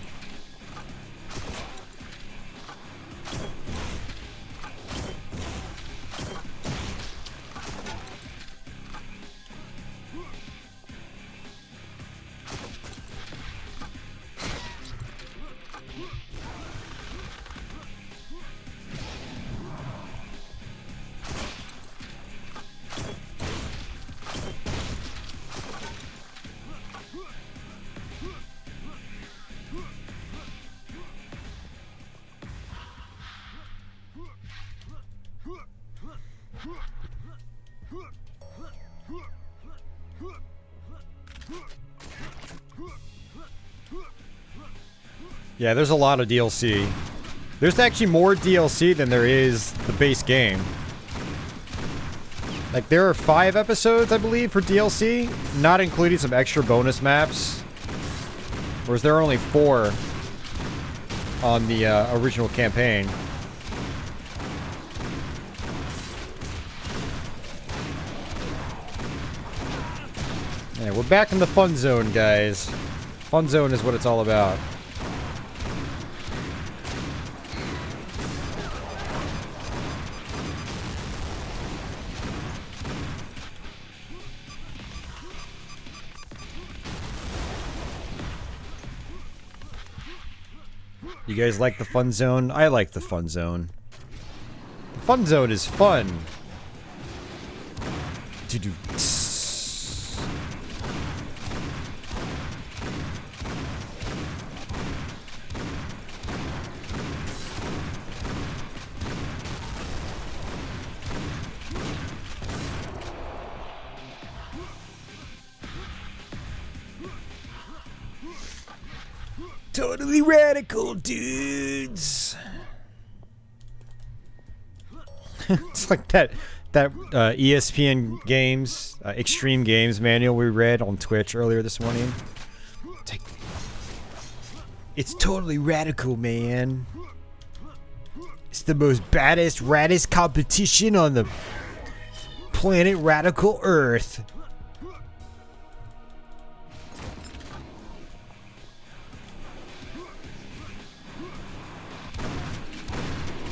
Yeah, there's a lot of DLC. There's actually more DLC than there is the base game. Like, there are 5 episodes, I believe, for DLC, not including some extra bonus maps. Whereas there are only 4 on the original campaign. Yeah, we're back in the fun zone, guys. Fun zone is what it's all about. You guys like the fun zone? I like the fun zone. The fun zone is fun. Totally radical, dudes. It's like that ESPN games, Extreme Games manual we read on Twitch earlier this morning. It's totally radical, man. It's the most baddest, raddest competition on the planet Radical Earth.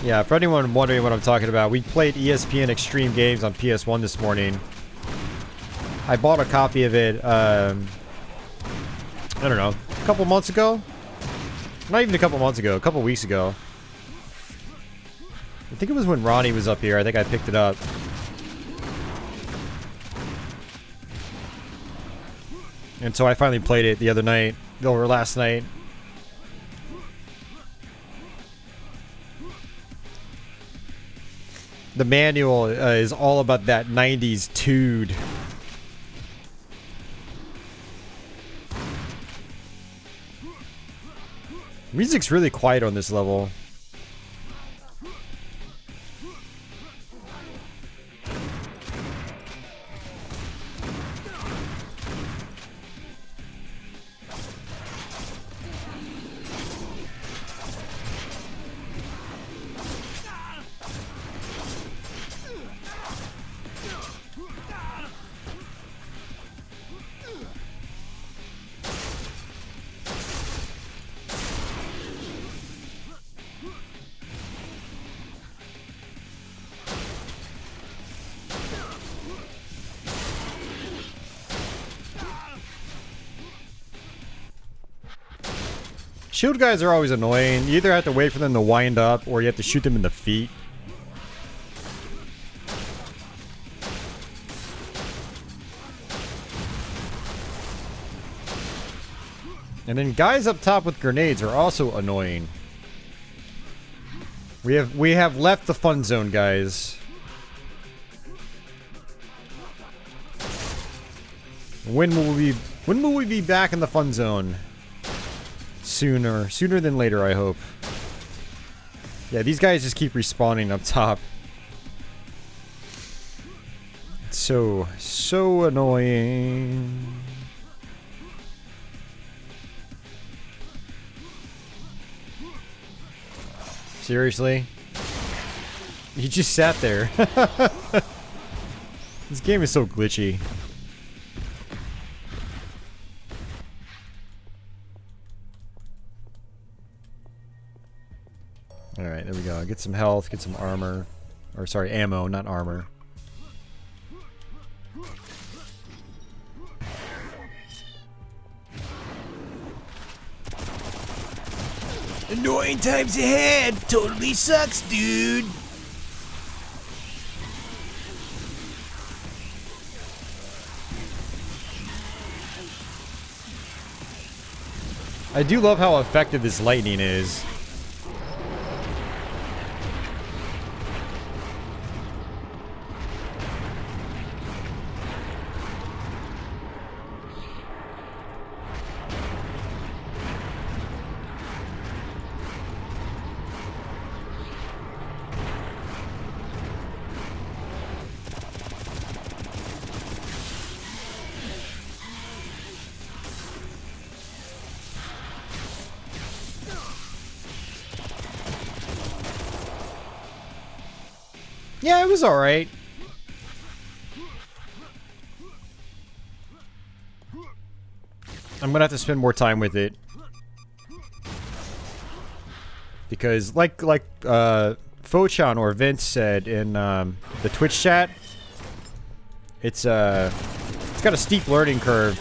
Yeah, for anyone wondering what I'm talking about, we played ESPN Extreme Games on PS1 this morning. I bought a copy of it, I don't know, a couple months ago? Not even a couple months ago, a couple weeks ago. I think it was when Ronnie was up here, I think I picked it up. And so I finally played it the other night, or last night. The manual is all about that 90s tude. Music's really quiet on this level. Shield guys are always annoying. You either have to wait for them to wind up or you have to shoot them in the feet. And then guys up top with grenades are also annoying. We have left the fun zone, guys. When will we be back in the fun zone? Sooner than later, I hope. Yeah, these guys just keep respawning up top. It's so annoying. Seriously? You just sat there. This game is so glitchy. Alright, there we go. Get some health, get some armor. Or sorry, ammo, not armor.
Annoying times ahead! Totally sucks, dude!
I do love how effective this lightning is. Yeah, it was alright. I'm gonna have to spend more time with it. Because like Fochan or Vince said in the Twitch chat, it's got a steep learning curve.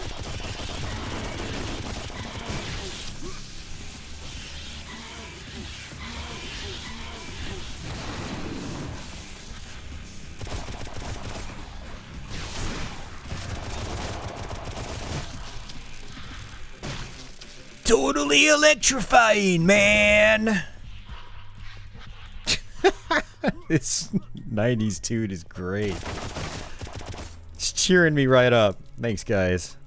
Totally electrifying, man!
This 90s dude is great. It's cheering me right up. Thanks, guys.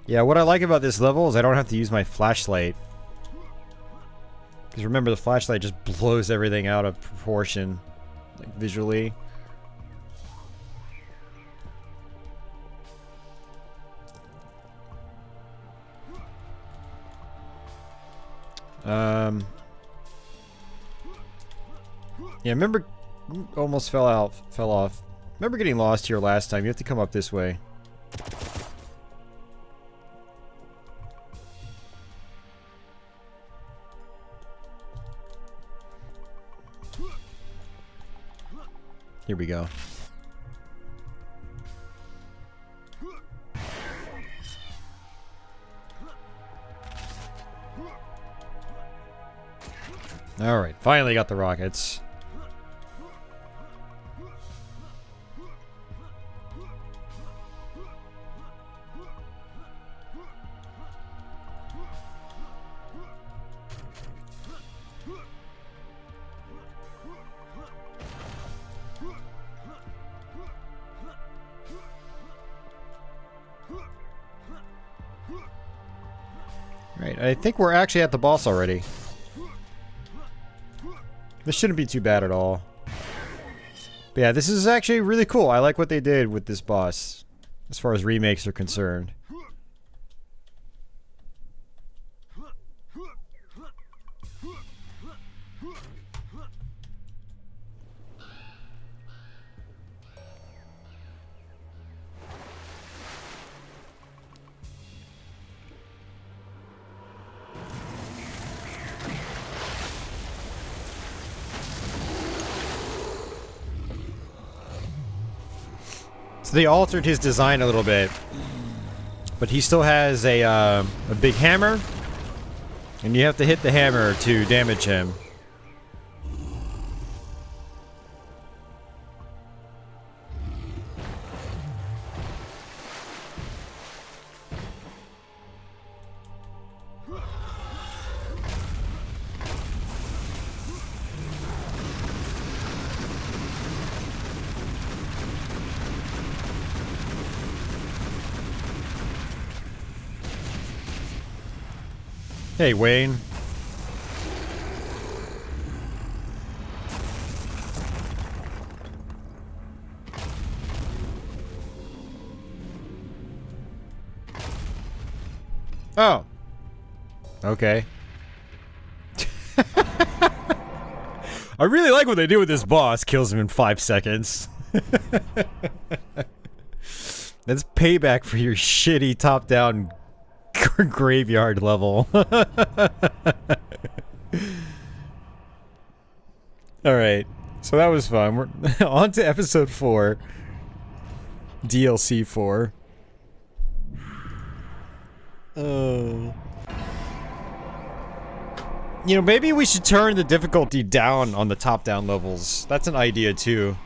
Yeah, what I like about this level is I don't have to use my flashlight. Because remember, the flashlight just blows everything out of proportion. Like, visually. Yeah, remember... Almost fell off. Remember getting lost here last time. You have to come up this way. Here we go. Alright, finally got the rockets. Right, I think we're actually at the boss already. This shouldn't be too bad at all. But yeah, this is actually really cool. I like what they did with this boss, as far as remakes are concerned. So they altered his design a little bit, but he still has a big hammer, and you have to hit the hammer to damage him. Hey, Wayne. Oh. Okay. I really like what they do with this boss. Kills him in 5 seconds. That's payback for your shitty top-down graveyard level. Alright, so that was fun. We're on to episode 4. DLC 4. You know, maybe we should turn the difficulty down on the top-down levels. That's an idea, too.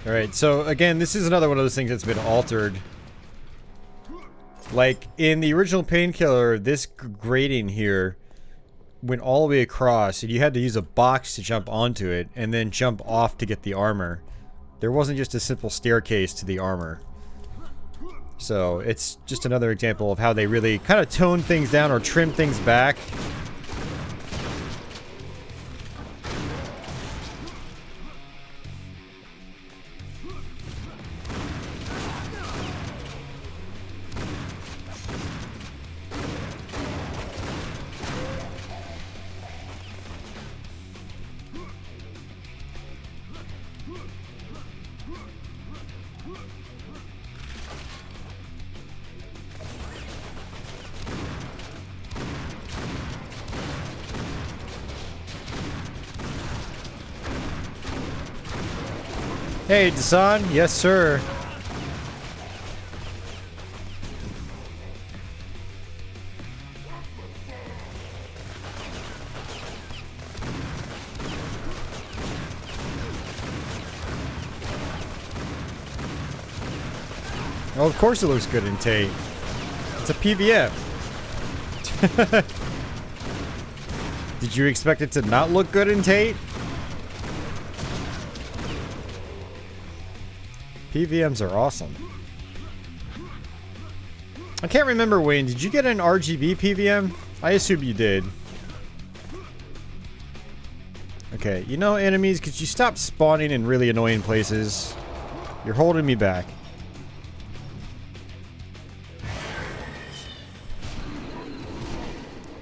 Alright, so again, this is another one of those things that's been altered. Like, in the original Painkiller, this grating here went all the way across, and you had to use a box to jump onto it, and then jump off to get the armor. There wasn't just a simple staircase to the armor. So, it's just another example of how they really kind of tone things down or trim things back. Hey, Dasan. Yes, sir. Well, of course it looks good in Tate. It's a PVM. Did you expect it to not look good in Tate? PVMs are awesome. I can't remember, Wayne. Did you get an RGB PVM? I assume you did. Okay, you know, enemies, could you stop spawning in really annoying places? You're holding me back.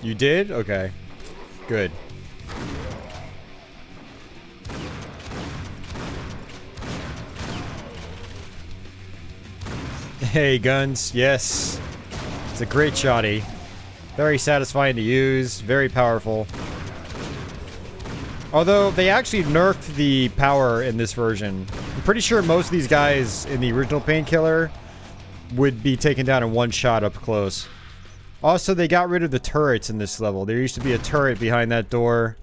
You did? Okay. Good. Hey, guns. Yes. It's a great shotty. Very satisfying to use. Very powerful. Although, they actually nerfed the power in this version. I'm pretty sure most of these guys in the original Painkiller would be taken down in one shot up close. Also, they got rid of the turrets in this level. There used to be a turret behind that door.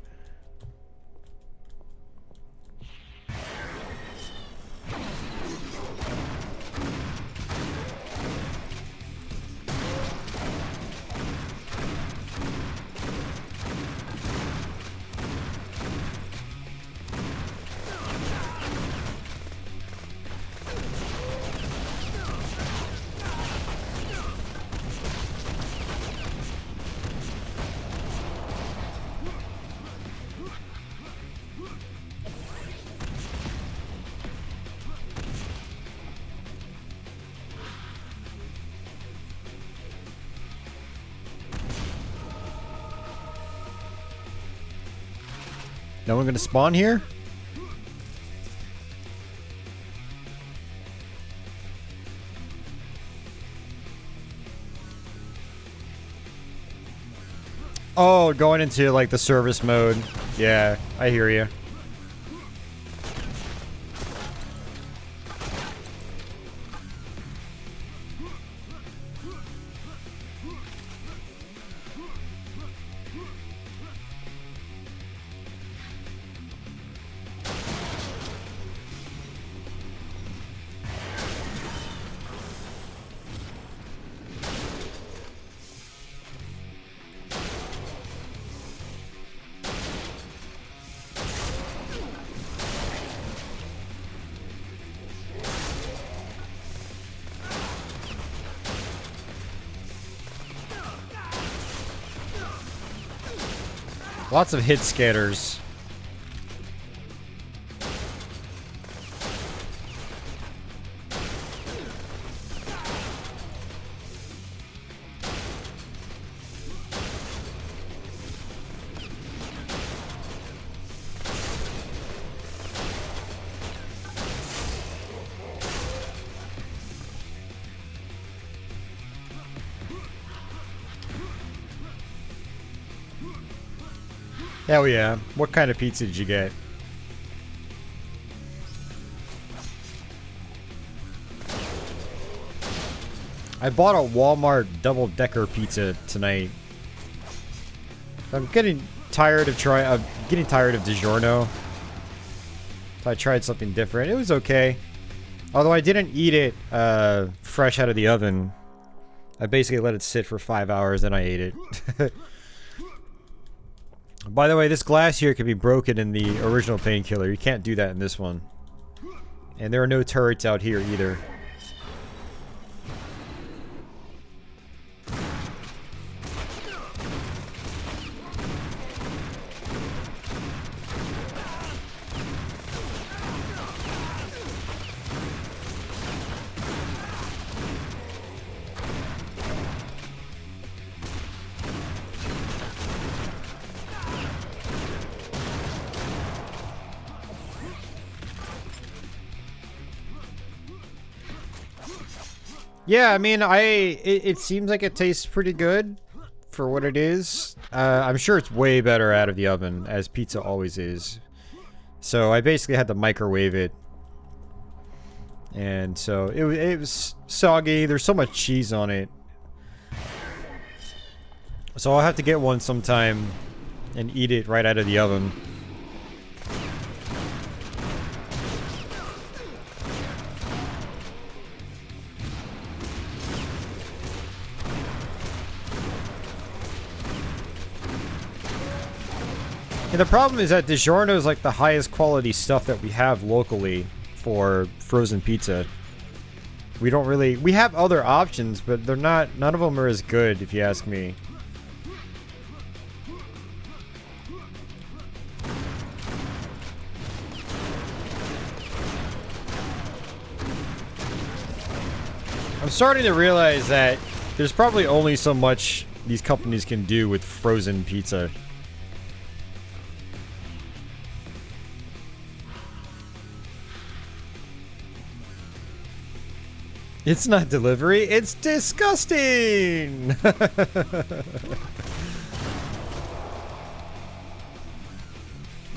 No one gonna spawn here? Oh, going into like the service mode. Yeah, I hear you. Lots of hit scatters. Hell yeah. What kind of pizza did you get? I bought a Walmart double-decker pizza tonight. I'm getting tired of DiGiorno. So I tried something different. It was okay. Although I didn't eat it fresh out of the oven. I basically let it sit for 5 hours and I ate it. By the way, this glass here could be broken in the original Painkiller. You can't do that in this one. And there are no turrets out here either. Yeah, I mean, it seems like it tastes pretty good for what it is. I'm sure it's way better out of the oven, as pizza always is. So I basically had to microwave it. And so it was soggy. There's so much cheese on it. So I'll have to get one sometime and eat it right out of the oven. And the problem is that DiGiorno is like the highest quality stuff that we have locally for frozen pizza. We don't really... We have other options, but they're not... None of them are as good, if you ask me. I'm starting to realize that there's probably only so much these companies can do with frozen pizza. It's not delivery, it's disgusting!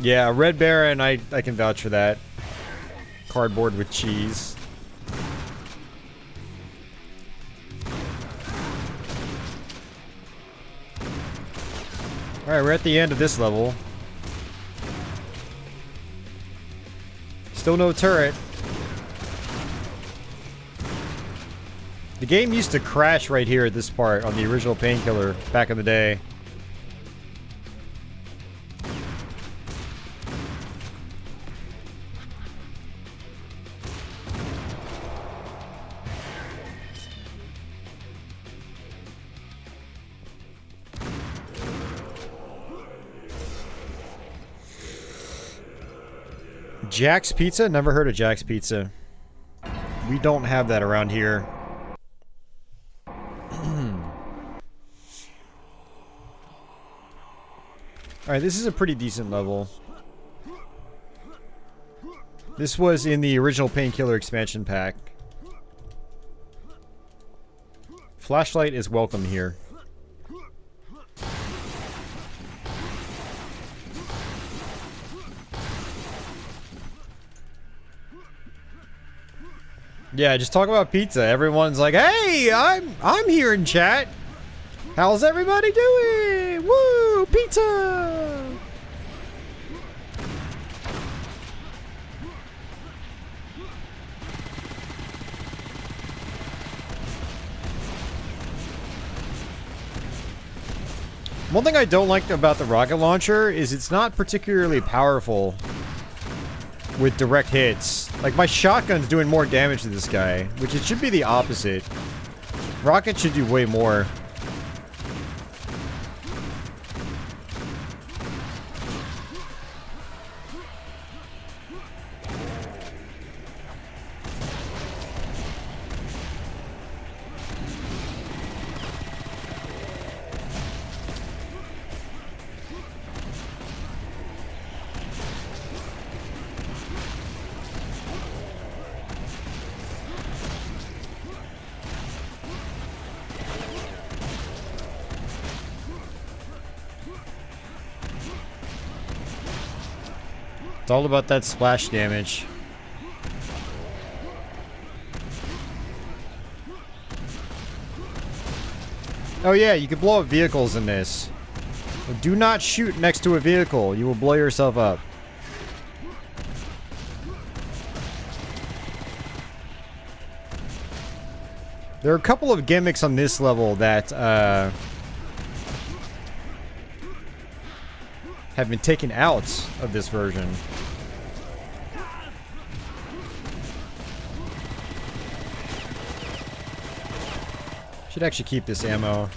Yeah, Red Baron, I can vouch for that. Cardboard with cheese. Alright, we're at the end of this level. Still no turret. The game used to crash right here at this part on the original Painkiller back in the day. Jack's Pizza? Never heard of Jack's Pizza. We don't have that around here. Alright, this is a pretty decent level. This was in the original Painkiller expansion pack. Flashlight is welcome here. Yeah, just talk about pizza. Everyone's like, "Hey, I'm here in chat. How's everybody doing? Woo, pizza!" One thing I don't like about the rocket launcher is it's not particularly powerful with direct hits. Like, my shotgun's doing more damage to this guy, which it should be the opposite. Rocket should do way more. It's all about that splash damage. Oh yeah, you can blow up vehicles in this. Do not shoot next to a vehicle. You will blow yourself up. There are a couple of gimmicks on this level that have been taken out of this version. Should actually keep this ammo.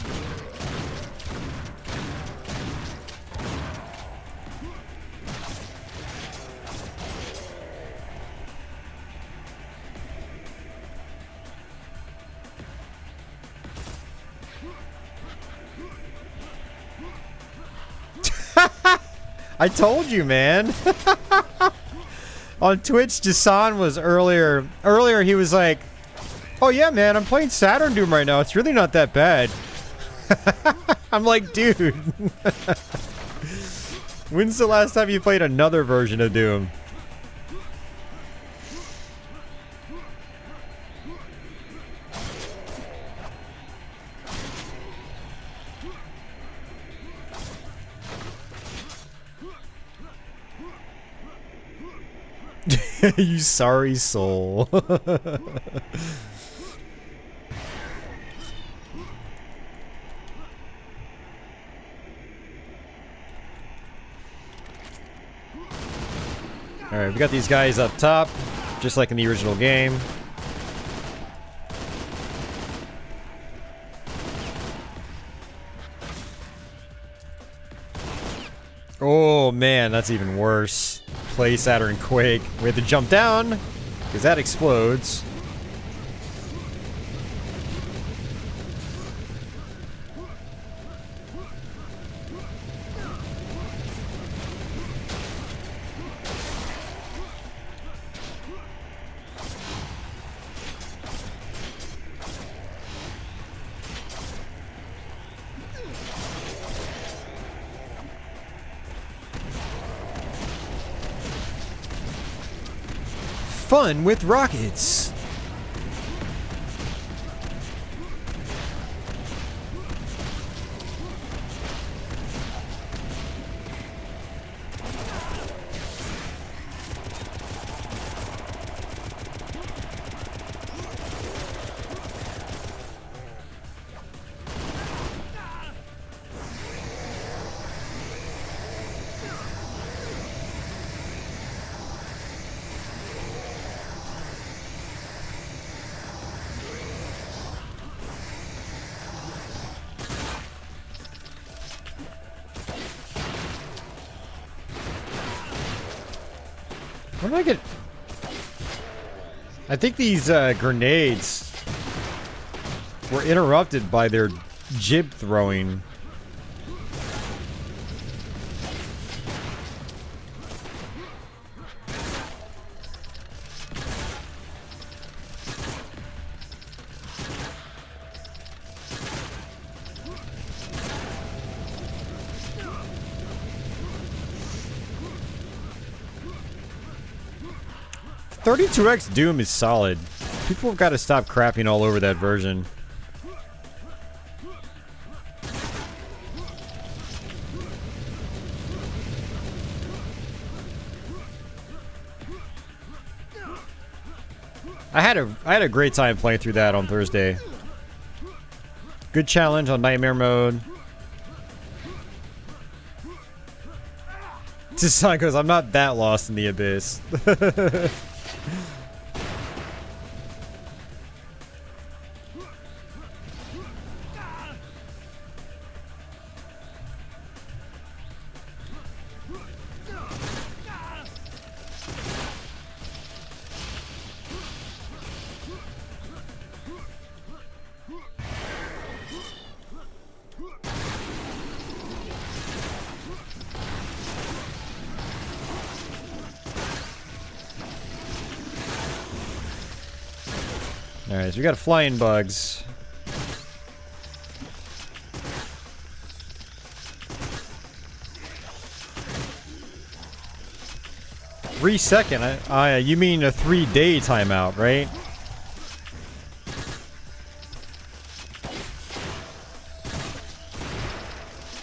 I told you, man. On Twitch, Jason was earlier. Earlier, he was like, "Oh yeah, man, I'm playing Saturn Doom right now. It's really not that bad." I'm like, dude. When's the last time you played another version of Doom? You sorry soul. Alright, we got these guys up top, just like in the original game. Oh man, that's even worse. Play Saturn Quake. We have to jump down, because that explodes. Fun with rockets. What do I get? I think these grenades were interrupted by their jib throwing. 32X Doom is solid. People have got to stop crapping all over that version. I had a great time playing through that on Thursday. Good challenge on Nightmare mode. Just goes, I'm not that lost in the abyss. Alright, so we got flying bugs. Second, you mean a 3-day timeout, right?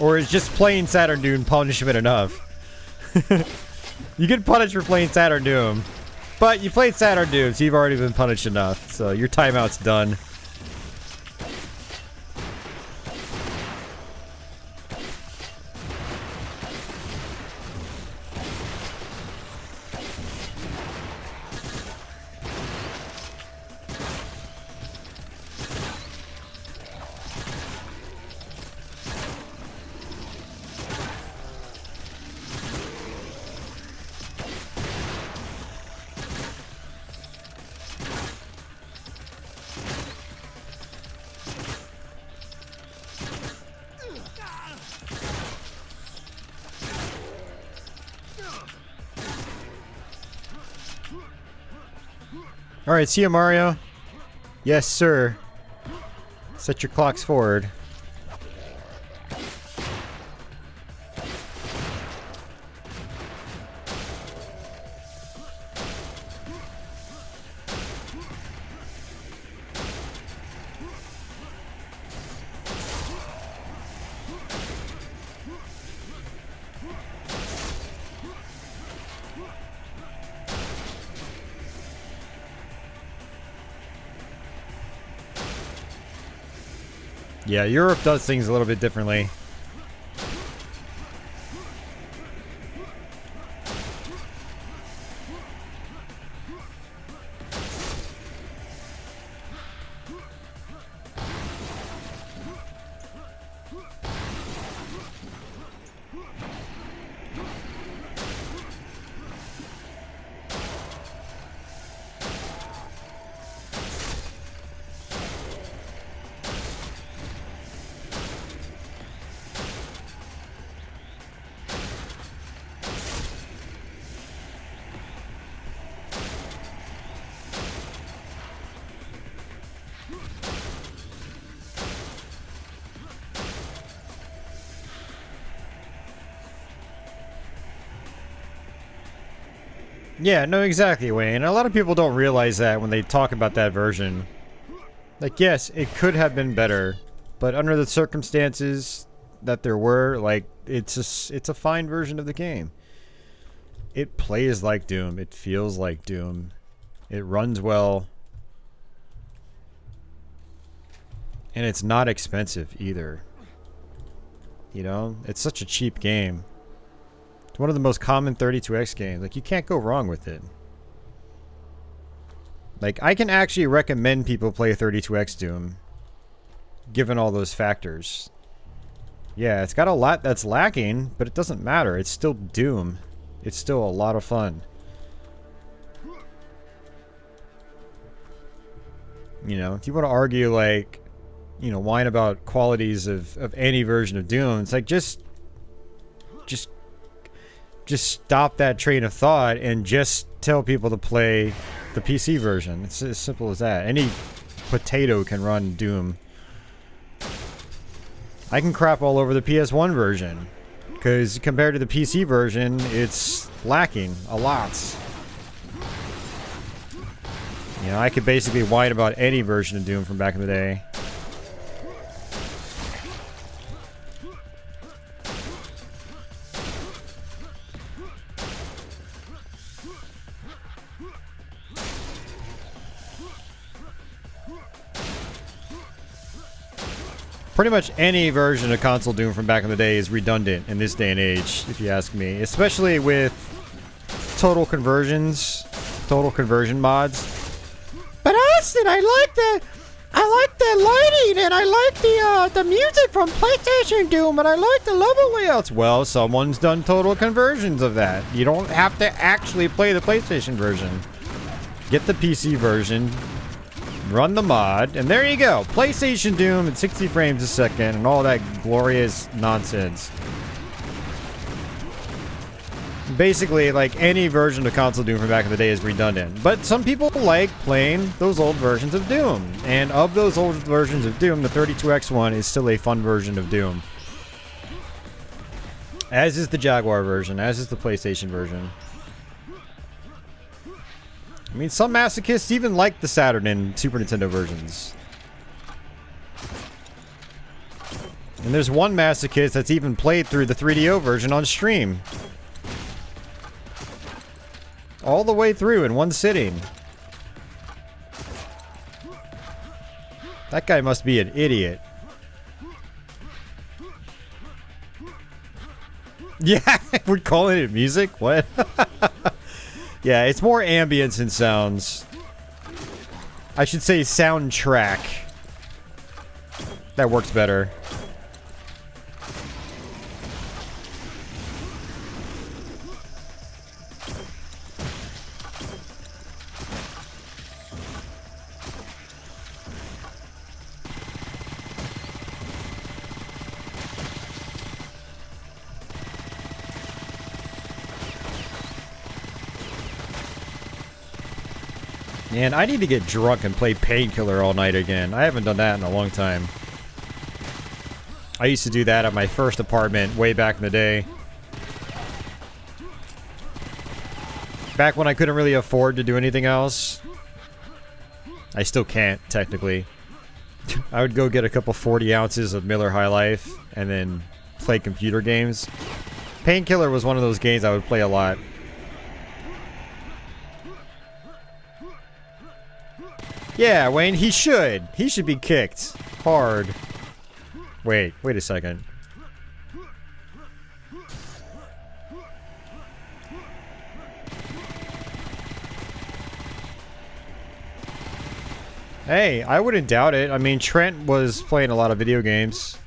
Or is just playing Saturn Doom punishment enough? You get punished for playing Saturn Doom. But you played Saturn Doom, so you've already been punished enough. So your timeout's done. Alright, see you, Mario. Yes, sir. Set your clocks forward. Yeah, Europe does things a little bit differently. Yeah, no, exactly, Wayne. A lot of people don't realize that when they talk about that version. Like, yes, it could have been better, but under the circumstances that there were, like, it's a fine version of the game. It plays like Doom. It feels like Doom. It runs well. And it's not expensive either. You know? It's such a cheap game. It's one of the most common 32X games. Like, you can't go wrong with it. Like, I can actually recommend people play 32X Doom, given all those factors. Yeah, it's got a lot that's lacking, but it doesn't matter. It's still Doom. It's still a lot of fun. You know, if you want to argue, like, you know, whine about qualities of any version of Doom, it's like, just stop that train of thought and just tell people to play the PC version. It's as simple as that. Any potato can run Doom. I can crap all over the PS1 version, because compared to the PC version, it's lacking a lot. You know, I could basically whine about any version of Doom from back in the day. Pretty much any version of console Doom from back in the day is redundant in this day and age, if you ask me. Especially with total conversion mods. But Austin, I like the lighting, and I like the music from PlayStation Doom, and I like the level layouts. Well, someone's done total conversions of that. You don't have to actually play the PlayStation version. Get the PC version, run the mod, and there you go. PlayStation Doom at 60 frames a second, and all that glorious nonsense. Basically, like, any version of console Doom from back in the day is redundant. But some people like playing those old versions of Doom. And of those old versions of Doom, the 32X one is still a fun version of Doom. As is the Jaguar version, as is the PlayStation version. I mean, some masochists even like the Saturn and Super Nintendo versions. And there's one masochist that's even played through the 3DO version on stream. All the way through in one sitting. That guy must be an idiot. Yeah, we're calling it music? What? Yeah, it's more ambience and sounds. I should say soundtrack. That works better. Man, I need to get drunk and play Painkiller all night again. I haven't done that in a long time. I used to do that at my first apartment way back in the day. Back when I couldn't really afford to do anything else. I still can't, technically. I would go get a couple 40 ounces of Miller High Life and then play computer games. Painkiller was one of those games I would play a lot. Yeah, Wayne, he should. He should be kicked. Hard. Wait a second. Hey, I wouldn't doubt it. I mean, Trent was playing a lot of video games.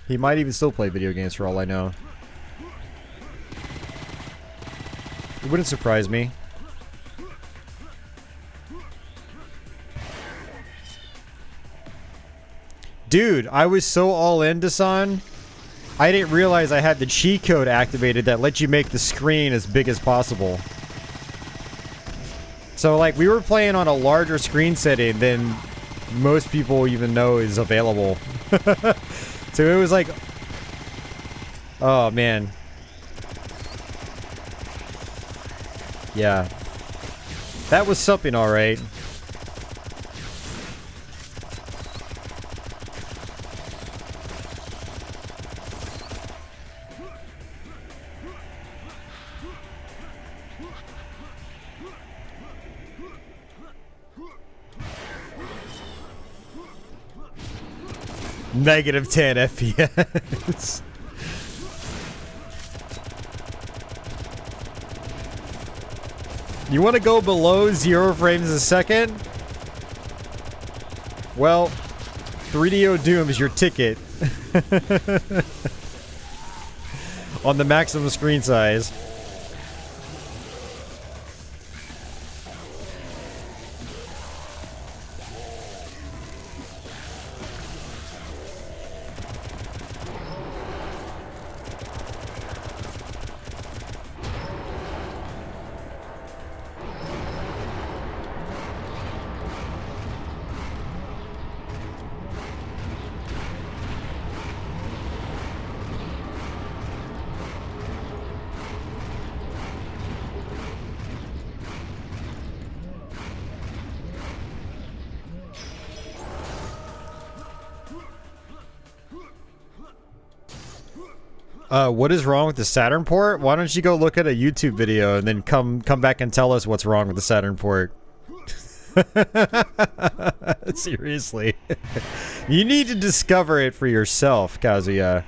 He might even still play video games for all I know. It wouldn't surprise me. Dude, I was so all in, Dasan. I didn't realize I had the cheat code activated that lets you make the screen as big as possible. So, like, we were playing on a larger screen setting than most people even know is available. So it was like... Oh, man. Yeah. That was something, alright. Negative 10 FPS. You want to go below 0 frames a second? Well, 3DO Doom is your ticket. On the maximum screen size. What is wrong with the Saturn port? Why don't you go look at a YouTube video and then come back and tell us what's wrong with the Saturn port? Seriously. You need to discover it for yourself, Kazuya.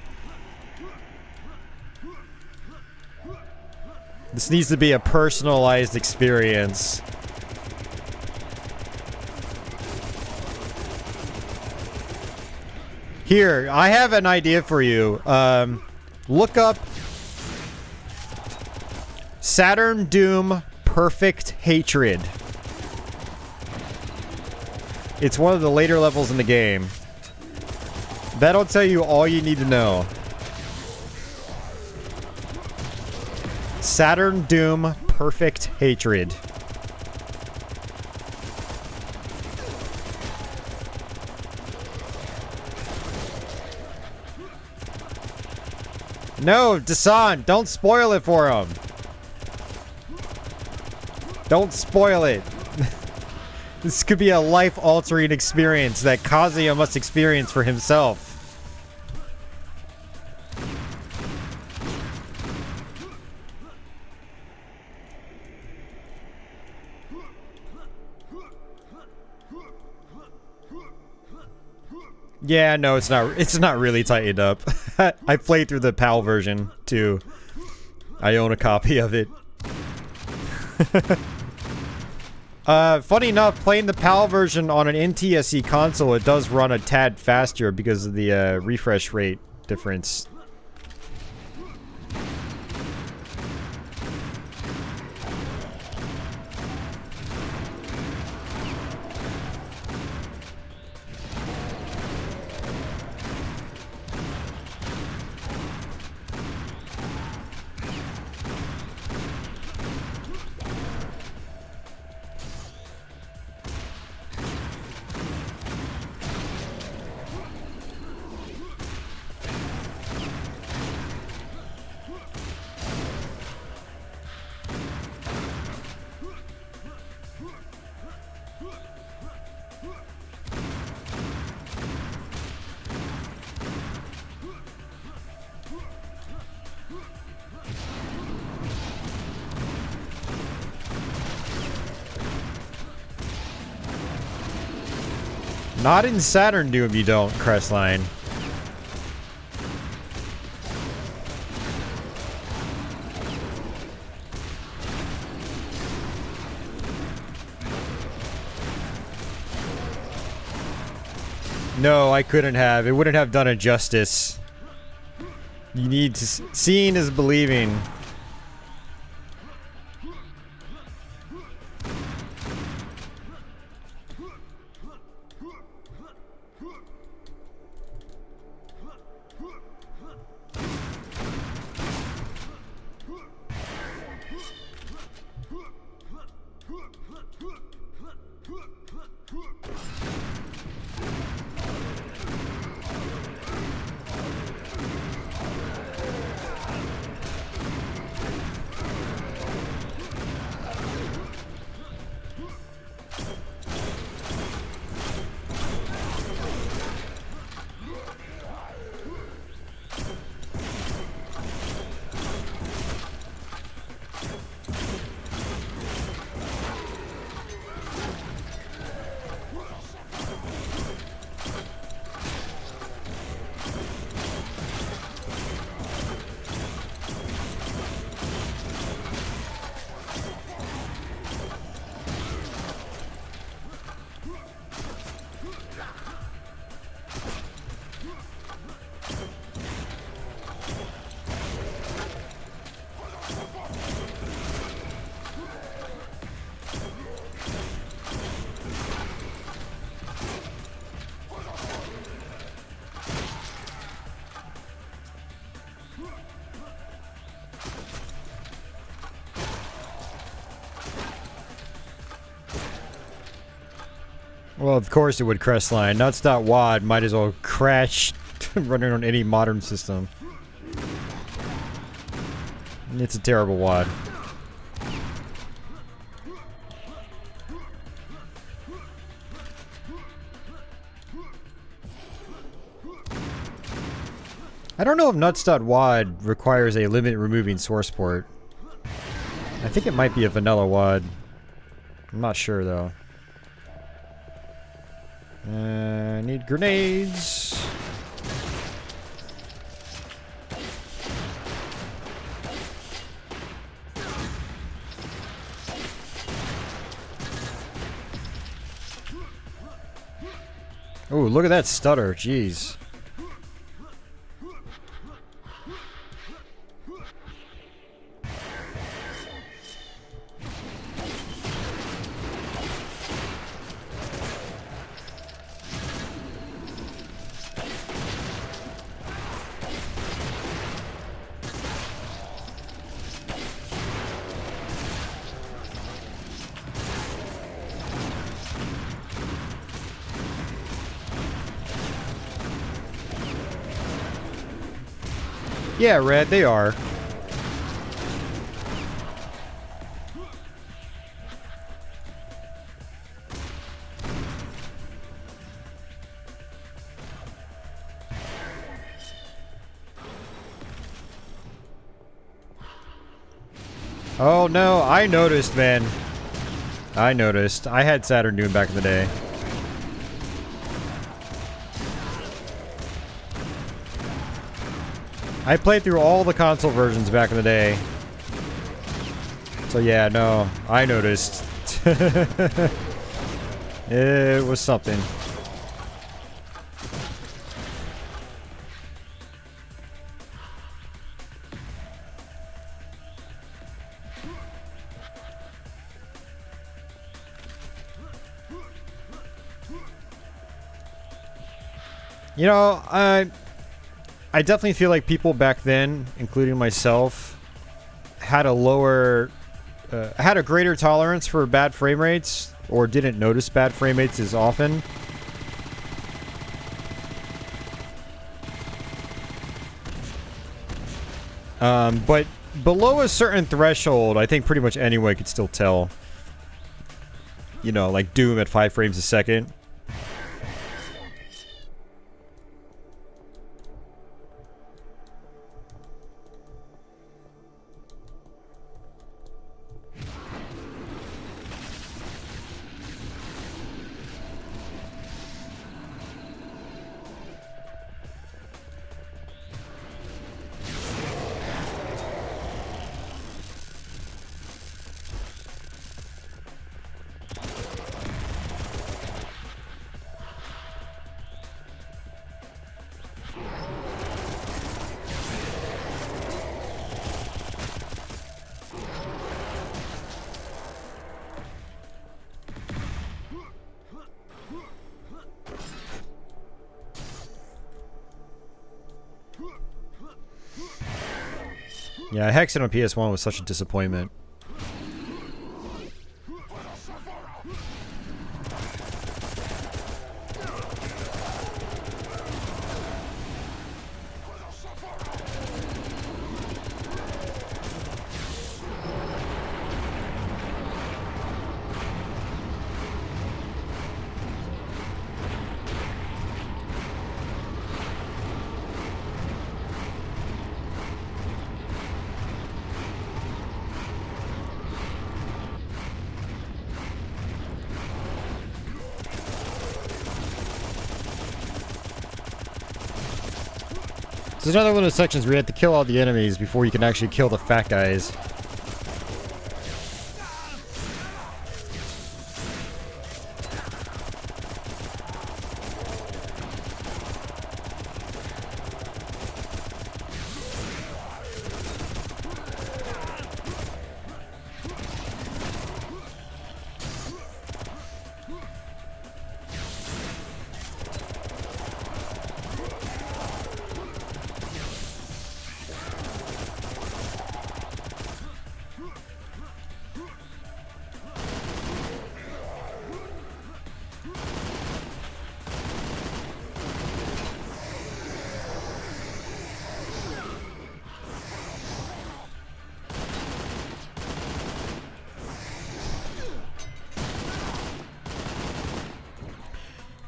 This needs to be a personalized experience. Here, I have an idea for you. Look up Saturn Doom Perfect Hatred. It's one of the later levels in the game. That'll tell you all you need to know. Saturn Doom Perfect Hatred. No, Dasan, don't spoil it for him. Don't spoil it. This could be a life-altering experience that Kazuya must experience for himself. Yeah, no, it's not really tightened up. I played through the PAL version too. I own a copy of it. Funny enough, playing the PAL version on an NTSC console, it does run a tad faster because of the refresh rate difference. Not in Saturn Doom you don't, Crestline. No, I couldn't have. It wouldn't have done it justice. You need to... Seeing is believing. Well, of course it would, Crestline. Nuts.wad might as well crash running on any modern system. It's a terrible wad. I don't know if nuts.wad requires a limit removing source port. I think it might be a vanilla WAD. I'm not sure though. Need grenades. Oh, look at that stutter, jeez. Yeah, Red, they are. Oh no, I noticed, man. I noticed. I had Saturn Dune back in the day. I played through all the console versions back in the day. So yeah, no, I noticed. It was something. You know, I definitely feel like people back then, including myself, had a lower, had a greater tolerance for bad frame rates, or didn't notice bad frame rates as often. But below a certain threshold, I think pretty much anyone could still tell. You know, like Doom at 5 frames a second. Yeah, Hexen on PS1 was such a disappointment. There's another one of those sections where you have to kill all the enemies before you can actually kill the fat guys.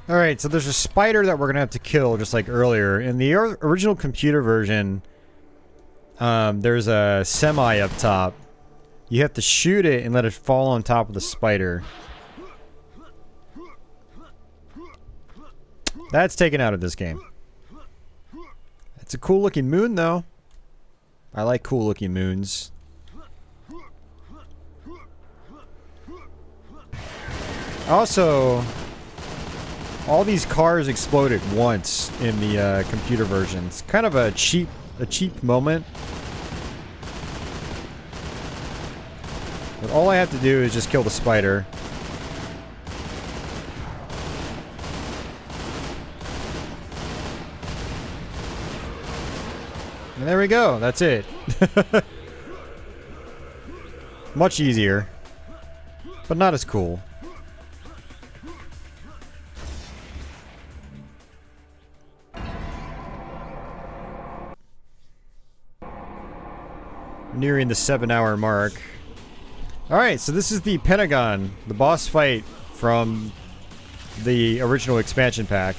Alright, so there's a spider that we're gonna have to kill, just like earlier. In the original computer version, there's a semi up top. You have to shoot it and let it fall on top of the spider. That's taken out of this game. It's a cool looking moon though. I like cool looking moons. Also, all these cars explode at once in the computer version. It's kind of a cheap moment. But all I have to do is just kill the spider. And there we go. That's it. Much easier. But not as cool. Nearing the 7-hour mark. Alright, so this is the Pentagon, the boss fight from the original expansion pack.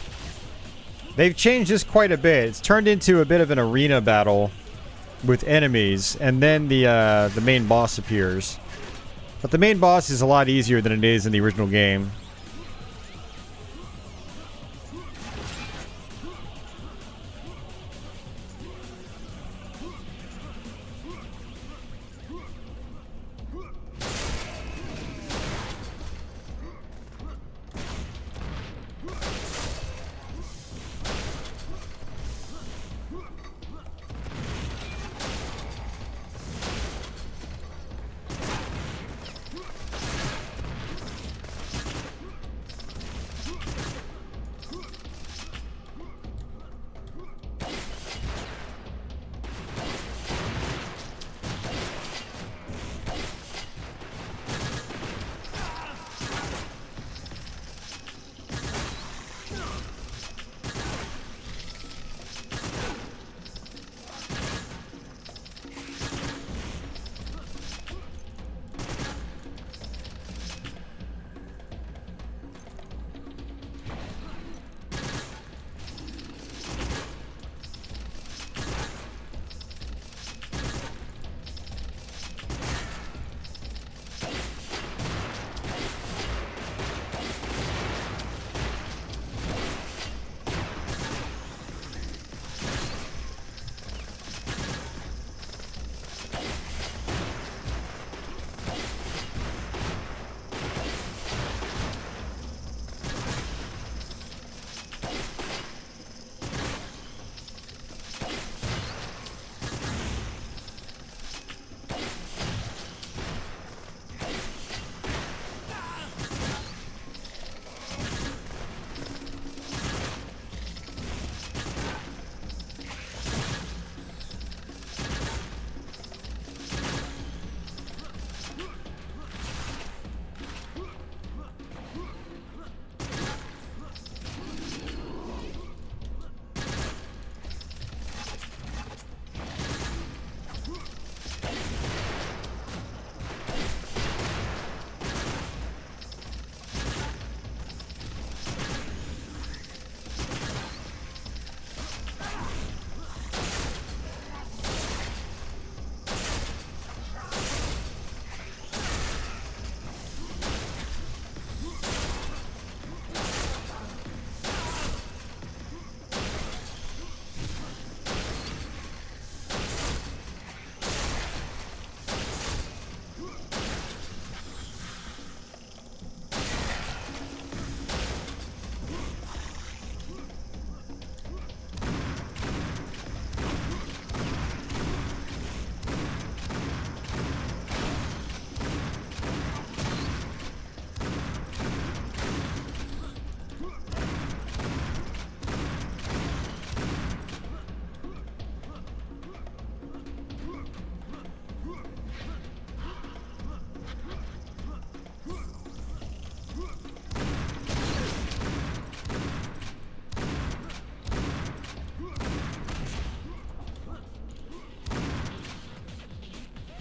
They've changed this quite a bit. It's turned into a bit of an arena battle with enemies, and then the main boss appears. But the main boss is a lot easier than it is in the original game.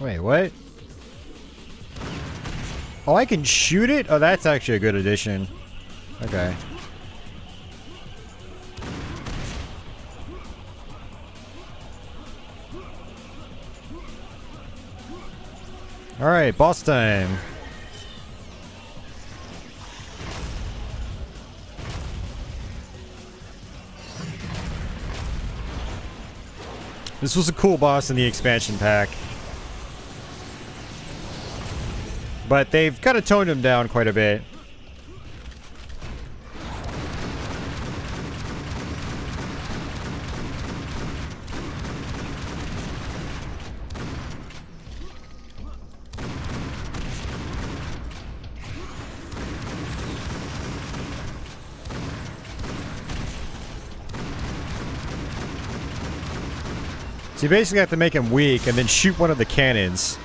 Wait, what? Oh, I can shoot it? Oh, that's actually a good addition. Okay. Alright, boss time. This was a cool boss in the expansion pack. But they've kind of toned him down quite a bit. So you basically have to make him weak and then shoot one of the cannons.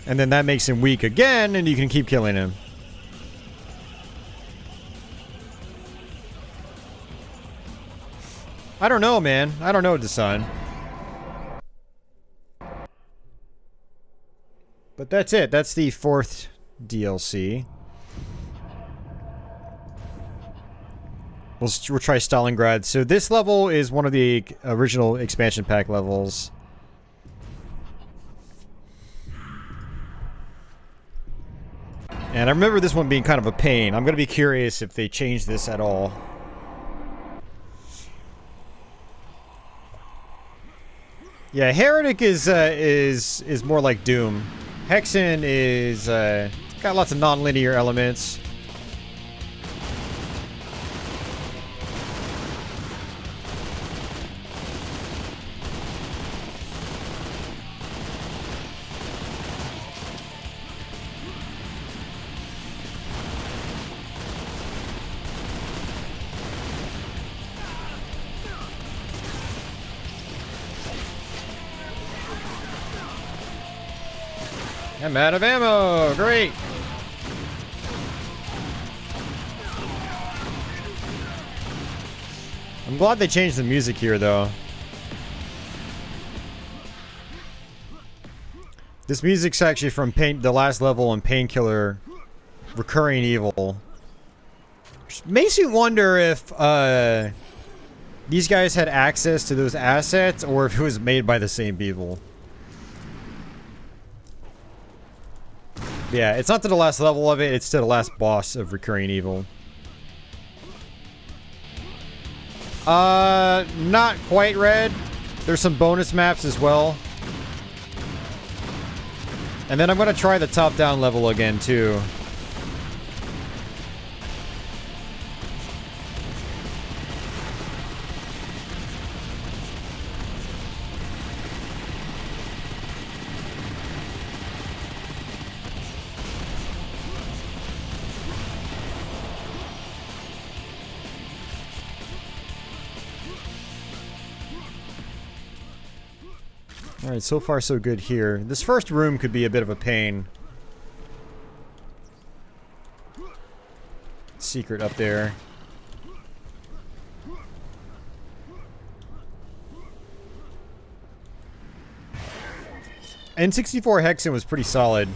And then that makes him weak again, and you can keep killing him. I don't know, man. I don't know, Dasan. But that's it. That's the 4th DLC. We'll try Stalingrad. So this level is one of the original expansion pack levels. And I remember this one being kind of a pain. I'm going to be curious if they change this at all. Yeah, Heretic is more like Doom. Hexen is got lots of non-linear elements. I'm out of ammo! Great! I'm glad they changed the music here, though. This music's actually from the last level in Painkiller, Recurring Evil. Which makes you wonder if these guys had access to those assets, or if it was made by the same people. Yeah, it's not to the last level of it, it's to the last boss of Recurring Evil. Not quite red. There's some bonus maps as well. And then I'm gonna try the top-down level again, too. Alright, so far so good here. This first room could be a bit of a pain. Secret up there. N64 Hexen was pretty solid.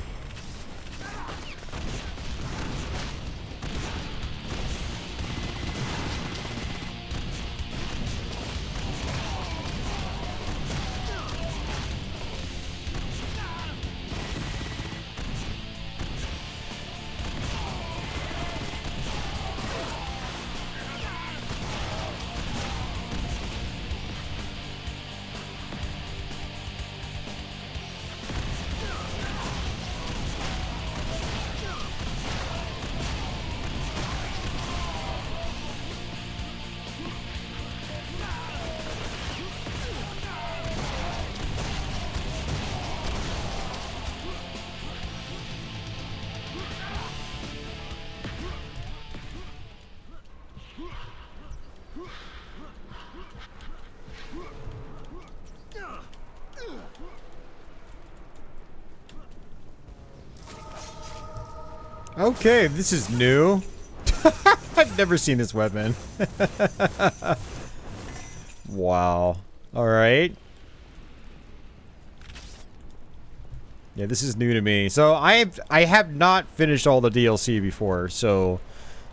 Okay, this is new. I've never seen this weapon. Wow. Alright. Yeah, this is new to me. So I have not finished all the DLC before, so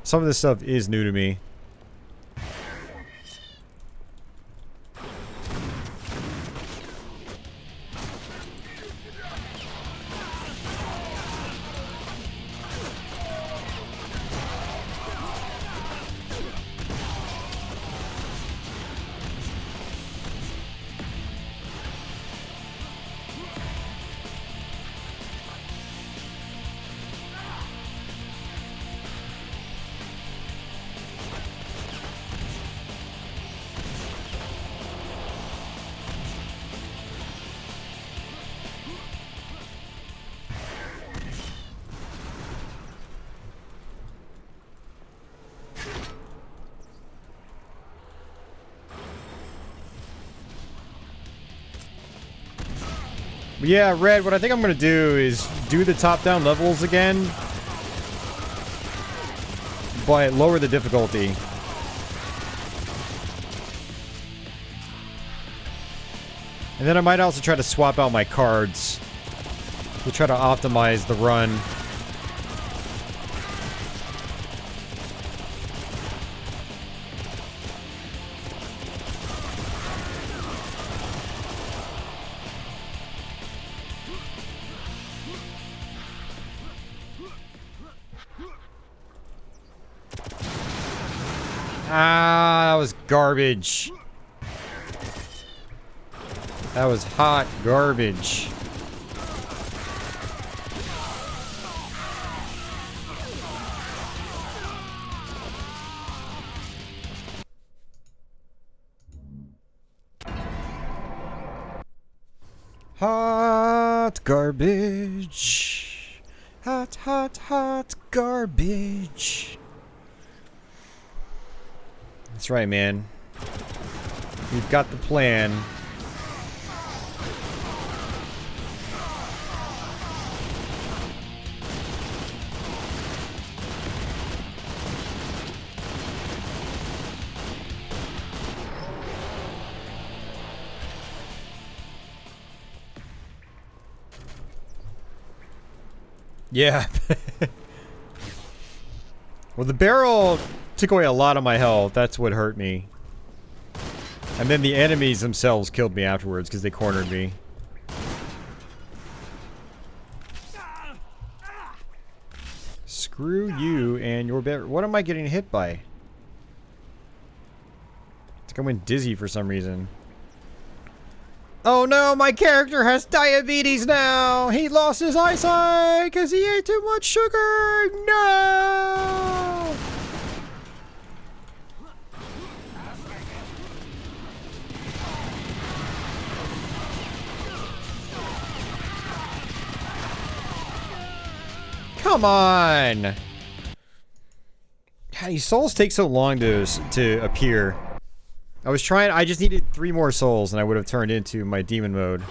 some of this stuff is new to me. Yeah, Red, what I think I'm going to do is do the top-down levels again, but lower the difficulty. And then I might also try to swap out my cards to try to optimize the run. Ah, that was garbage. That was hot garbage. Hot garbage. Hot, hot, hot garbage. That's right, man. We've got the plan. Yeah. Well, the barrel took away a lot of my health. That's what hurt me. And then the enemies themselves killed me afterwards because they cornered me. Screw you and your barrel. What am I getting hit by? I think I went dizzy for some reason. Oh no, my character has diabetes now! He lost his eyesight because he ate too much sugar! No! Come on! God, these souls take so long to appear. I just needed 3 more souls and I would have turned into my demon mode.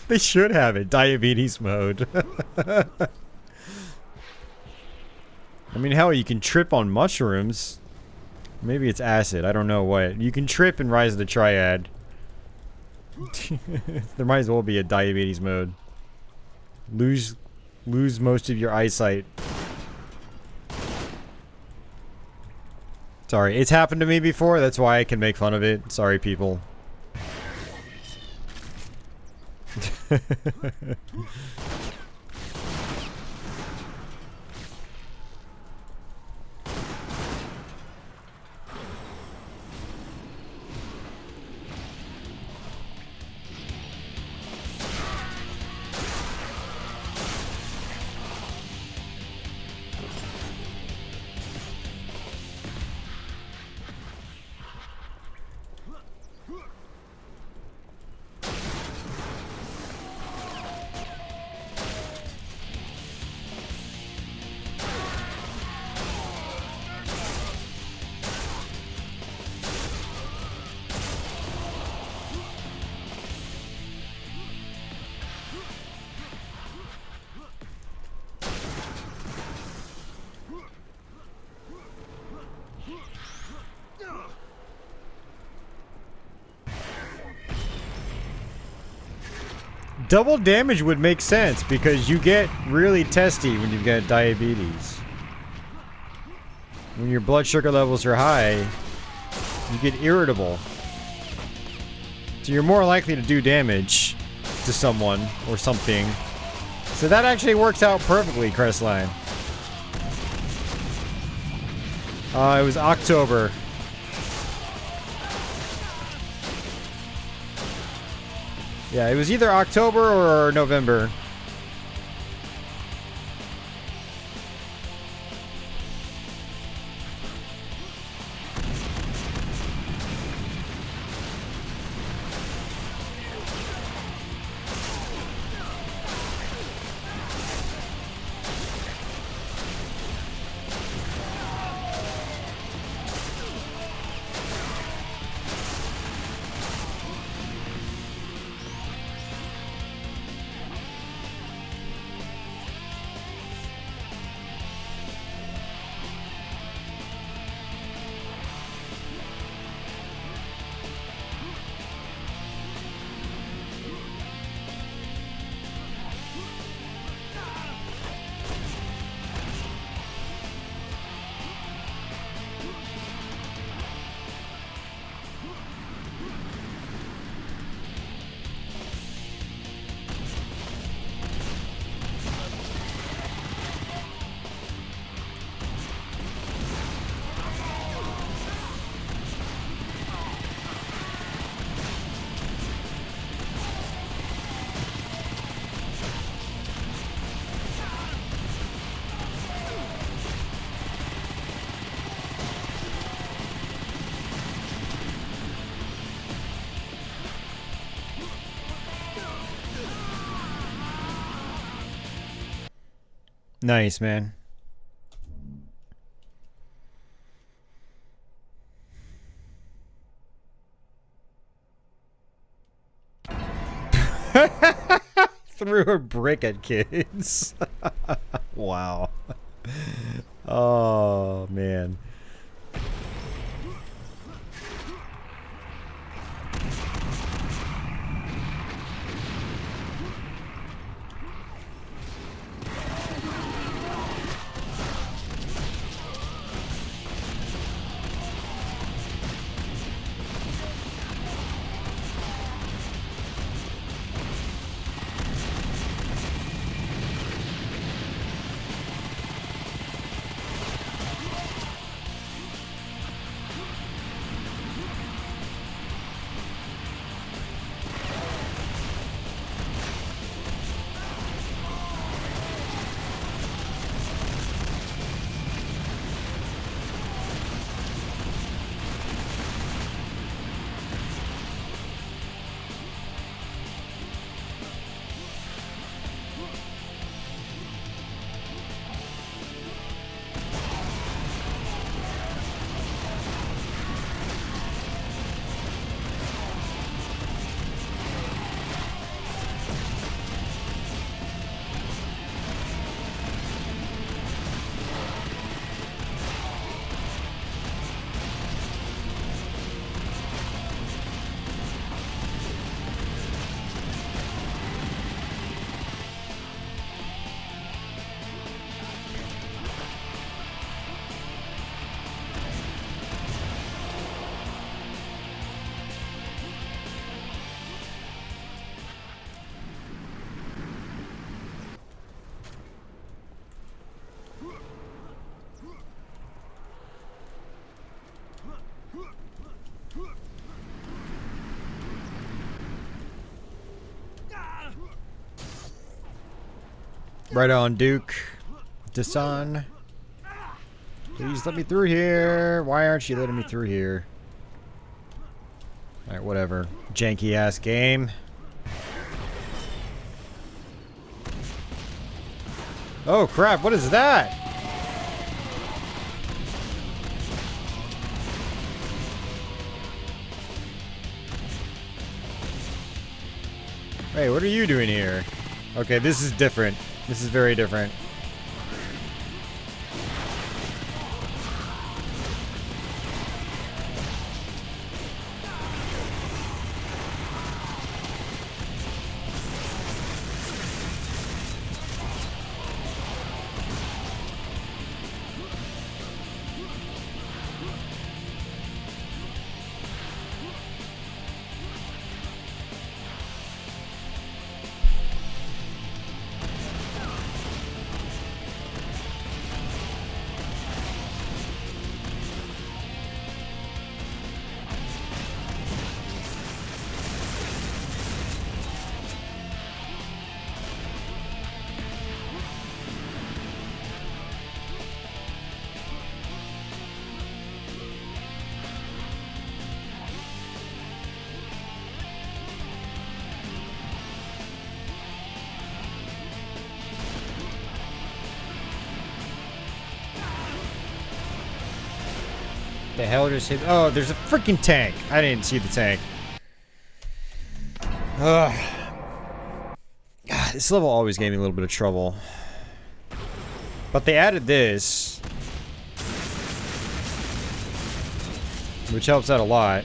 They should have it. Diabetes mode. I mean, hell, you can trip on mushrooms. Maybe it's acid. I don't know what. You can trip in Rise of the Triad. There might as well be a diabetes mode. Lose most of your eyesight. Sorry, it's happened to me before. That's why I can make fun of it. Sorry, people. Double damage would make sense because you get really testy when you've got diabetes. When your blood sugar levels are high, You get irritable. So you're more likely to do damage to someone or something. So that actually works out perfectly, Crestline. It was October. Yeah, it was either October or November. Nice, man. Threw a brick at kids. Wow. Oh, man. Right on, Duke. Dasan. Please let me through here. Why aren't you letting me through here? Alright, whatever. Janky ass game. Oh crap, what is that? Hey, what are you doing here? Okay, this is different. This is very different. The hell just hit? Oh, there's a freaking tank. I didn't see the tank. Ugh. God, this level always gave me a little bit of trouble. But they added this, which helps out a lot.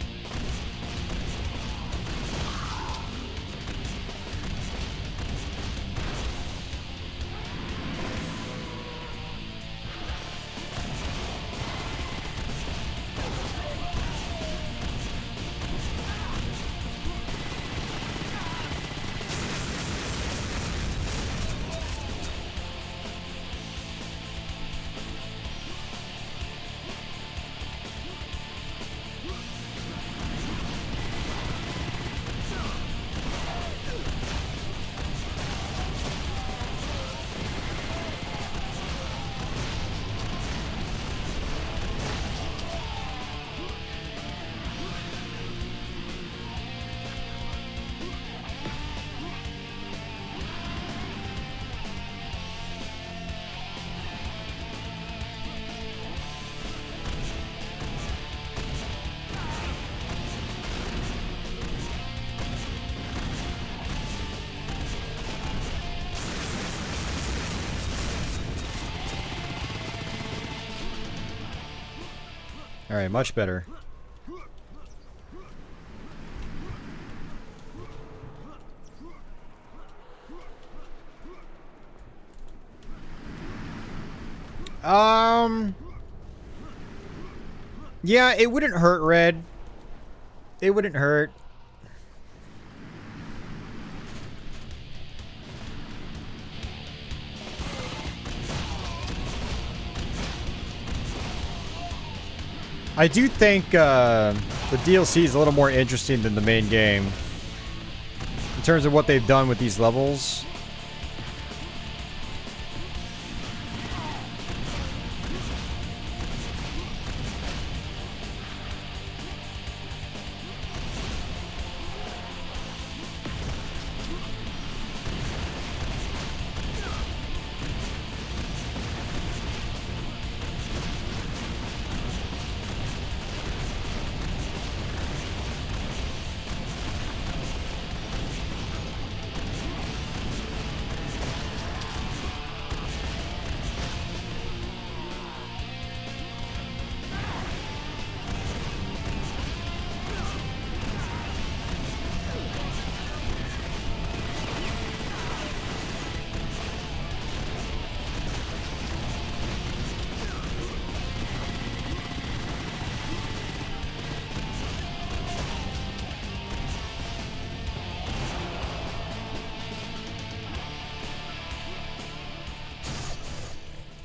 Alright, much better. Yeah, it wouldn't hurt, Red. It wouldn't hurt. I do think the DLC is a little more interesting than the main game in terms of what they've done with these levels.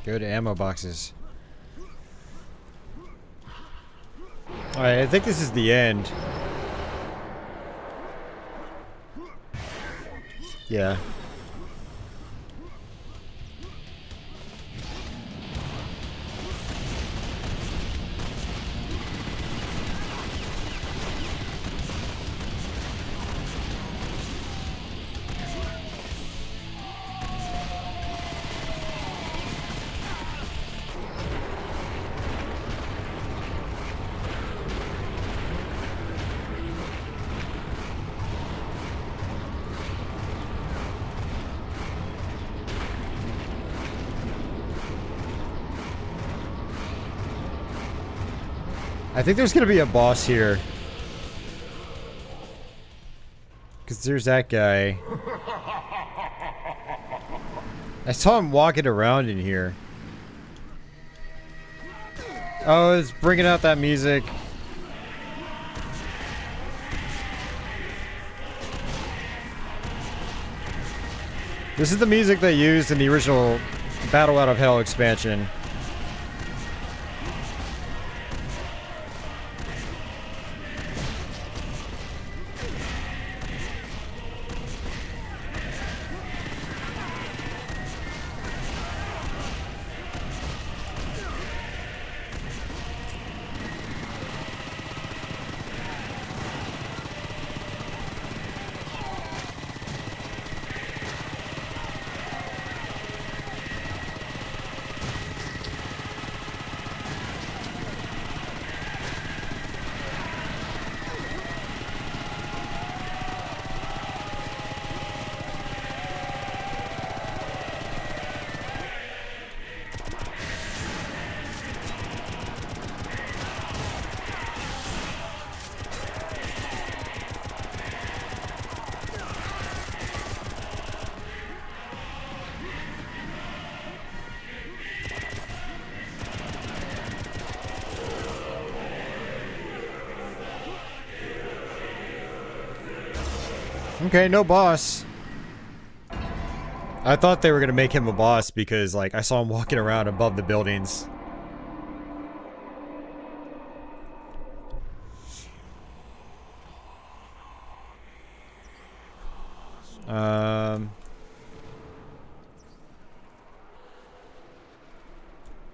Go to ammo boxes. Alright, I think this is the end. Yeah. I think there's gonna be a boss here. Cause there's that guy. I saw him walking around in here. Oh, it's bringing out that music. This is the music they used in the original Battle Out of Hell expansion. Okay, no boss. I thought they were gonna make him a boss because, like, I saw him walking around above the buildings.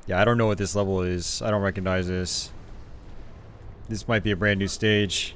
Yeah, I don't know what this level is. I don't recognize this. This might be a brand new stage.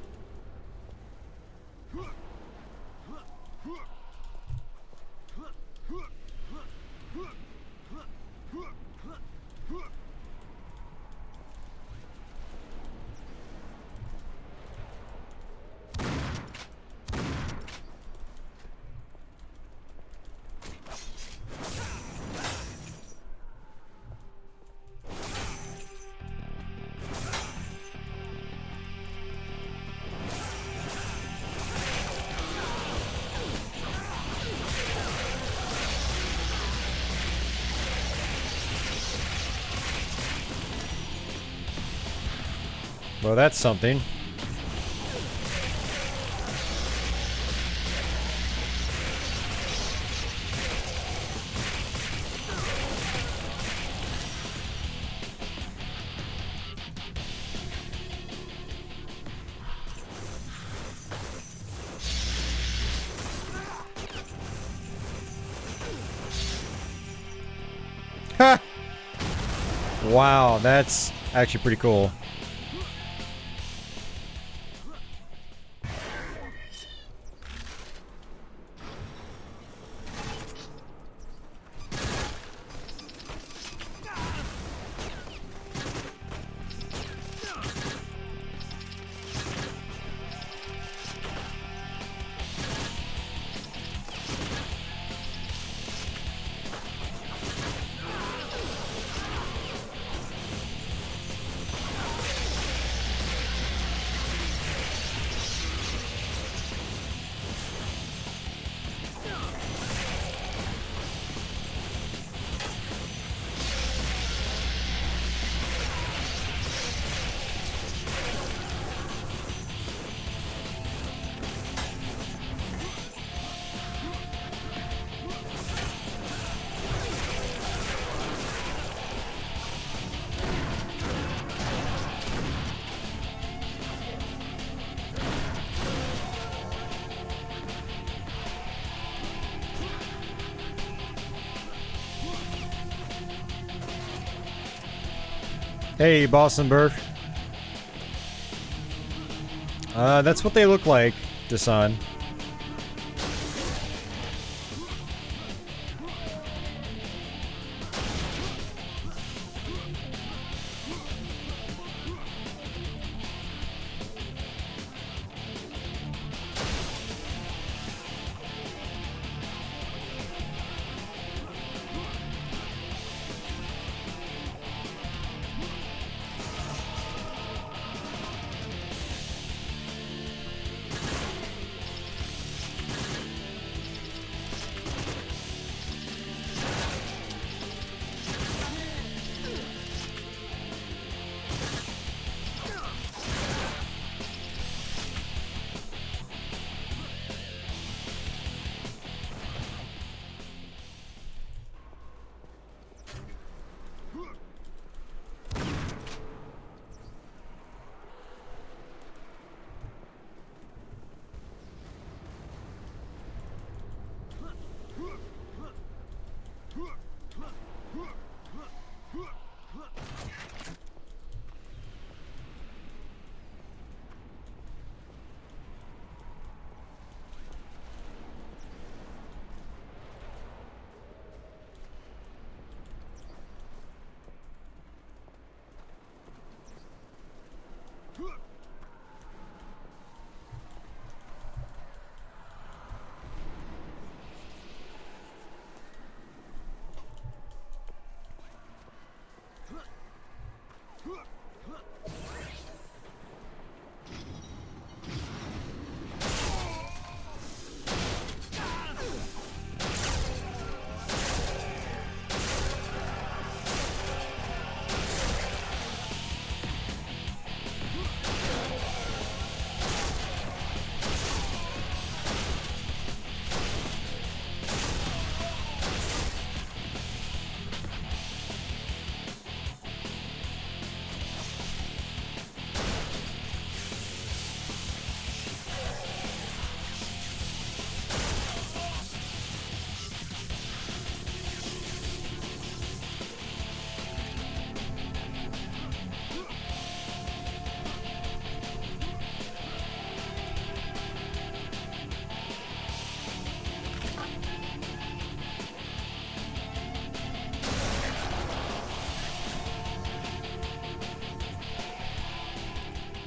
Well, that's something. Ha! Wow, that's actually pretty cool. Hey, Bostonberg. That's what they look like, Dasan.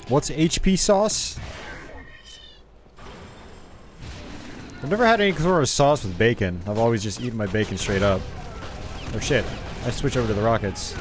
What's HP sauce? I've never had any sort of sauce with bacon. I've always just eaten my bacon straight up. Oh shit. I switch over to the rockets.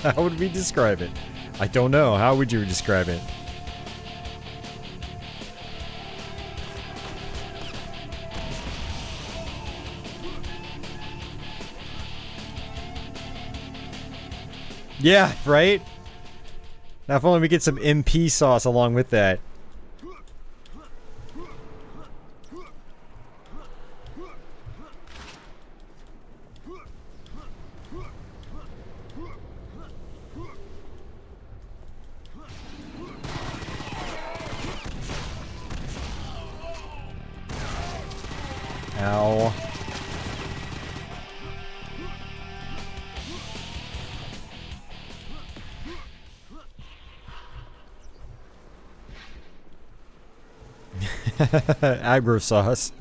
How would we describe it? I don't know. How would you describe it? Yeah, right? Now if only we get some MP sauce along with that. Ow. Aggro sauce.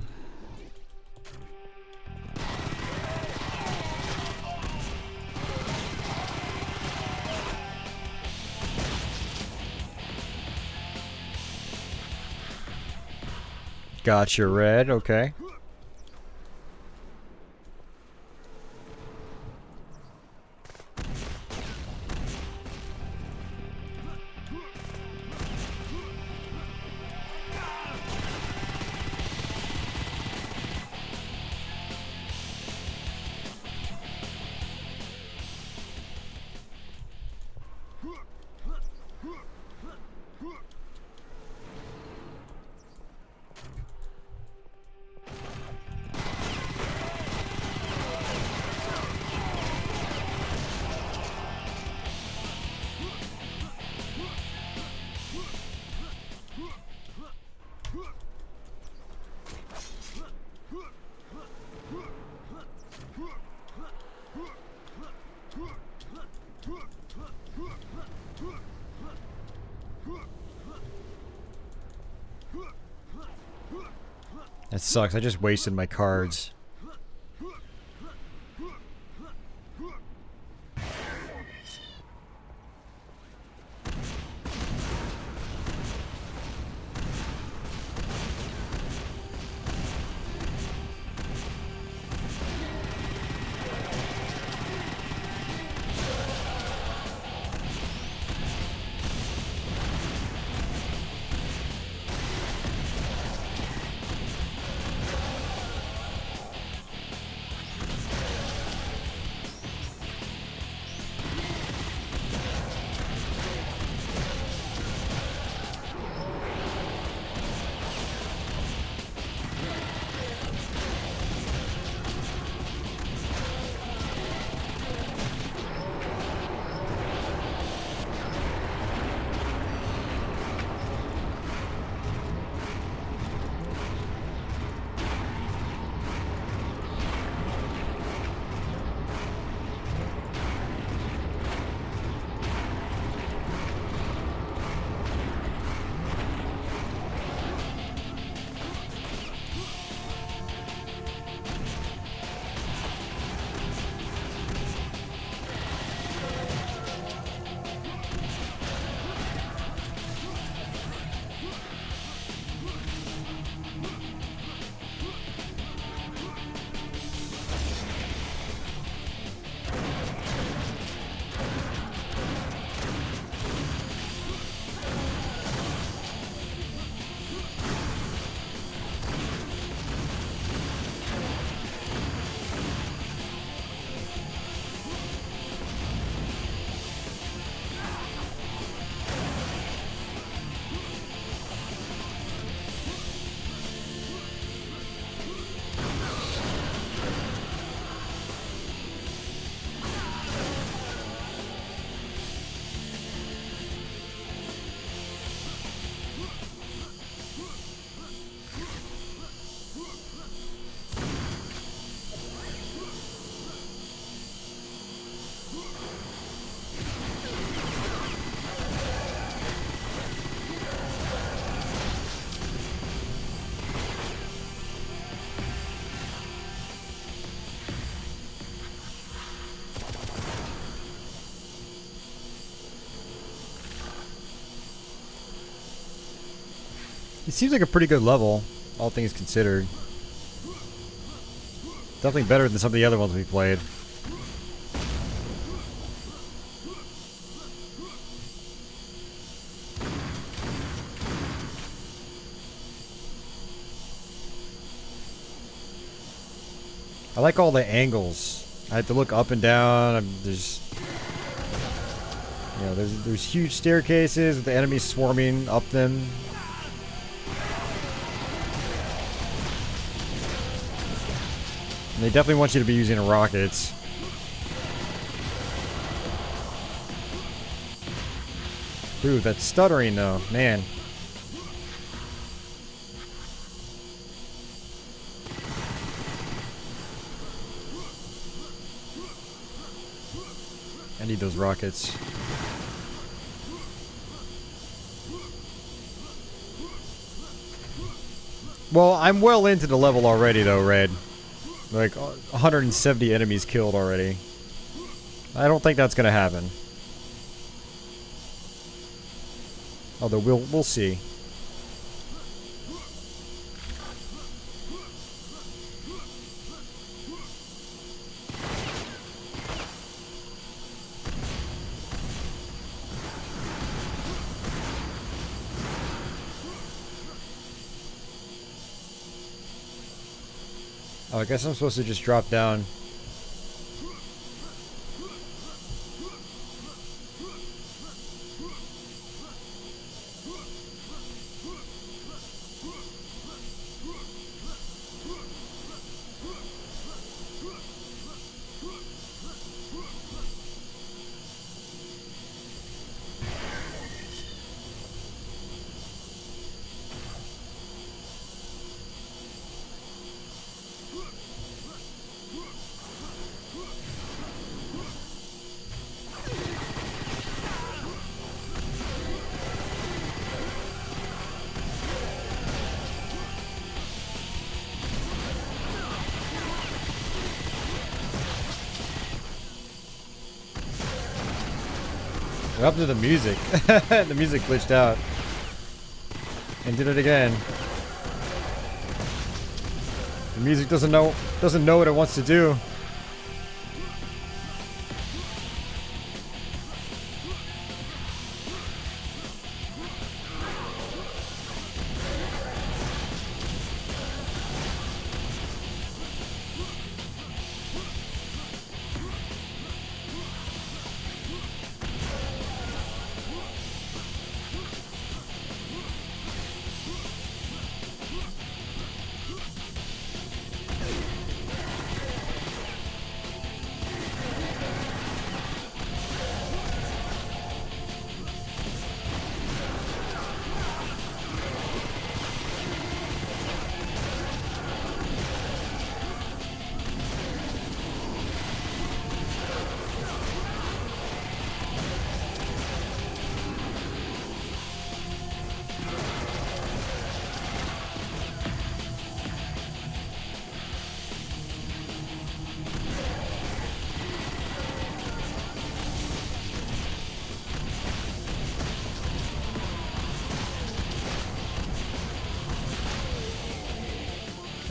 Gotcha, red. Okay. That sucks. I just wasted my cards. It seems like a pretty good level, all things considered. Definitely better than some of the other ones we played. I like all the angles. I have to look up and down. There's huge staircases with the enemies swarming up them. And they definitely want you to be using rockets. Ooh, that's stuttering though, man. I need those rockets. Well, I'm well into the level already though, Red. Like 170 enemies killed already. I don't think that's gonna happen. Although we'll see. Oh, I guess I'm supposed to just drop down. We're up to the music. The music glitched out. And did it again. The music doesn't know what it wants to do.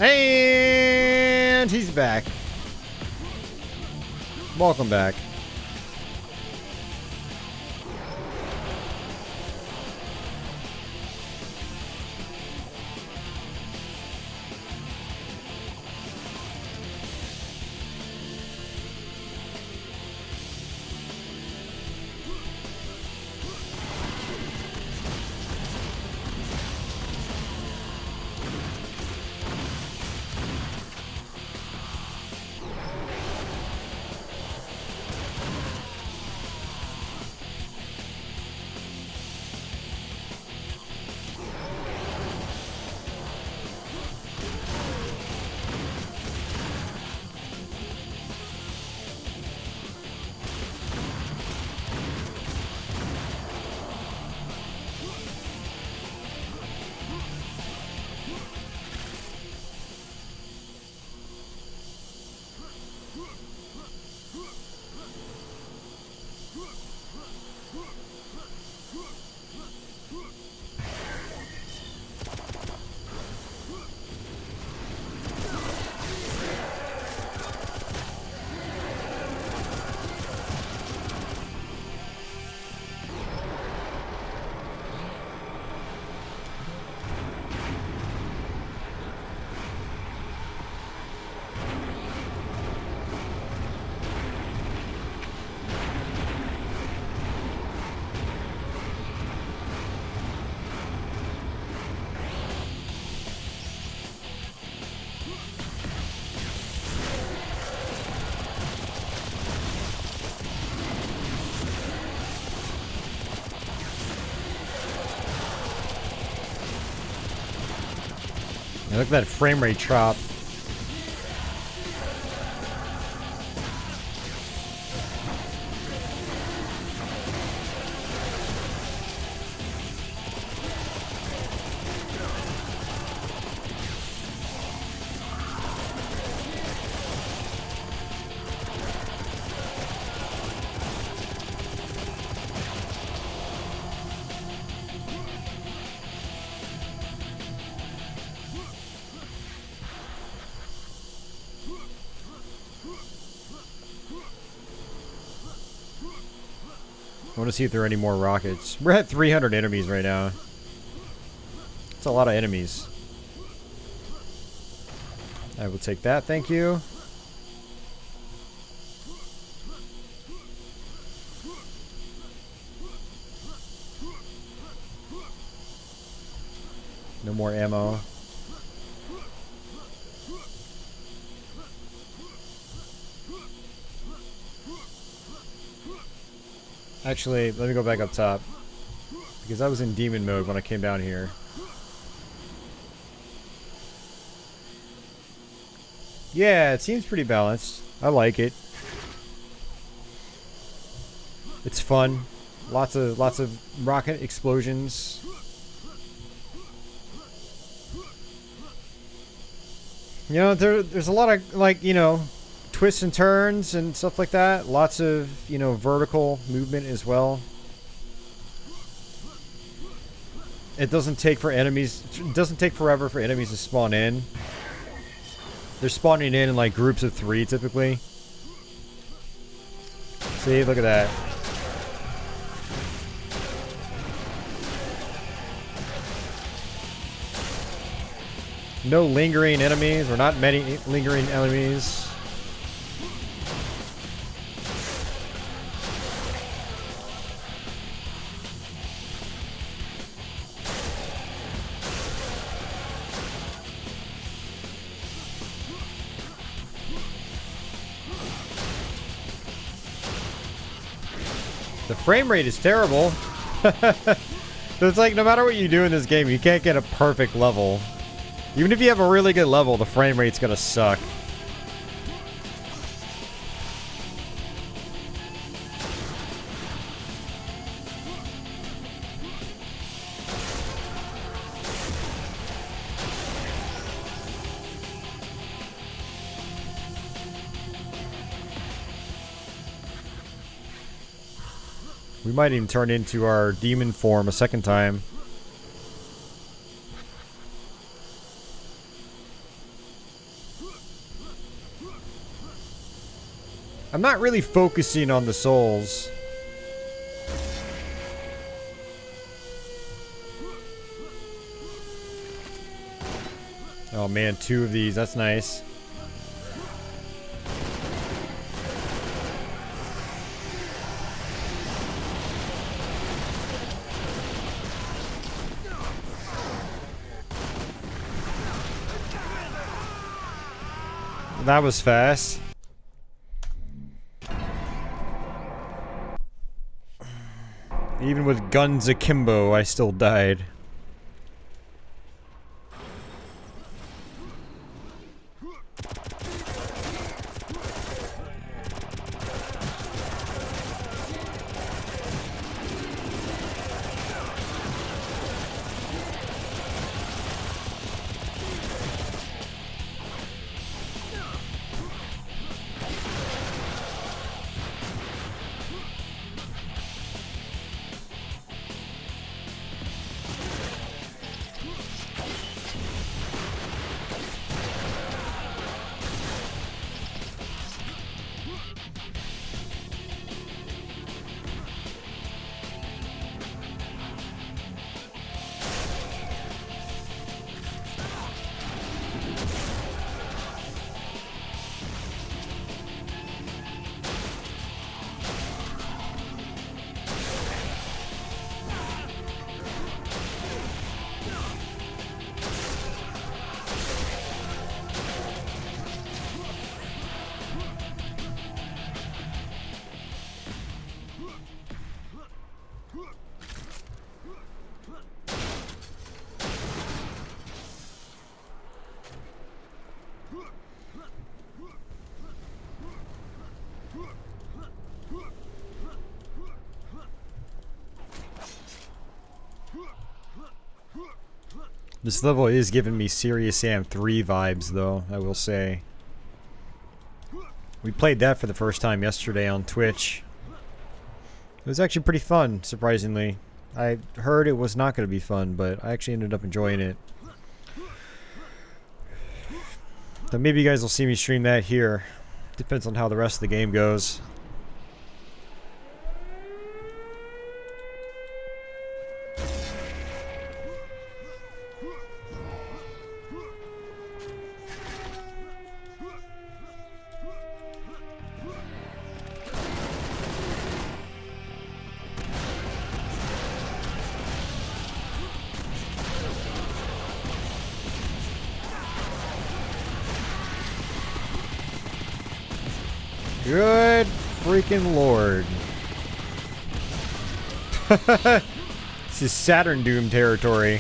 And he's back. Welcome back. Yeah, look at that frame rate drop. I want to see if there are any more rockets. We're at 300 enemies right now. That's a lot of enemies. I will take that, thank you. No more ammo. Actually, let me go back up top. Because I was in demon mode when I came down here. Yeah, it seems pretty balanced. I like it. It's fun. Lots of rocket explosions. You know, there's a lot of, like, you know, twists and turns and stuff like that. Lots of, you know, vertical movement as well. It doesn't take forever for enemies to spawn in. They're spawning in like groups of 3 typically. See, look at that. No lingering enemies, or not many lingering enemies. The frame rate is terrible. It's like no matter what you do in this game, you can't get a perfect level. Even if you have a really good level, the frame rate's gonna suck. We might even turn into our demon form a second time. I'm not really focusing on the souls. Oh man, 2 of these, that's nice. That was fast. Even with guns akimbo, I still died. This level is giving me Serious Sam 3 vibes, though, I will say. We played that for the first time yesterday on Twitch. It was actually pretty fun, surprisingly. I heard it was not going to be fun, but I actually ended up enjoying it. So maybe you guys will see me stream that here. Depends on how the rest of the game goes. Good freaking lord. This is Saturn Doom territory.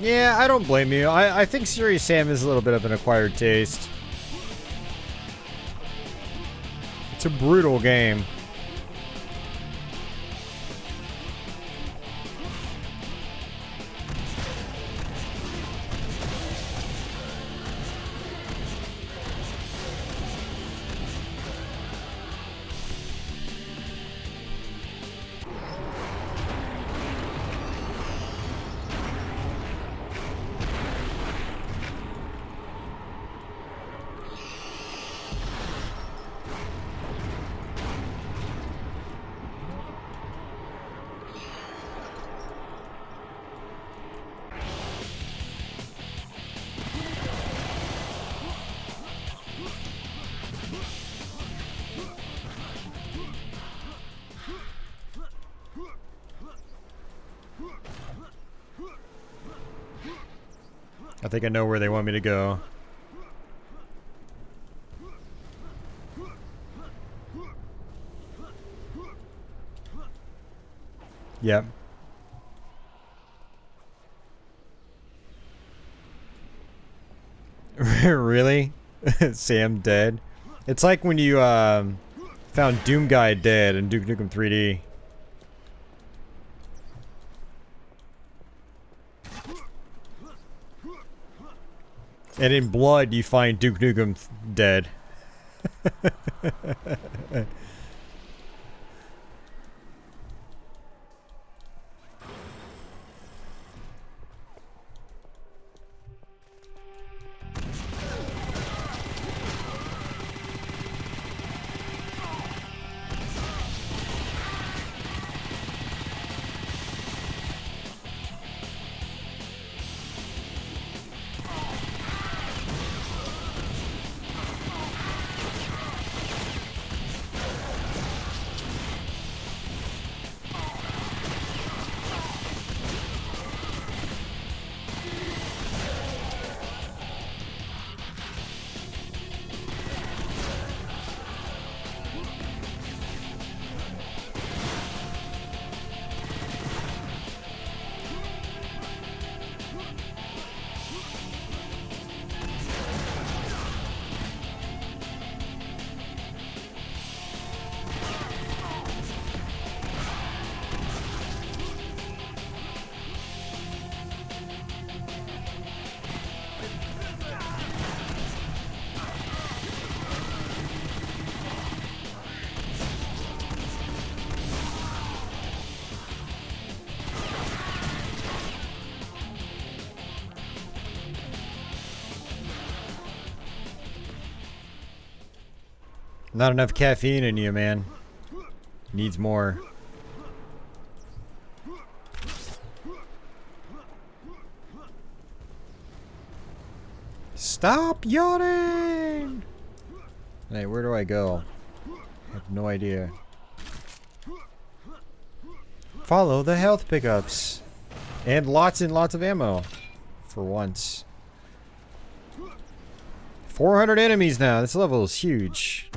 Yeah, I don't blame you. I think Serious Sam is a little bit of an acquired taste. It's a brutal game. I think I know where they want me to go. Yep. Really? Sam dead? It's like when you found Doom Guy dead in Duke Nukem 3D. And in Blood, you find Duke Nukem dead. Not enough caffeine in you, man. Needs more. Stop yawning! Hey, where do I go? I have no idea. Follow the health pickups. And lots of ammo. For once. 400 enemies now. This level is huge.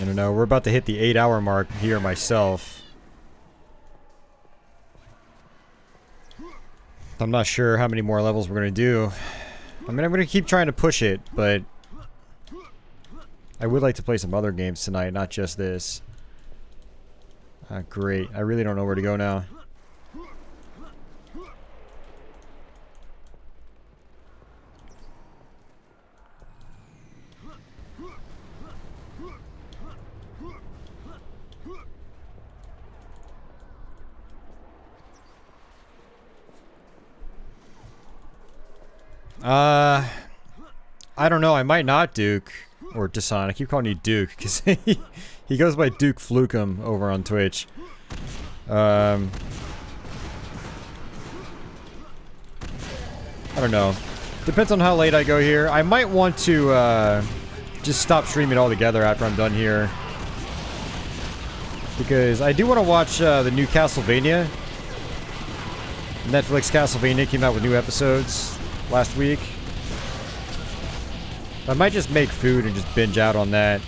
I don't know, we're about to hit the 8-hour mark here myself. I'm not sure how many more levels we're gonna do. I mean, I'm gonna keep trying to push it, but I would like to play some other games tonight, not just this. Great. I really don't know where to go now. I don't know. I might not Duke or Dasan. I keep calling you Duke because he goes by Duke Flukem over on Twitch. I don't know. Depends on how late I go here. I might want to just stop streaming altogether after I'm done here, because I do want to watch the new Castlevania. Netflix Castlevania came out with new episodes last week. I might just make food and just binge out on that.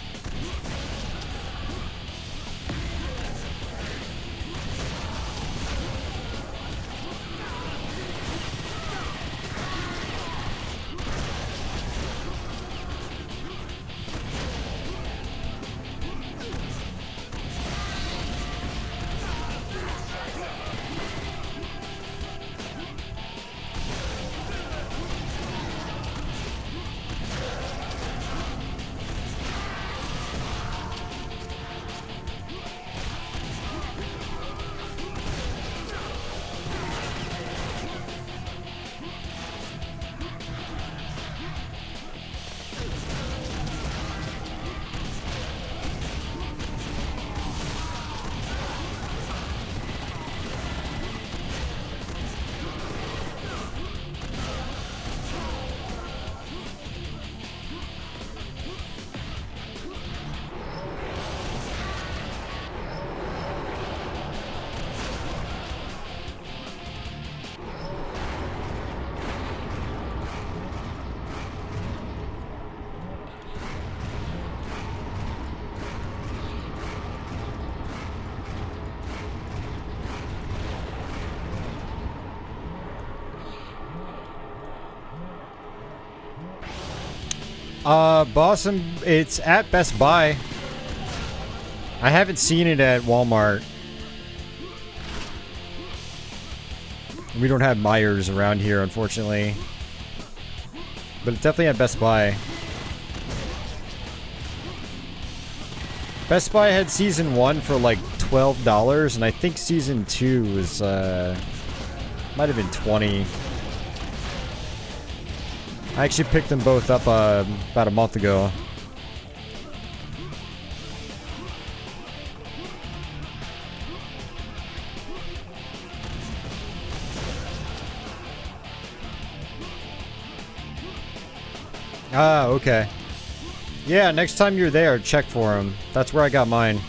Boston, it's at Best Buy. I haven't seen it at Walmart. We don't have Myers around here, unfortunately. But it's definitely at Best Buy. Best Buy had Season 1 for like $12, and I think Season 2 was, might have been $20. I actually picked them both up about a month ago. Ah, okay. Yeah, next time you're there, check for them. That's where I got mine.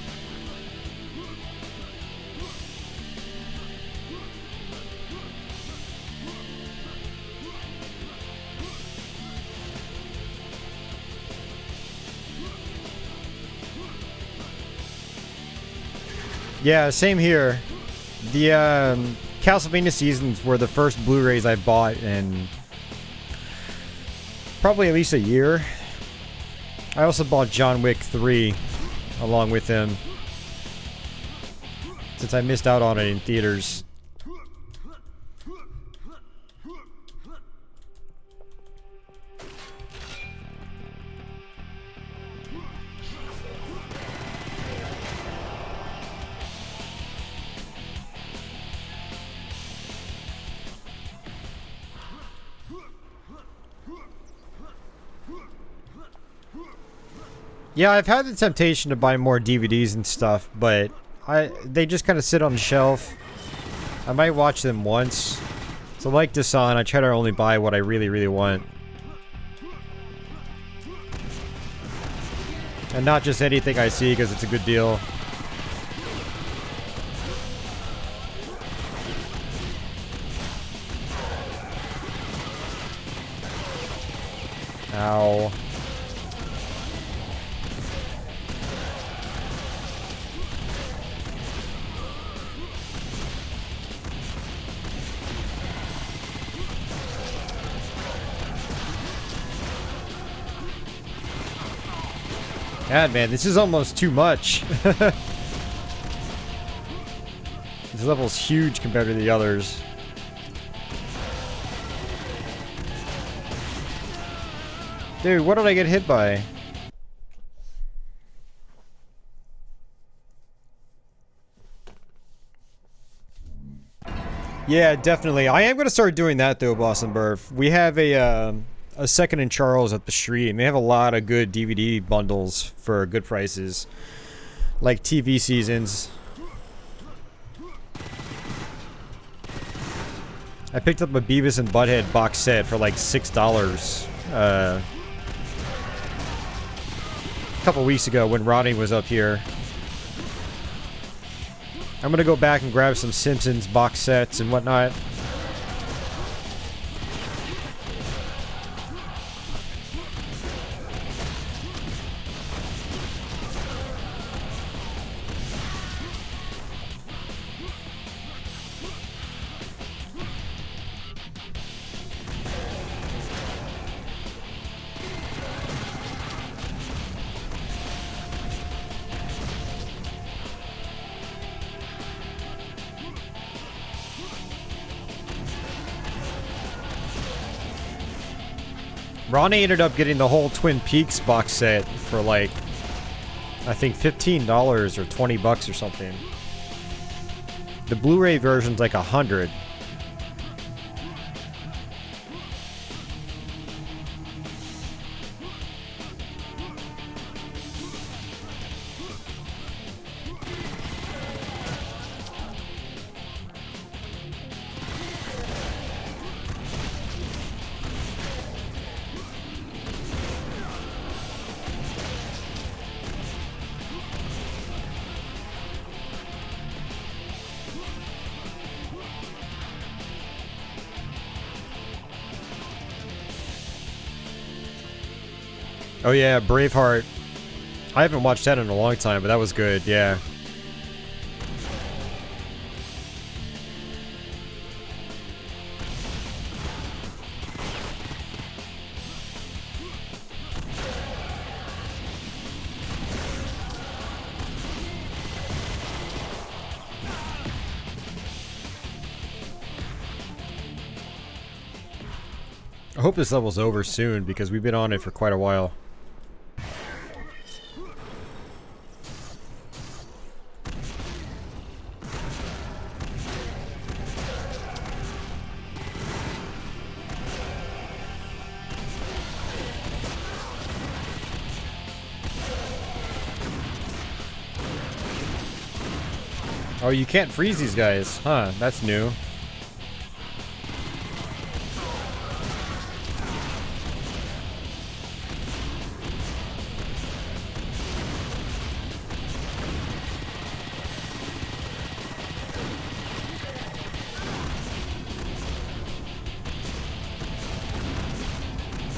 Yeah, same here. The Castlevania Seasons were the first Blu-rays I bought in probably at least a year. I also bought John Wick 3 along with him, since I missed out on it in theaters. Yeah, I've had the temptation to buy more DVDs and stuff, but they just kind of sit on the shelf. I might watch them once. So like Dasan, I try to only buy what I really, really want. And not just anything I see because it's a good deal. Ow. God, man, this is almost too much. This level's huge compared to the others. Dude, what did I get hit by? Yeah, definitely. I am going to start doing that, though, Boston Burf. We have a Second and Charles at the stream. They have a lot of good DVD bundles for good prices. Like TV seasons. I picked up a Beavis and Butthead box set for like $6. A couple weeks ago when Ronnie was up here. I'm gonna go back and grab some Simpsons box sets and whatnot. Ronnie ended up getting the whole Twin Peaks box set for like, I think $15 or $20 or something. The Blu-ray version's like $100. Oh yeah, Braveheart. I haven't watched that in a long time, but that was good, yeah. I hope this level's over soon because we've been on it for quite a while. Oh, you can't freeze these guys. Huh, that's new.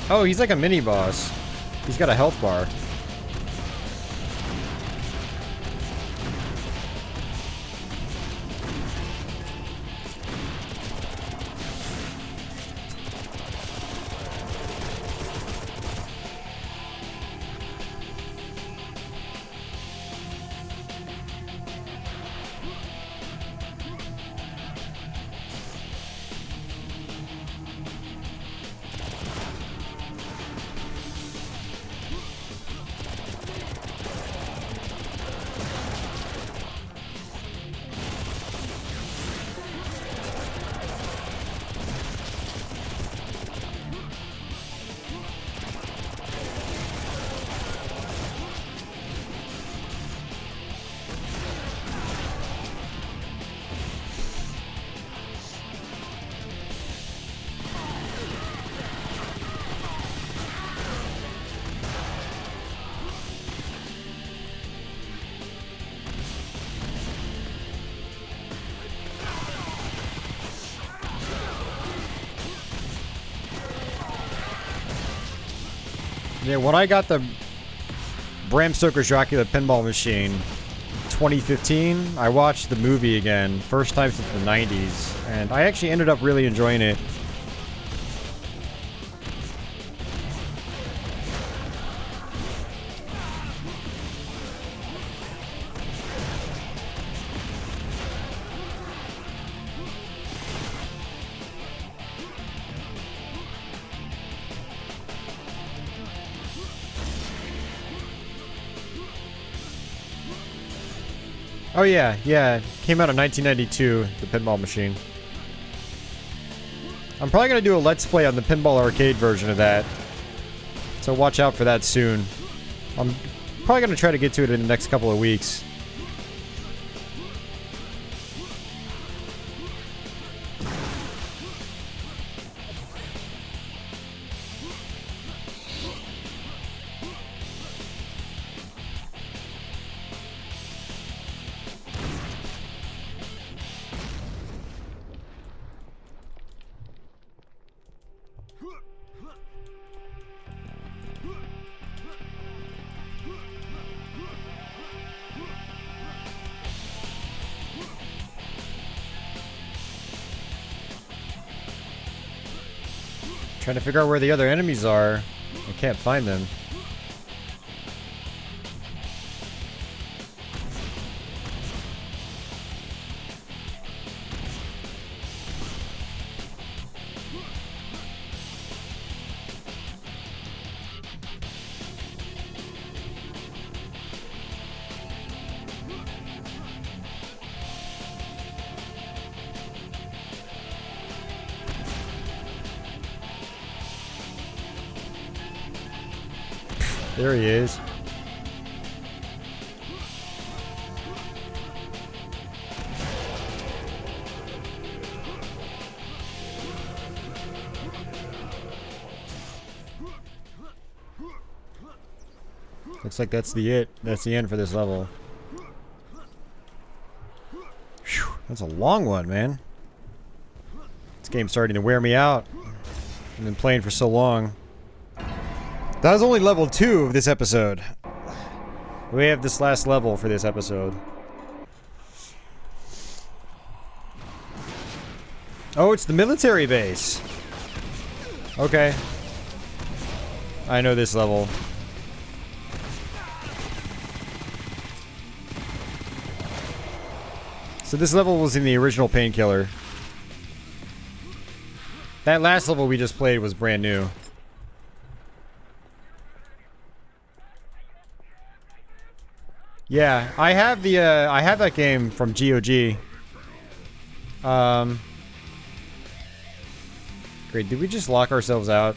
Oh, he's like a mini boss. He's got a health bar. Yeah, when I got the Bram Stoker's Dracula pinball machine 2015, I watched the movie again, first time since the 90s, and I actually ended up really enjoying it. Oh yeah, came out in 1992, the pinball machine. I'm probably gonna do a Let's Play on the pinball arcade version of that, so watch out for that soon. I'm probably gonna try to get to it in the next couple of weeks. Trying to figure out where the other enemies are. I can't find them. There he is. Looks like that's the end for this level. Whew, that's a long one, man. This game's starting to wear me out. I've been playing for so long. That was only level 2 of this episode. We have this last level for this episode. Oh, it's the military base. Okay. I know this level. So this level was in the original Painkiller. That last level we just played was brand new. Yeah, I have the I have that game from GOG. Great. Did we just lock ourselves out?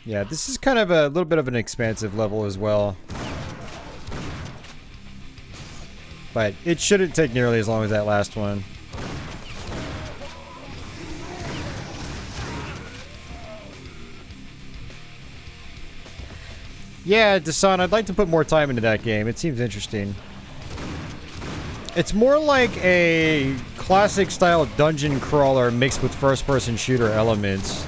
Yeah, this is kind of a little bit of an expansive level as well. But it shouldn't take nearly as long as that last one. Yeah, Dasan, I'd like to put more time into that game. It seems interesting. It's more like a classic style dungeon crawler mixed with first-person shooter elements.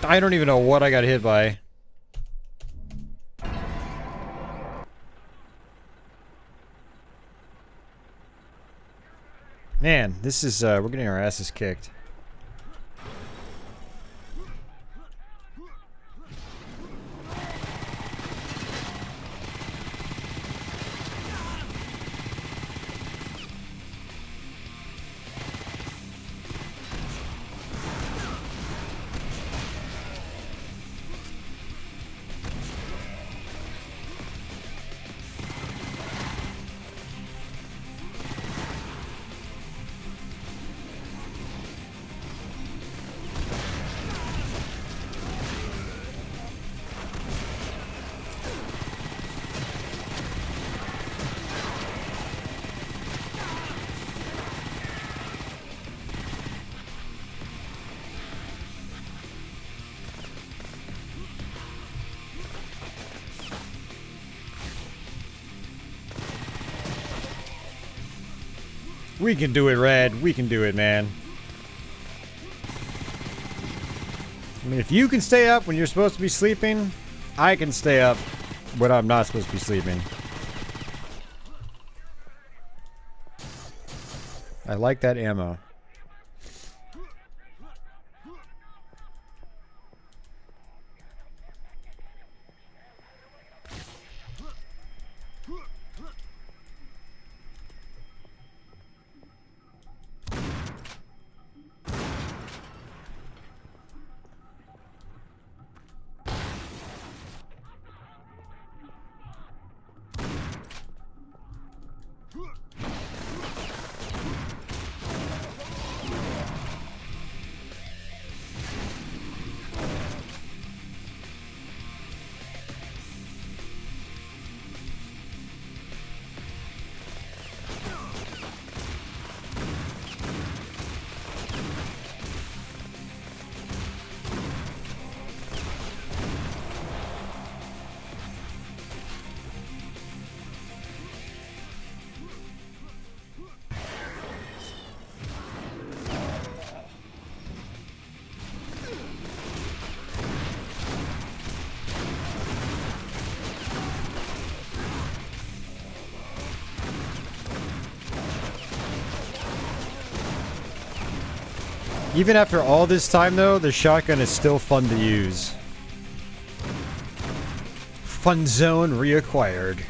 I don't even know what I got hit by. Man, this is, we're getting our asses kicked. We can do it, Red. We can do it, man. I mean, if you can stay up when you're supposed to be sleeping, I can stay up when I'm not supposed to be sleeping. I like that ammo. Even after all this time, though, the shotgun is still fun to use. Fun zone reacquired.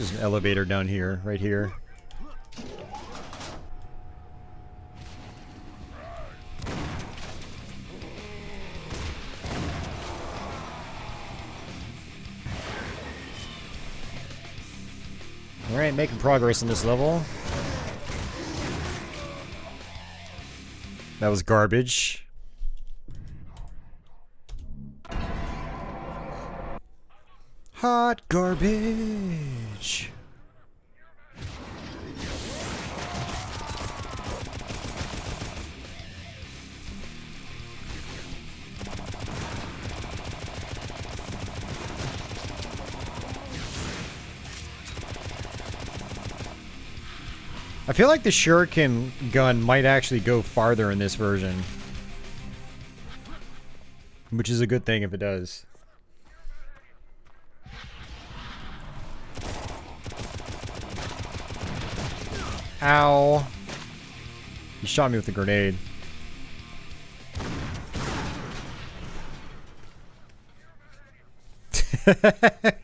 There's an elevator down here, right here. Alright, making progress in this level. That was garbage. Hot garbage. I feel like the shuriken gun might actually go farther in this version. Which is a good thing if it does. Ow. He shot me with a grenade.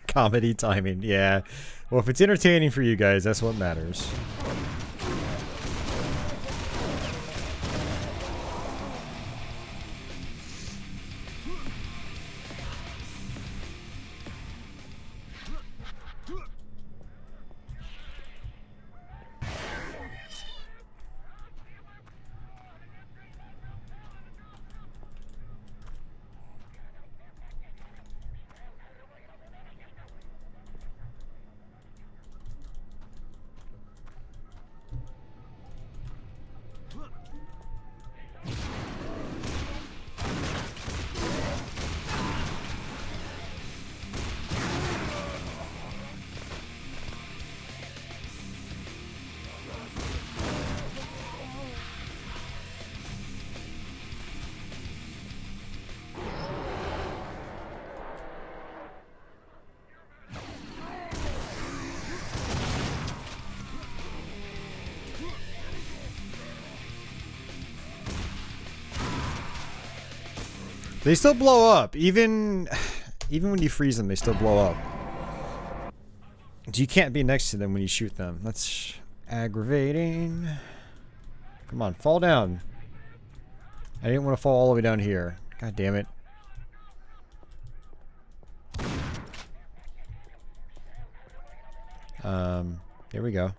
Comedy timing, yeah. Well, if it's entertaining for you guys, that's what matters. They still blow up, even when you freeze them, they still blow up. You can't be next to them when you shoot them. That's aggravating. Come on, fall down. I didn't want to fall all the way down here. God damn it. Here we go.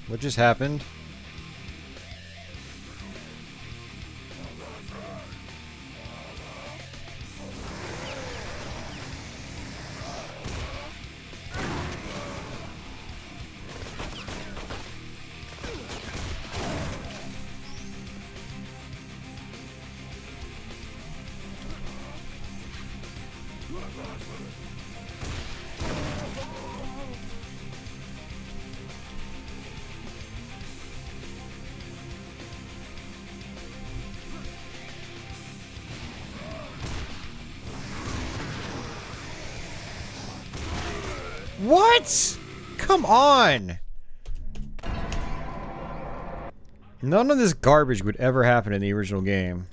What just happened? What? Come on! None of this garbage would ever happen in the original game.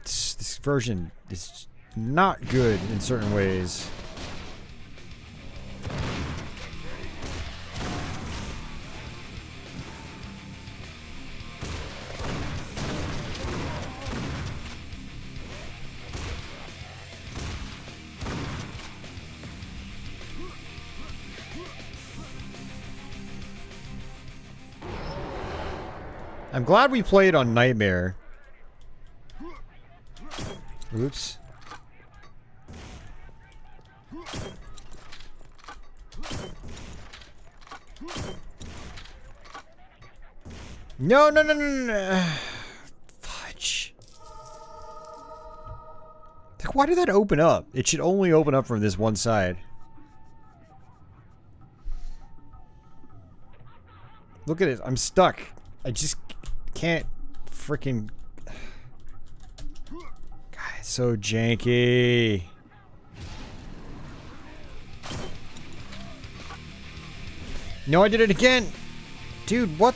This version is not good in certain ways. I'm glad we played on Nightmare. Oops. No, no, no, no, no. Fudge. Why did that open up? It should only open up from this one side. Look at it. I'm stuck. I just can't freaking... God, it's so janky. No, I did it again. Dude, what?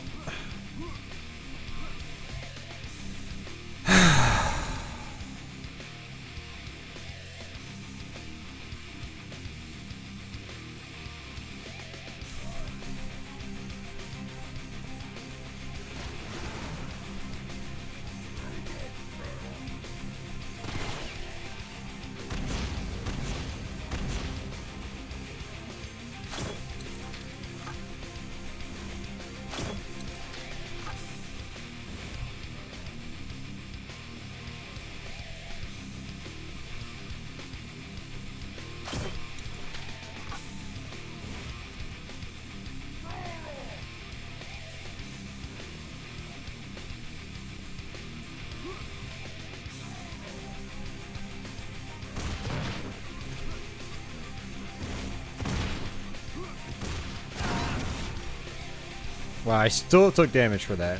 Wow, I still took damage for that.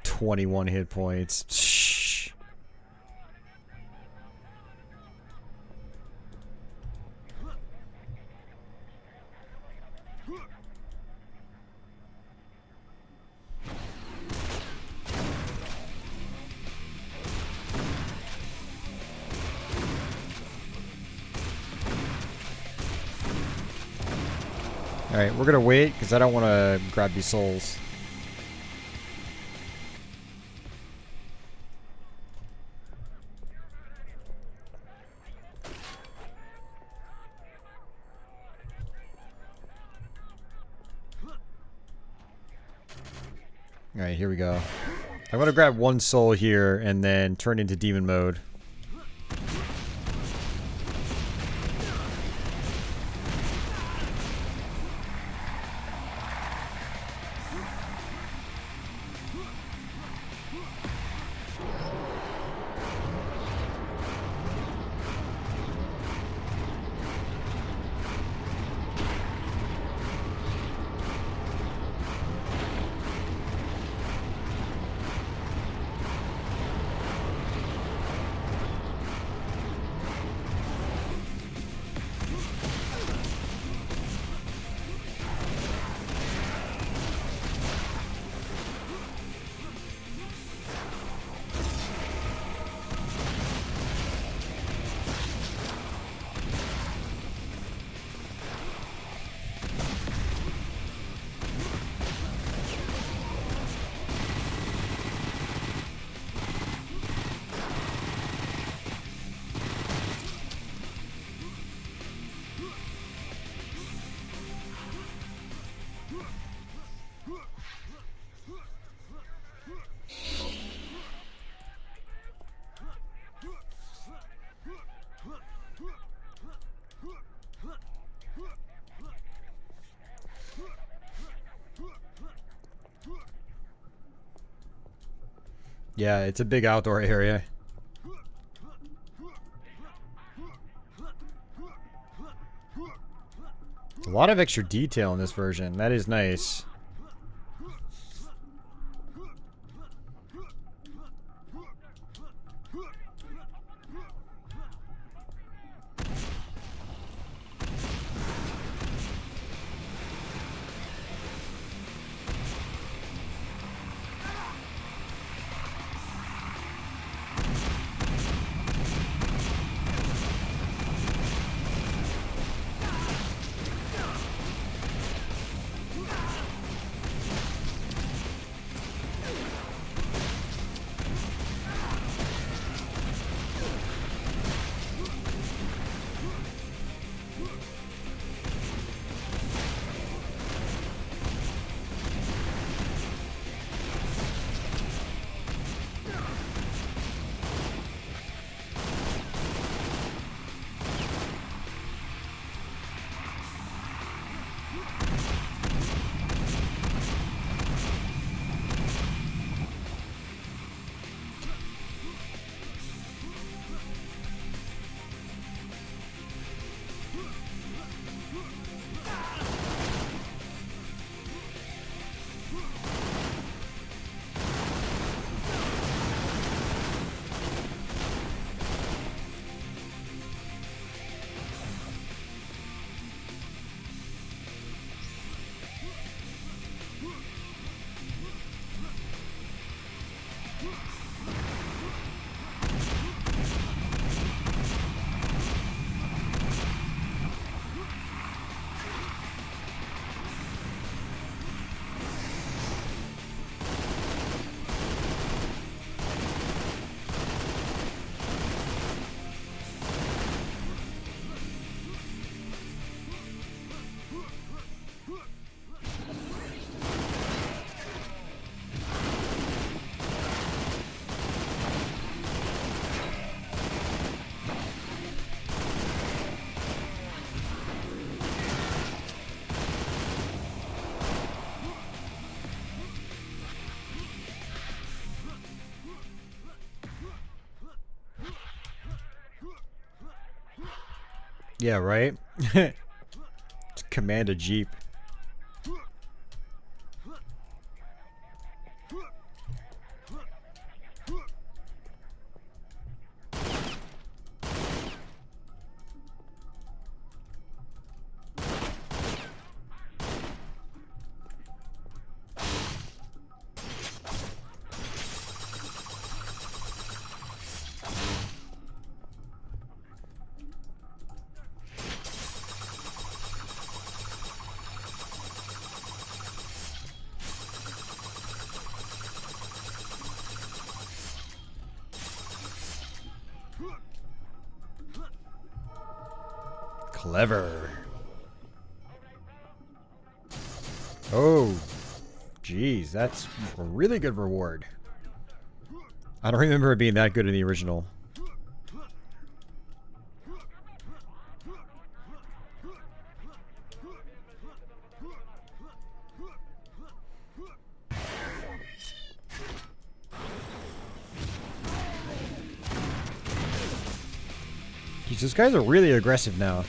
"21 hit points. Shh. Alright, we're gonna wait because I don't want to grab these souls. Alright, here we go. I'm gonna grab one soul here and then turn into demon mode. Yeah, it's a big outdoor area. A lot of extra detail in this version. That is nice. Yeah, right? Command a jeep. Clever. Oh, geez, that's a really good reward. I don't remember it being that good in the original. Geez, those guys are really aggressive now.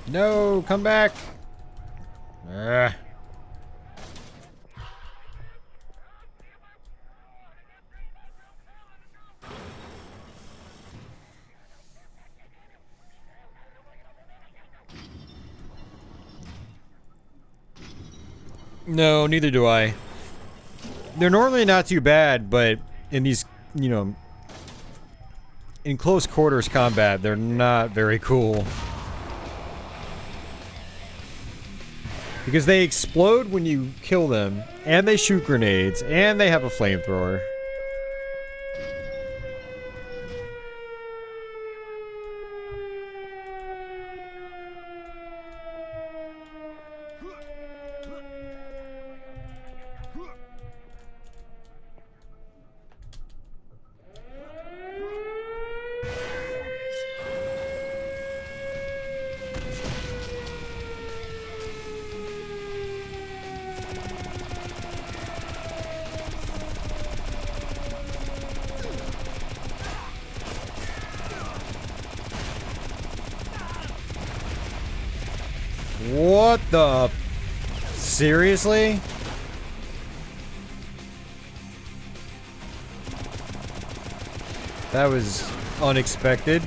No, come back. Ugh. No, neither do I. They're normally not too bad, but in these, you know, in close quarters combat, they're not very cool. Because they explode when you kill them, and they shoot grenades, and they have a flamethrower. What the? Seriously? That was unexpected.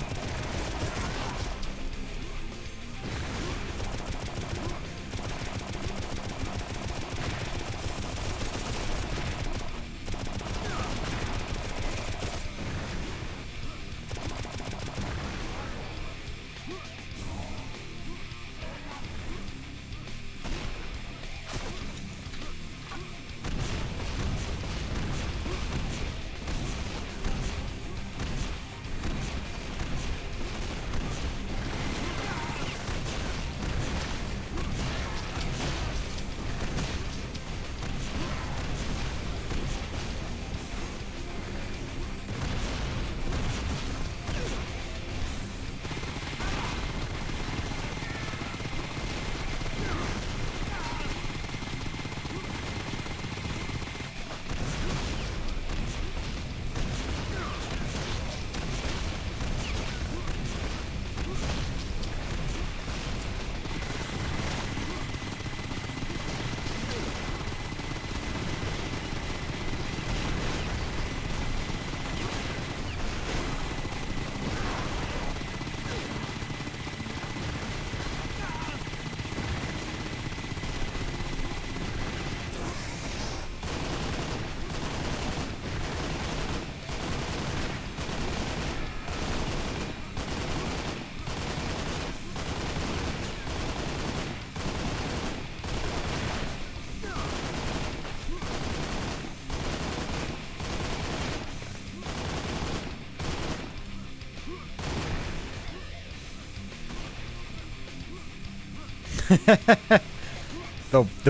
The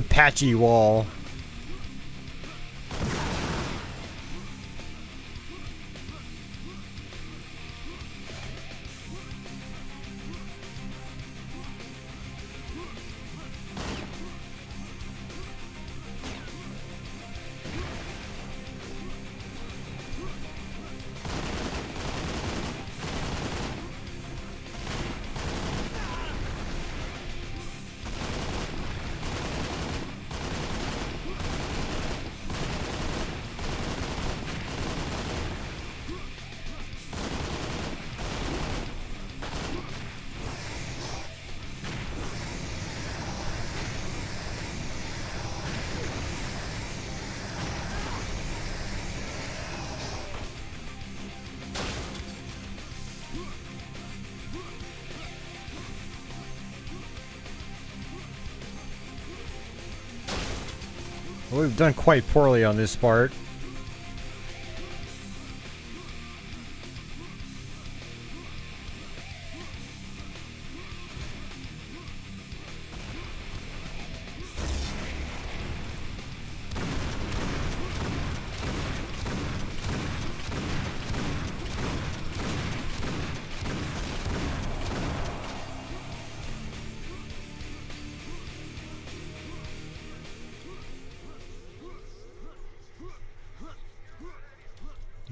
patchy wall. Well, we've done quite poorly on this part.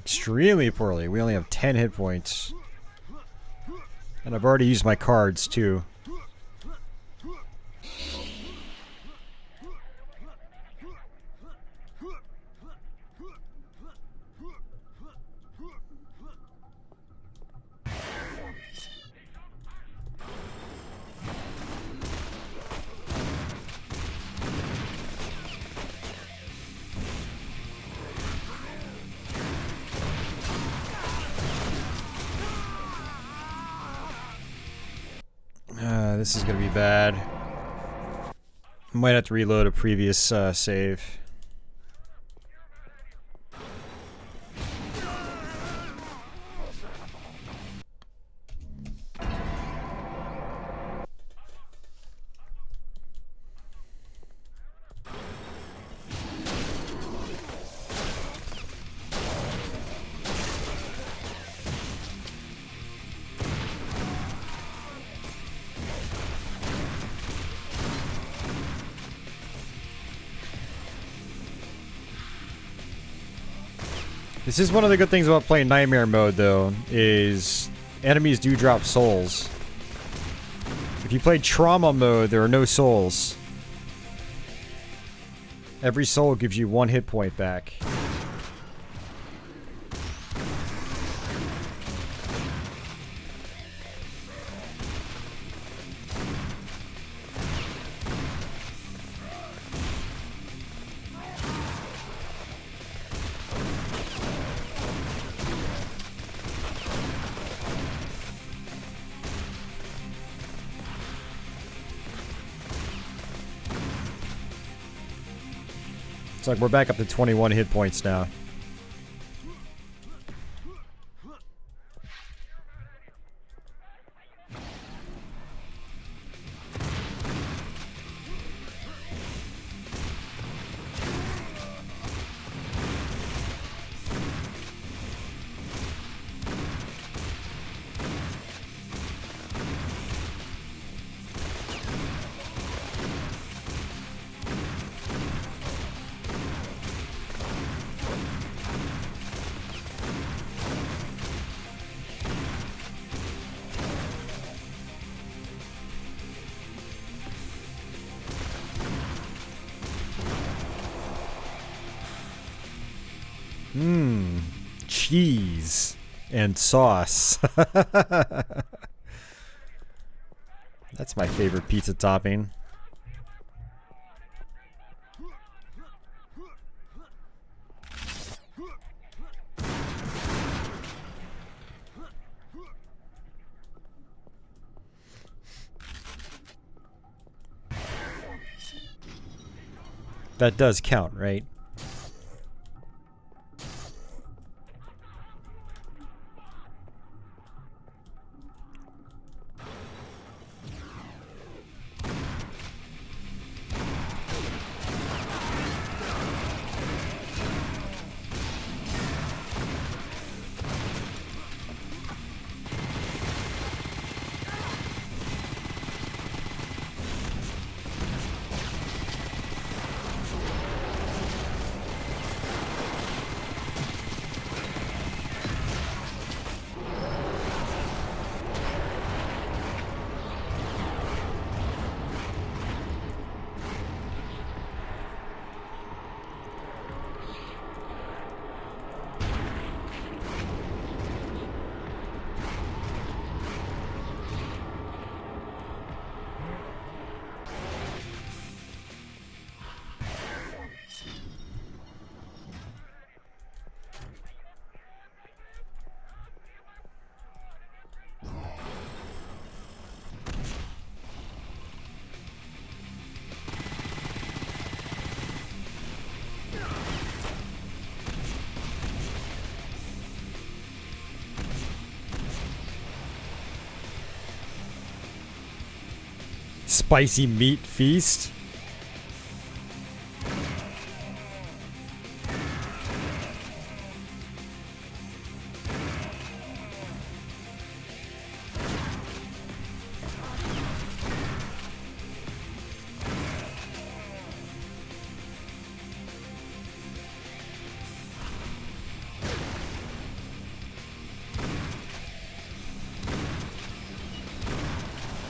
Extremely poorly. We only have 10 hit points. And I've already used my cards, too. This is gonna be bad. Might have to reload a previous save. This is one of the good things about playing Nightmare mode, though, is enemies do drop souls. If you play Trauma mode, there are no souls. Every soul gives you 1 hit point back. It's like we're back up to 21 hit points now. Cheese and sauce. That's my favorite pizza topping. That does count, right? Spicy meat feast.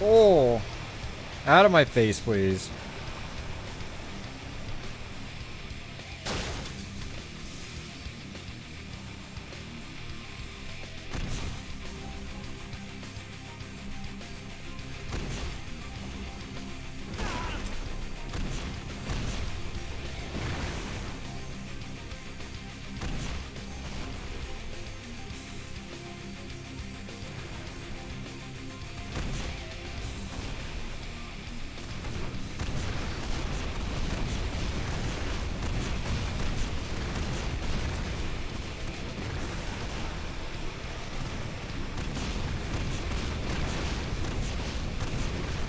Oh, out of my face, please.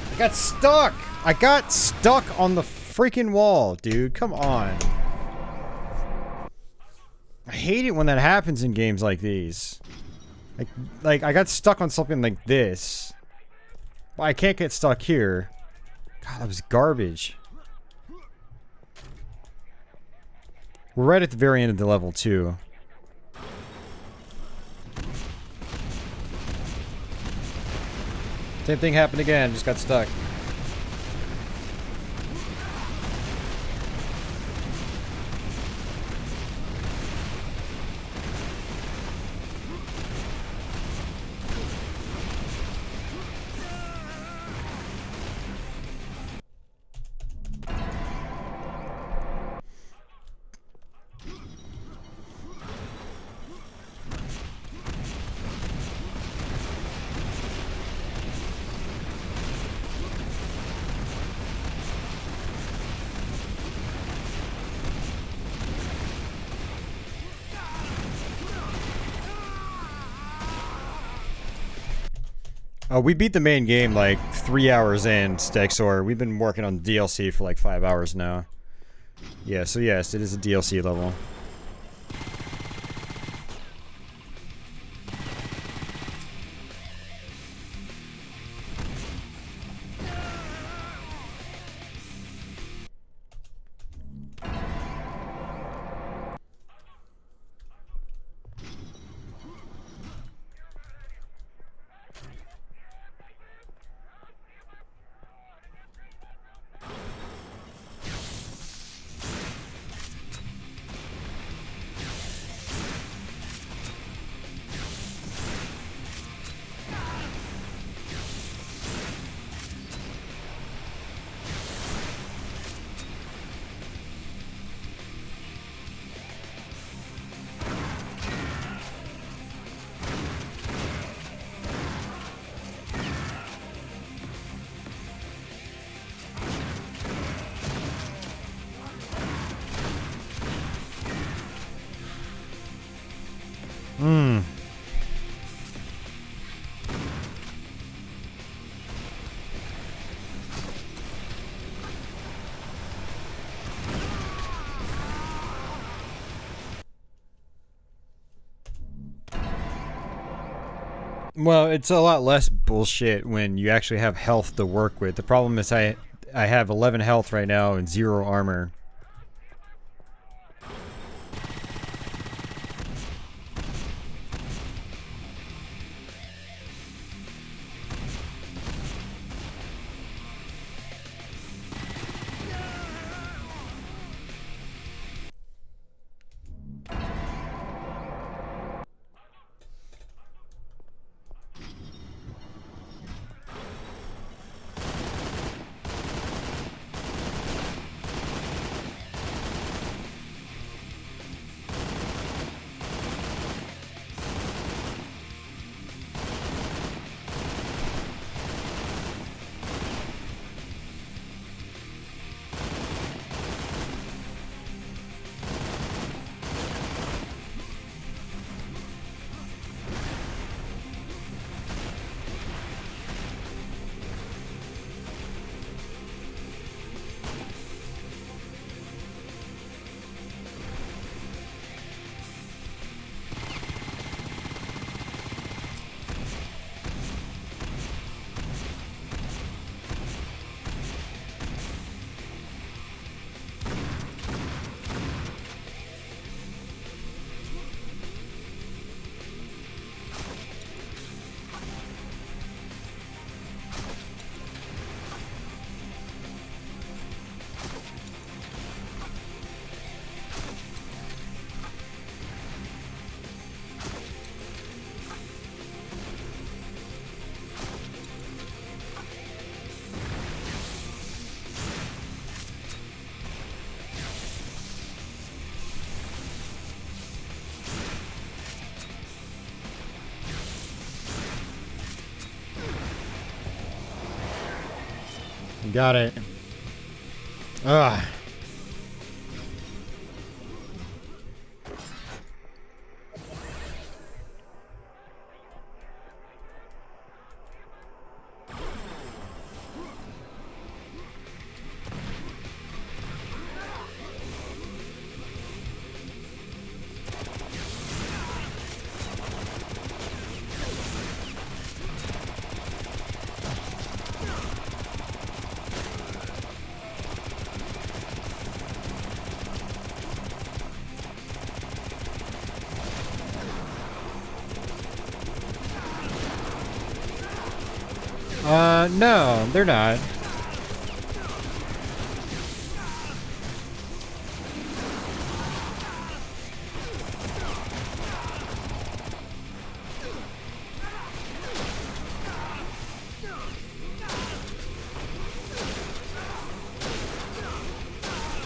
I got stuck! I got stuck on the freaking wall, dude. Come on. I hate it when that happens in games like these. Like I got stuck on something like this. But I can't get stuck here. God, that was garbage. We're right at the very end of the level, too. Same thing happened again, just got stuck. We beat the main game like 3 hours in, Stexor. We've been working on DLC for like 5 hours now. Yeah, so yes, it is a DLC level. Well, it's a lot less bullshit when you actually have health to work with. The problem is I have 11 health right now and 0 armor. Got it. Ugh. No, they're not.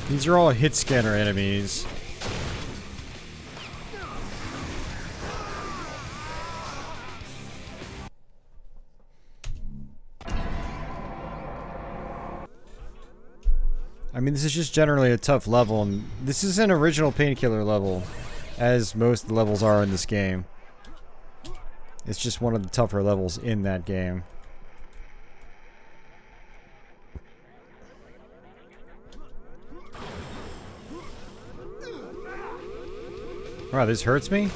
These are all hit scanner enemies. I mean, this is just generally a tough level, and this is an original Painkiller level, as most of the levels are in this game. It's just one of the tougher levels in that game. Wow, this hurts me?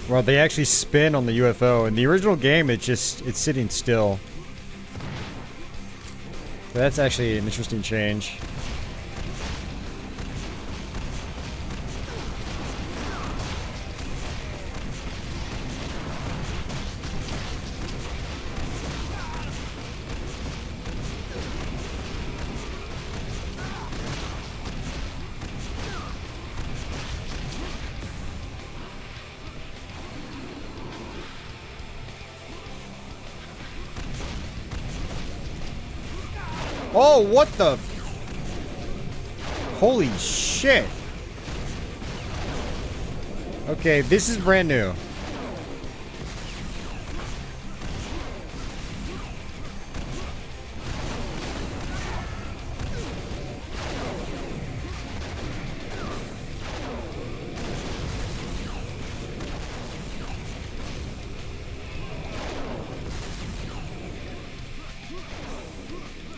Well, they actually spin on the UFO. In the original game, it's sitting still. So that's actually an interesting change. Oh, what the? Holy shit. Okay, this is brand new.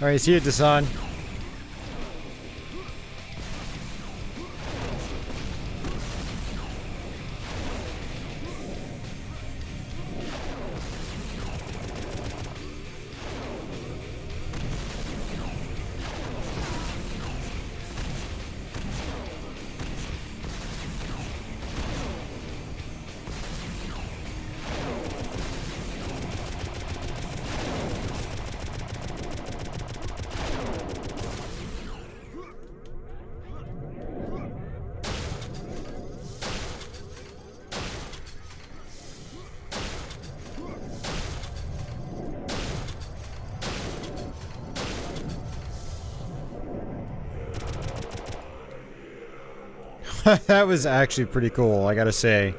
Alright, see you, Dasan. That was actually pretty cool, I gotta say.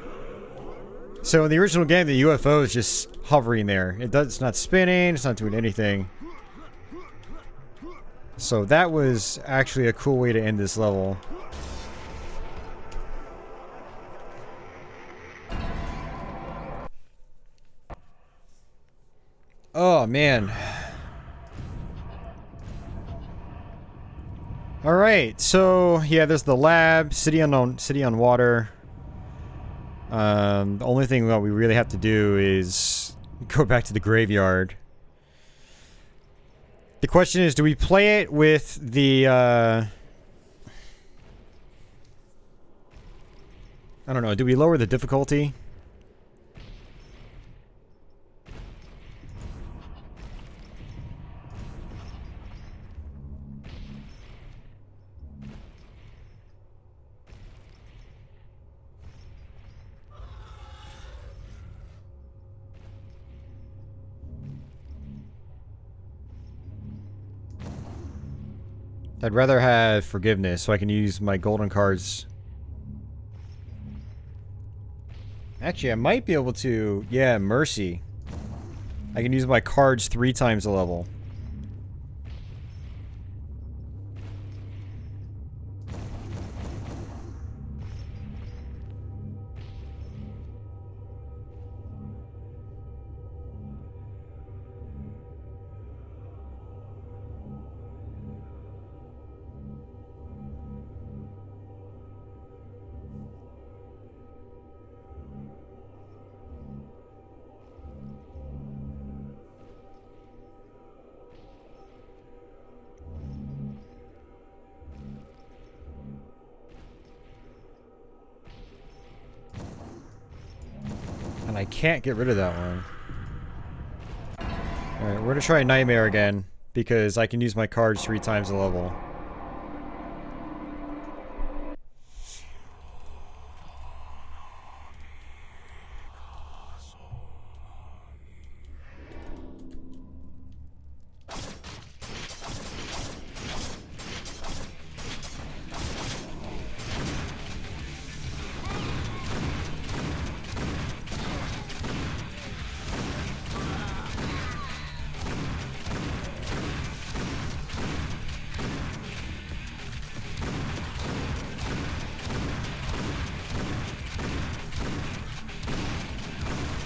So in the original game, the UFO is just hovering there. It's not spinning, it's not doing anything. So that was actually a cool way to end this level. Oh, man. Alright, so yeah, there's the lab, city on water. The only thing that we really have to do is go back to the graveyard. The question is, do we play it with the, I don't know, do we lower the difficulty? I'd rather have forgiveness so I can use my golden cards. Actually, I might be able to... Yeah, mercy. I can use my cards 3 times the level. And I can't get rid of that one. Alright, we're gonna try Nightmare again, because I can use my cards 3 times the level.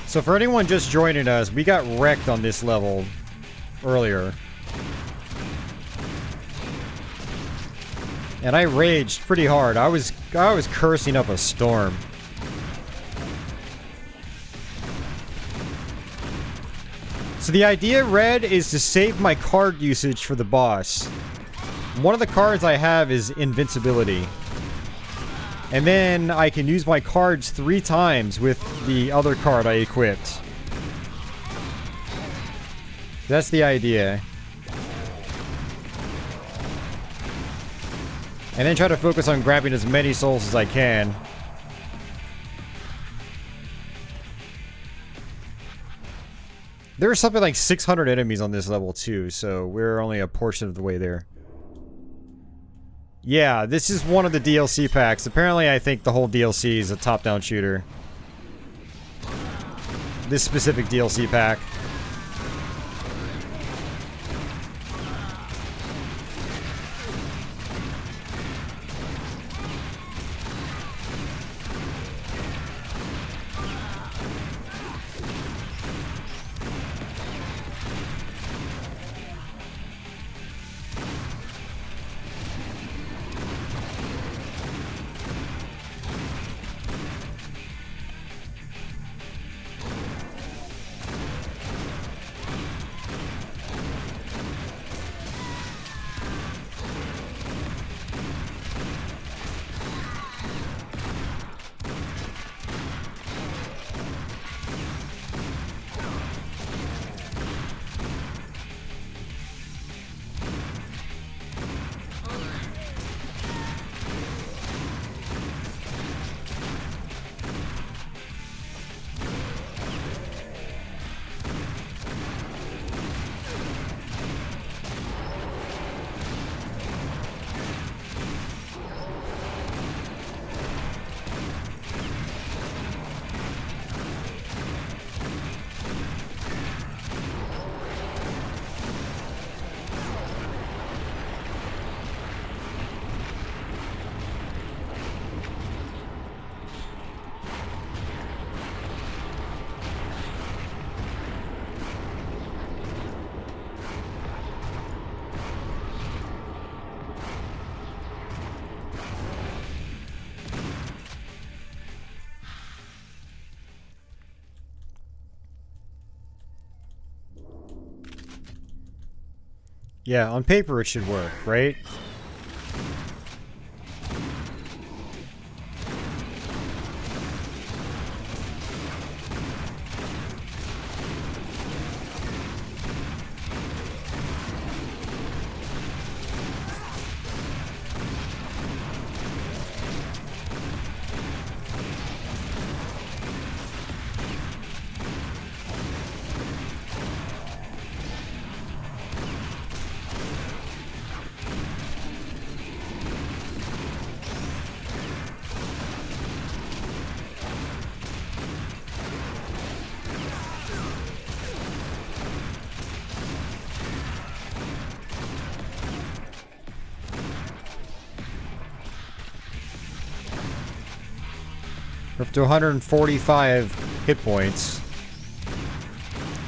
So for anyone just joining us, we got wrecked on this level earlier. And I raged pretty hard. I was cursing up a storm. So the idea, Red, is to save my card usage for the boss. One of the cards I have is invincibility. And then I can use my cards 3 times with the other card I equipped. That's the idea. And then try to focus on grabbing as many souls as I can. There are something like 600 enemies on this level too, so we're only a portion of the way there. Yeah, this is one of the DLC packs. Apparently, I think the whole DLC is a top-down shooter. This specific DLC pack. Yeah, on paper it should work, right? We're up to 145 hit points.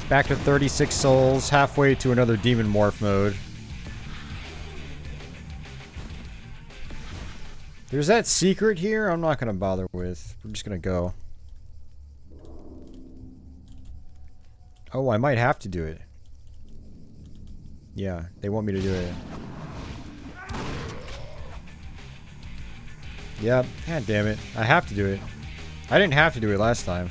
Back to 36 souls, halfway to another demon morph mode. There's that secret here I'm not going to bother with. We're just going to go. Oh, I might have to do it. Yeah, they want me to do it. Yep, god damn it. I have to do it. I didn't have to do it last time.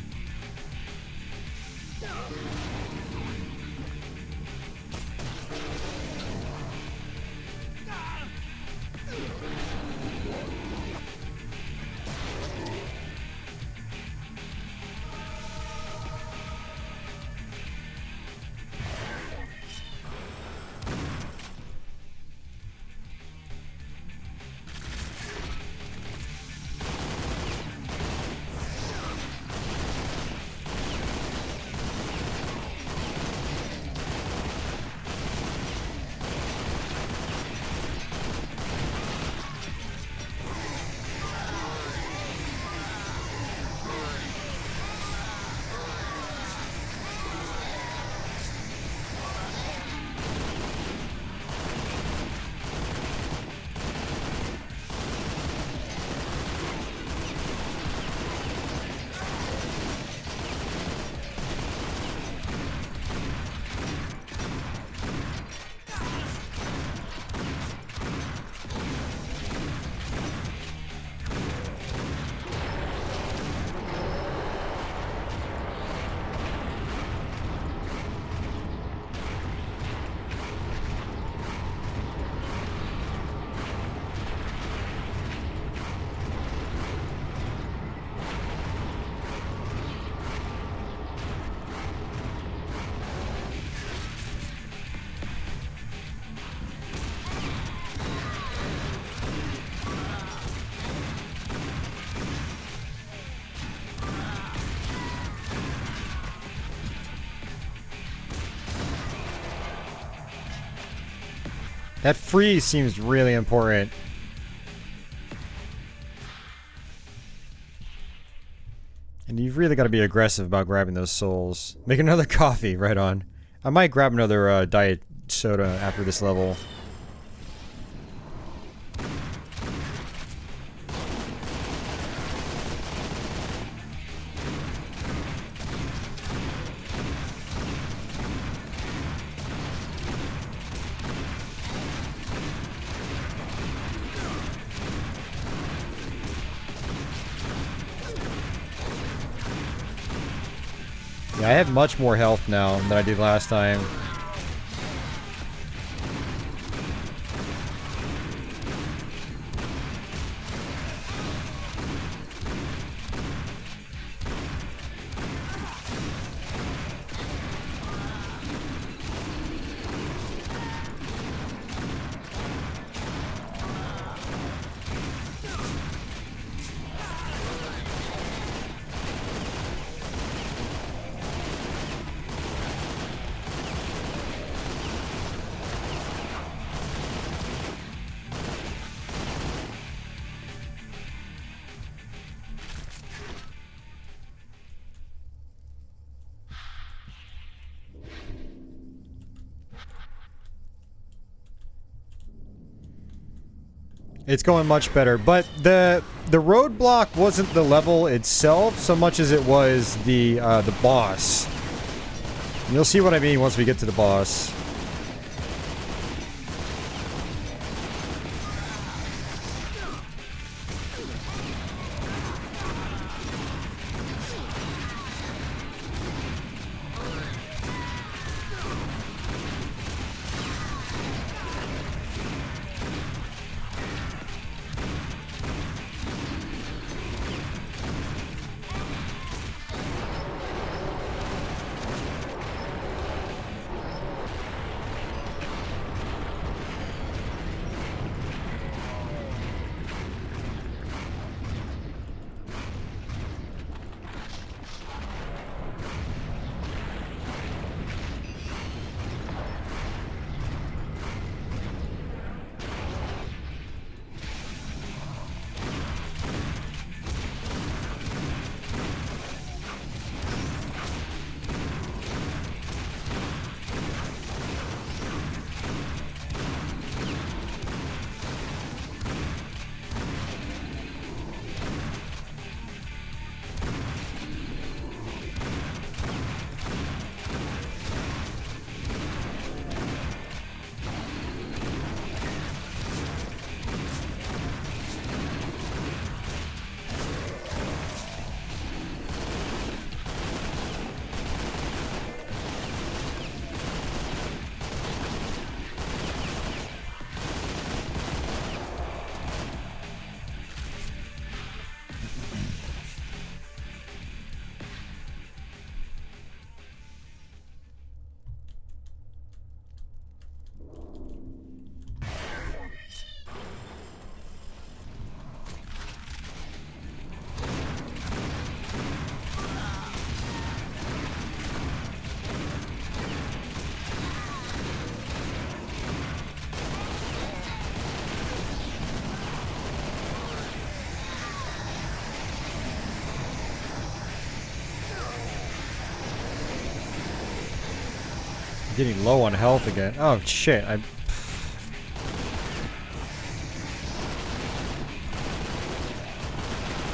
That freeze seems really important. And you've really got to be aggressive about grabbing those souls. Make another coffee, right on. I might grab another diet soda after this level. Yeah, I have much more health now than I did last time. It's going much better, but the roadblock wasn't the level itself so much as it was the boss. You'll see what I mean once we get to the boss. Getting low on health again. Oh shit, I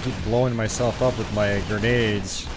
keep blowing myself up with my grenades.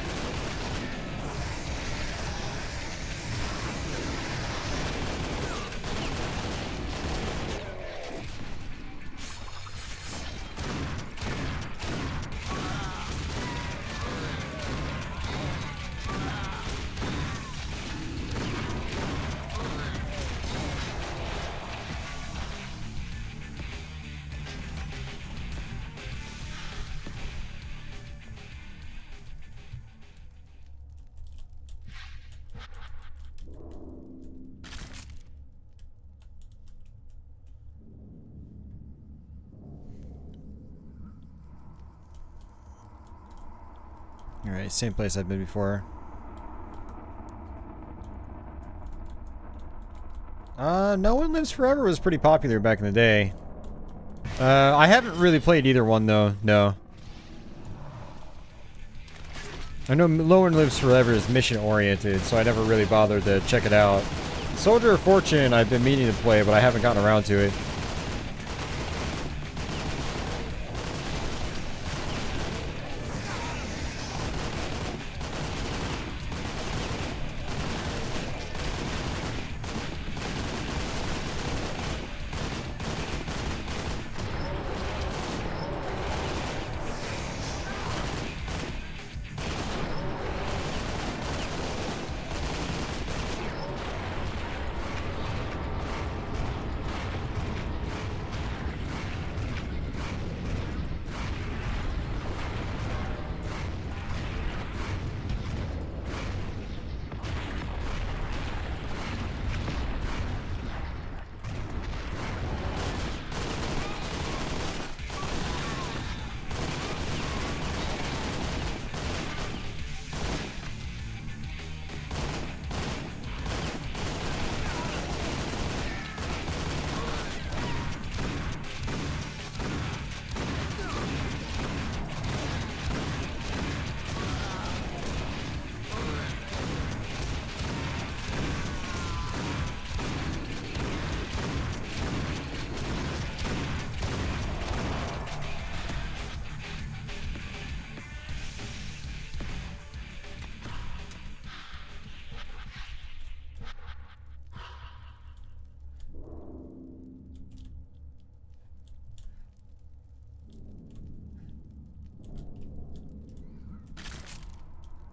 Alright, same place I've been before. No One Lives Forever was pretty popular back in the day. I haven't really played either one though, no. I know No One Lives Forever is mission oriented, so I never really bothered to check it out. Soldier of Fortune I've been meaning to play, but I haven't gotten around to it.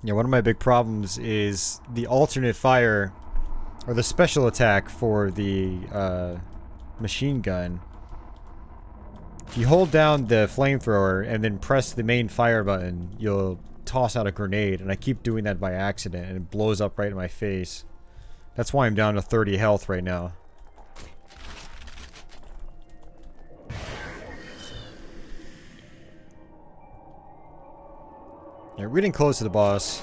Yeah, one of my big problems is the alternate fire, or the special attack for the machine gun. If you hold down the flamethrower and then press the main fire button, you'll toss out a grenade, and I keep doing that by accident, and it blows up right in my face. That's why I'm down to 30 health right now. Yeah, we're getting close to the boss.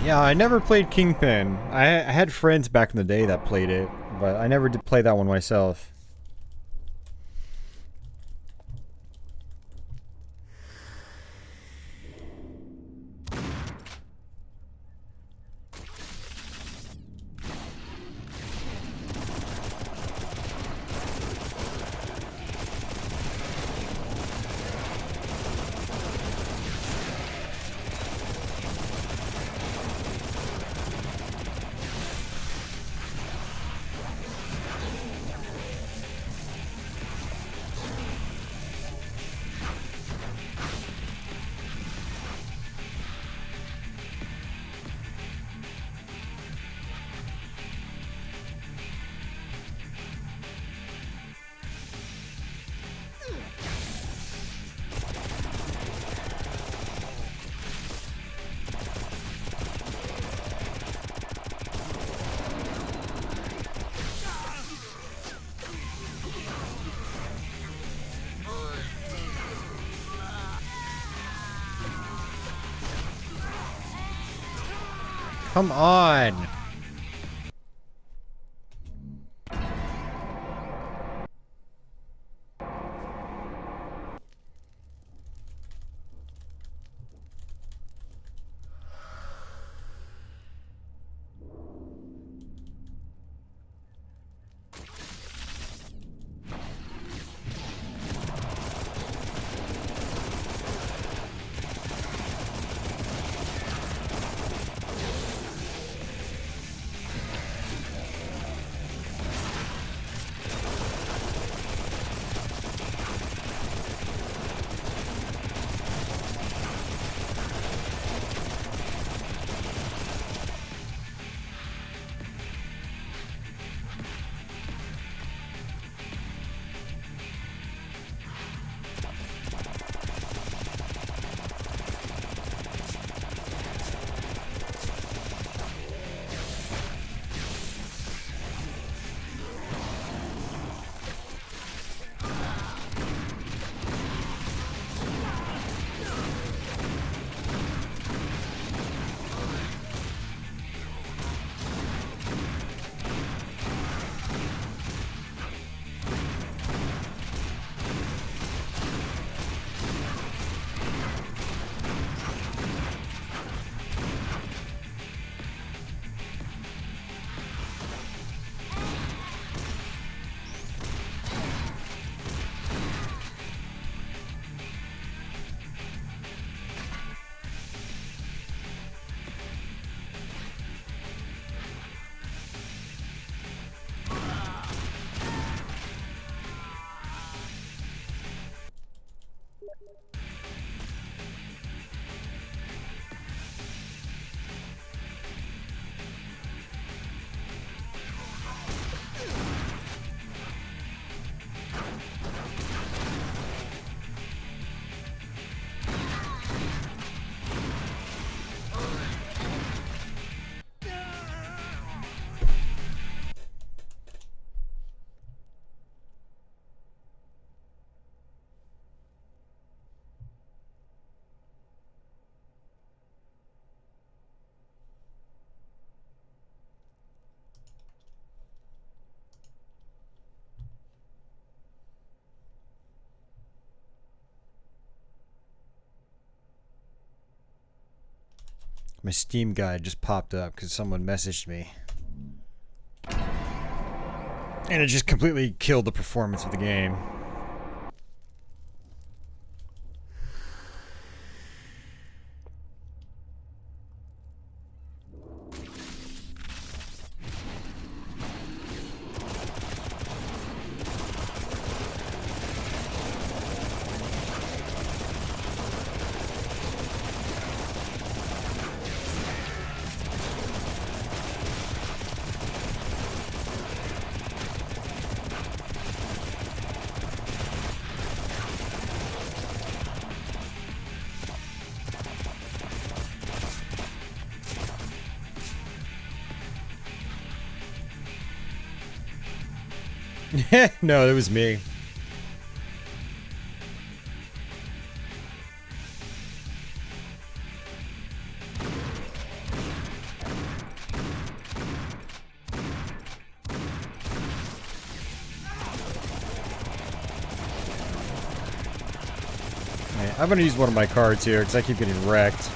Yeah, I never played Kingpin. I had friends back in the day that played it, but I never did play that one myself. Come on! My Steam guide just popped up because someone messaged me. And it just completely killed the performance of the game. No, it was me. Okay, I'm gonna use one of my cards here because I keep getting wrecked.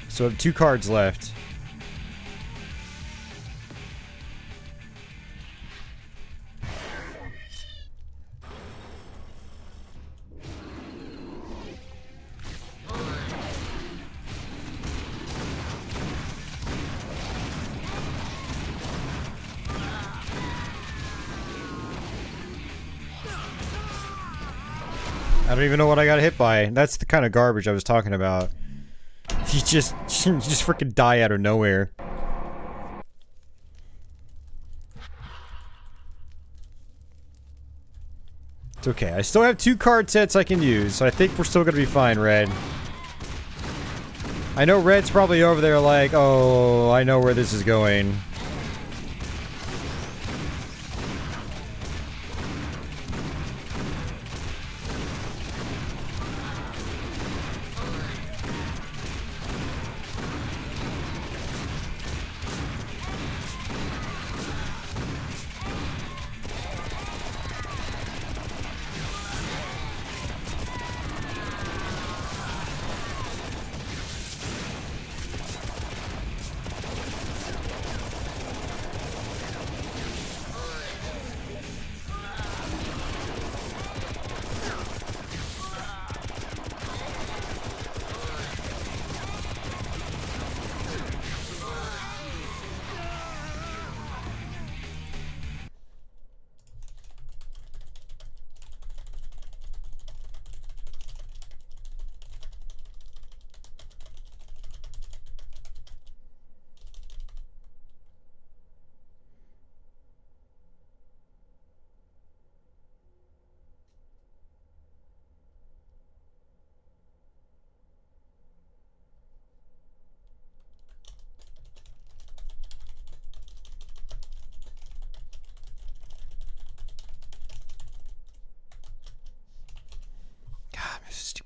So I have 2 cards left. I don't even know what I got hit by. That's the kind of garbage I was talking about. You just freaking die out of nowhere. It's okay. I still have 2 card sets I can use, so I think we're still gonna be fine, Red. I know Red's probably over there like, oh, I know where this is going.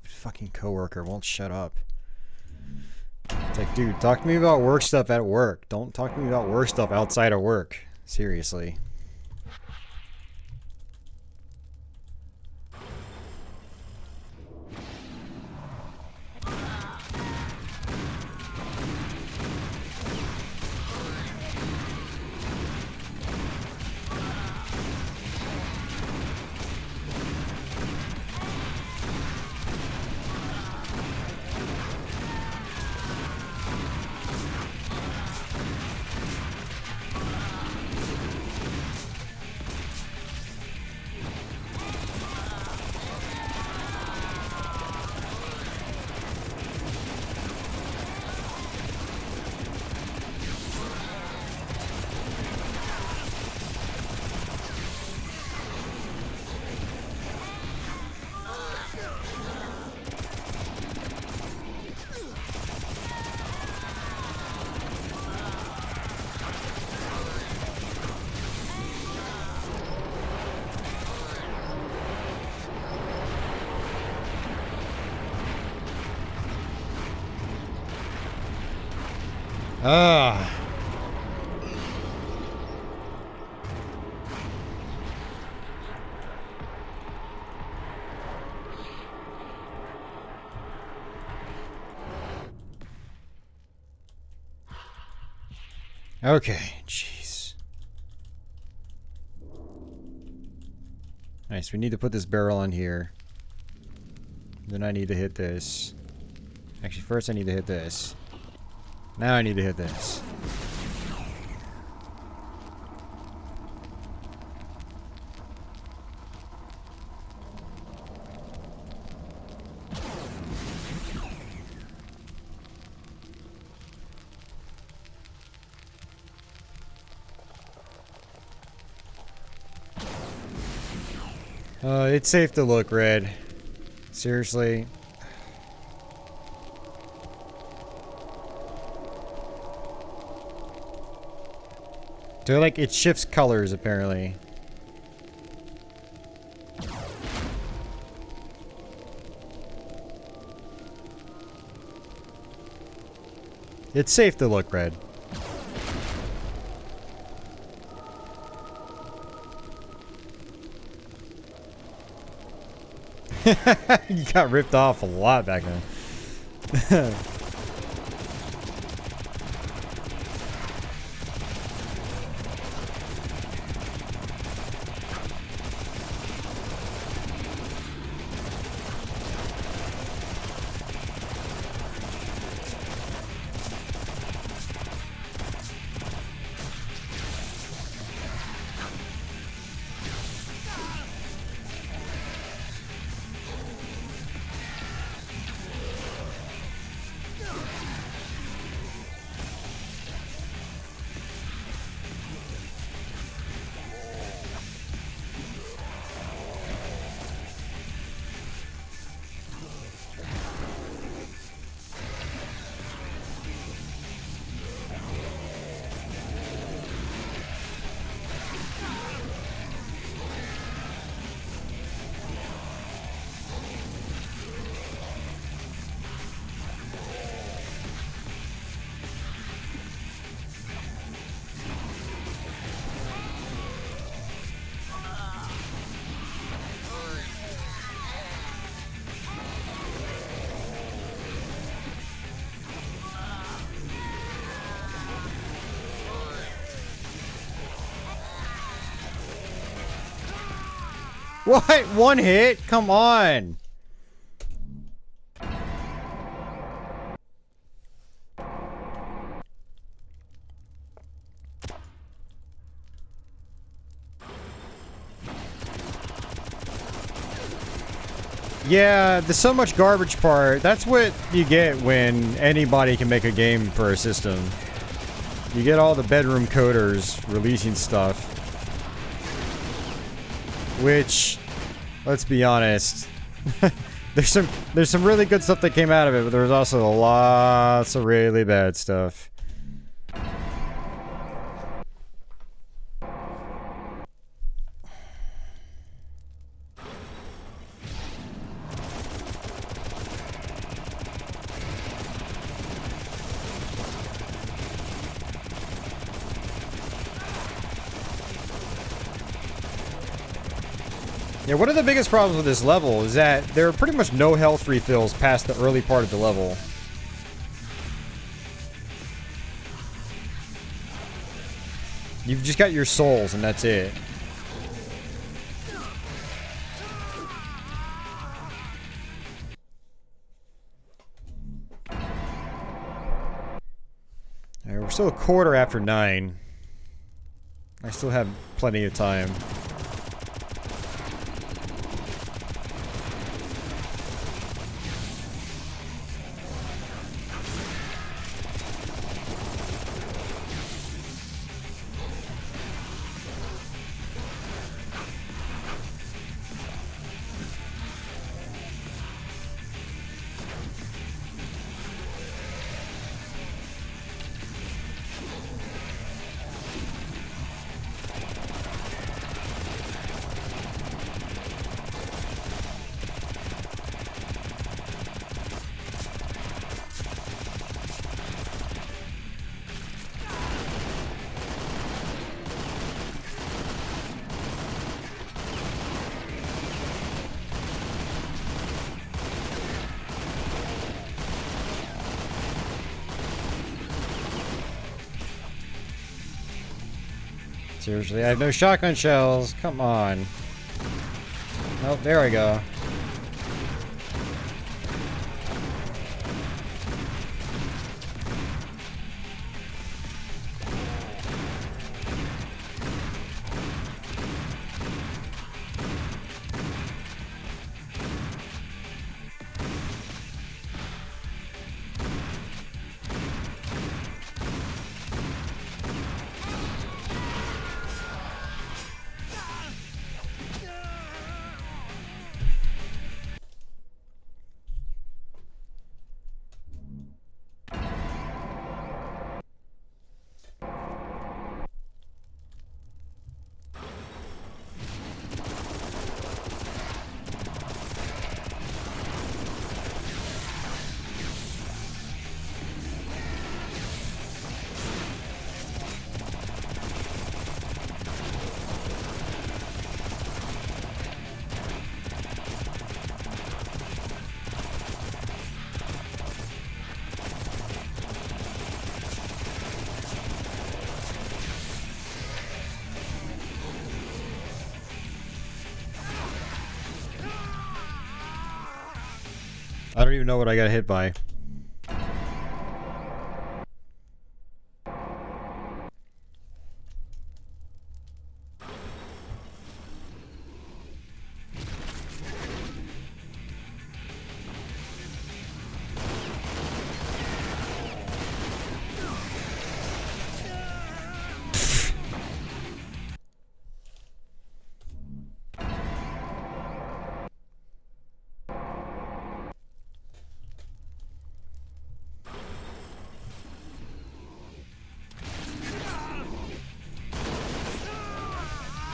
Fucking coworker won't shut up. It's like, dude, talk to me about work stuff at work. Don't talk to me about work stuff outside of work. Seriously. Ah. Okay, jeez. Nice, we need to put this barrel on here. Then I need to hit this. Actually, first I need to hit this. Now I need to hit this. It's safe to look, Red. Seriously. So, like, it shifts colors, apparently. It's safe to look, Red. You got ripped off a lot back then. What? One hit? Come on. Yeah, the so much garbage part, that's what you get when anybody can make a game for a system. You get all the bedroom coders releasing stuff. Which, let's be honest, there's some really good stuff that came out of it, but there was also lots of really bad stuff. Yeah, one of the biggest problems with this level is that there are pretty much no health refills past the early part of the level. You've just got your souls and that's it. Alright, we're still a quarter after 9. I still have plenty of time. Seriously, I have no shotgun shells. Come on. Oh, there I go. I don't even know what I got hit by.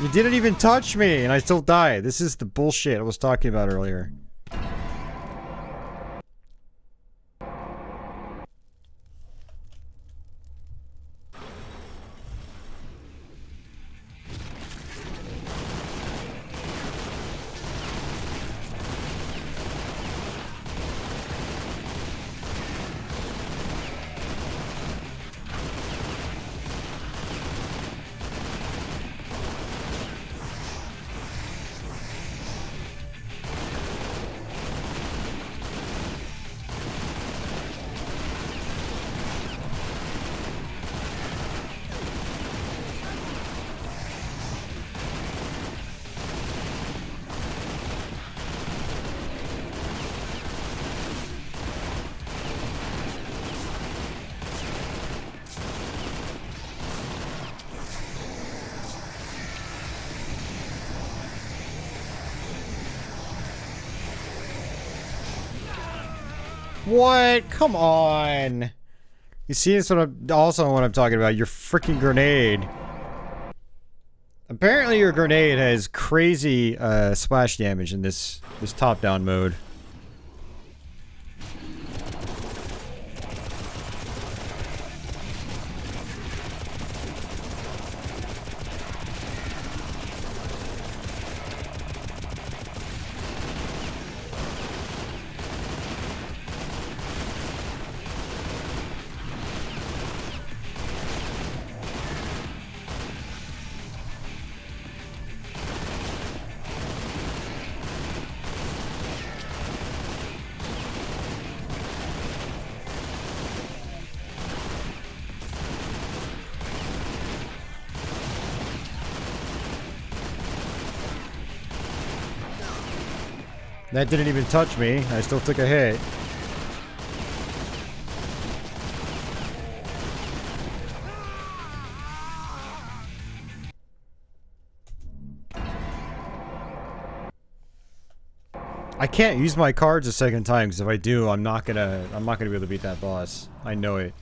You didn't even touch me, and I still died. This is the bullshit I was talking about earlier. What? Come on. You see, this what I'm also what I'm talking about. Your freaking grenade. Apparently, your grenade has crazy splash damage in this top-down mode. That didn't even touch me. I still took a hit. I can't use my cards a second time because if I do, I'm not gonna be able to beat that boss. I know it.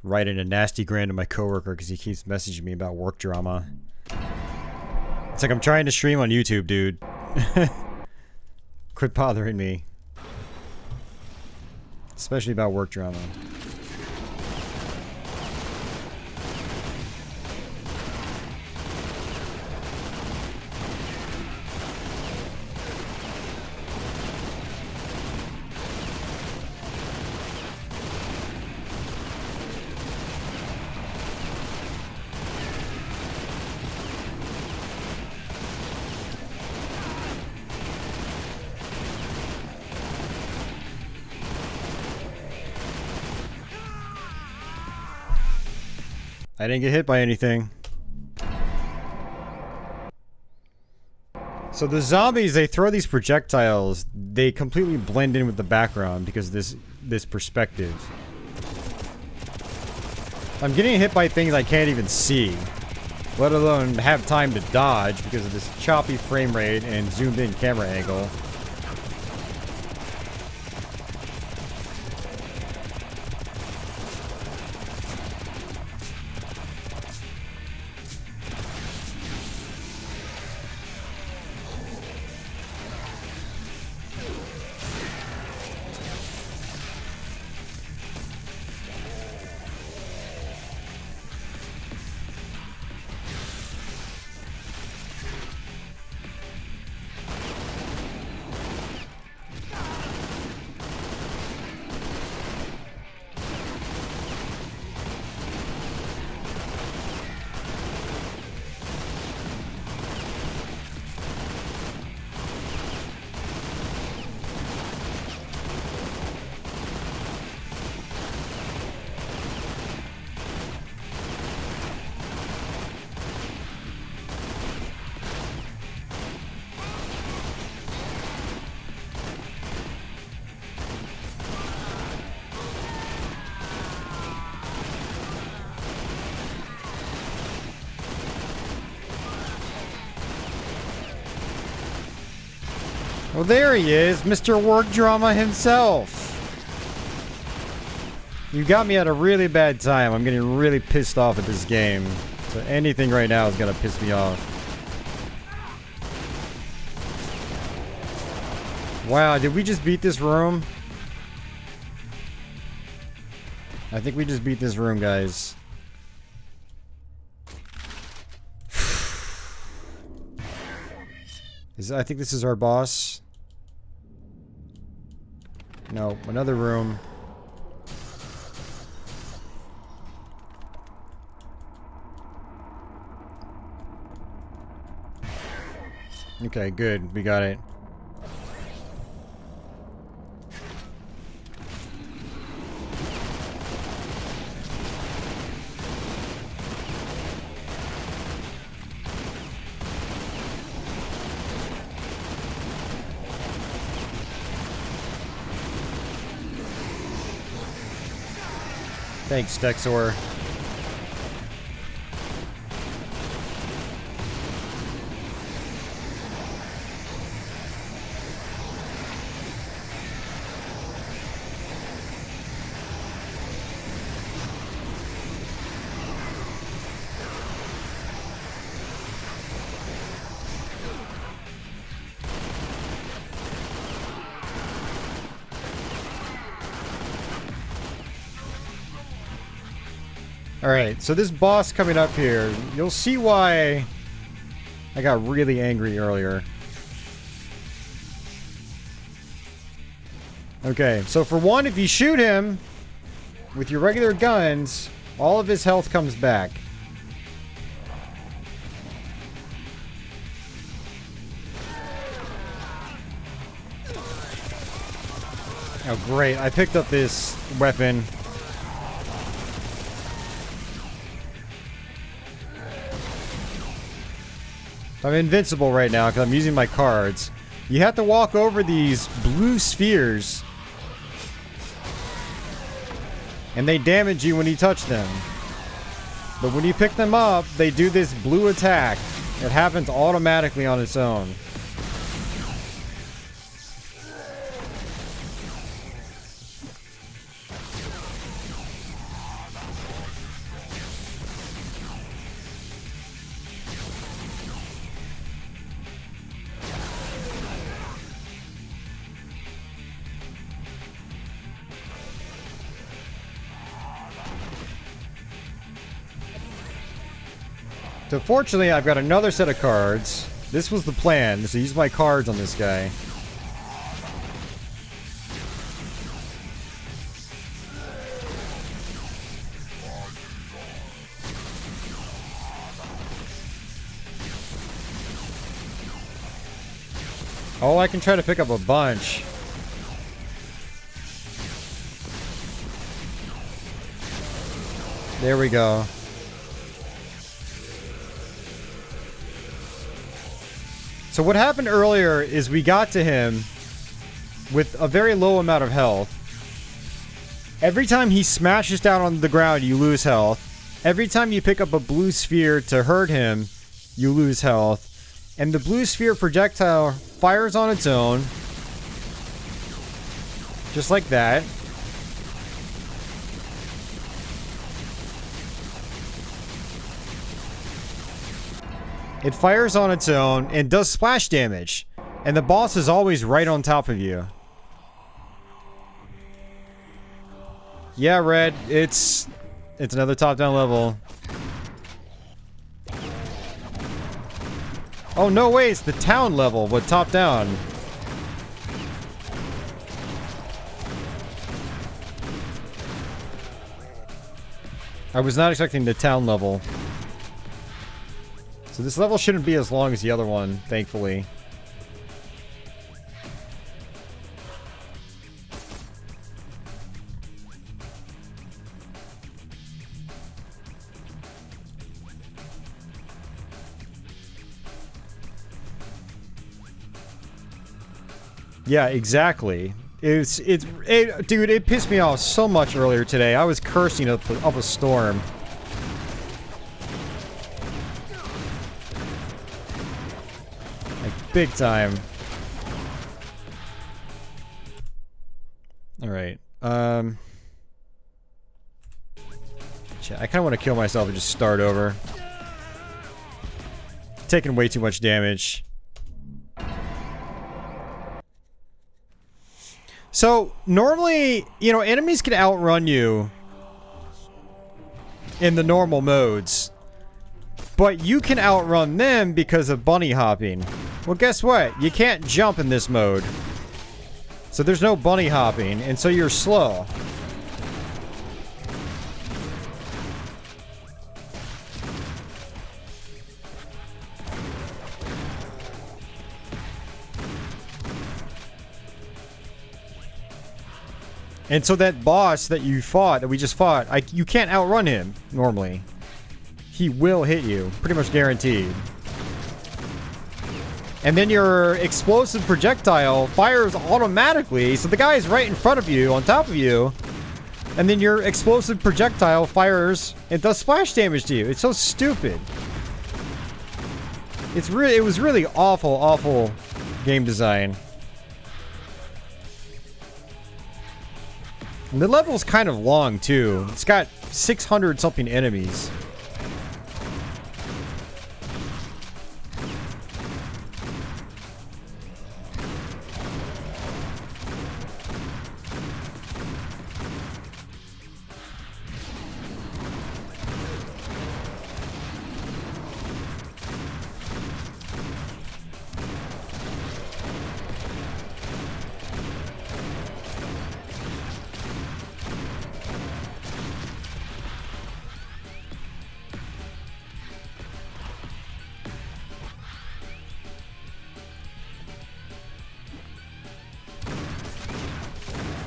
Writing a nasty grand to my coworker because he keeps messaging me about work drama. It's like I'm trying to stream on YouTube, dude. Quit bothering me. Especially about work drama. I didn't get hit by anything. So the zombies, they throw these projectiles. They completely blend in with the background because of this perspective. I'm getting hit by things I can't even see, let alone have time to dodge because of this choppy frame rate and zoomed in camera angle. Well, there he is, Mr. Work Drama himself. You got me at a really bad time. I'm getting really pissed off at this game. So anything right now is gonna piss me off. Wow, did we just beat this room? I think we just beat this room, guys. I think this is our boss. No, another room. Okay, good. We got it. Thanks, Dexor. Alright, so this boss coming up here, you'll see why I got really angry earlier. Okay, so for one, if you shoot him with your regular guns, all of his health comes back. Oh great, I picked up this weapon. I'm invincible right now because I'm using my cards. You have to walk over these blue spheres. And they damage you when you touch them. But when you pick them up, they do this blue attack. It happens automatically on its own. So fortunately, I've got another set of cards. This was the plan, is to use my cards on this guy. Oh, I can try to pick up a bunch. There we go. So what happened earlier is we got to him with a very low amount of health. Every time he smashes down on the ground, you lose health. Every time you pick up a blue sphere to hurt him, you lose health. And the blue sphere projectile fires on its own. Just like that. It fires on its own and does splash damage. And the boss is always right on top of you. Yeah, Red, it's another top-down level. Oh, no way, it's the town level, but top-down. I was not expecting the town level. So this level shouldn't be as long as the other one, thankfully. Yeah, exactly. Dude, it pissed me off so much earlier today. I was cursing up a storm. Big time. Alright. I kind of want to kill myself and just start over. Taking way too much damage. So, normally, you know, enemies can outrun you in the normal modes. But you can outrun them because of bunny hopping. Well, guess what? You can't jump in this mode. So there's no bunny hopping, and so you're slow. And so that boss that you fought, that we just fought, you can't outrun him normally. He will hit you, pretty much guaranteed. And then your explosive projectile fires automatically, so the guy is right in front of you, on top of you. And then your explosive projectile fires and does splash damage to you. It's so stupid. It was really awful, awful game design. And the level's kind of long, too. It's got 600 something enemies.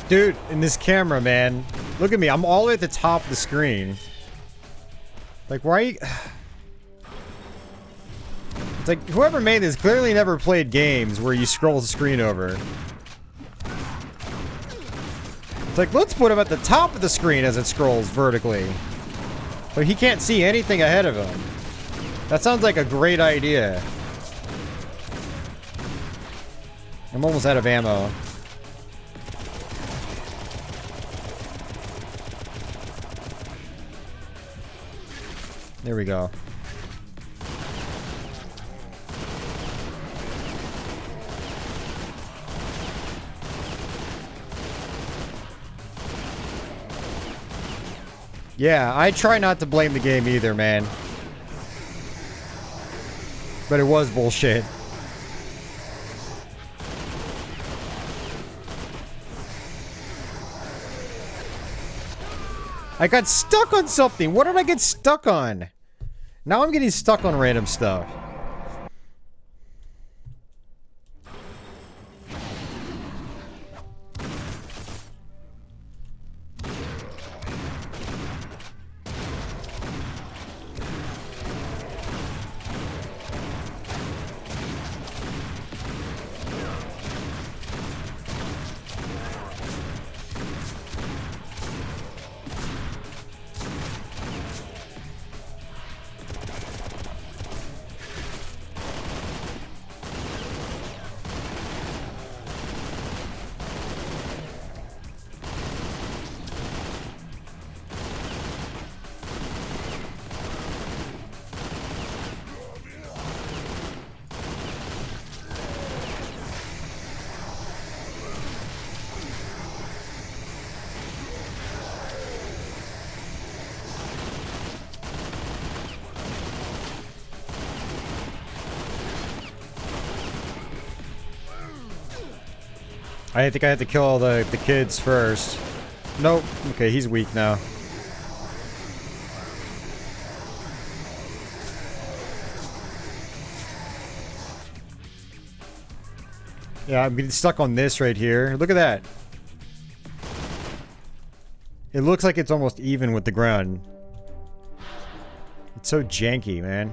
Dude, in this camera, man. Look at me. I'm all the way at the top of the screen. Like, why are you... It's like, whoever made this clearly never played games where you scroll the screen over. It's like, let's put him at the top of the screen as it scrolls vertically. But he can't see anything ahead of him. That sounds like a great idea. I'm almost out of ammo. There we go. Yeah, I try not to blame the game either, man. But it was bullshit. I got stuck on something. What did I get stuck on? Now I'm getting stuck on random stuff. I think I have to kill all the kids first. Nope. Okay, he's weak now. Yeah, I'm getting stuck on this right here. Look at that. It looks like it's almost even with the ground. It's so janky, man.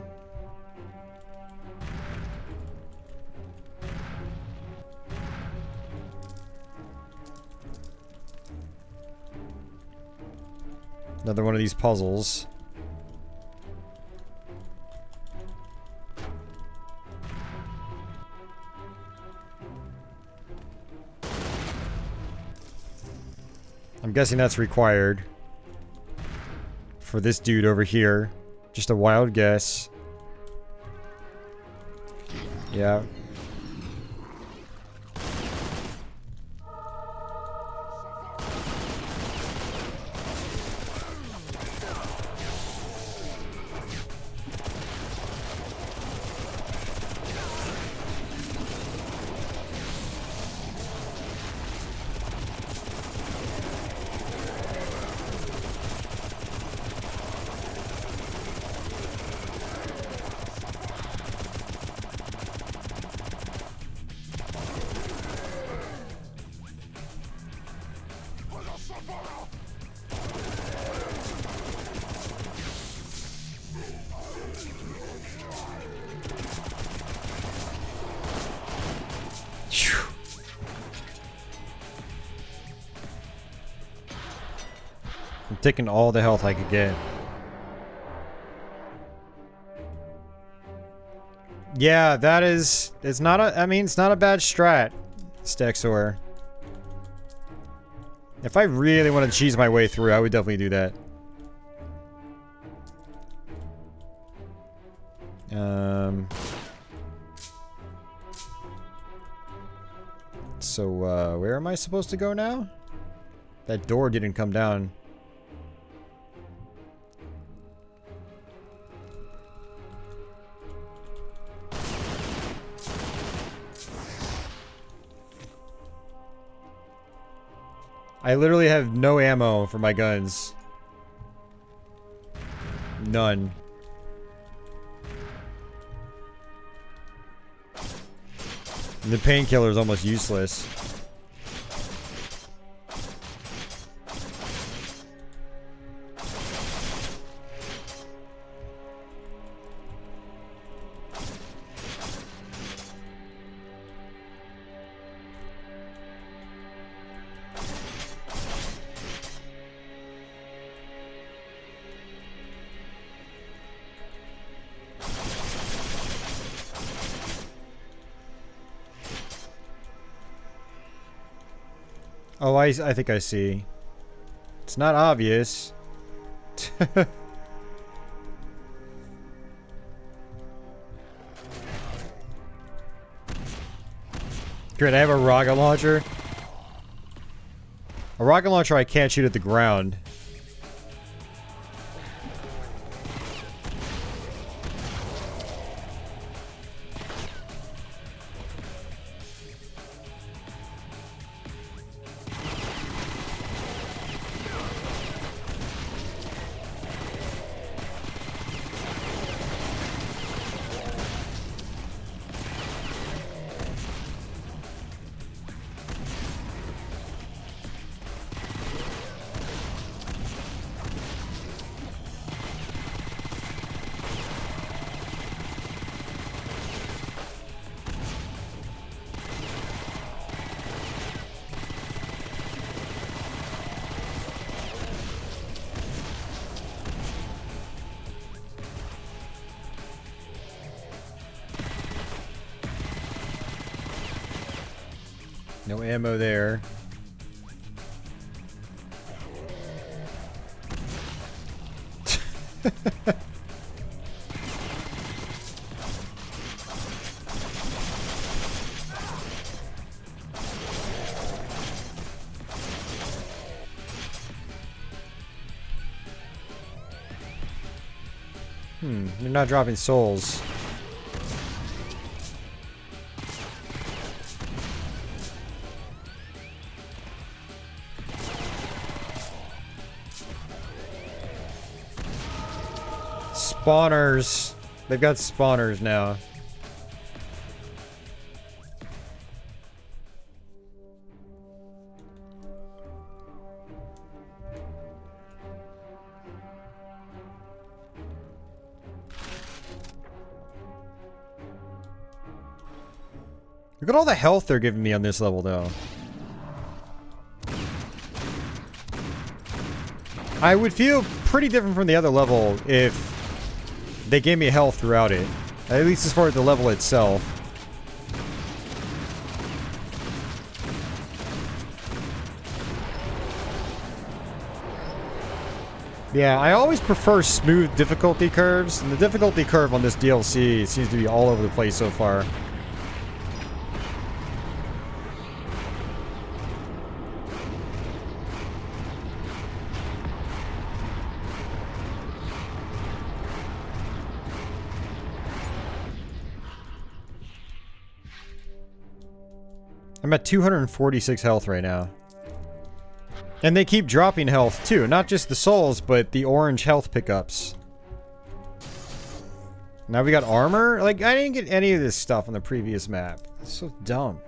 Another one of these puzzles. I'm guessing that's required for this dude over here. Just a wild guess. Yeah. taking all the health I could get. Yeah, that is... It's not a... I mean, it's not a bad strat, Stexor. If I really want to cheese my way through, I would definitely do that. So, where am I supposed to go now? That door didn't come down. I literally have no ammo for my guns. None. And the painkiller is almost useless. Oh, I think I see. It's not obvious. Great, I have a rocket launcher. A rocket launcher I can't shoot at the ground. No ammo there. They're not dropping souls. Spawners. They've got spawners now. Look at all the health they're giving me on this level, though. I would feel pretty different from the other level if they gave me health throughout it. At least as far as the level itself. Yeah, I always prefer smooth difficulty curves, and the difficulty curve on this DLC seems to be all over the place so far. I'm at 246 health right now. And they keep dropping health too. Not just the souls, but the orange health pickups. Now we got armor? Like, I didn't get any of this stuff on the previous map. It's so dumb.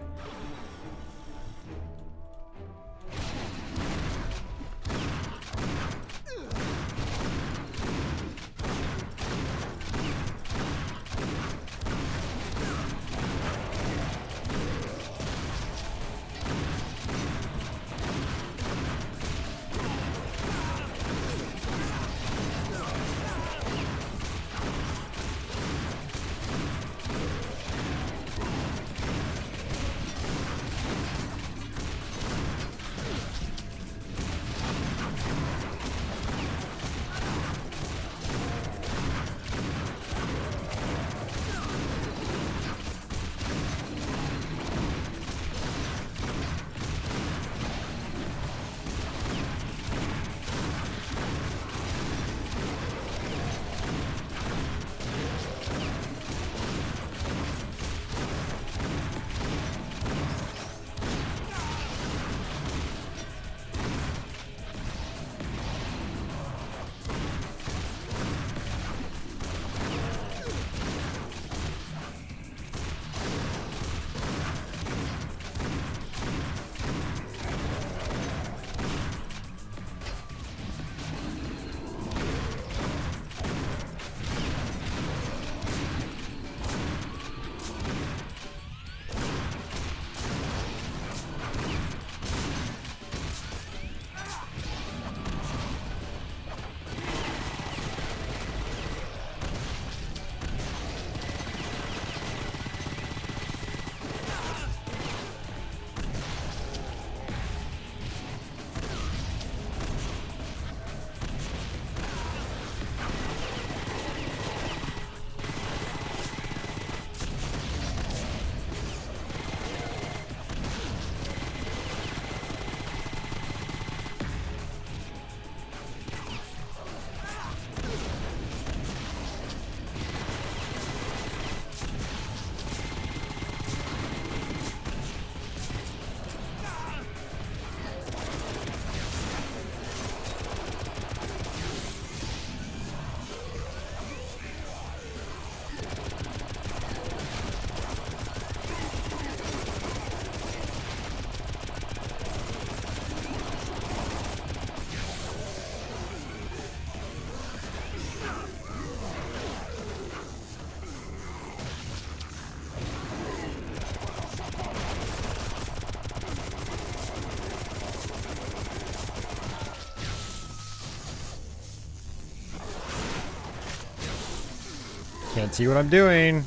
Can't see what I'm doing.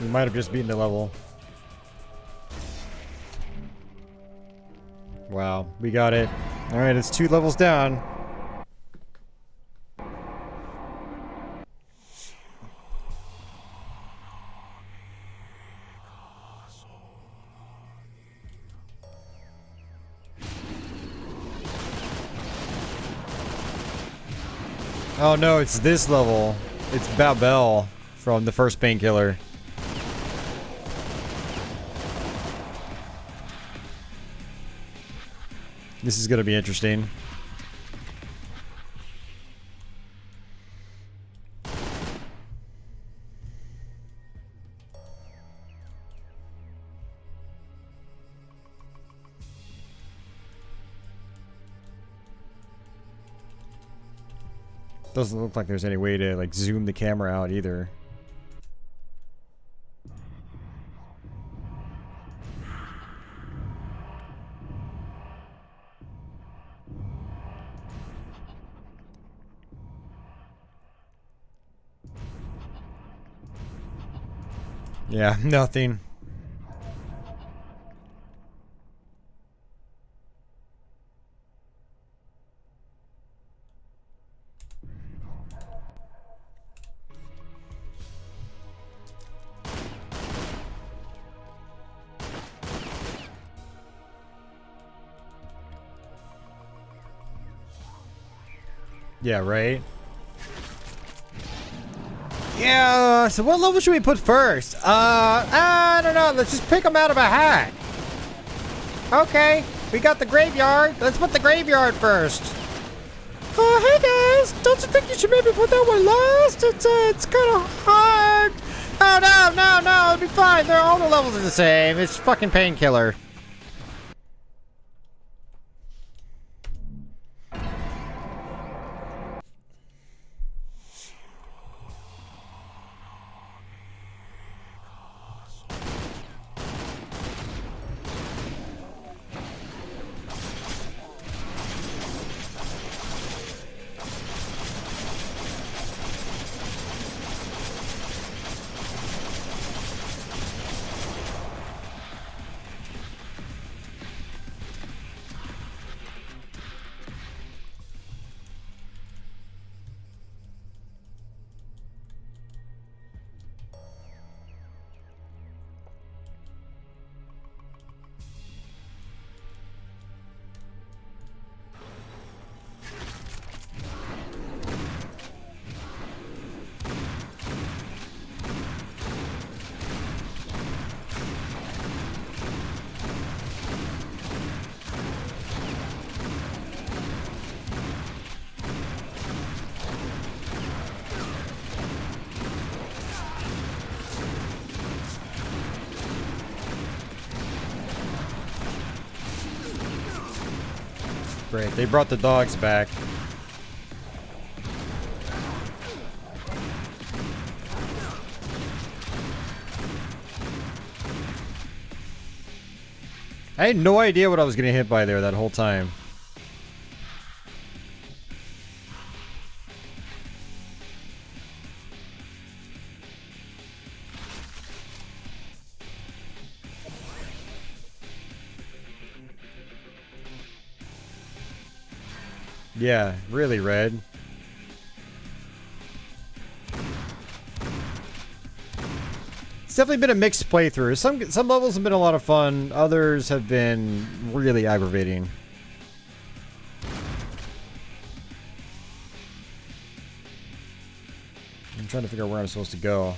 We might have just beaten the level. Wow, we got it. Alright, it's 2 levels down. Oh no, it's this level. It's Babel from the first Painkiller. This is gonna be interesting. Doesn't look like there's any way to like zoom the camera out either. Yeah, nothing. Yeah, right? Yeah, so what level should we put first? I don't know. Let's just pick them out of a hat. Okay, we got the graveyard. Let's put the graveyard first. Hey guys, don't you think you should maybe put that one last? It's kind of hard. Oh, no, it'll be fine. All the levels are the same. It's fucking Painkiller. Great, they brought the dogs back. I had no idea what I was getting hit by there that whole time. Yeah, really, Red. It's definitely been a mixed playthrough. Some levels have been a lot of fun. Others have been really aggravating. I'm trying to figure out where I'm supposed to go.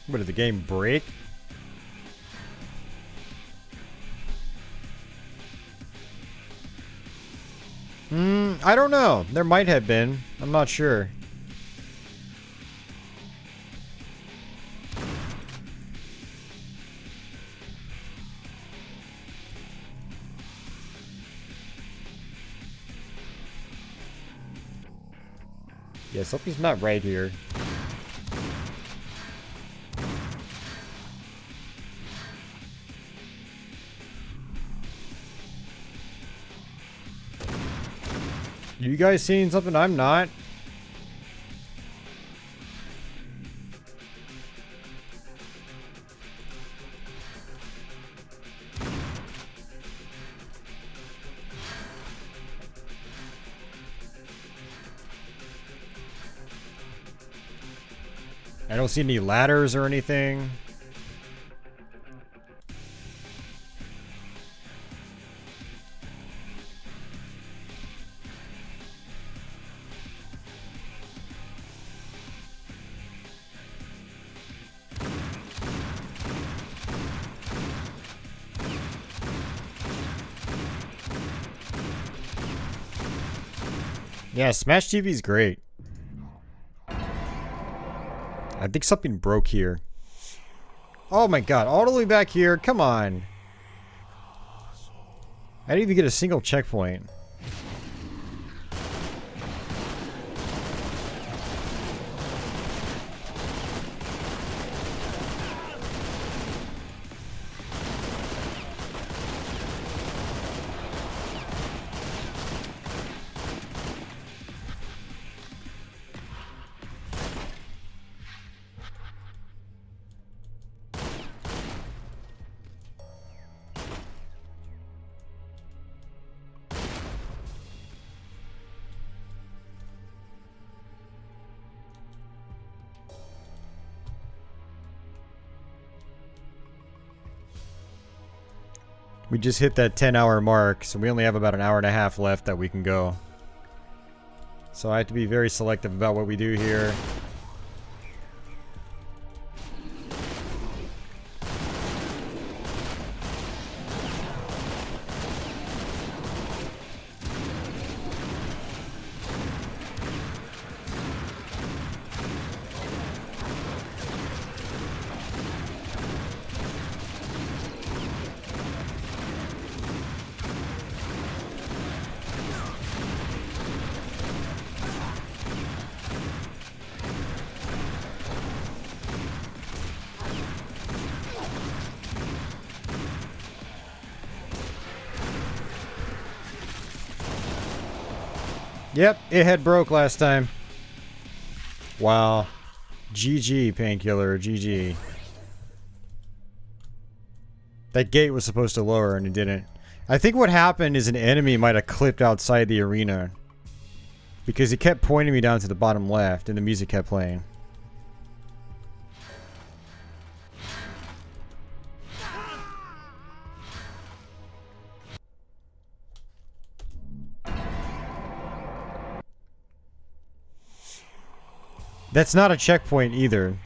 What, did the game break? I don't know. There might have been. I'm not sure. Yeah, something's not right here. You guys seeing something I'm not? I don't see any ladders or anything. Yeah, Smash TV is great. I think something broke here. Oh my god, all the way back here? Come on. I didn't even get a single checkpoint. We just hit that 10-hour mark, so we only have about an hour and a half left that we can go. So I have to be very selective about what we do here. Yep, it had broke last time. Wow. GG, Painkiller. GG. That gate was supposed to lower and it didn't. I think what happened is an enemy might have clipped outside the arena. Because he kept pointing me down to the bottom left and the music kept playing. That's not a checkpoint either.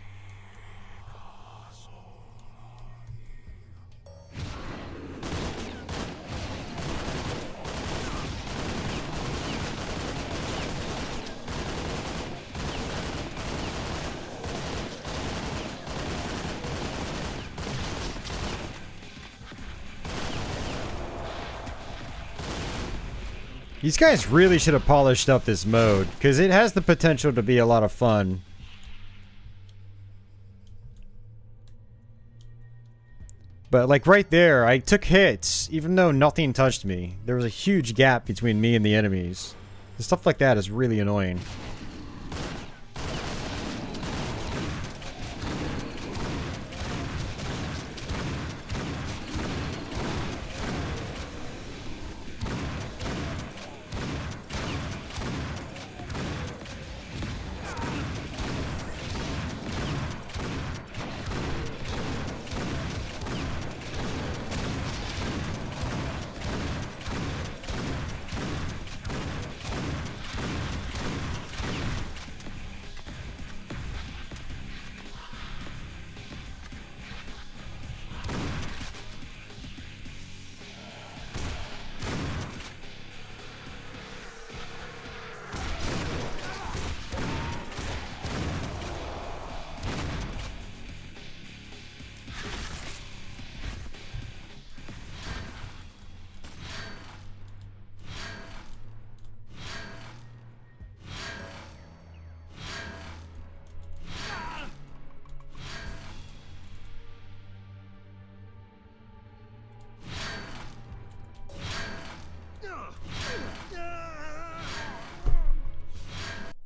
These guys really should have polished up this mode, because it has the potential to be a lot of fun. But like right there, I took hits, even though nothing touched me. There was a huge gap between me and the enemies. And stuff like that is really annoying.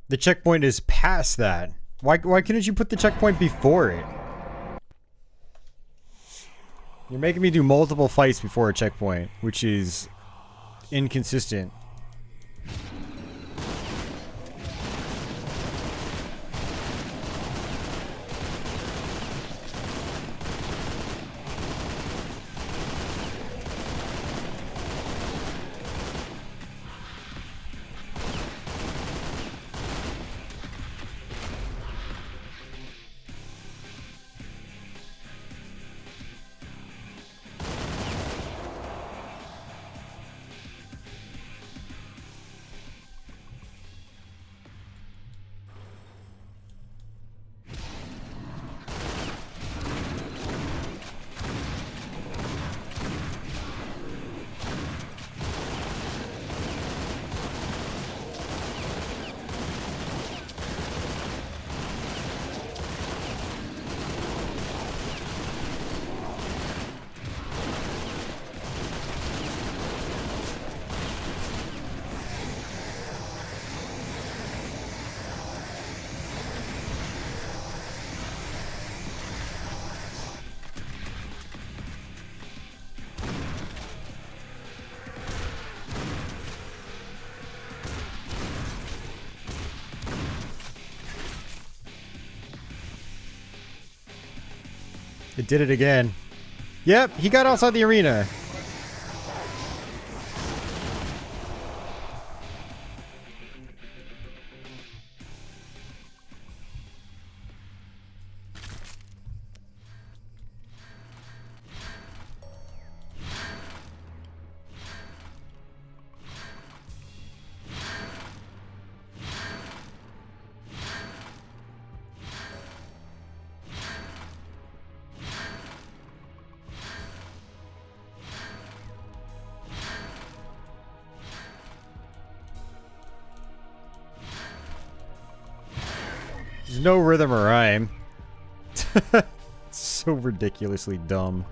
The checkpoint is past that. Why couldn't you put the checkpoint before it? You're making me do multiple fights before a checkpoint, which is inconsistent. It did it again. Yep, he got outside the arena. There's no rhythm or rhyme. It's so ridiculously dumb.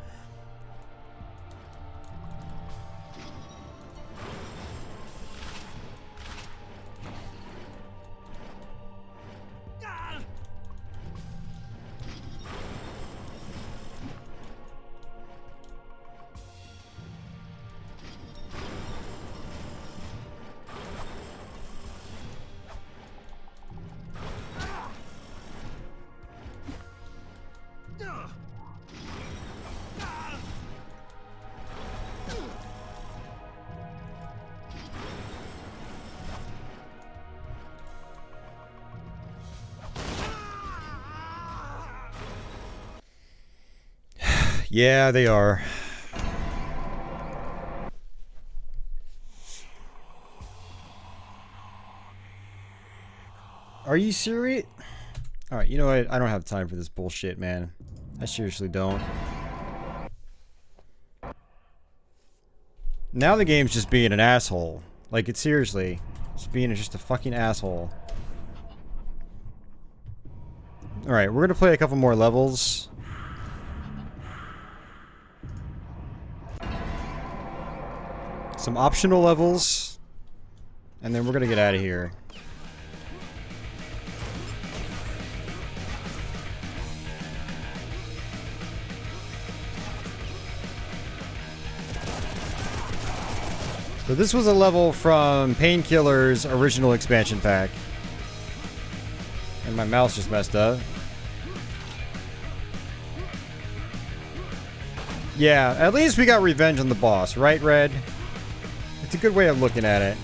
Yeah, they are. Are you serious? Alright, you know what? I don't have time for this bullshit, man. I seriously don't. Now the game's just being an asshole. Like, it's seriously. Just being just a fucking asshole. Alright, we're gonna play a couple more levels. Some optional levels. And then we're gonna get out of here. So this was a level from Painkiller's original expansion pack. And my mouse just messed up. Yeah, at least we got revenge on the boss, right, Red? It's a good way of looking at it.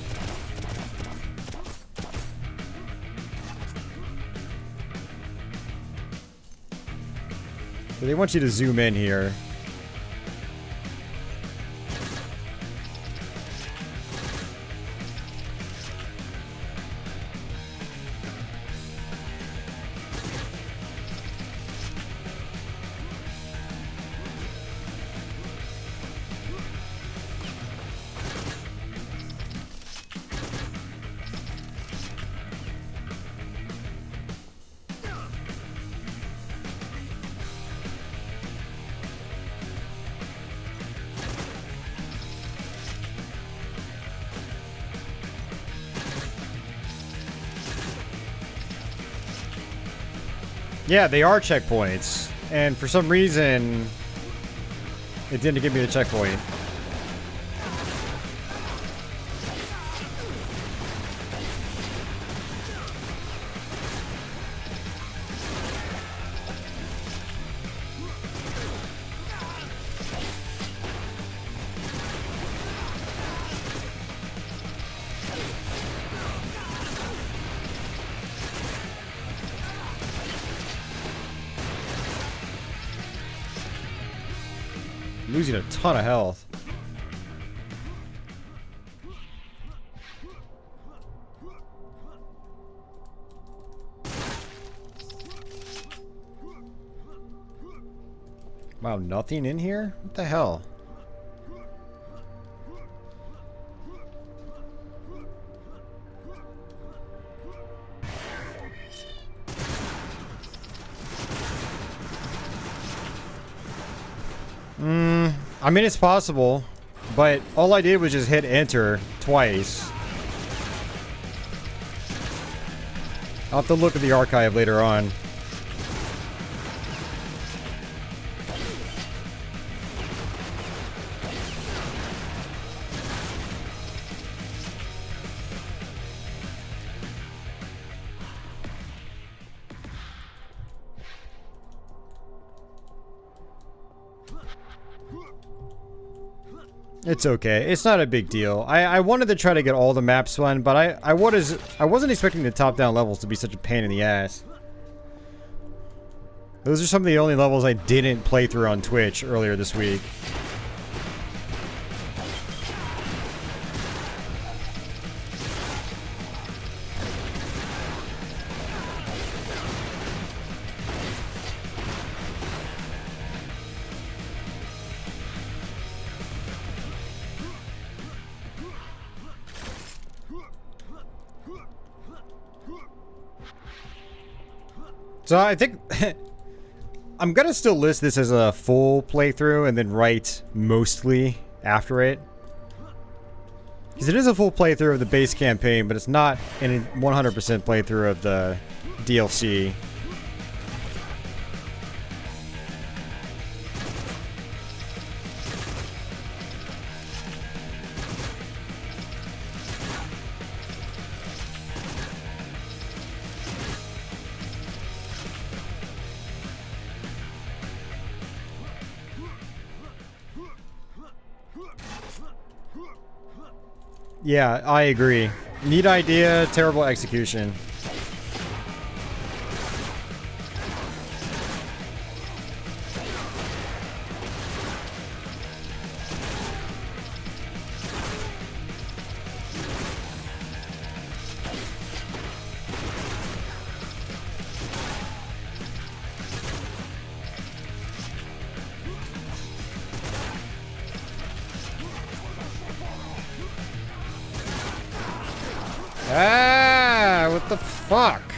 So they want you to zoom in here. Yeah, they are checkpoints. And for some reason, it didn't give me the checkpoint. Losing a ton of health. Wow, nothing in here? What the hell? I mean, it's possible, but all I did was just hit enter twice. I'll have to look at the archive later on. It's okay. It's not a big deal. I wanted to try to get all the maps fun, but I wasn't expecting the top-down levels to be such a pain in the ass. Those are some of the only levels I didn't play through on Twitch earlier this week. So I think I'm gonna still list this as a full playthrough and then write mostly after it. Because it is a full playthrough of the base campaign, but it's not a 100% playthrough of the DLC. Yeah, I agree. Neat idea, terrible execution. What the fuck?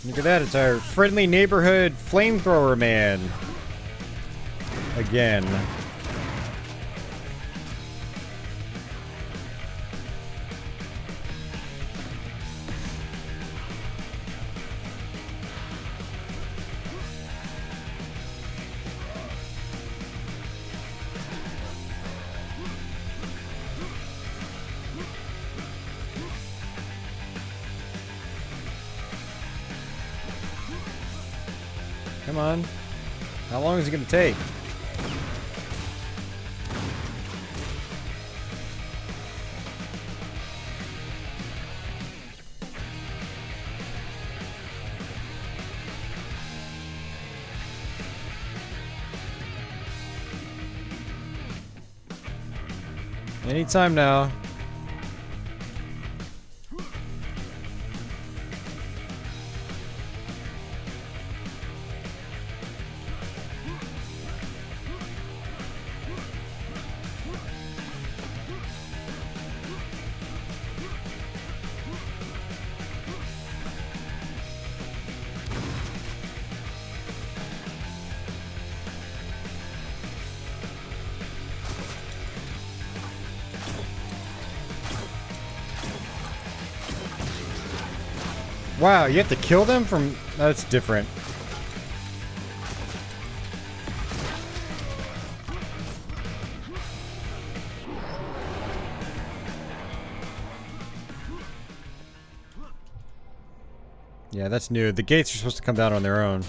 Look at that, it's our friendly neighborhood flamethrower man. Again. Come on. How long is it going to take? Anytime now. Wow, you have to kill them from... That's different. Yeah, that's new. The gates are supposed to come down on their own.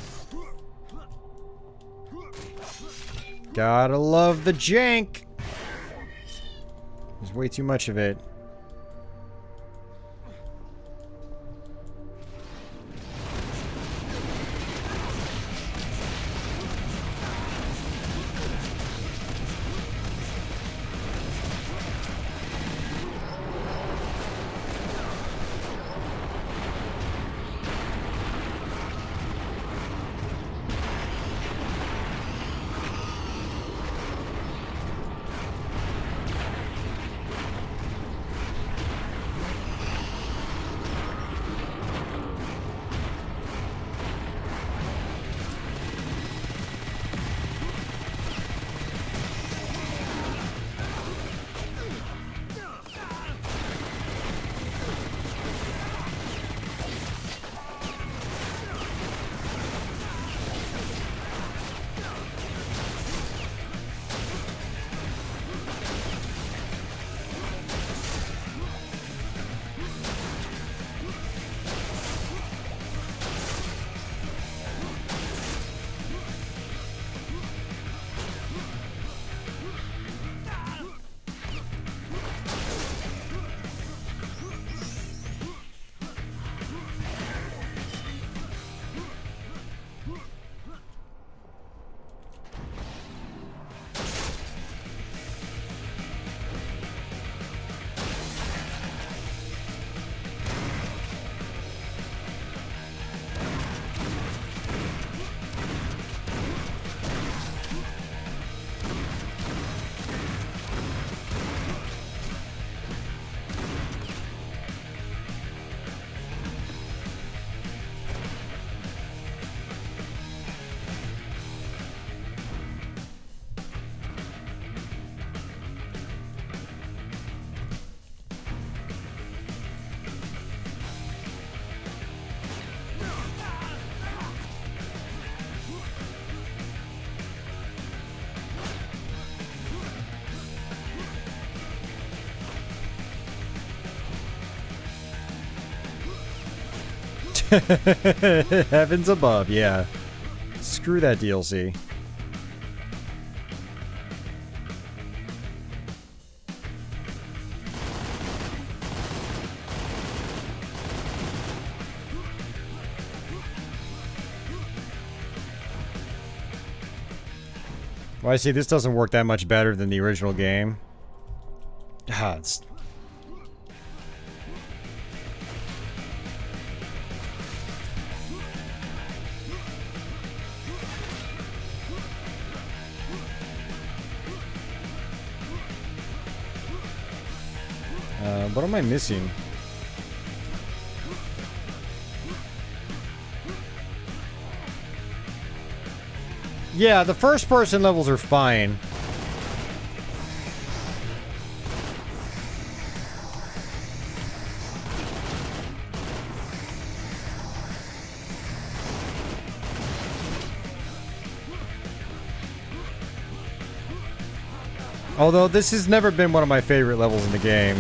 Gotta love the jank! There's way too much of it. Heavens above, yeah. Screw that DLC. Well, I see this doesn't work that much better than the original game. Ah, it's... what am I missing? Yeah, the first person levels are fine. Although this has never been one of my favorite levels in the game.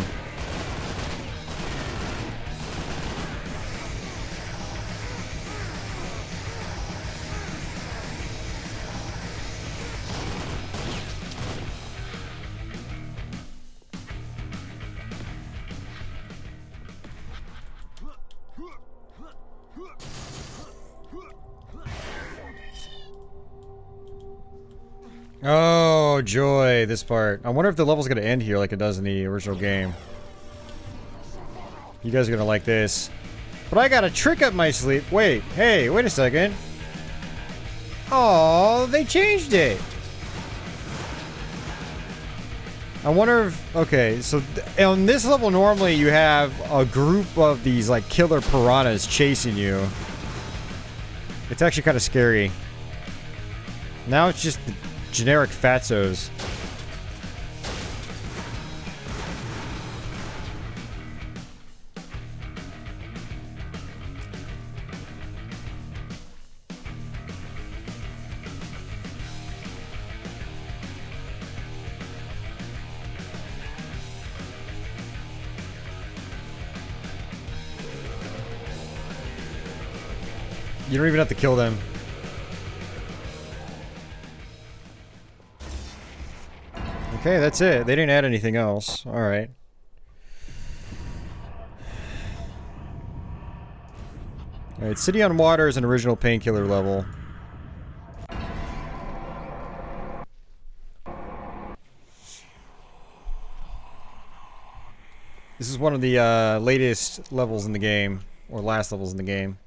Oh, joy, this part. I wonder if the level's gonna end here like it does in the original game. You guys are gonna like this. But I got a trick up my sleeve. Wait, hey, wait a second. Oh, they changed it. I wonder if... Okay, so on this level, normally you have a group of these, like, killer piranhas chasing you. It's actually kind of scary. Now it's just generic fatzos. You don't even have to kill them. Okay, that's it. They didn't add anything else. Alright. Alright, City on Water is an original Painkiller level. This is one of the latest levels in the game. Or last levels in the game.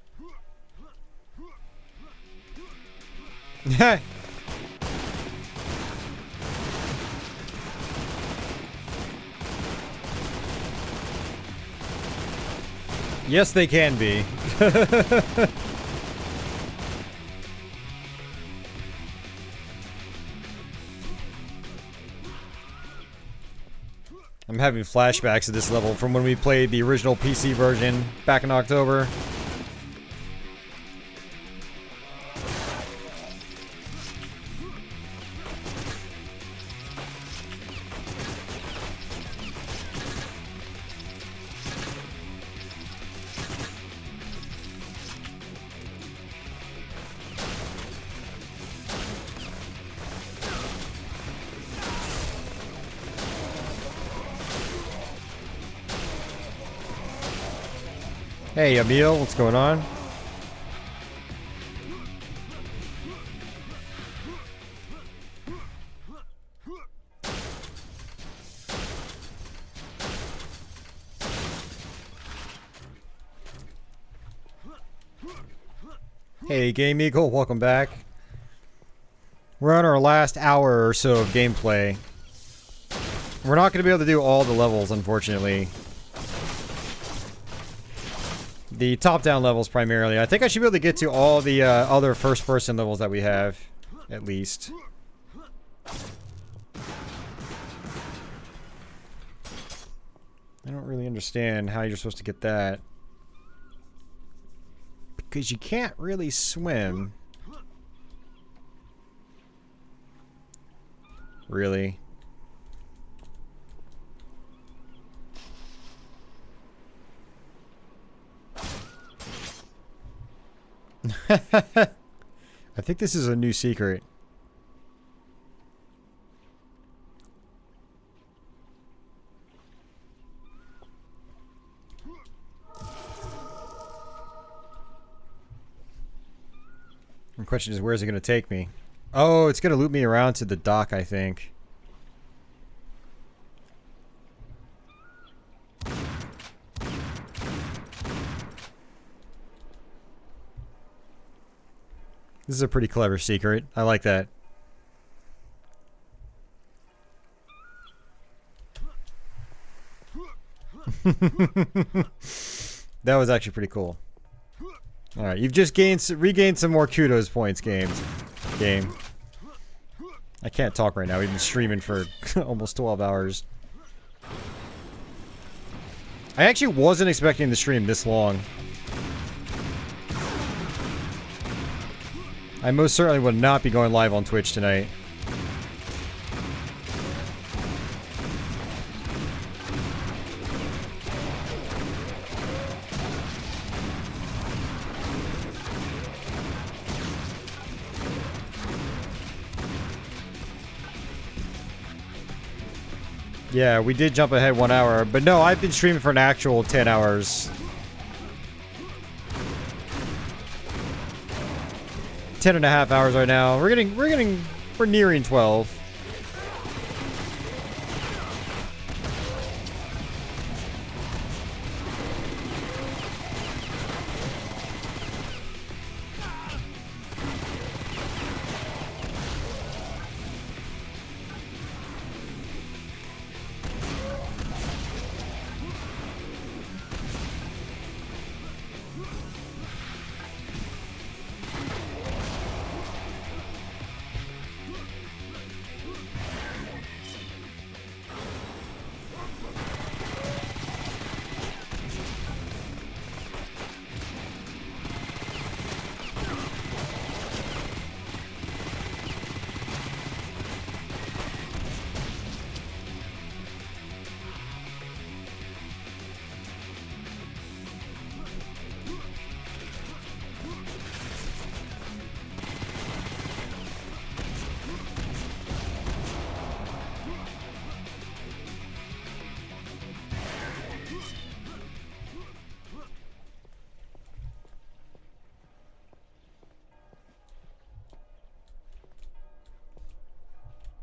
Yes, they can be. I'm having flashbacks to this level from when we played the original PC version back in October. Hey, Emil, what's going on? Hey, Game Eagle, welcome back. We're on our last hour or so of gameplay. We're not going to be able to do all the levels, unfortunately. The top-down levels, primarily. I think I should be able to get to all the other first-person levels that we have, at least. I don't really understand how you're supposed to get that. Because you can't really swim. Really? I think this is a new secret. The question is, where is it going to take me? Oh, it's going to loop me around to the dock, I think. This is a pretty clever secret. I like that. That was actually pretty cool. Alright, you've just regained some more kudos points, game. I can't talk right now. We've been streaming for almost 12 hours. I actually wasn't expecting the stream this long. I most certainly would not be going live on Twitch tonight. Yeah, we did jump ahead 1 hour, but no, I've been streaming for an actual 10 hours. 10.5 hours right now. We're nearing 12.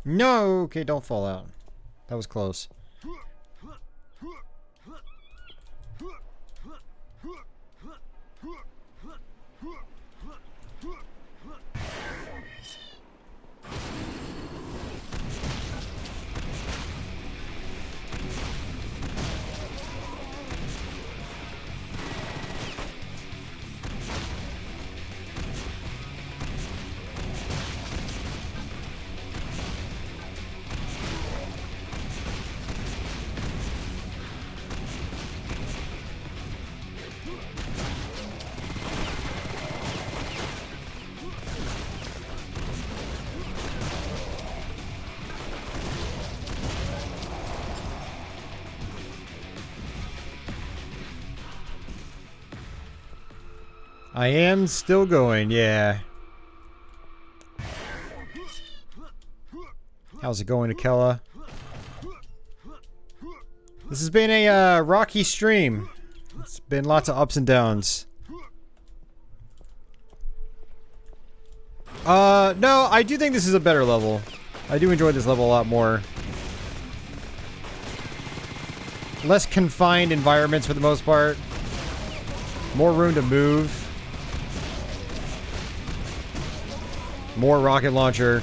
No! Okay, don't fall out. That was close. I am still going, yeah. How's it going, Akella? This has been a rocky stream. It's been lots of ups and downs. No, I do think this is a better level. I do enjoy this level a lot more. Less confined environments for the most part. More room to move. More rocket launcher.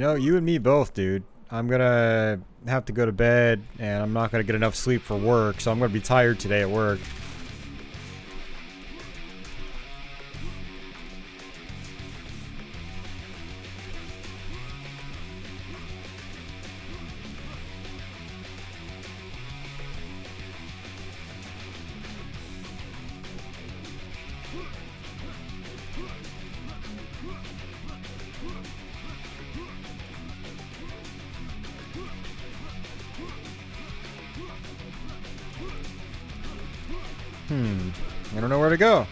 You know, you and me both, dude. I'm gonna have to go to bed, and I'm not gonna get enough sleep for work, so I'm gonna be tired today at work. I don't know where to go.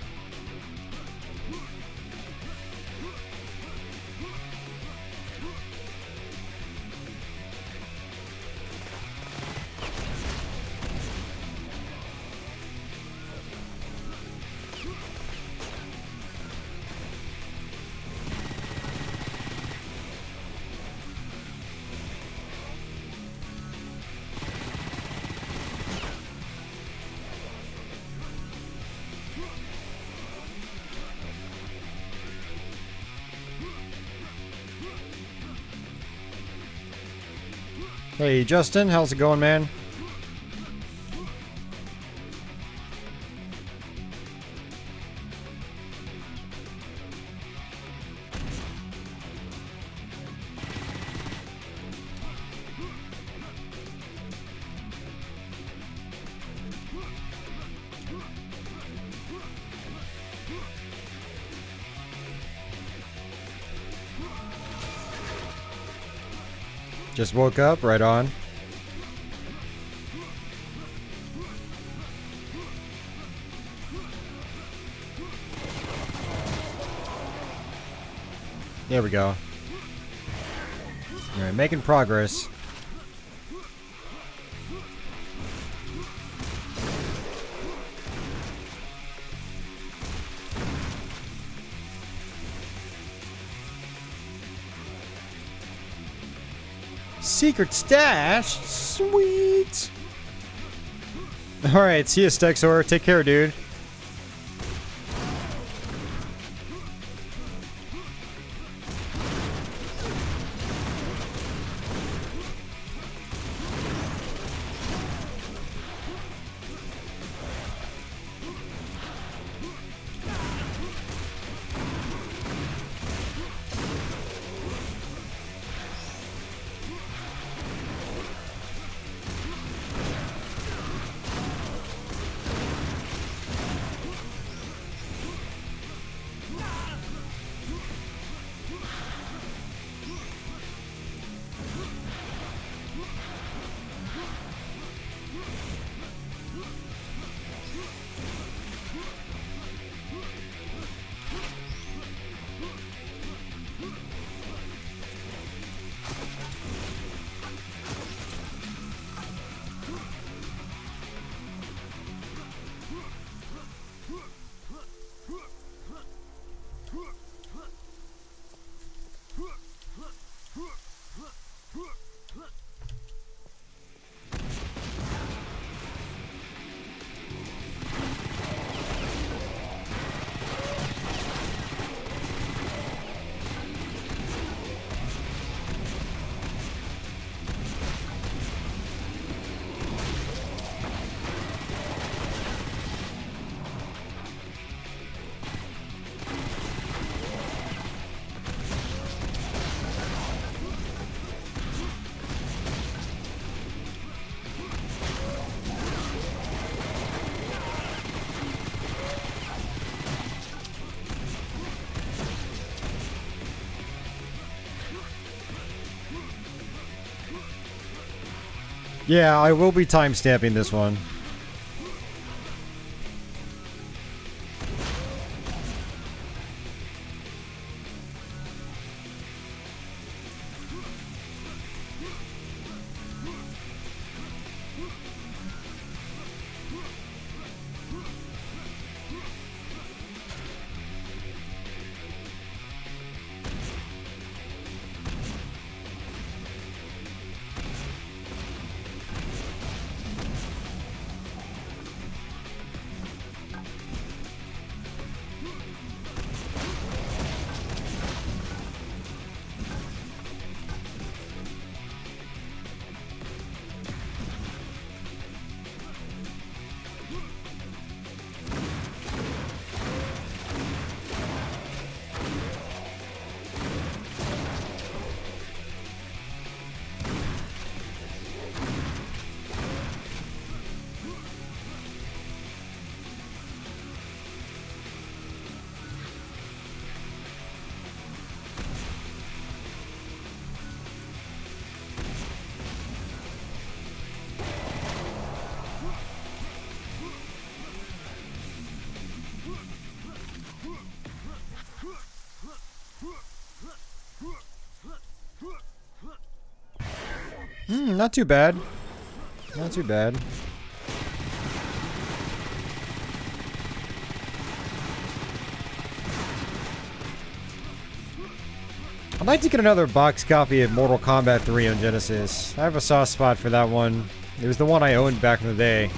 Hey, Justin, how's it going, man? Just woke up, right on. There we go. Alright, making progress. Secret stash? Sweet! Alright, see ya, Stexor. Take care, dude. Yeah, I will be timestamping this one. Not too bad. Not too bad. I'd like to get another box copy of Mortal Kombat 3 on Genesis. I have a soft spot for that one. It was the one I owned back in the day.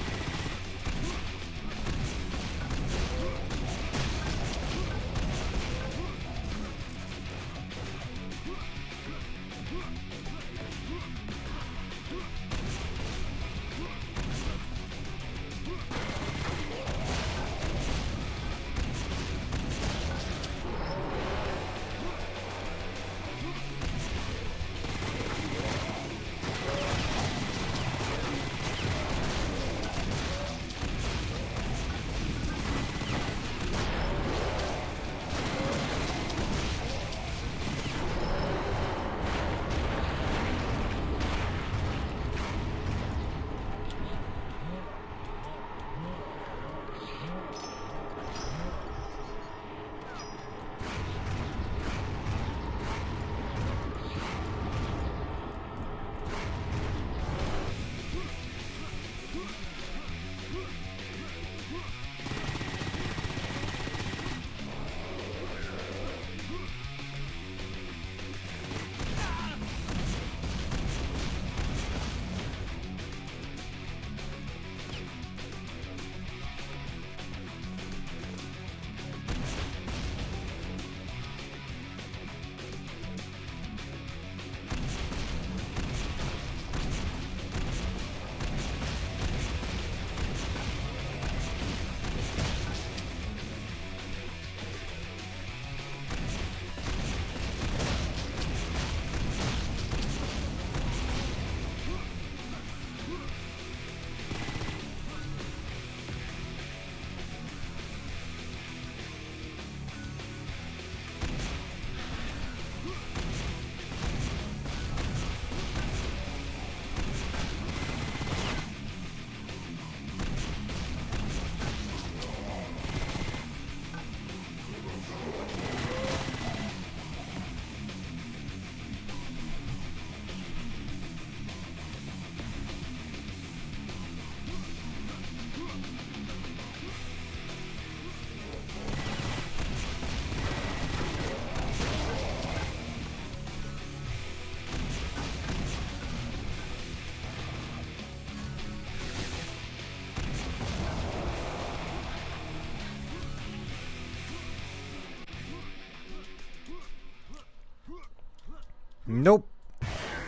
Nope.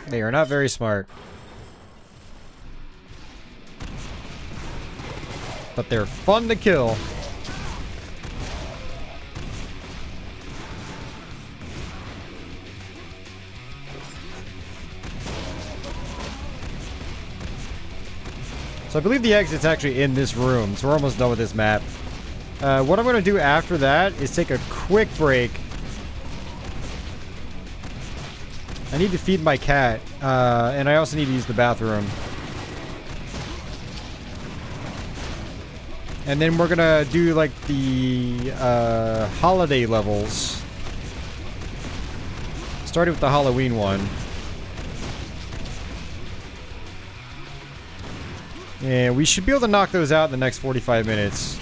They are not very smart. But they're fun to kill. So I believe the exit's actually in this room, so we're almost done with this map. What I'm going to do after that is take a quick break. I need to feed my cat, and I also need to use the bathroom. And then we're gonna do like the holiday levels. Starting with the Halloween one. And we should be able to knock those out in the next 45 minutes.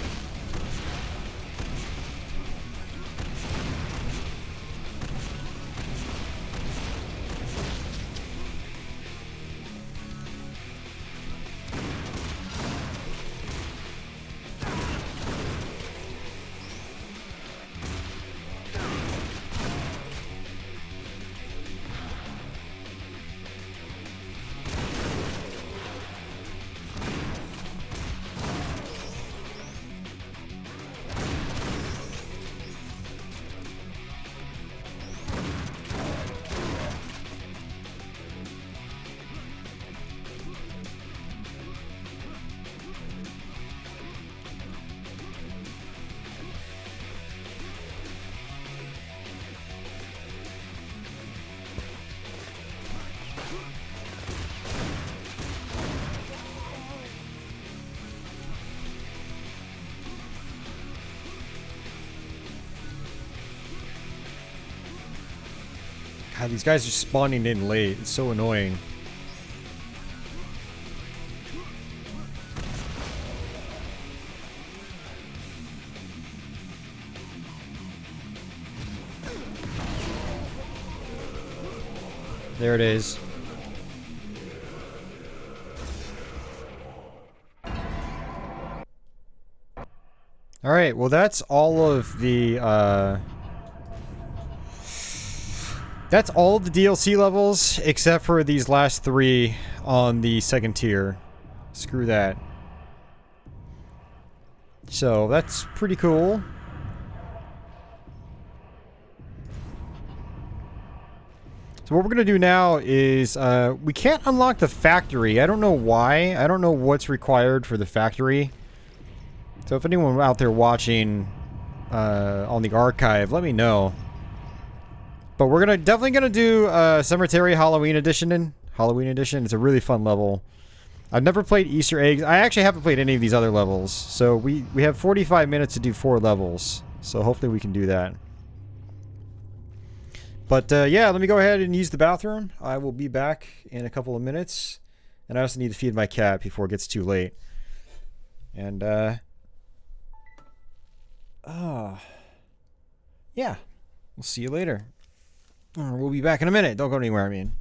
God, these guys are spawning in late. It's so annoying. There it is. Alright, well that's all of the, that's all of the DLC levels, except for these last 3 on the second tier. Screw that. So, that's pretty cool. So what we're gonna do now is, we can't unlock the factory. I don't know why. I don't know what's required for the factory. So if anyone out there watching on the archive, let me know. But we're definitely gonna do Cemetery Halloween Edition. It's a really fun level. I've never played Easter eggs. I actually haven't played any of these other levels. So we have 45 minutes to do 4 levels. So hopefully we can do that. But yeah, let me go ahead and use the bathroom. I will be back in a couple of minutes. And I also need to feed my cat before it gets too late. And yeah, we'll see you later. Or we'll be back in a minute. Don't go anywhere, I mean.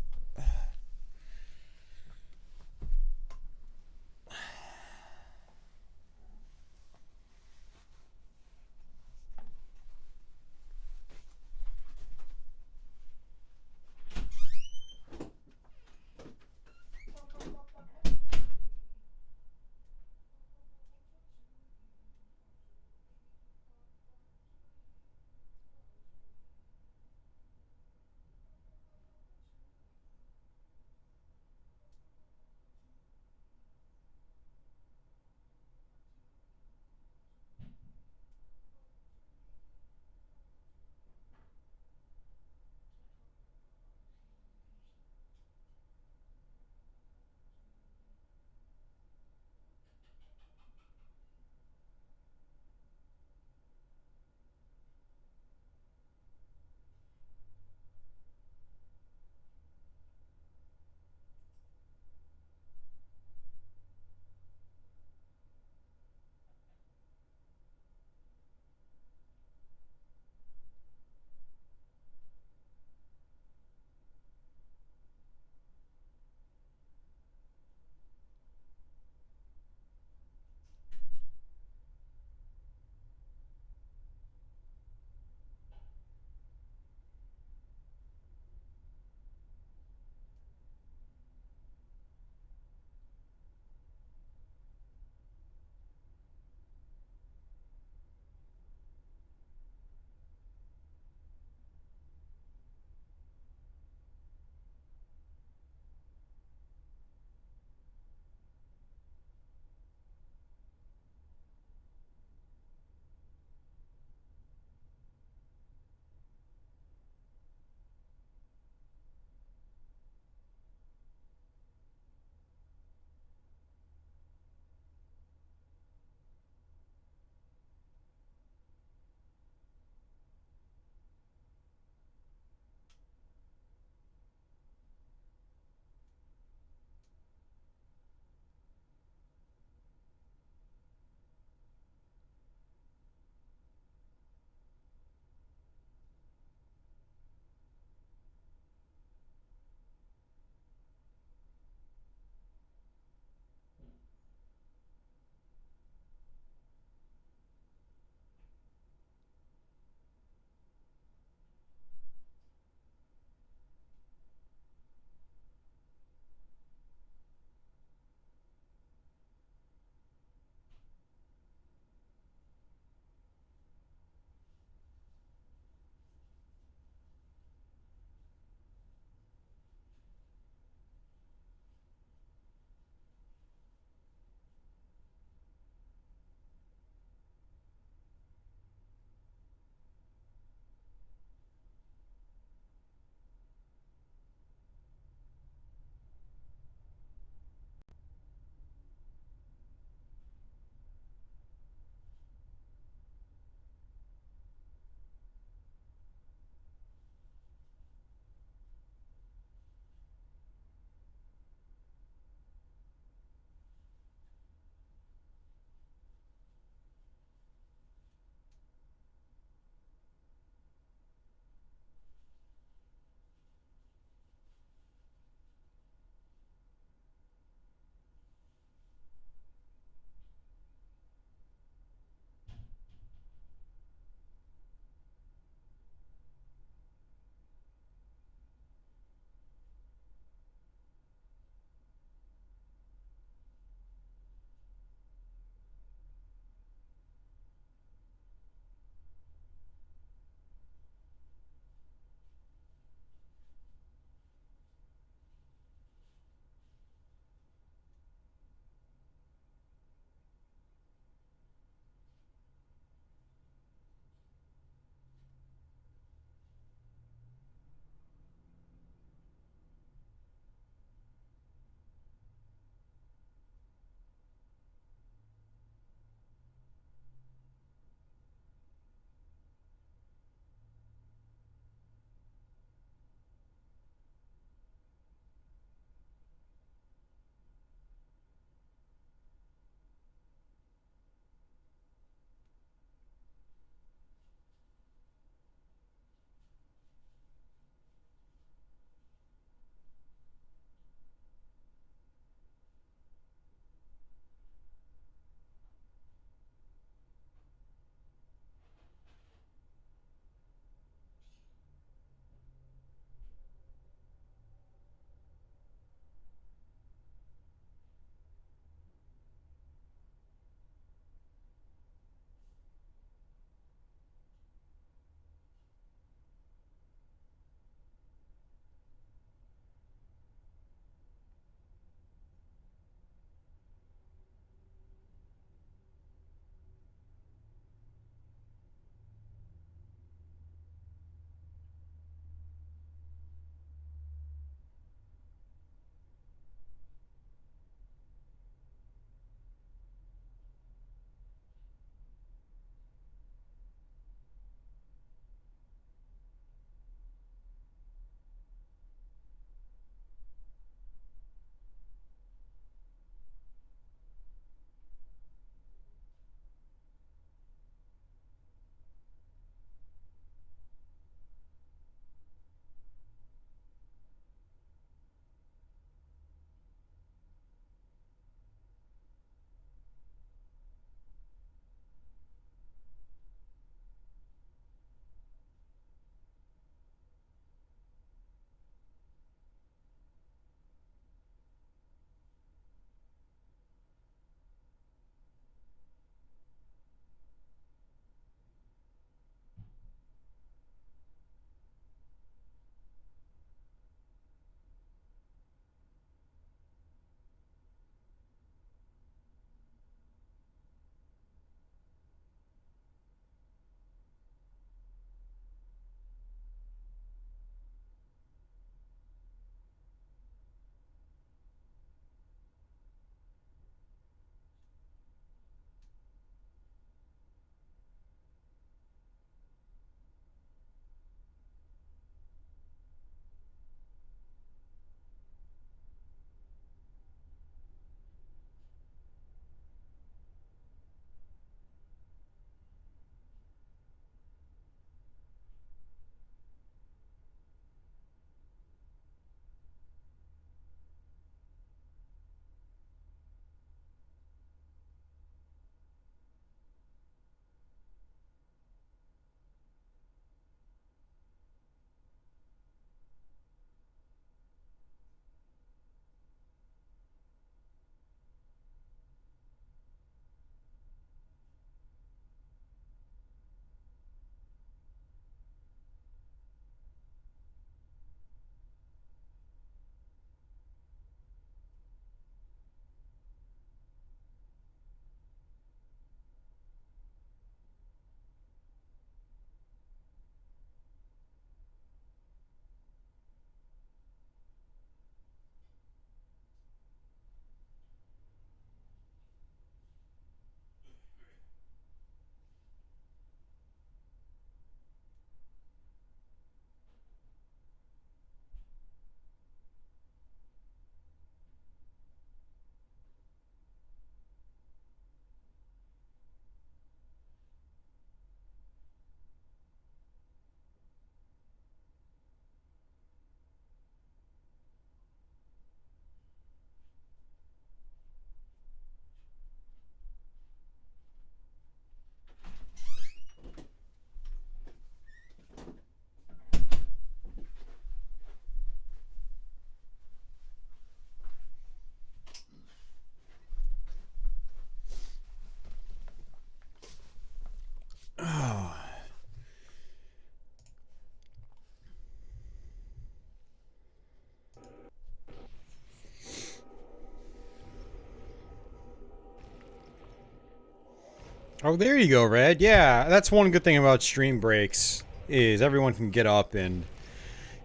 Oh, there you go, Red. Yeah, that's one good thing about stream breaks is everyone can get up and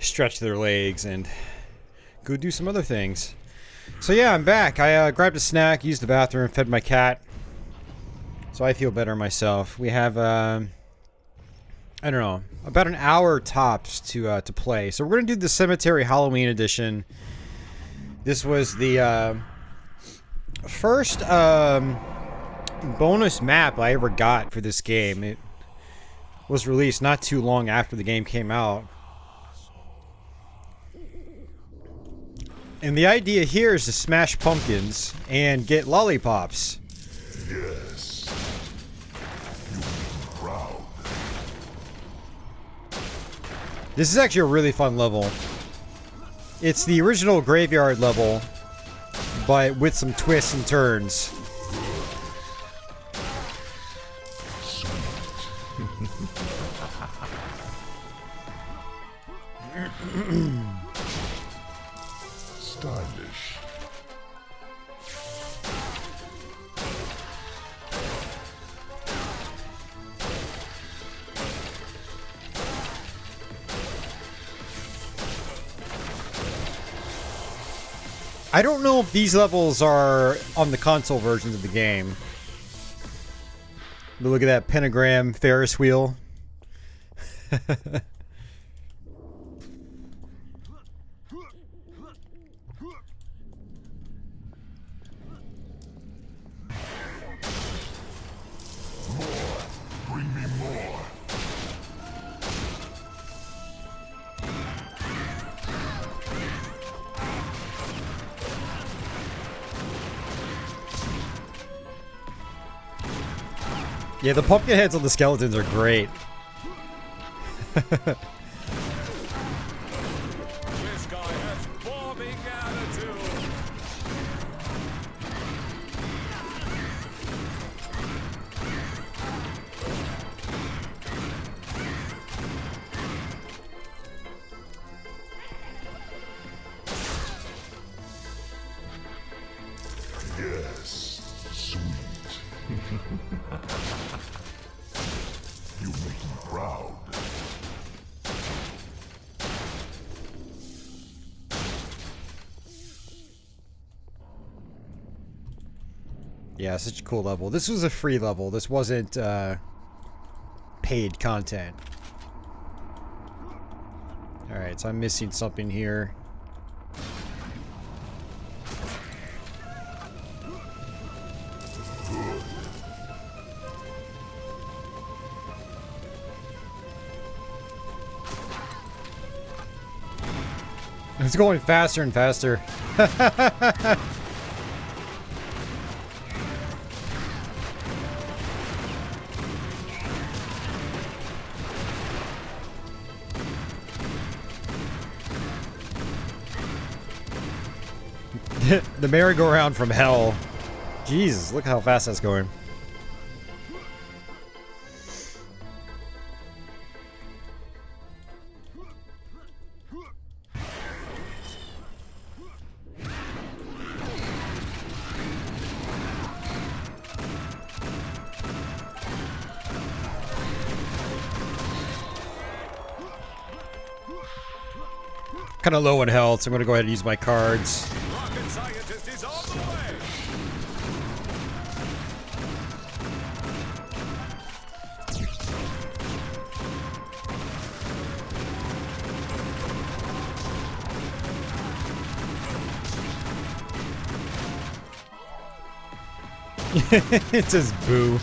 stretch their legs and go do some other things. So yeah, I'm back. I grabbed a snack, used the bathroom, fed my cat. So I feel better myself. We have, I don't know, about an hour tops to play. So we're going to do the Cemetery Halloween edition. This was the first bonus map I ever got for this game. It was released not too long after the game came out. And the idea here is to smash pumpkins and get lollipops.
Yes. You be proud.
This is actually a really fun level. It's the original graveyard level, but with some twists and turns.
Stylish.
I don't know if these levels are on the console versions of the game. But look at that pentagram Ferris wheel.
Bring me more.
Yeah, the pumpkin heads on the skeletons are great.
This guy has bombing attitude.
Yes. Sweet. You make me proud.
Yeah, such a cool level. This was a free level. This wasn't paid content. Alright, so I'm missing something here. It's going faster and faster. The merry-go-round from hell. Jesus, look how fast that's going. Kind of low in health, so I'm going to go ahead and use my cards.
Rocket scientist is on the way.
It says boo.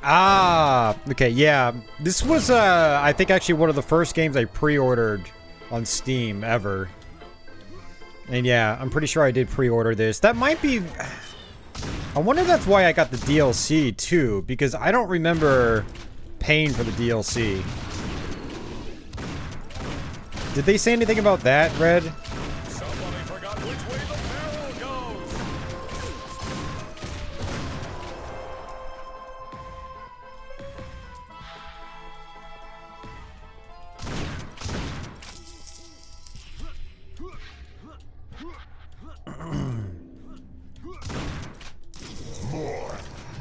Ah, okay, yeah. This was, I think actually one of the first games I pre-ordered on Steam ever. And yeah, I'm pretty sure I did pre-order this. That might be... I wonder if that's why I got the DLC too, because I don't remember paying for the DLC. Did they say anything about that, Red?
Somebody forgot which way the barrel goes.
More.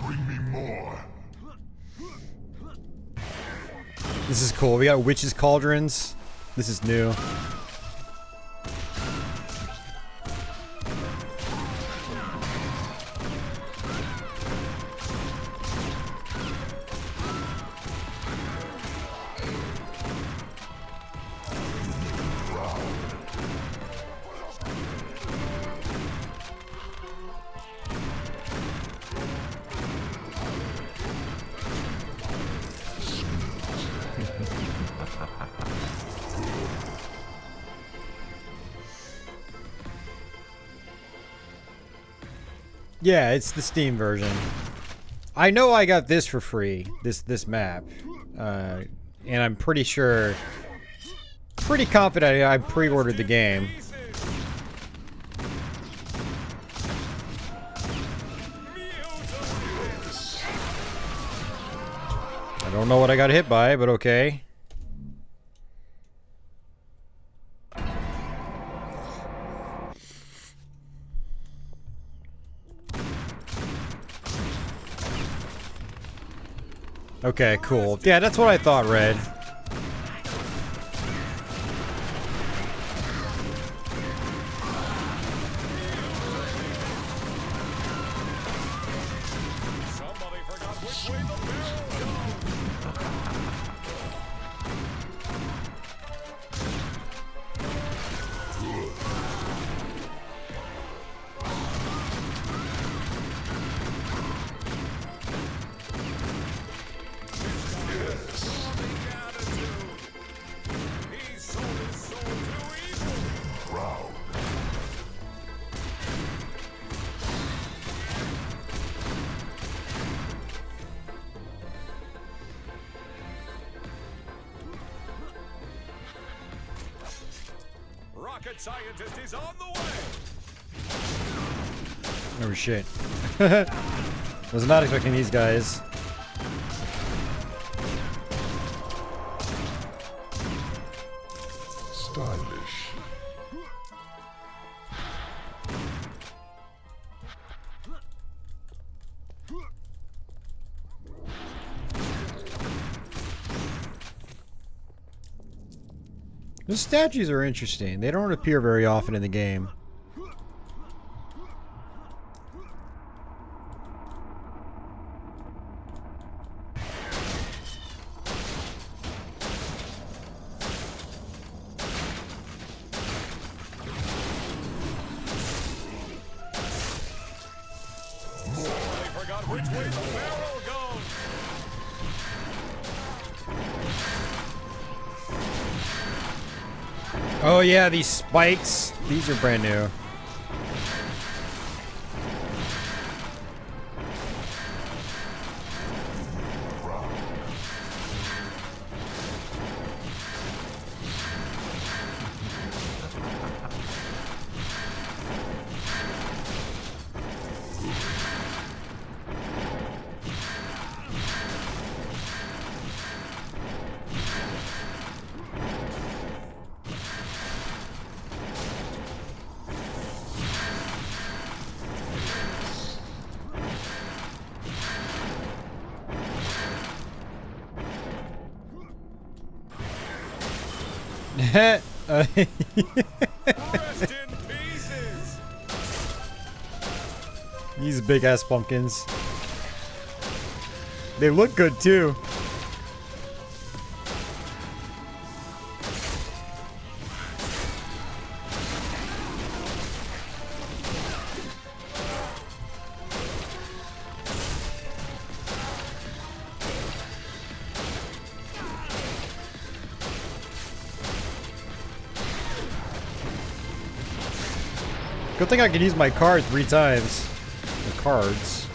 Bring me more.
This is cool. We got witches' cauldrons. This is new. Yeah, it's the Steam version. I know I got this for free, this map, and I'm pretty sure, pretty confident I pre-ordered the game. I don't know what I got hit by, but okay. Okay, cool. Yeah, that's what I thought, Red.
Somebody forgot which way the barrel goes. He sold his soul to evil.
Proud.
Rocket scientist is on the way.
Oh shit. Was not expecting these guys.
Stylish.
The statues are interesting. They don't appear very often in the game.
Somebody forgot which way the barrel goes.
Oh yeah, these spikes. These are brand new.
Rest in pieces.
These big ass pumpkins. They look good too. Good thing I can use my card 3 times. The cards.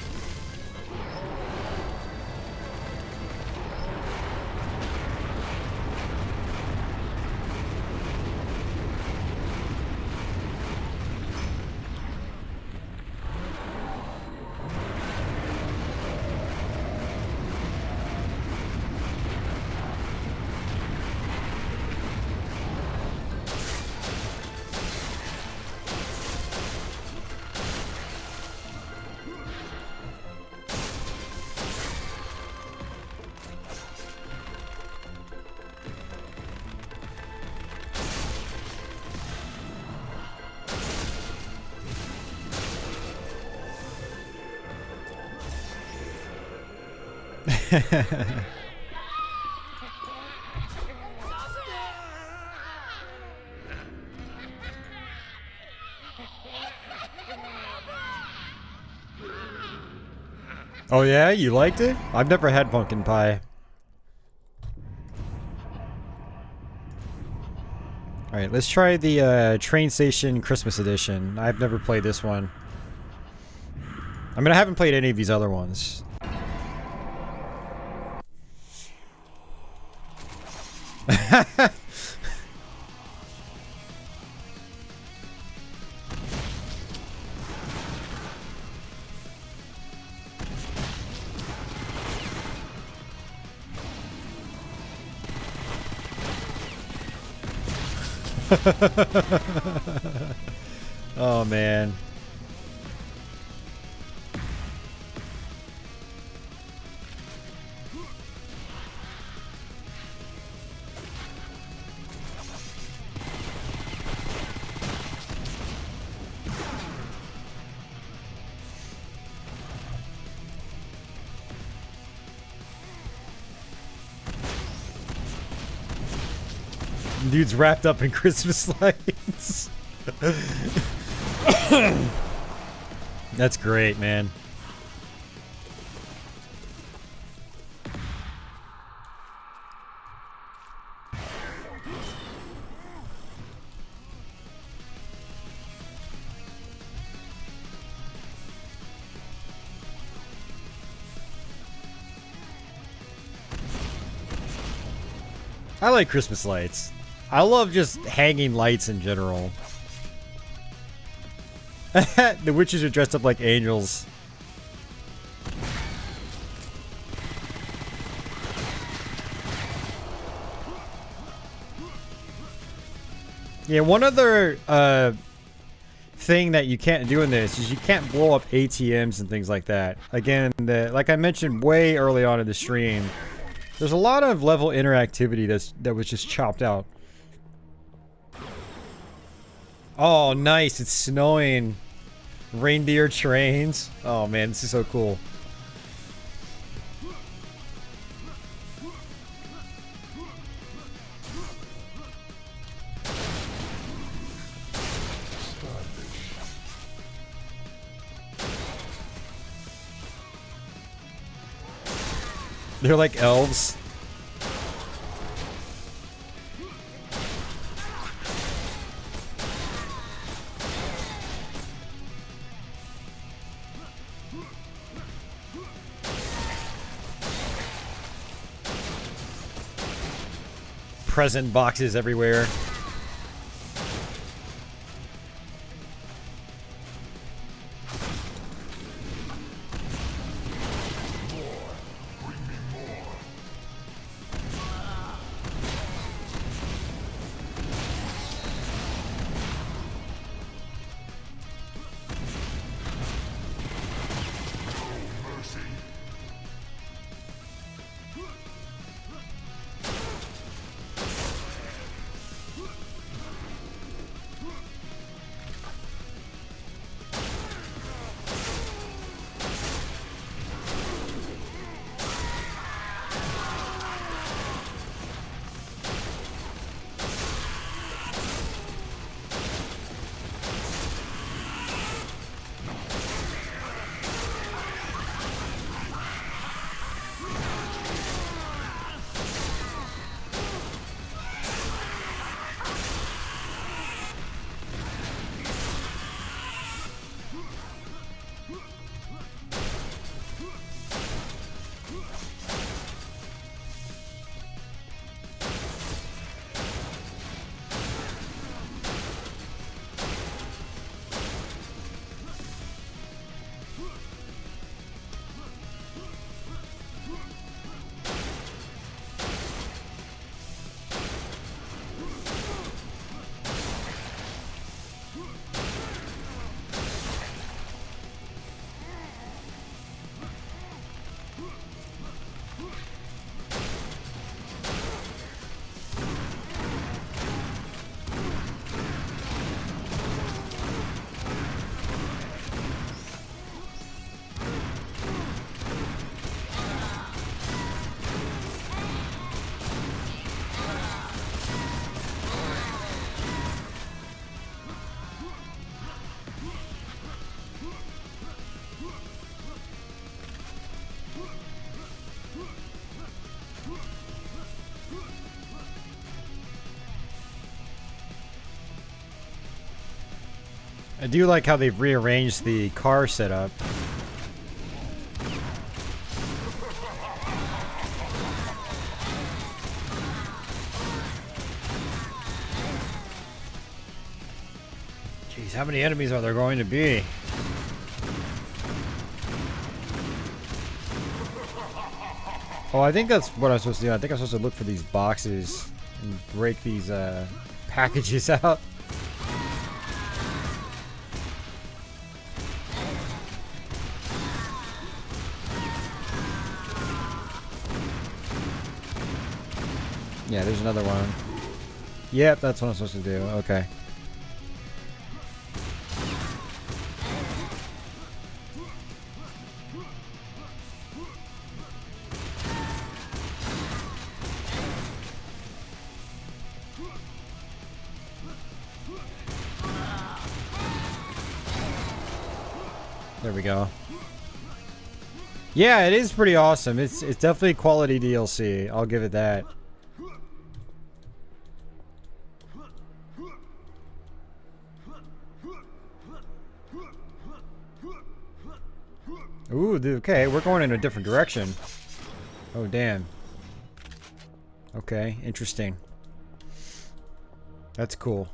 Oh yeah, you liked it? I've never had pumpkin pie. Alright, let's try the train station Christmas edition. I've never played this one. I mean, I haven't played any of these other ones. Oh man. Dude's wrapped up in Christmas lights. That's great, man. I like Christmas lights. I love just hanging lights in general. The witches are dressed up like angels. Yeah, one other thing that you can't do in this is you can't blow up ATMs and things like that. Again, like I mentioned way early on in the stream, there's a lot of level interactivity that was just chopped out. Oh, nice. It's snowing. Reindeer trains. Oh, man. This is so cool. They're like elves. Present boxes everywhere. I do like how they've rearranged the car setup. Jeez, how many enemies are there going to be? Oh, I think that's what I'm supposed to do. I think I'm supposed to look for these boxes and break these packages out. Yeah, there's another one. Yep, that's what I'm supposed to do. Okay. There we go. Yeah, it is pretty awesome. It's definitely quality DLC. I'll give it that. Ooh, okay, we're going in a different direction. Oh, damn. Okay, interesting. That's cool.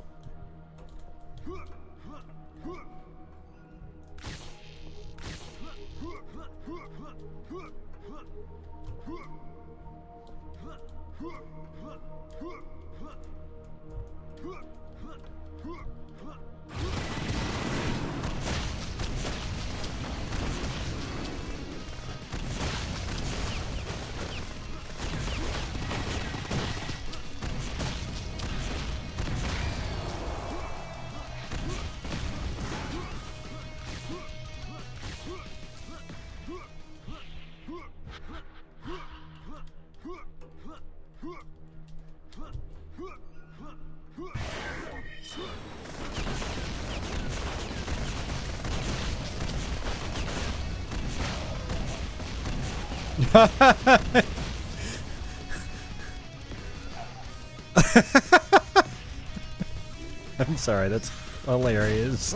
I'm sorry, that's hilarious.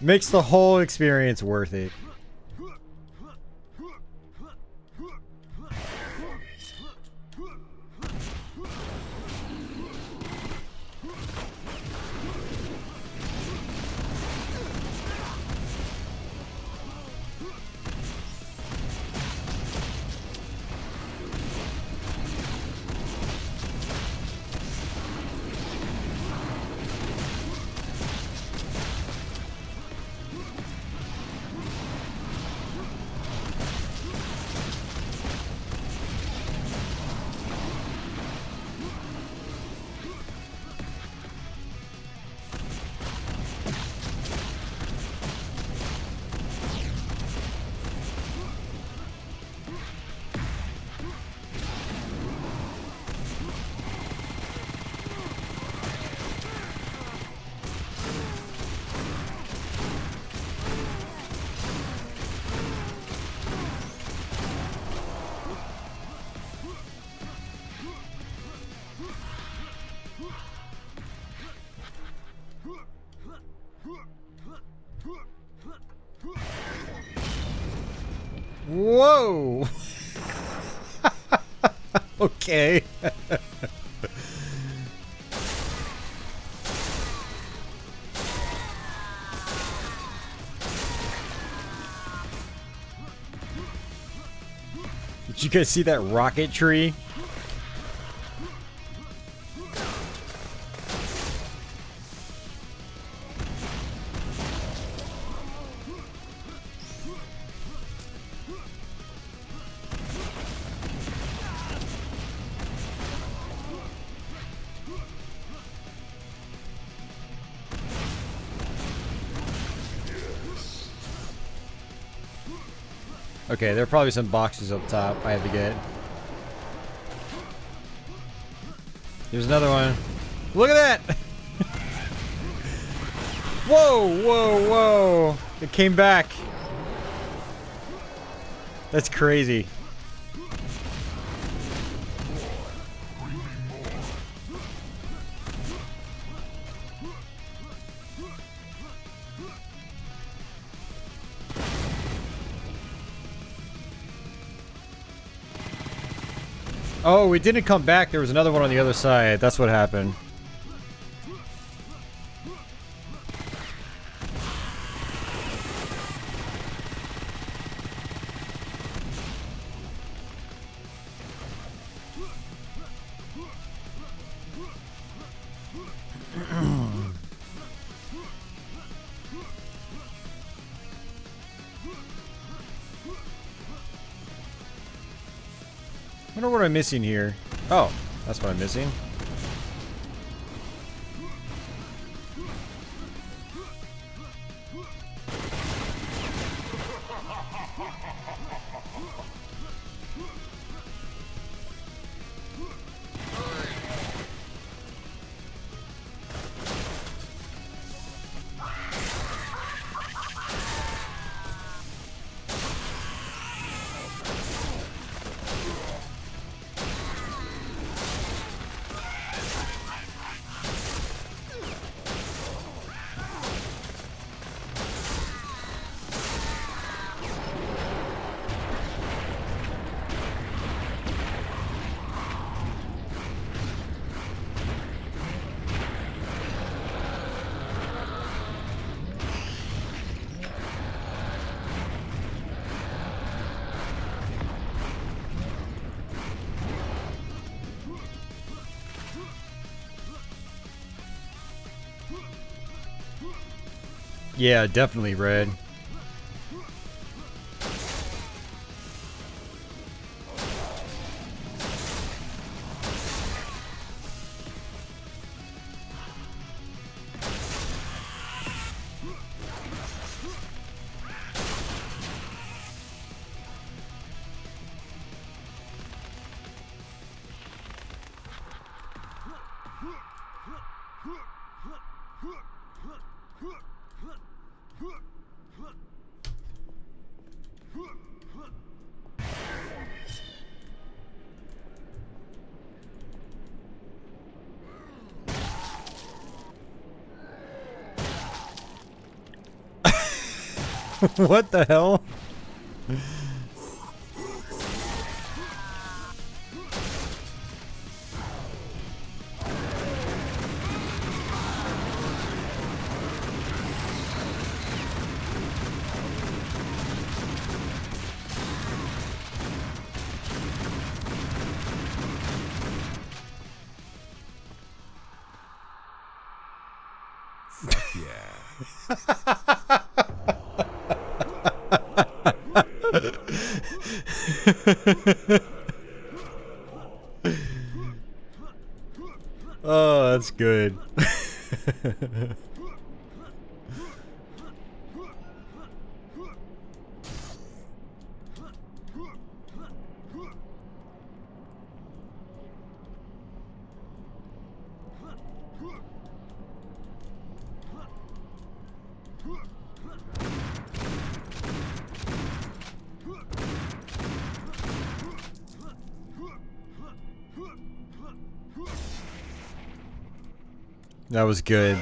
Makes the whole experience worth it. Whoa! Okay. Did you guys see that rocket tree? Okay, there are probably some boxes up top I have to get. There's another one. Look at that! Whoa, whoa, whoa. It came back. That's crazy. Oh, it didn't come back. There was another one on the other side. That's what happened. I wonder what I'm missing here. Oh, that's what I'm missing. Yeah, definitely red. What the hell?
Fuck yeah.
Oh, that's good. That was good.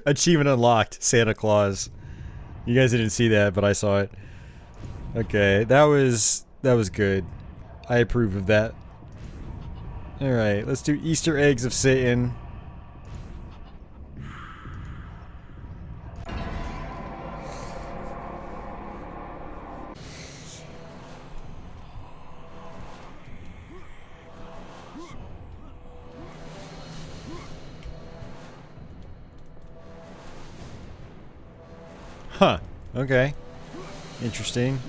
Achievement unlocked, Santa Claus. You guys didn't see that, but I saw it. Okay, that was good. I approve of that. Alright, let's do Easter eggs of Satan. Huh. Okay. Interesting.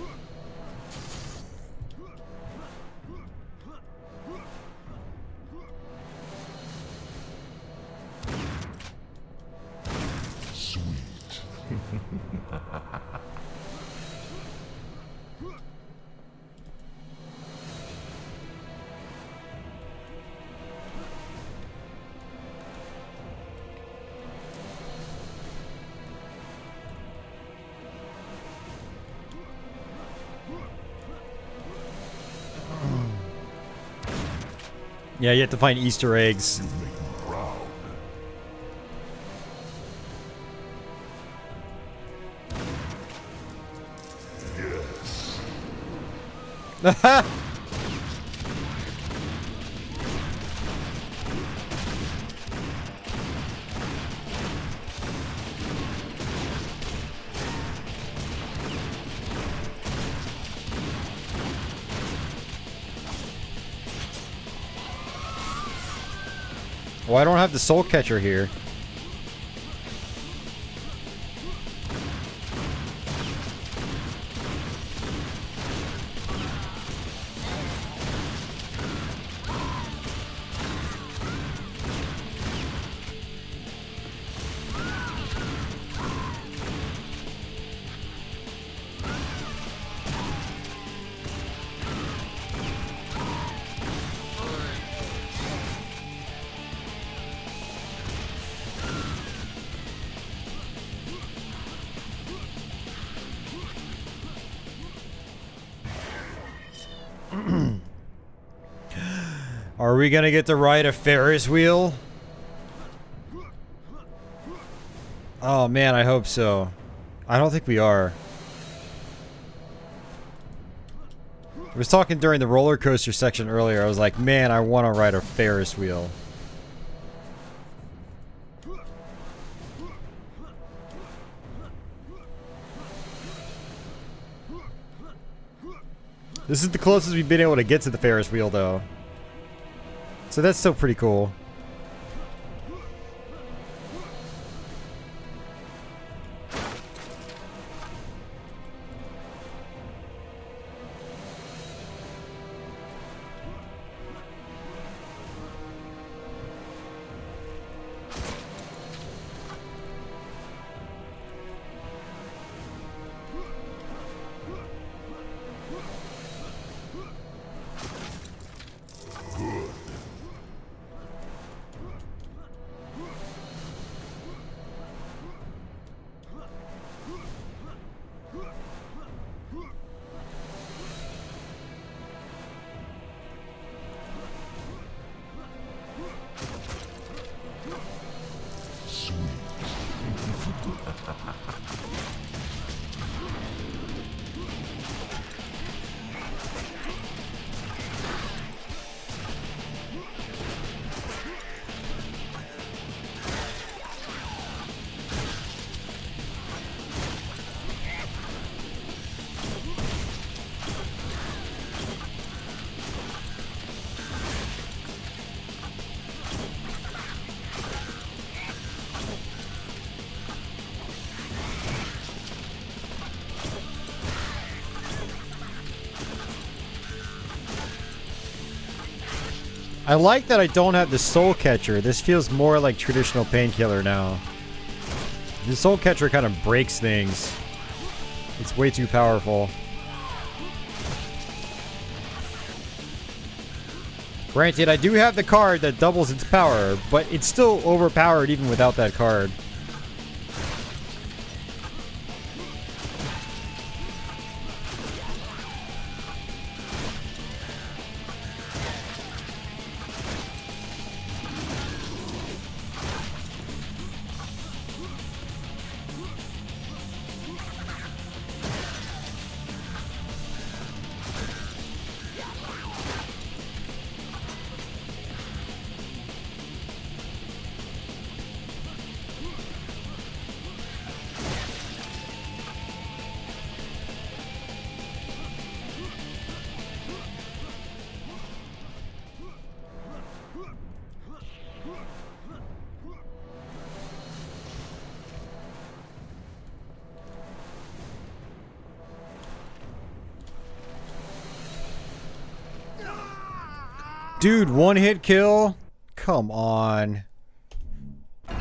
Yeah, you have to find Easter eggs.
You make me proud. Yes.
Well, I don't have the soul catcher here. Are we gonna get to ride a Ferris wheel? Oh man, I hope so. I don't think we are. I was talking during the roller coaster section earlier. I was like, man, I want to ride a Ferris wheel. This is the closest we've been able to get to the Ferris wheel, though. So that's still pretty cool. I like that I don't have the soul catcher. This feels more like traditional Painkiller now. The soul catcher kind of breaks things. It's way too powerful. Granted, I do have the card that doubles its power, but it's still overpowered even without that card. Dude, one hit kill? Come on. We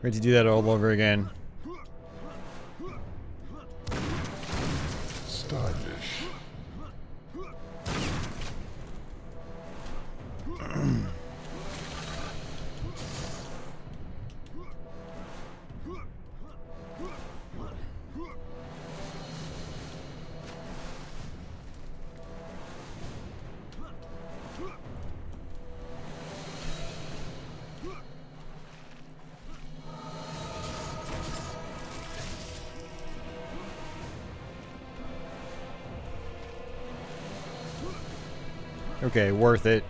have to do that all over again.
Stylish.
Okay, worth it.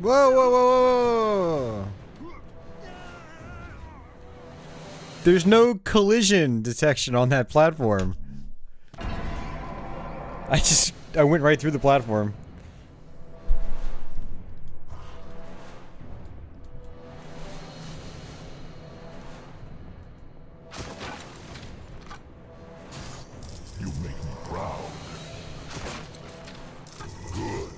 Whoa, whoa, whoa, whoa, whoa. There's no collision detection on that platform. I went right through the platform.
You make me proud. Good.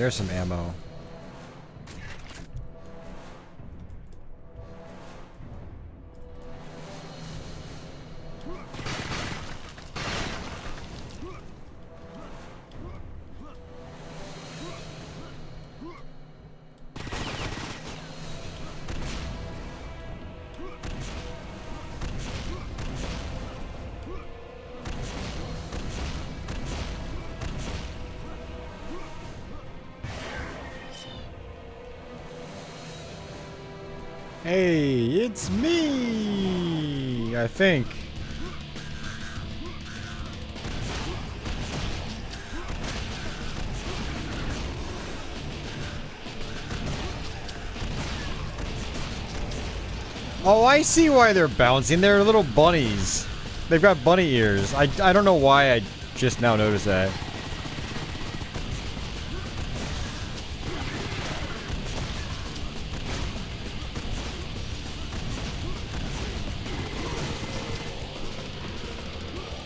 there's some ammo. Hey, it's me! I think. Oh, I see why they're bouncing. They're little bunnies. They've got bunny ears. I don't know why I just now noticed that.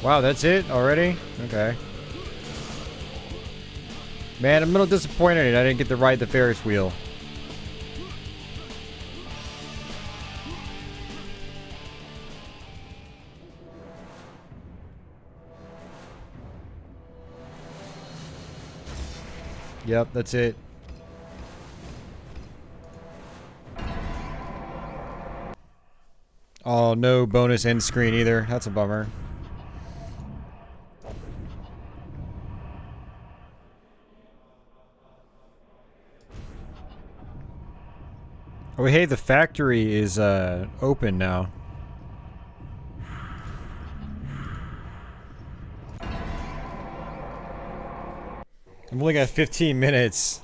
Wow, that's it already? Okay. Man, I'm a little disappointed I didn't get to ride the Ferris wheel. Yep, that's it. Oh, no bonus end screen either. That's a bummer. Oh, hey, the factory is open now. I've only got 15 minutes.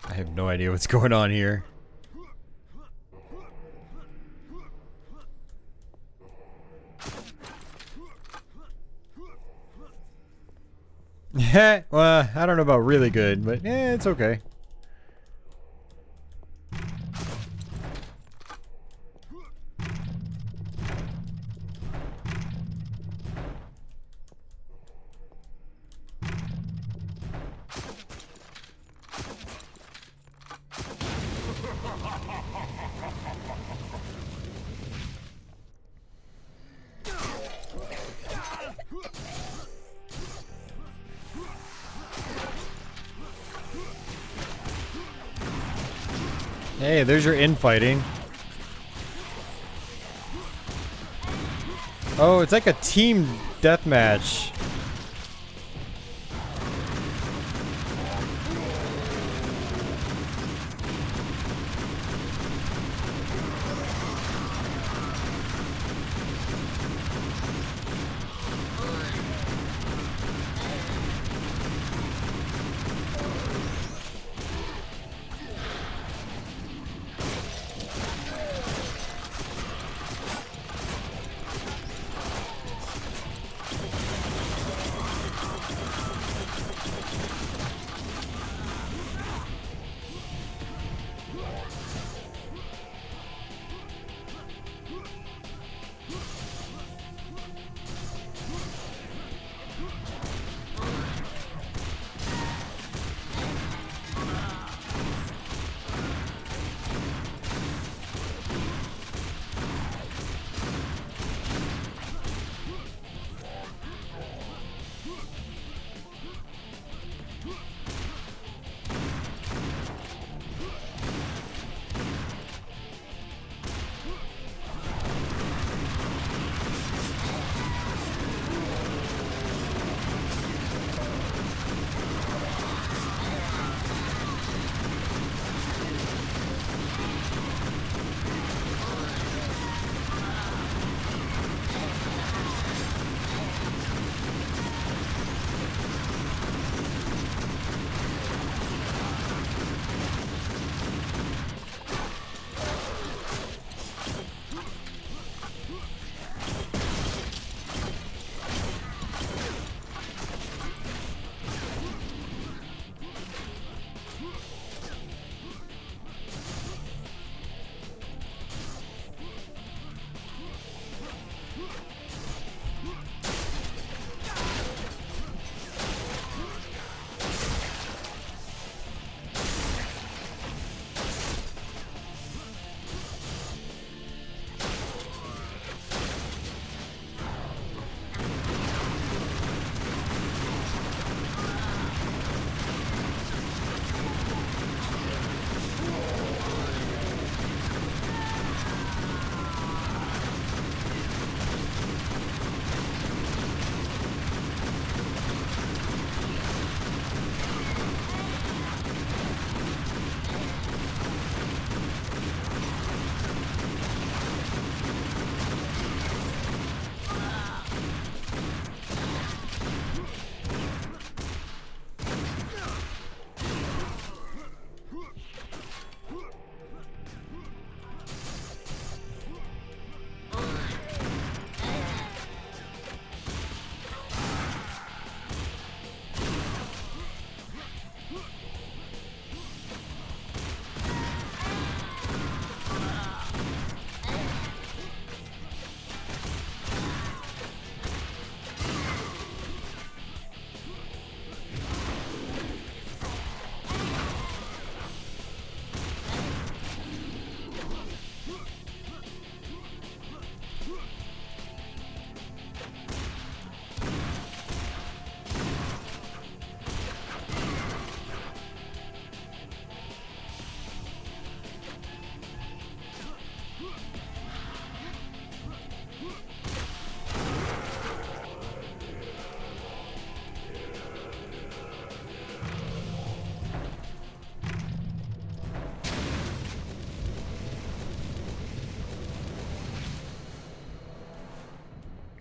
I have no idea what's going on here. Well, I don't know about really good, but it's okay. Hey, there's your infighting. Oh, it's like a team deathmatch.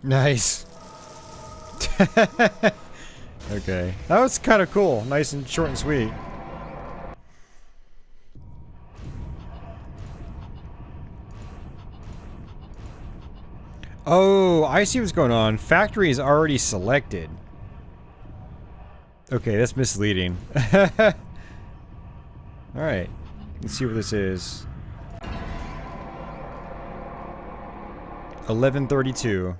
Nice. Okay. That was kind of cool. Nice and short and sweet. Oh, I see what's going on. Factory is already selected. Okay, that's misleading. Alright. Let's see what this is. 1132.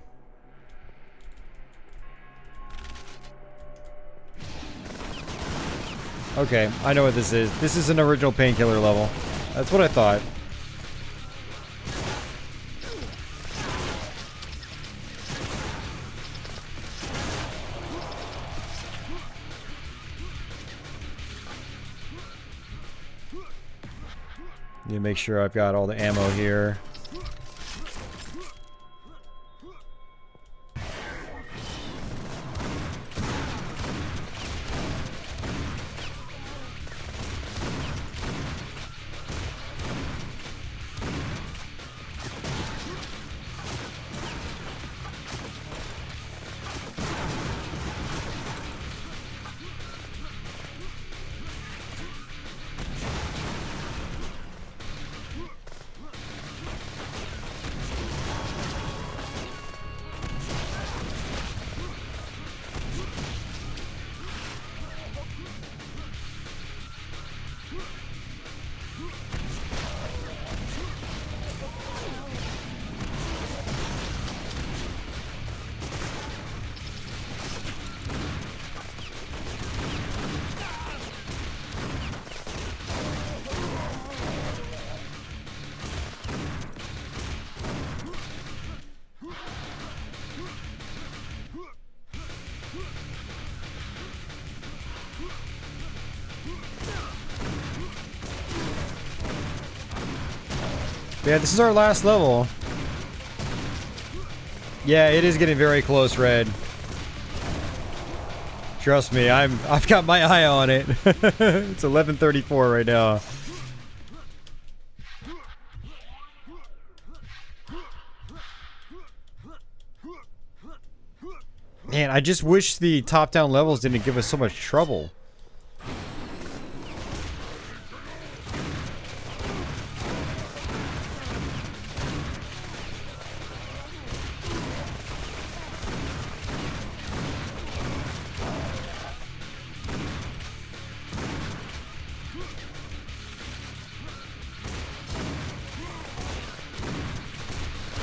Okay, I know what this is. This is an original Painkiller level. That's what I thought. Need to make sure I've got all the ammo here. Yeah, this is our last level. Yeah, it is getting very close, Red. Trust me, I've got my eye on it. It's 11:34 right now. Man, I just wish the top-down levels didn't give us so much trouble.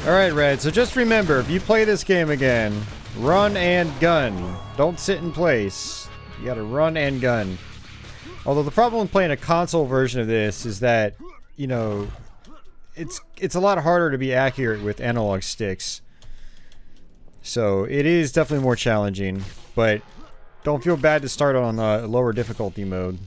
Alright, Red, so just remember, if you play this game again, run and gun. Don't sit in place. You gotta run and gun. Although the problem with playing a console version of this is that, you know, it's a lot harder to be accurate with analog sticks. So it is definitely more challenging, but don't feel bad to start on a lower difficulty mode.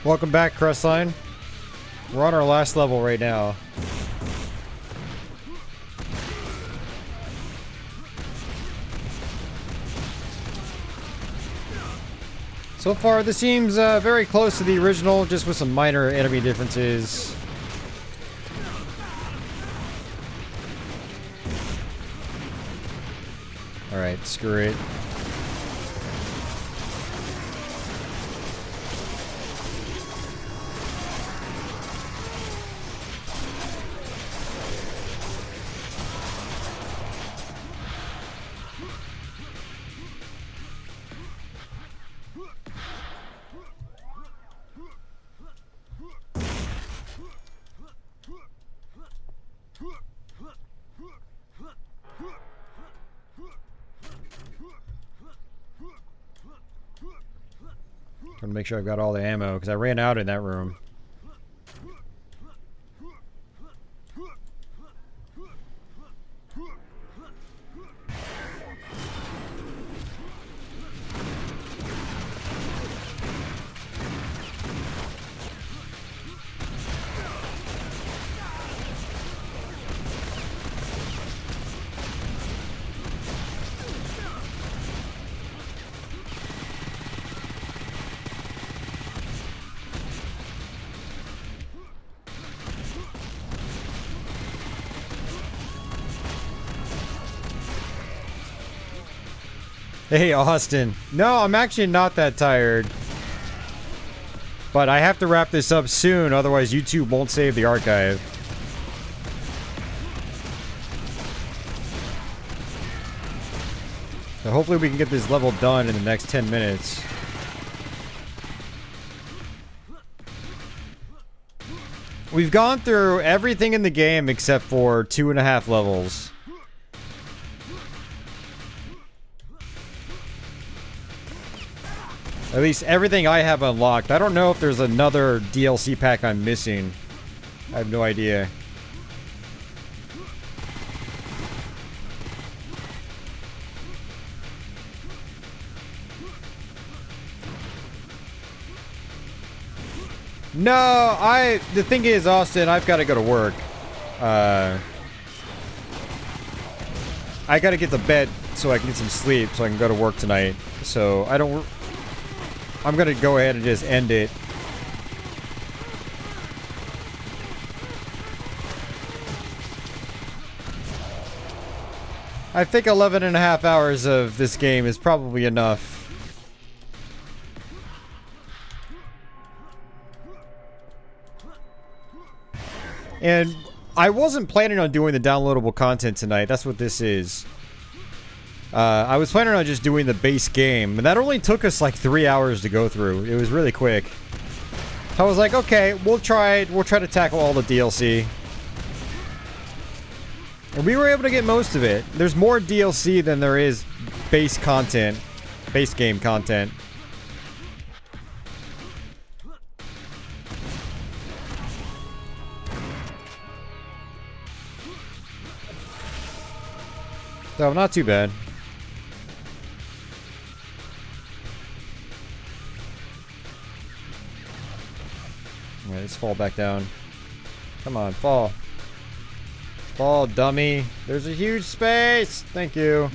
Welcome back, Crestline. We're on our last level right now. So far, this seems very close to the original, just with some minor enemy differences. Alright, screw it. Trying to make sure I've got all the ammo, because I ran out in that room. Hey, Austin. No, I'm actually not that tired. But I have to wrap this up soon, otherwise YouTube won't save the archive. So hopefully we can get this level done in the next 10 minutes. We've gone through everything in the game except for 2.5 levels. At least everything I have unlocked. I don't know if there's another DLC pack I'm missing. I have no idea. No, the thing is, Austin, I've got to go to work. I got to get to bed so I can get some sleep so I can go to work tonight. So I'm gonna go ahead and just end it. I think 11.5 hours of this game is probably enough. And I wasn't planning on doing the downloadable content tonight. That's what this is. I was planning on just doing the base game, and that only took us like 3 hours to go through. It was really quick. I was like, okay, we'll try to tackle all the DLC. And we were able to get most of it. There's more DLC than there is base content, base game content. So, not too bad. Alright, let's fall back down. Come on, fall. Fall, dummy. There's a huge space! Thank you.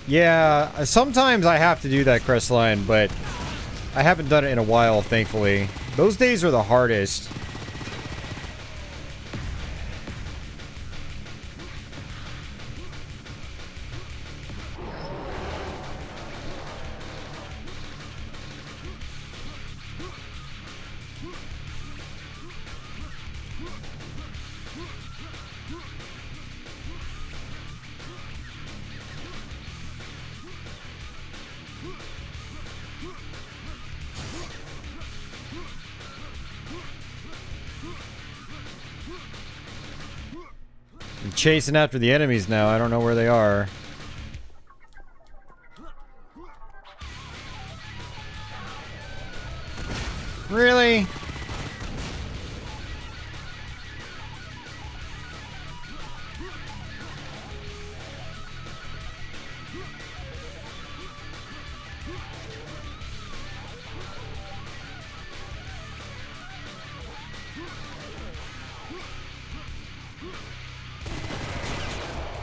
Yeah, sometimes I have to do that Crestline, but I haven't done it in a while, thankfully. Those days are the hardest. I'm chasing after the enemies now. I don't know where they are.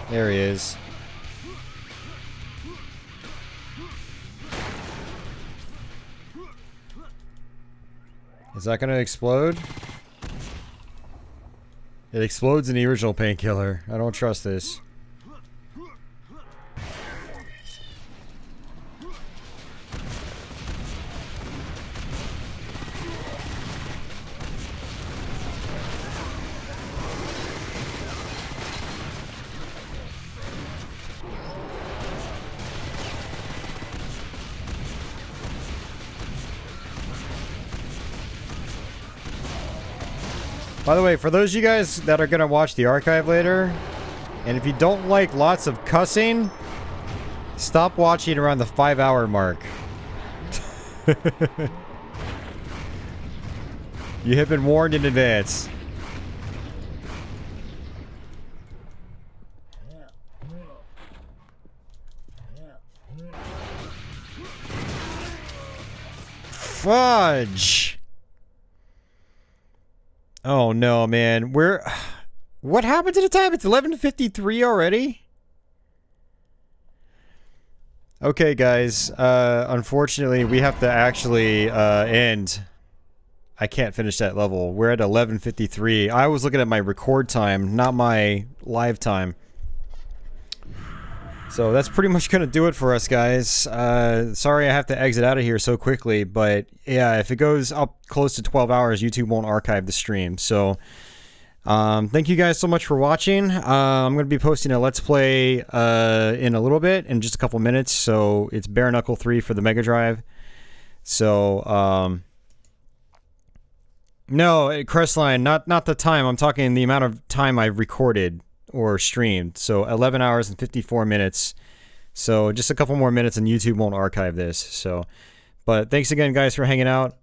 There he is. Is that gonna explode? It explodes in the original Painkiller. I don't trust this. By the way, for those of you guys that are gonna watch the archive later, and if you don't like lots of cussing, stop watching around the 5-hour mark. You have been warned in advance. Fudge! Oh no, man. What happened to the time? It's 11:53 already? Okay, guys. Unfortunately, we have to actually end. I can't finish that level. We're at 11:53. I was looking at my record time, not my live time. So that's pretty much going to do it for us, guys. Sorry I have to exit out of here so quickly, but yeah, if it goes up close to 12 hours, YouTube won't archive the stream. So thank you guys so much for watching. I'm going to be posting a Let's Play in a little bit, in just a couple minutes. So it's Bare Knuckle 3 for the Mega Drive. So, no, Crestline, not the time. I'm talking the amount of time I've recorded or streamed. So 11 hours and 54 minutes. So just a couple more minutes and YouTube won't archive this. So, but thanks again, guys, for hanging out.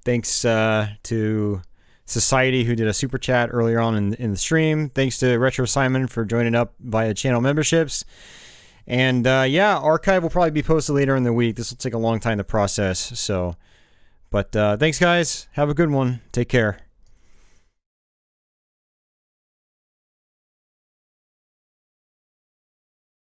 Thanks to Society, who did a super chat earlier on in the stream. Thanks to Retro Simon for joining up via channel memberships. And yeah, archive will probably be posted later in the week. This will take a long time to process. So, but thanks, guys. Have a good one. Take care.